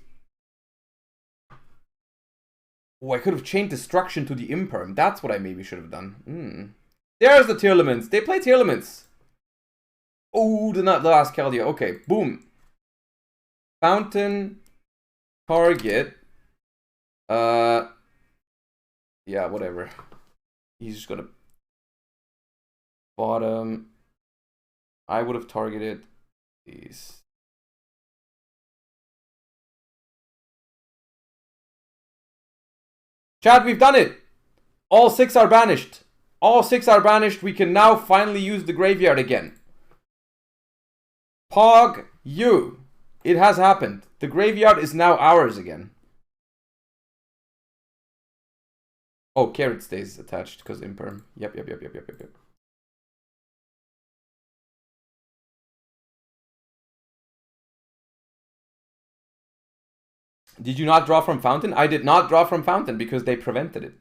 Oh, I could have changed Destruction to the Imperm. That's what I maybe should have done. There's the Tearlaments. They play Tearlaments. Oh, the last Keldeo. Okay, boom. Fountain. Target. Yeah, whatever. He's just gonna... Bottom. I would have targeted these. Chat, we've done it! All 6 are banished. All 6 are banished. We can now finally use the graveyard again. Pog you. It has happened. The graveyard is now ours again. Oh, Carrot stays attached because Imperm. Yep. Did you not draw from Fountain? I did not draw from Fountain because they prevented it.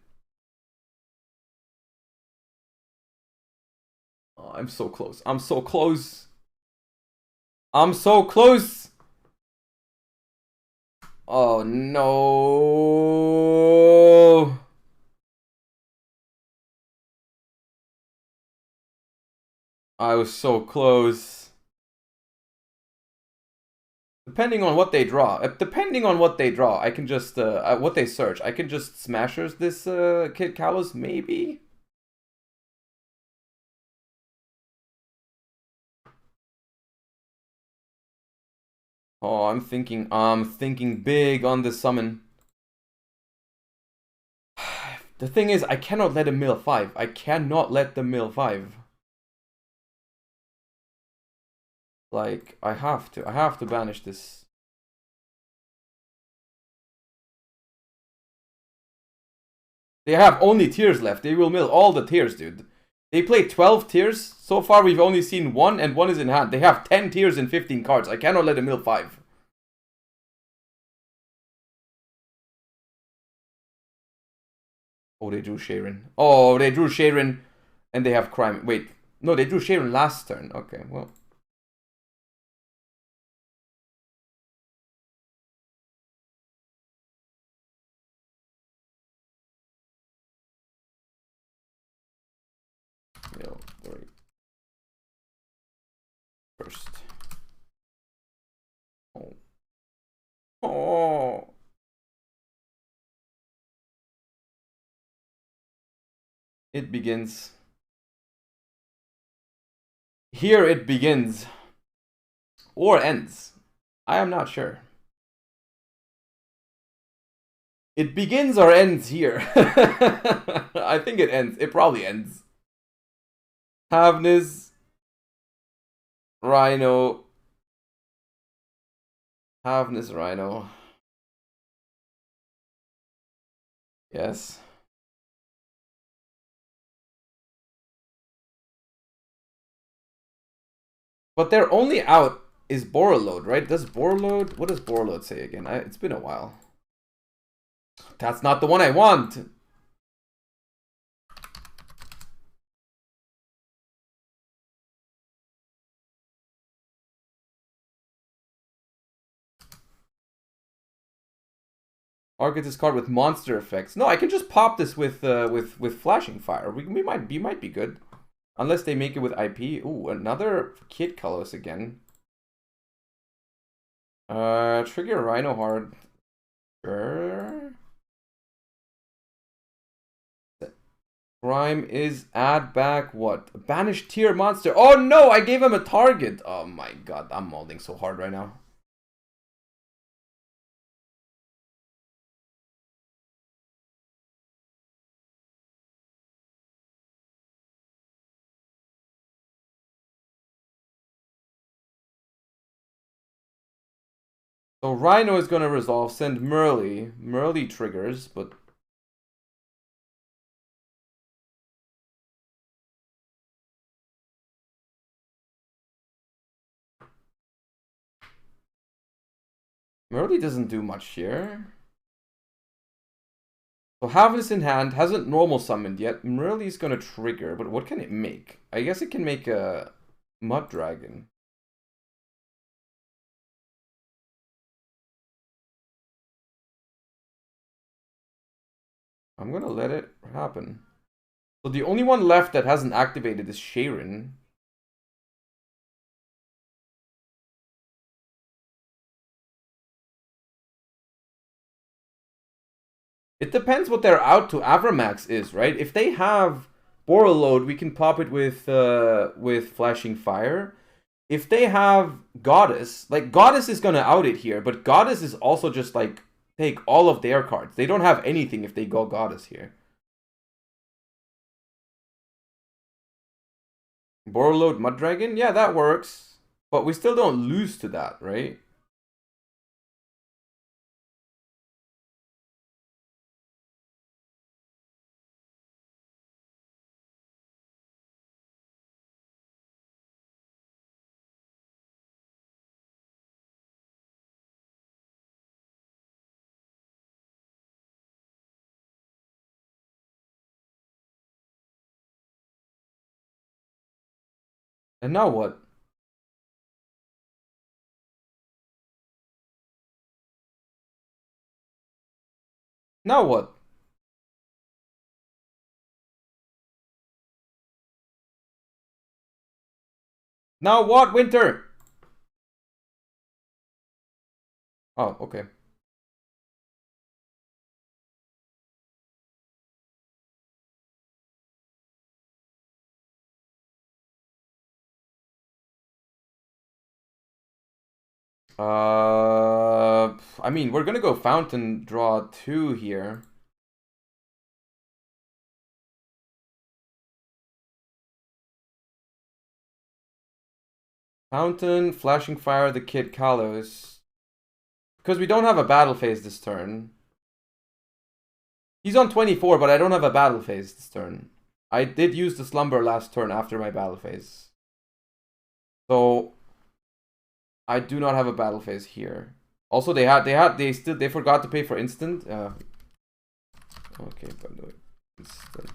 Oh, I'm so close. I'm so close. I'm so close. Oh, no. I was so close. Depending on what they draw. I can just, what they search. I can just smashers this Kid Kalos, maybe? Oh, I'm thinking big on this summon. The thing is, I cannot let him mill 5. I cannot let them mill 5. Like, I have to banish this. They have only tiers left. They will mill all the tiers, dude. They play 12 tiers. So far, we've only seen 1, and 1 is in hand. They have 10 tiers and 15 cards. I cannot let them mill 5. Oh, they drew Sharon. Oh, they drew Sharon, and they have Crime. Wait, no, they drew Sharon last turn. Okay, well. Yo, wait. First. Oh. Oh. It begins. Here it begins. Or ends. I am not sure. It begins or ends here. I think it ends. It probably ends. Havnis. Rhino. Havnis Rhino. Yes. But their only out is Borreload, right? Does Borreload... What does Borreload say again? It's been a while. That's not the one I want. Target this card with monster effects. No, I can just pop this with flashing fire. We might be good. Unless they make it with IP. Ooh, another Kid Kalos again. Trigger Rhino hard. Sure. Crime is add back what? Banished tier monster. Oh no, I gave him a target. Oh my god, I'm molding so hard right now. So Rhino is gonna resolve, send Merly. Merly triggers, but Merly doesn't do much here. So have this in hand, hasn't normal summoned yet. Merly's gonna trigger, but what can it make? I guess it can make a Mud Dragon. I'm gonna let it happen. So the only one left that hasn't activated is Sharon. It depends what they're out to. Avramax is, right? If they have Borreload, we can pop it with Flashing Fire. If they have Goddess, like Goddess is gonna out it here, but Goddess is also just like take all of their cards. They don't have anything if they go Goddess here. Borreload Muddragon? Yeah, that works. But we still don't lose to that, right? And now what? Now what? Now what, Winter? Oh, okay. I mean, we're gonna go Fountain draw 2 here. Fountain, Flashing Fire, the Kid Kalos. Because we don't have a battle phase this turn. He's on 24, but I don't have a battle phase this turn. I did use the Slumber last turn after my battle phase. So I do not have a battle phase here. Also, they forgot to pay for instant. Okay, but no instant.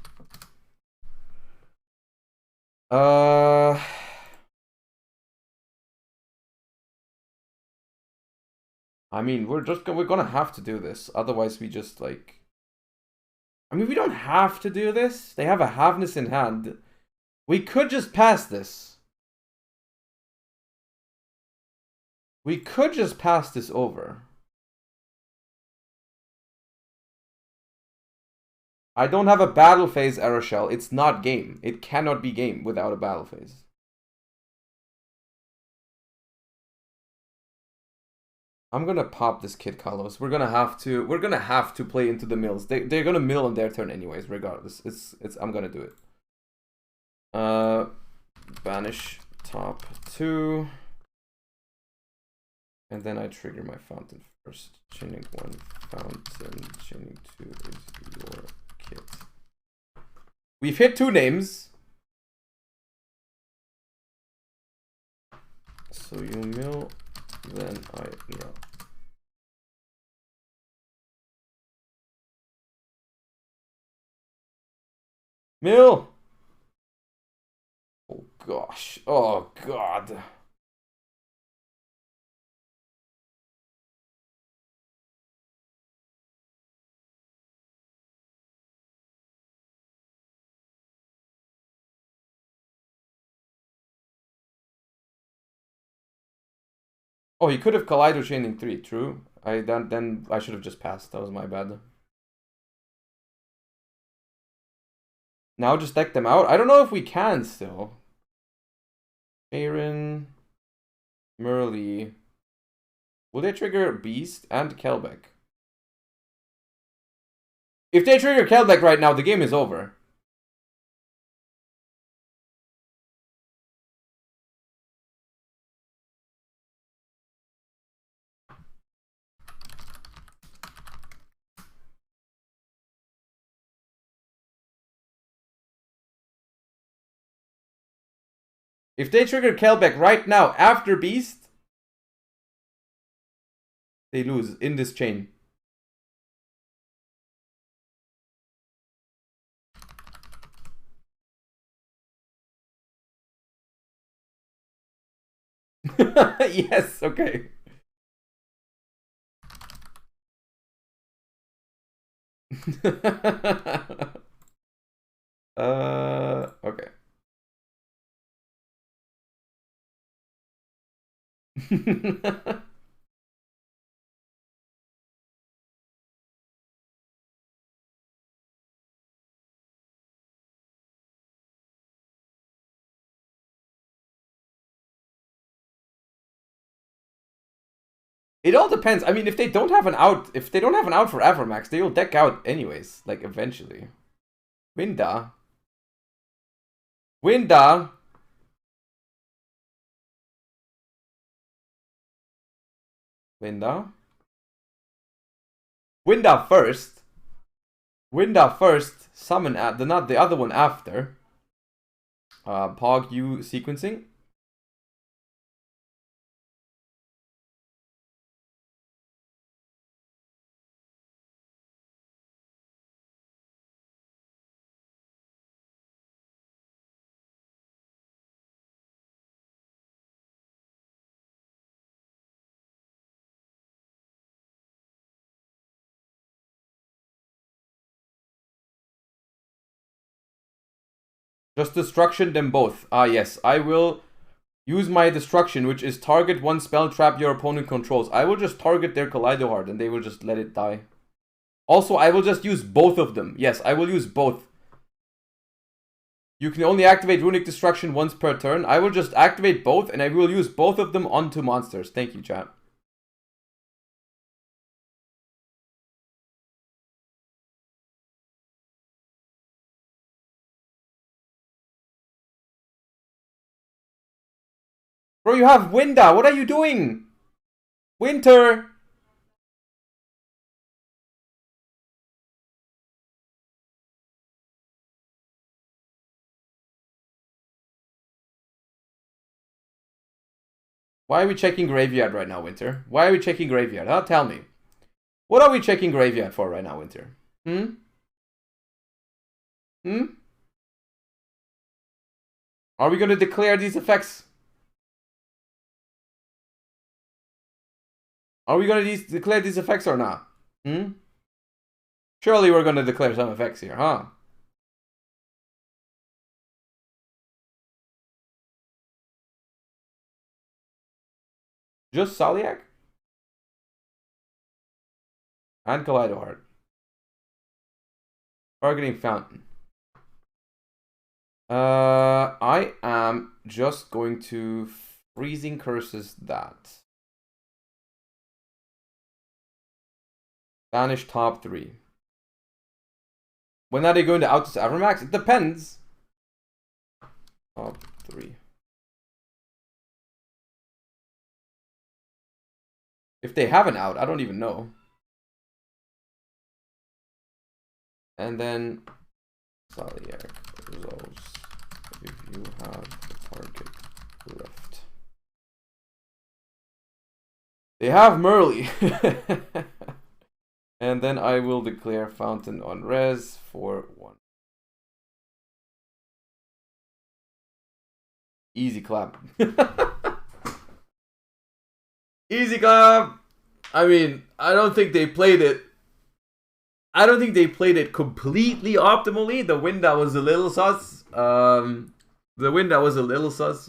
I mean, we're gonna have to do this. Otherwise, we just like. I mean, we don't have to do this. They have a Havness in hand. We could just pass this. We could just pass this over. I don't have a battle phase, Aeroshell. It's not game. It cannot be game without a battle phase. I'm gonna pop this Kid Kalos. We're gonna have to play into the mills. They're gonna mill on their turn anyways, regardless. I'm gonna do it. Banish top 2. And then I trigger my Fountain first. Chaining 1 Fountain. Chaining 2 is your kit. We've hit 2 names. So you mill, then I draw. Mill! Oh gosh. Oh god. Oh, he could have Kaleido Chaining 3, true. Then I should have just passed. That was my bad. Now just deck them out? I don't know if we can still. Aaron, Merle. Will they trigger Beast and Kelbeck? If they trigger Kelbeck right now, the game is over. If they trigger Kelbeck right now after Beast, they lose in this chain. Yes, okay. Okay. It all depends. I mean, if they don't have an out, for Avramax, they will deck out anyways, like eventually. Winda. Winda. Winda. Winda first. Winda first. Summon at the other one after. Pog U sequencing. Just destruction them both. Ah, yes. I will use my destruction, which is target one spell trap your opponent controls. I will just target their Kaleido Heart and they will just let it die. Also, I will just use both of them. Yes, I will use both. You can only activate Runic Destruction once per turn. I will just activate both and I will use both of them onto monsters. Thank you, chat. Bro, you have Winda. What are you doing? Winter. Why are we checking Graveyard right now, Winter? Why are we checking Graveyard? Huh? Tell me. What are we checking Graveyard for right now, Winter? Hmm? Hmm? Are we going to declare these effects? Are we going to declare these effects or not? Hmm? Surely we're going to declare some effects here, huh? Just Soliak? And Kaleido Heart. Targeting Fountain. I am just going to Freezing Curses that. Banish top 3. When are they going to out this Avramax? It depends. Top 3. If they have an out, I don't even know. And then Soliak resolves if you have the target left. They have Merly. And then I will declare Fountain on res for 1. Easy clap. Easy clap. I mean, I don't think they played it. I don't think they played it completely optimally. The Winda was a little sus.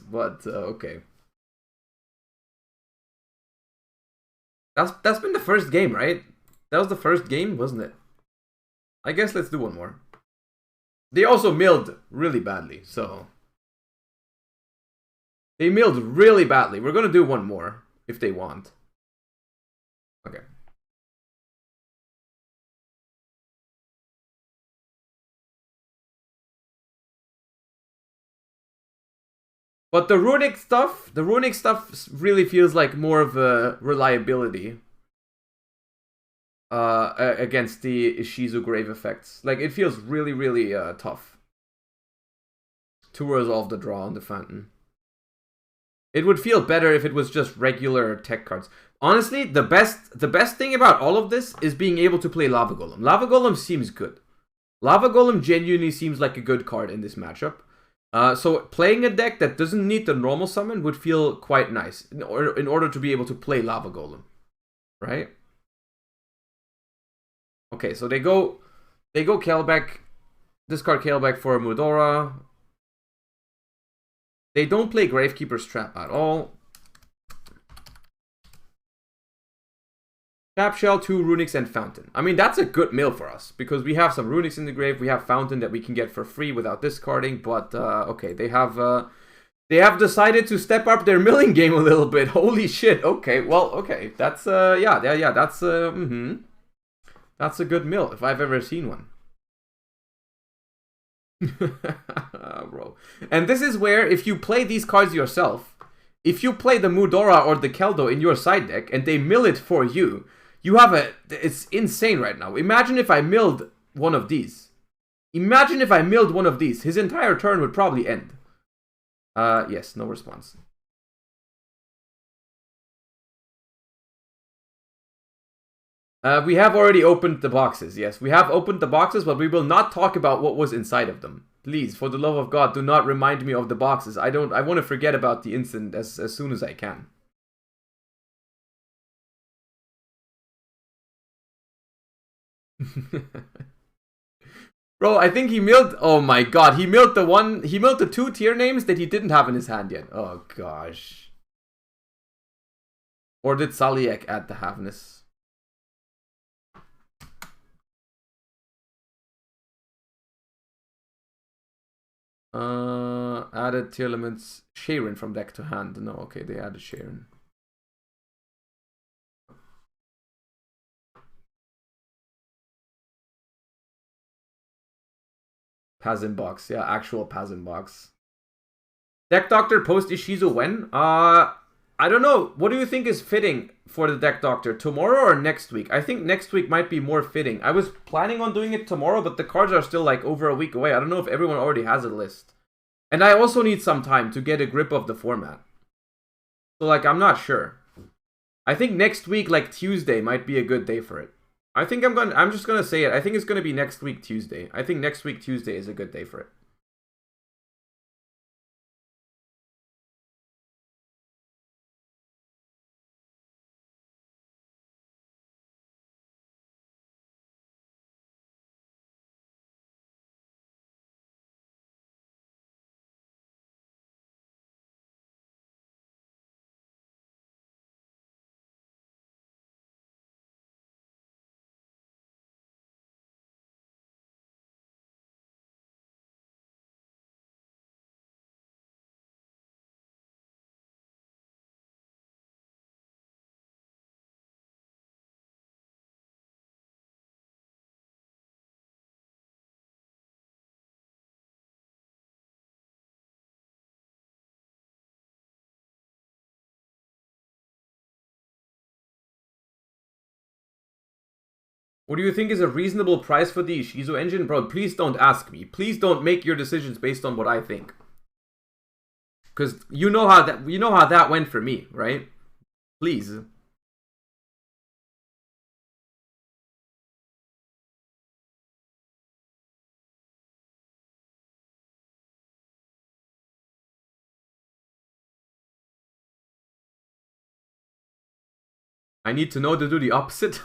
But okay. That's been the first game, right? That was the first game, wasn't it? I guess let's do one more. They also milled really badly, so... They milled really badly. We're gonna do one more, if they want. Okay. But the runic stuff really feels like more of a reliability. Against the Ishizu Grave effects. Like, it feels really, really tough to resolve the draw on the Fountain. It would feel better if it was just regular tech cards. Honestly, the best thing about all of this is being able to play Lava Golem. Lava Golem seems good. Lava Golem genuinely seems like a good card in this matchup. So playing a deck that doesn't need the normal summon would feel quite nice in order to be able to play Lava Golem. Right? Okay, so they go They go Kelbeck. Discard Kelbeck for a Mudora. They don't play Gravekeeper's Trap at all. Trap Shell, 2 Runics, and Fountain. I mean, that's a good mill for us, because we have some Runics in the grave, we have Fountain that we can get for free without discarding, but, okay, they have decided to step up their milling game a little bit. Holy shit, okay, well, okay, that's, yeah, that's, that's a good mill, if I've ever seen one. Bro. And this is where, if you play these cards yourself, if you play the Mudora or the Keldo in your side deck, and they mill it for you, you have a... It's insane right now. Imagine if I milled one of these. Imagine if I milled one of these. His entire turn would probably end. Yes, no response. We have already opened the boxes. Yes, we have opened the boxes, but we will not talk about what was inside of them. Please, for the love of God, do not remind me of the boxes. I want to forget about the incident as soon as I can. Bro, I think he milled... Oh my god, he milled the 2 tier names that he didn't have in his hand yet. Oh gosh. Or did Saliek add the Havness? Added Tearlaments. Sharon from deck to hand. No, okay, they added Sharon. Pazin box, yeah, actual Pazin box. Deck Doctor post Ishizu when? I don't know. What do you think is fitting for the Deck Doctor? Tomorrow or next week? I think next week might be more fitting. I was planning on doing it tomorrow, but the cards are still like over a week away. I don't know if everyone already has a list. And I also need some time to get a grip of the format. So like, I'm not sure. I think next week, like Tuesday, might be a good day for it. I think I'm just gonna say it. I think it's gonna be next week Tuesday. I think next week Tuesday is a good day for it. What do you think is a reasonable price for the Ishizu engine? Bro, please don't ask me. Please don't make your decisions based on what I think. Because you know how that went for me, right? Please. I need to know to do the opposite.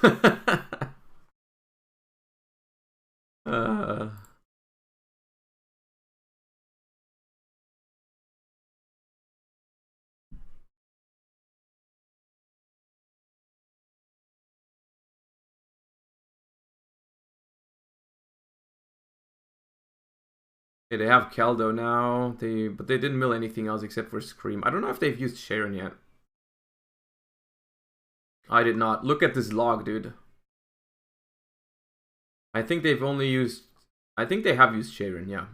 Okay, they have Keldo now. But they didn't mill anything else except for Scream. I don't know if they've used Sharon yet. I did not. Look at this log, dude. I think they've only used... I think they have used Sharon, yeah.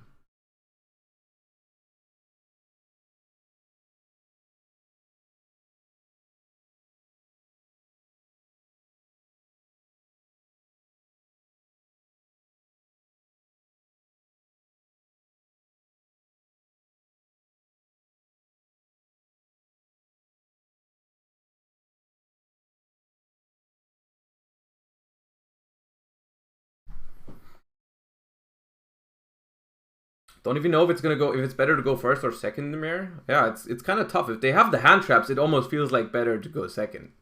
Don't even know if it's gonna go, if it's better to go first or second in the mirror. Yeah, it's kind of tough. If they have the hand traps, it almost feels like better to go second.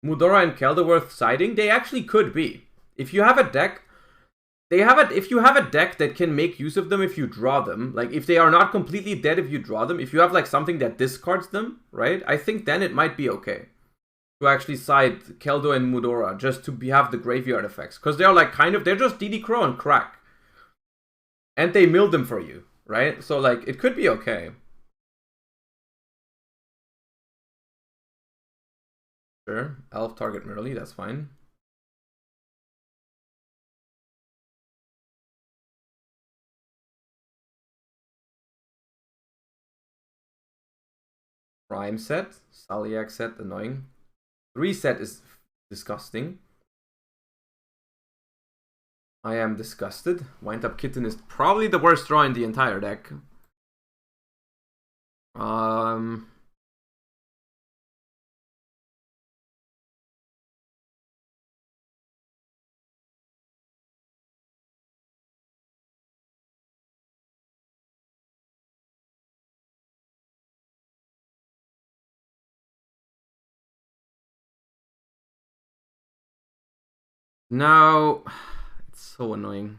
Mudora and Kelda worth siding? They actually could be. If you have a deck, if you have a deck that can make use of them if you draw them, like if they are not completely dead if you draw them, if you have like something that discards them, right? I think then it might be okay to actually side Keldo and Mudora just to have the graveyard effects. Because they're like they're just DD Crow and crack. And they milled them for you, right? So like it could be okay. Sure, Elf target Merly, that's fine. Prime set, Saliak set, annoying. 3 set is disgusting. I am disgusted. Wind Up Kitten is probably the worst draw in the entire deck. Now, it's so annoying.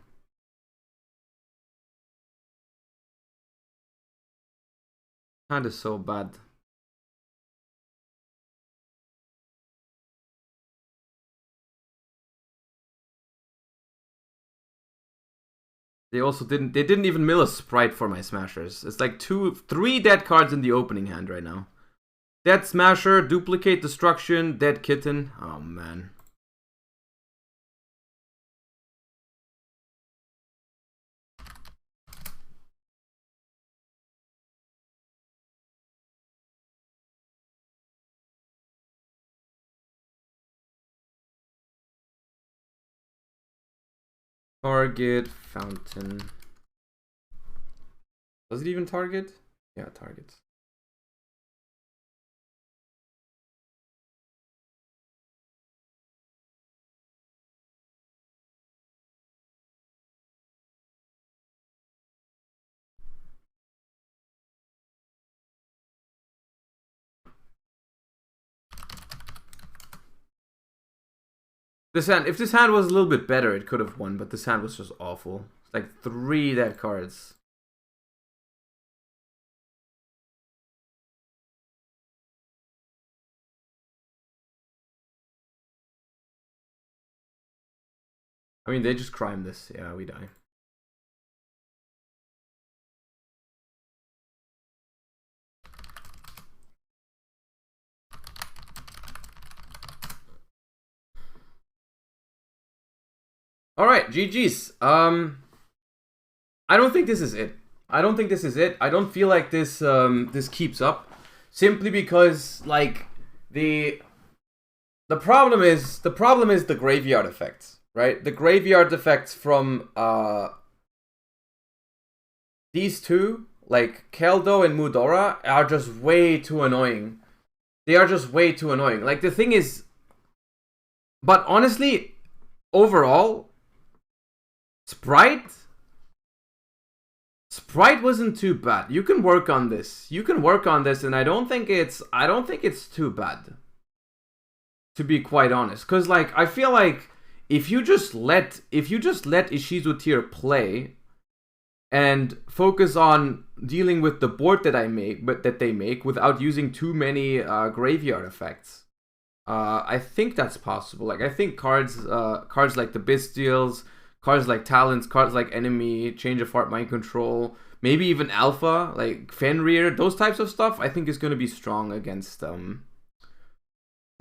That is so bad. They also didn't even mill a sprite for my smashers. It's like 3 dead cards in the opening hand right now. Dead Smasher, Duplicate Destruction, Dead Kitten. Oh man. Target, Fountain. Does it even target? Yeah, targets. This hand, if this hand was a little bit better, it could have won, but this hand was just awful. It's like 3 dead cards. I mean, they just crime this. Yeah, we die. All right, GG's. I don't think this is it. I don't think this is it. I don't feel like this this keeps up, simply because like the problem is the graveyard effects, right? The graveyard effects from these two, like Keldo and Mudora, are just way too annoying. They are just way too annoying. Like the thing is, but honestly, overall, Sprite wasn't too bad. You can work on this. You can work on this, and I don't think it's too bad, to be quite honest. Cause like I feel like if you just let Ishizu Tear play and focus on dealing with the board that they make without using too many graveyard effects, I think that's possible. Like I think cards like the Bestials, cards like Talents, cards like Enemy, Change of Heart, Mind Control, maybe even Alpha, like Fenrir, those types of stuff, I think is going to be strong against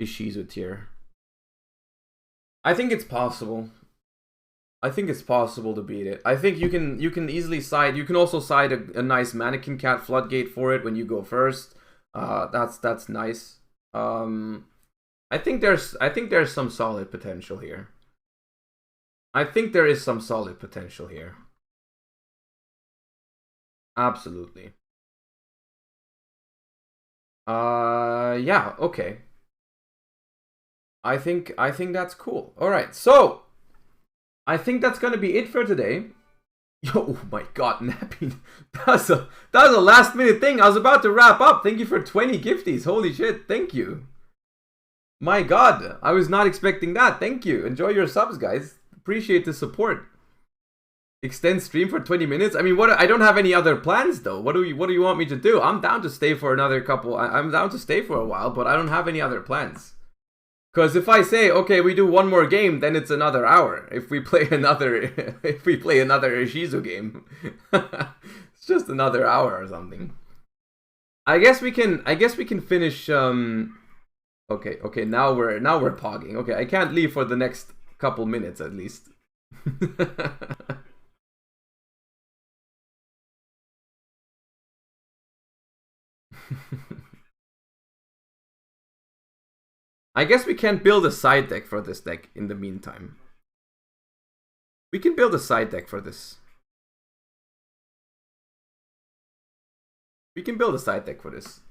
Ishizu Tear. I think it's possible. I think it's possible to beat it. I think you can easily side. You can also side a nice Mannequin Cat Floodgate for it when you go first. That's nice. I think there's some solid potential here. I think there is some solid potential here. Absolutely. Yeah, okay. I think that's cool. All right, so I think that's gonna be it for today. Yo, oh my god, napping. That's a last minute thing. I was about to wrap up. Thank you for 20 gifties. Holy shit, thank you. My god, I was not expecting that. Thank you. Enjoy your subs, guys. Appreciate the support. Extend stream for 20 minutes. I mean, what? I don't have any other plans though. What do you want me to do? I'm down to stay for another couple. I'm down to stay for a while, but I don't have any other plans. Because if I say, okay, we do one more game, then it's another hour. If we play another Ishizu game, it's just another hour or something. I guess we can finish. Okay. Now we're pogging. Okay, I can't leave for the next couple minutes at least. I guess we can build a side deck for this deck in the meantime. We can build a side deck for this. We can build a side deck for this.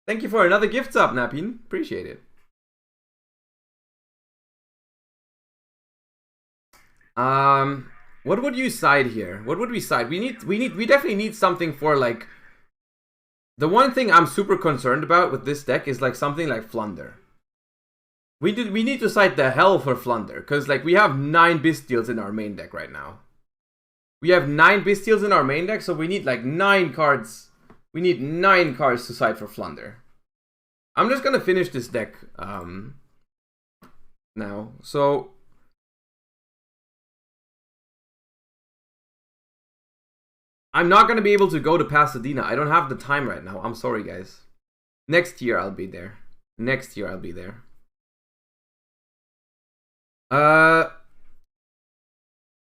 Thank you for another gift sub, Napin. Appreciate it. What would you side here? What would we side? We definitely need something for like. The one thing I'm super concerned about with this deck is like something like Flunder. We need to side the hell for Flunder, because like we have 9 Bystials in our main deck right now. We have 9 Bystials in our main deck, so we need like 9 cards. We need 9 cards to side for Flunder. I'm just gonna finish this deck now. So I'm not gonna be able to go to Pasadena. I don't have the time right now. I'm sorry, guys. Next year I'll be there. Next year I'll be there.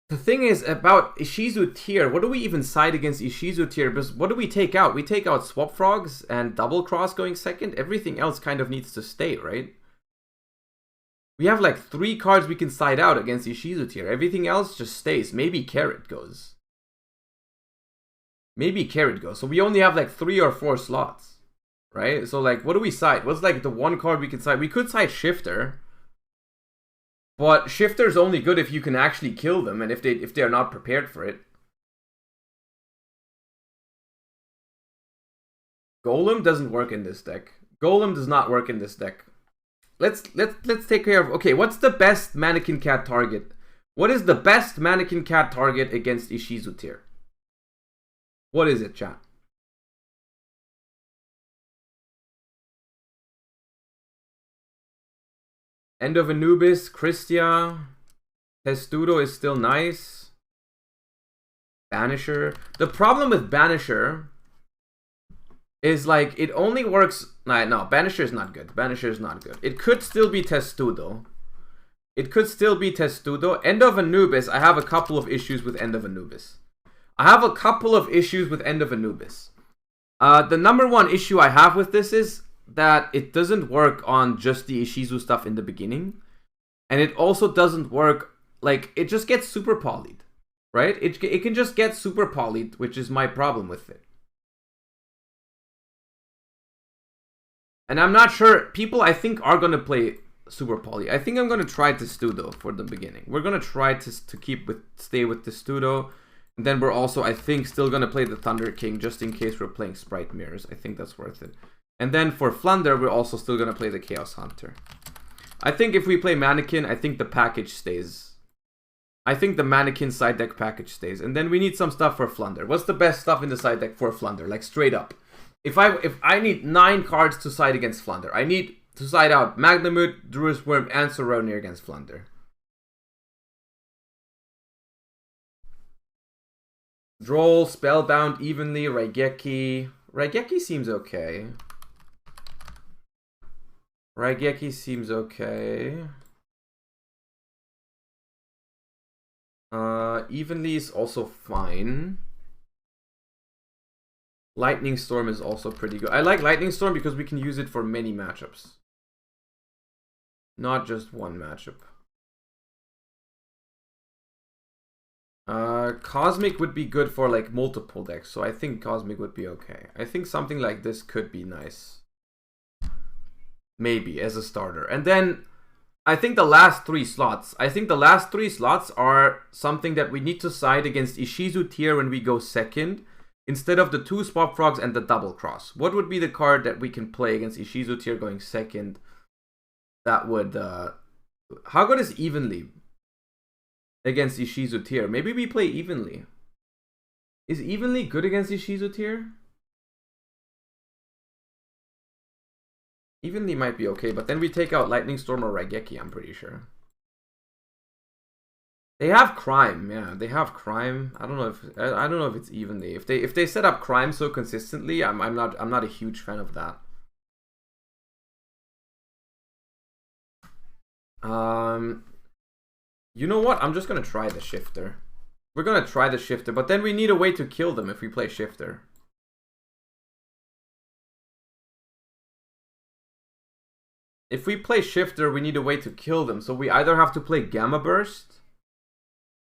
The thing is about Ishizu Tear, what do we even side against Ishizu Tear? Because what do we take out? We take out Swap Frogs and Double Cross going second. Everything else kind of needs to stay, right? We have like 3 cards we can side out against Ishizu Tear. Everything else just stays. Maybe Carrot goes. Maybe Carrot goes. So we only have like 3 or 4 slots, right? So like, what do we side? What's like the one card we can side? We could side Shifter. But Shifter's only good if you can actually kill them and if they are not prepared for it. Golem doesn't work in this deck. Golem does not work in this deck. Let's take care of. Okay, what's the best Mannequin Cat target? What is the best Mannequin Cat target against Ishizu Tear? What is it, chat? End of Anubis, Christia, Testudo is still nice. Banisher. The problem with Banisher is like it only works. No, Banisher is not good. Banisher is not good. It could still be Testudo. It could still be Testudo. End of Anubis, I have a couple of issues with End of Anubis. The number one issue I have with this is that it doesn't work on just the Ishizu stuff in the beginning. And it also doesn't work, like, it just gets super polyed, right? It can just get super polyed, which is my problem with it. And I'm not sure, people I think are going to play super poly. I think I'm going to try Testudo for the beginning. We're going to try to stay with Testudo. And then we're also, I think, still going to play the Thunder King just in case we're playing Sprite Mirrors. I think that's worth it. And then for Flunder, we're also still going to play the Chaos Hunter. I think if we play Mannequin, I think the package stays. I think the Mannequin side deck package stays. And then we need some stuff for Flunder. What's the best stuff in the side deck for Flunder? Like straight up. If I need 9 cards to side against Flunder, I need to side out Magnamut, Druid's Worm, and Saronir against Flunder. Droll, Spellbound, Evenly, Raigeki. Raigeki seems okay. Evenly is also fine. Lightning Storm is also pretty good. I like Lightning Storm because we can use it for many matchups. Not just one matchup. Cosmic would be good for like multiple decks, so I think Cosmic would be okay. I think something like this could be nice. Maybe as a starter. And then I think the last 3 slots. Are something that we need to side against Ishizu Tear when we go second, instead of the 2 Swap Frogs and the Double Cross. What would be the card that we can play against Ishizu Tear going second? that would... how good is evenly against Ishizu Tear? Maybe we play evenly. Is evenly good against Ishizu Tear? Evenly might be okay, but then we take out Lightning Storm or Raigeki, I'm pretty sure. They have crime, yeah. They have crime. I don't know if it's evenly. If they set up crime so consistently, I'm not a huge fan of that. You know what? I'm just gonna try the shifter. We're gonna try the shifter, but then we need a way to kill them if we play shifter. If we play shifter, we need a way to kill them. So we either have to play Gamma Burst.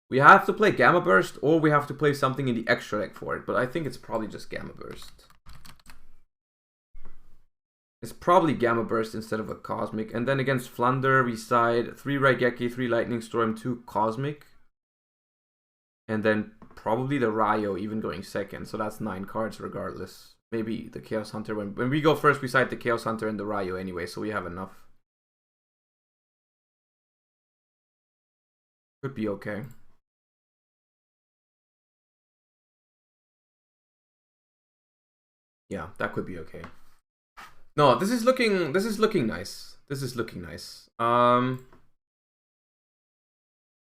We have to play Gamma Burst, or we have to play something in the extra deck for it. But I think it's probably just Gamma Burst. It's probably Gamma Burst instead of a Cosmic. And then against Flunder, we side 3 Raigeki, 3 Lightning Storm, 2 Cosmic. And then probably the Ryo even going second. So that's 9 cards regardless. Maybe the Chaos Hunter. When we go first, we side the Chaos Hunter and the Ryo anyway. So we have enough. Could be okay. Yeah, that could be okay. No, this is looking nice. This is looking nice.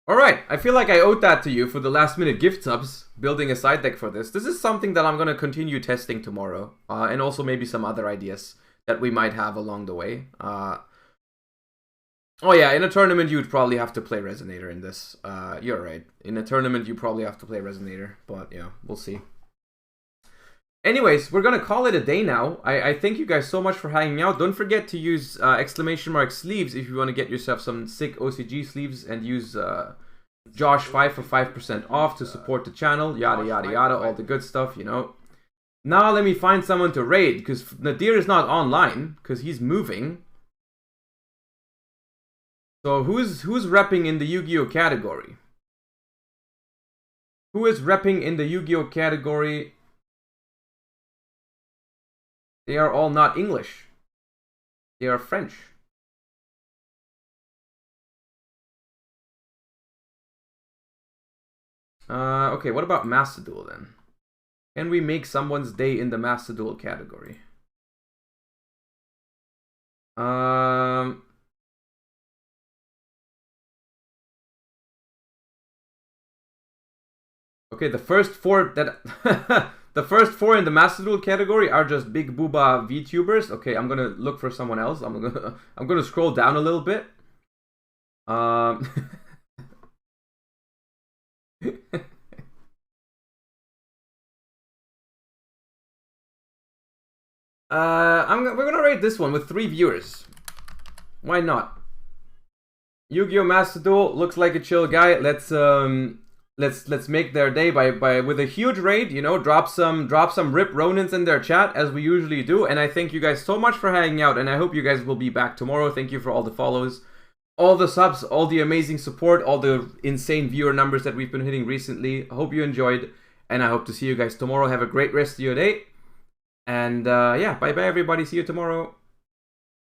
Alright, I feel like I owed that to you for the last minute gift subs, building a side deck for this. This is something that I'm going to continue testing tomorrow. And also maybe some other ideas that we might have along the way. Oh yeah, in a tournament you would probably have to play Resonator in this. You're right. In a tournament you probably have to play Resonator. But yeah, we'll see. Anyways, we're going to call it a day now. I thank you guys so much for hanging out. Don't forget to use !sleeves if you want to get yourself some sick OCG sleeves, and use Josh5 for 5% off to support the channel. Yada, yada, yada. All the good stuff, you know. Now let me find someone to raid, because Nadir is not online, because he's moving. So who's repping in the Yu-Gi-Oh category? Who is repping in the Yu-Gi-Oh category? They are all not English. They are French. Okay, what about Master Duel then? Can we make someone's day in the Master Duel category? Okay, the first 4 that... The first 4 in the Master Duel category are just big booba VTubers. Okay, I'm gonna look for someone else. I'm gonna scroll down a little bit. We're gonna rate this one with 3 viewers. Why not? Yu-Gi-Oh! Master Duel looks like a chill guy. Let's make their day with a huge raid, you know, drop some Rip Ronins in their chat as we usually do. And I thank you guys so much for hanging out, and I hope you guys will be back tomorrow. Thank you for all the follows, all the subs, all the amazing support, all the insane viewer numbers that we've been hitting recently. I hope you enjoyed, and I hope to see you guys tomorrow. Have a great rest of your day. And yeah, bye bye everybody. See you tomorrow.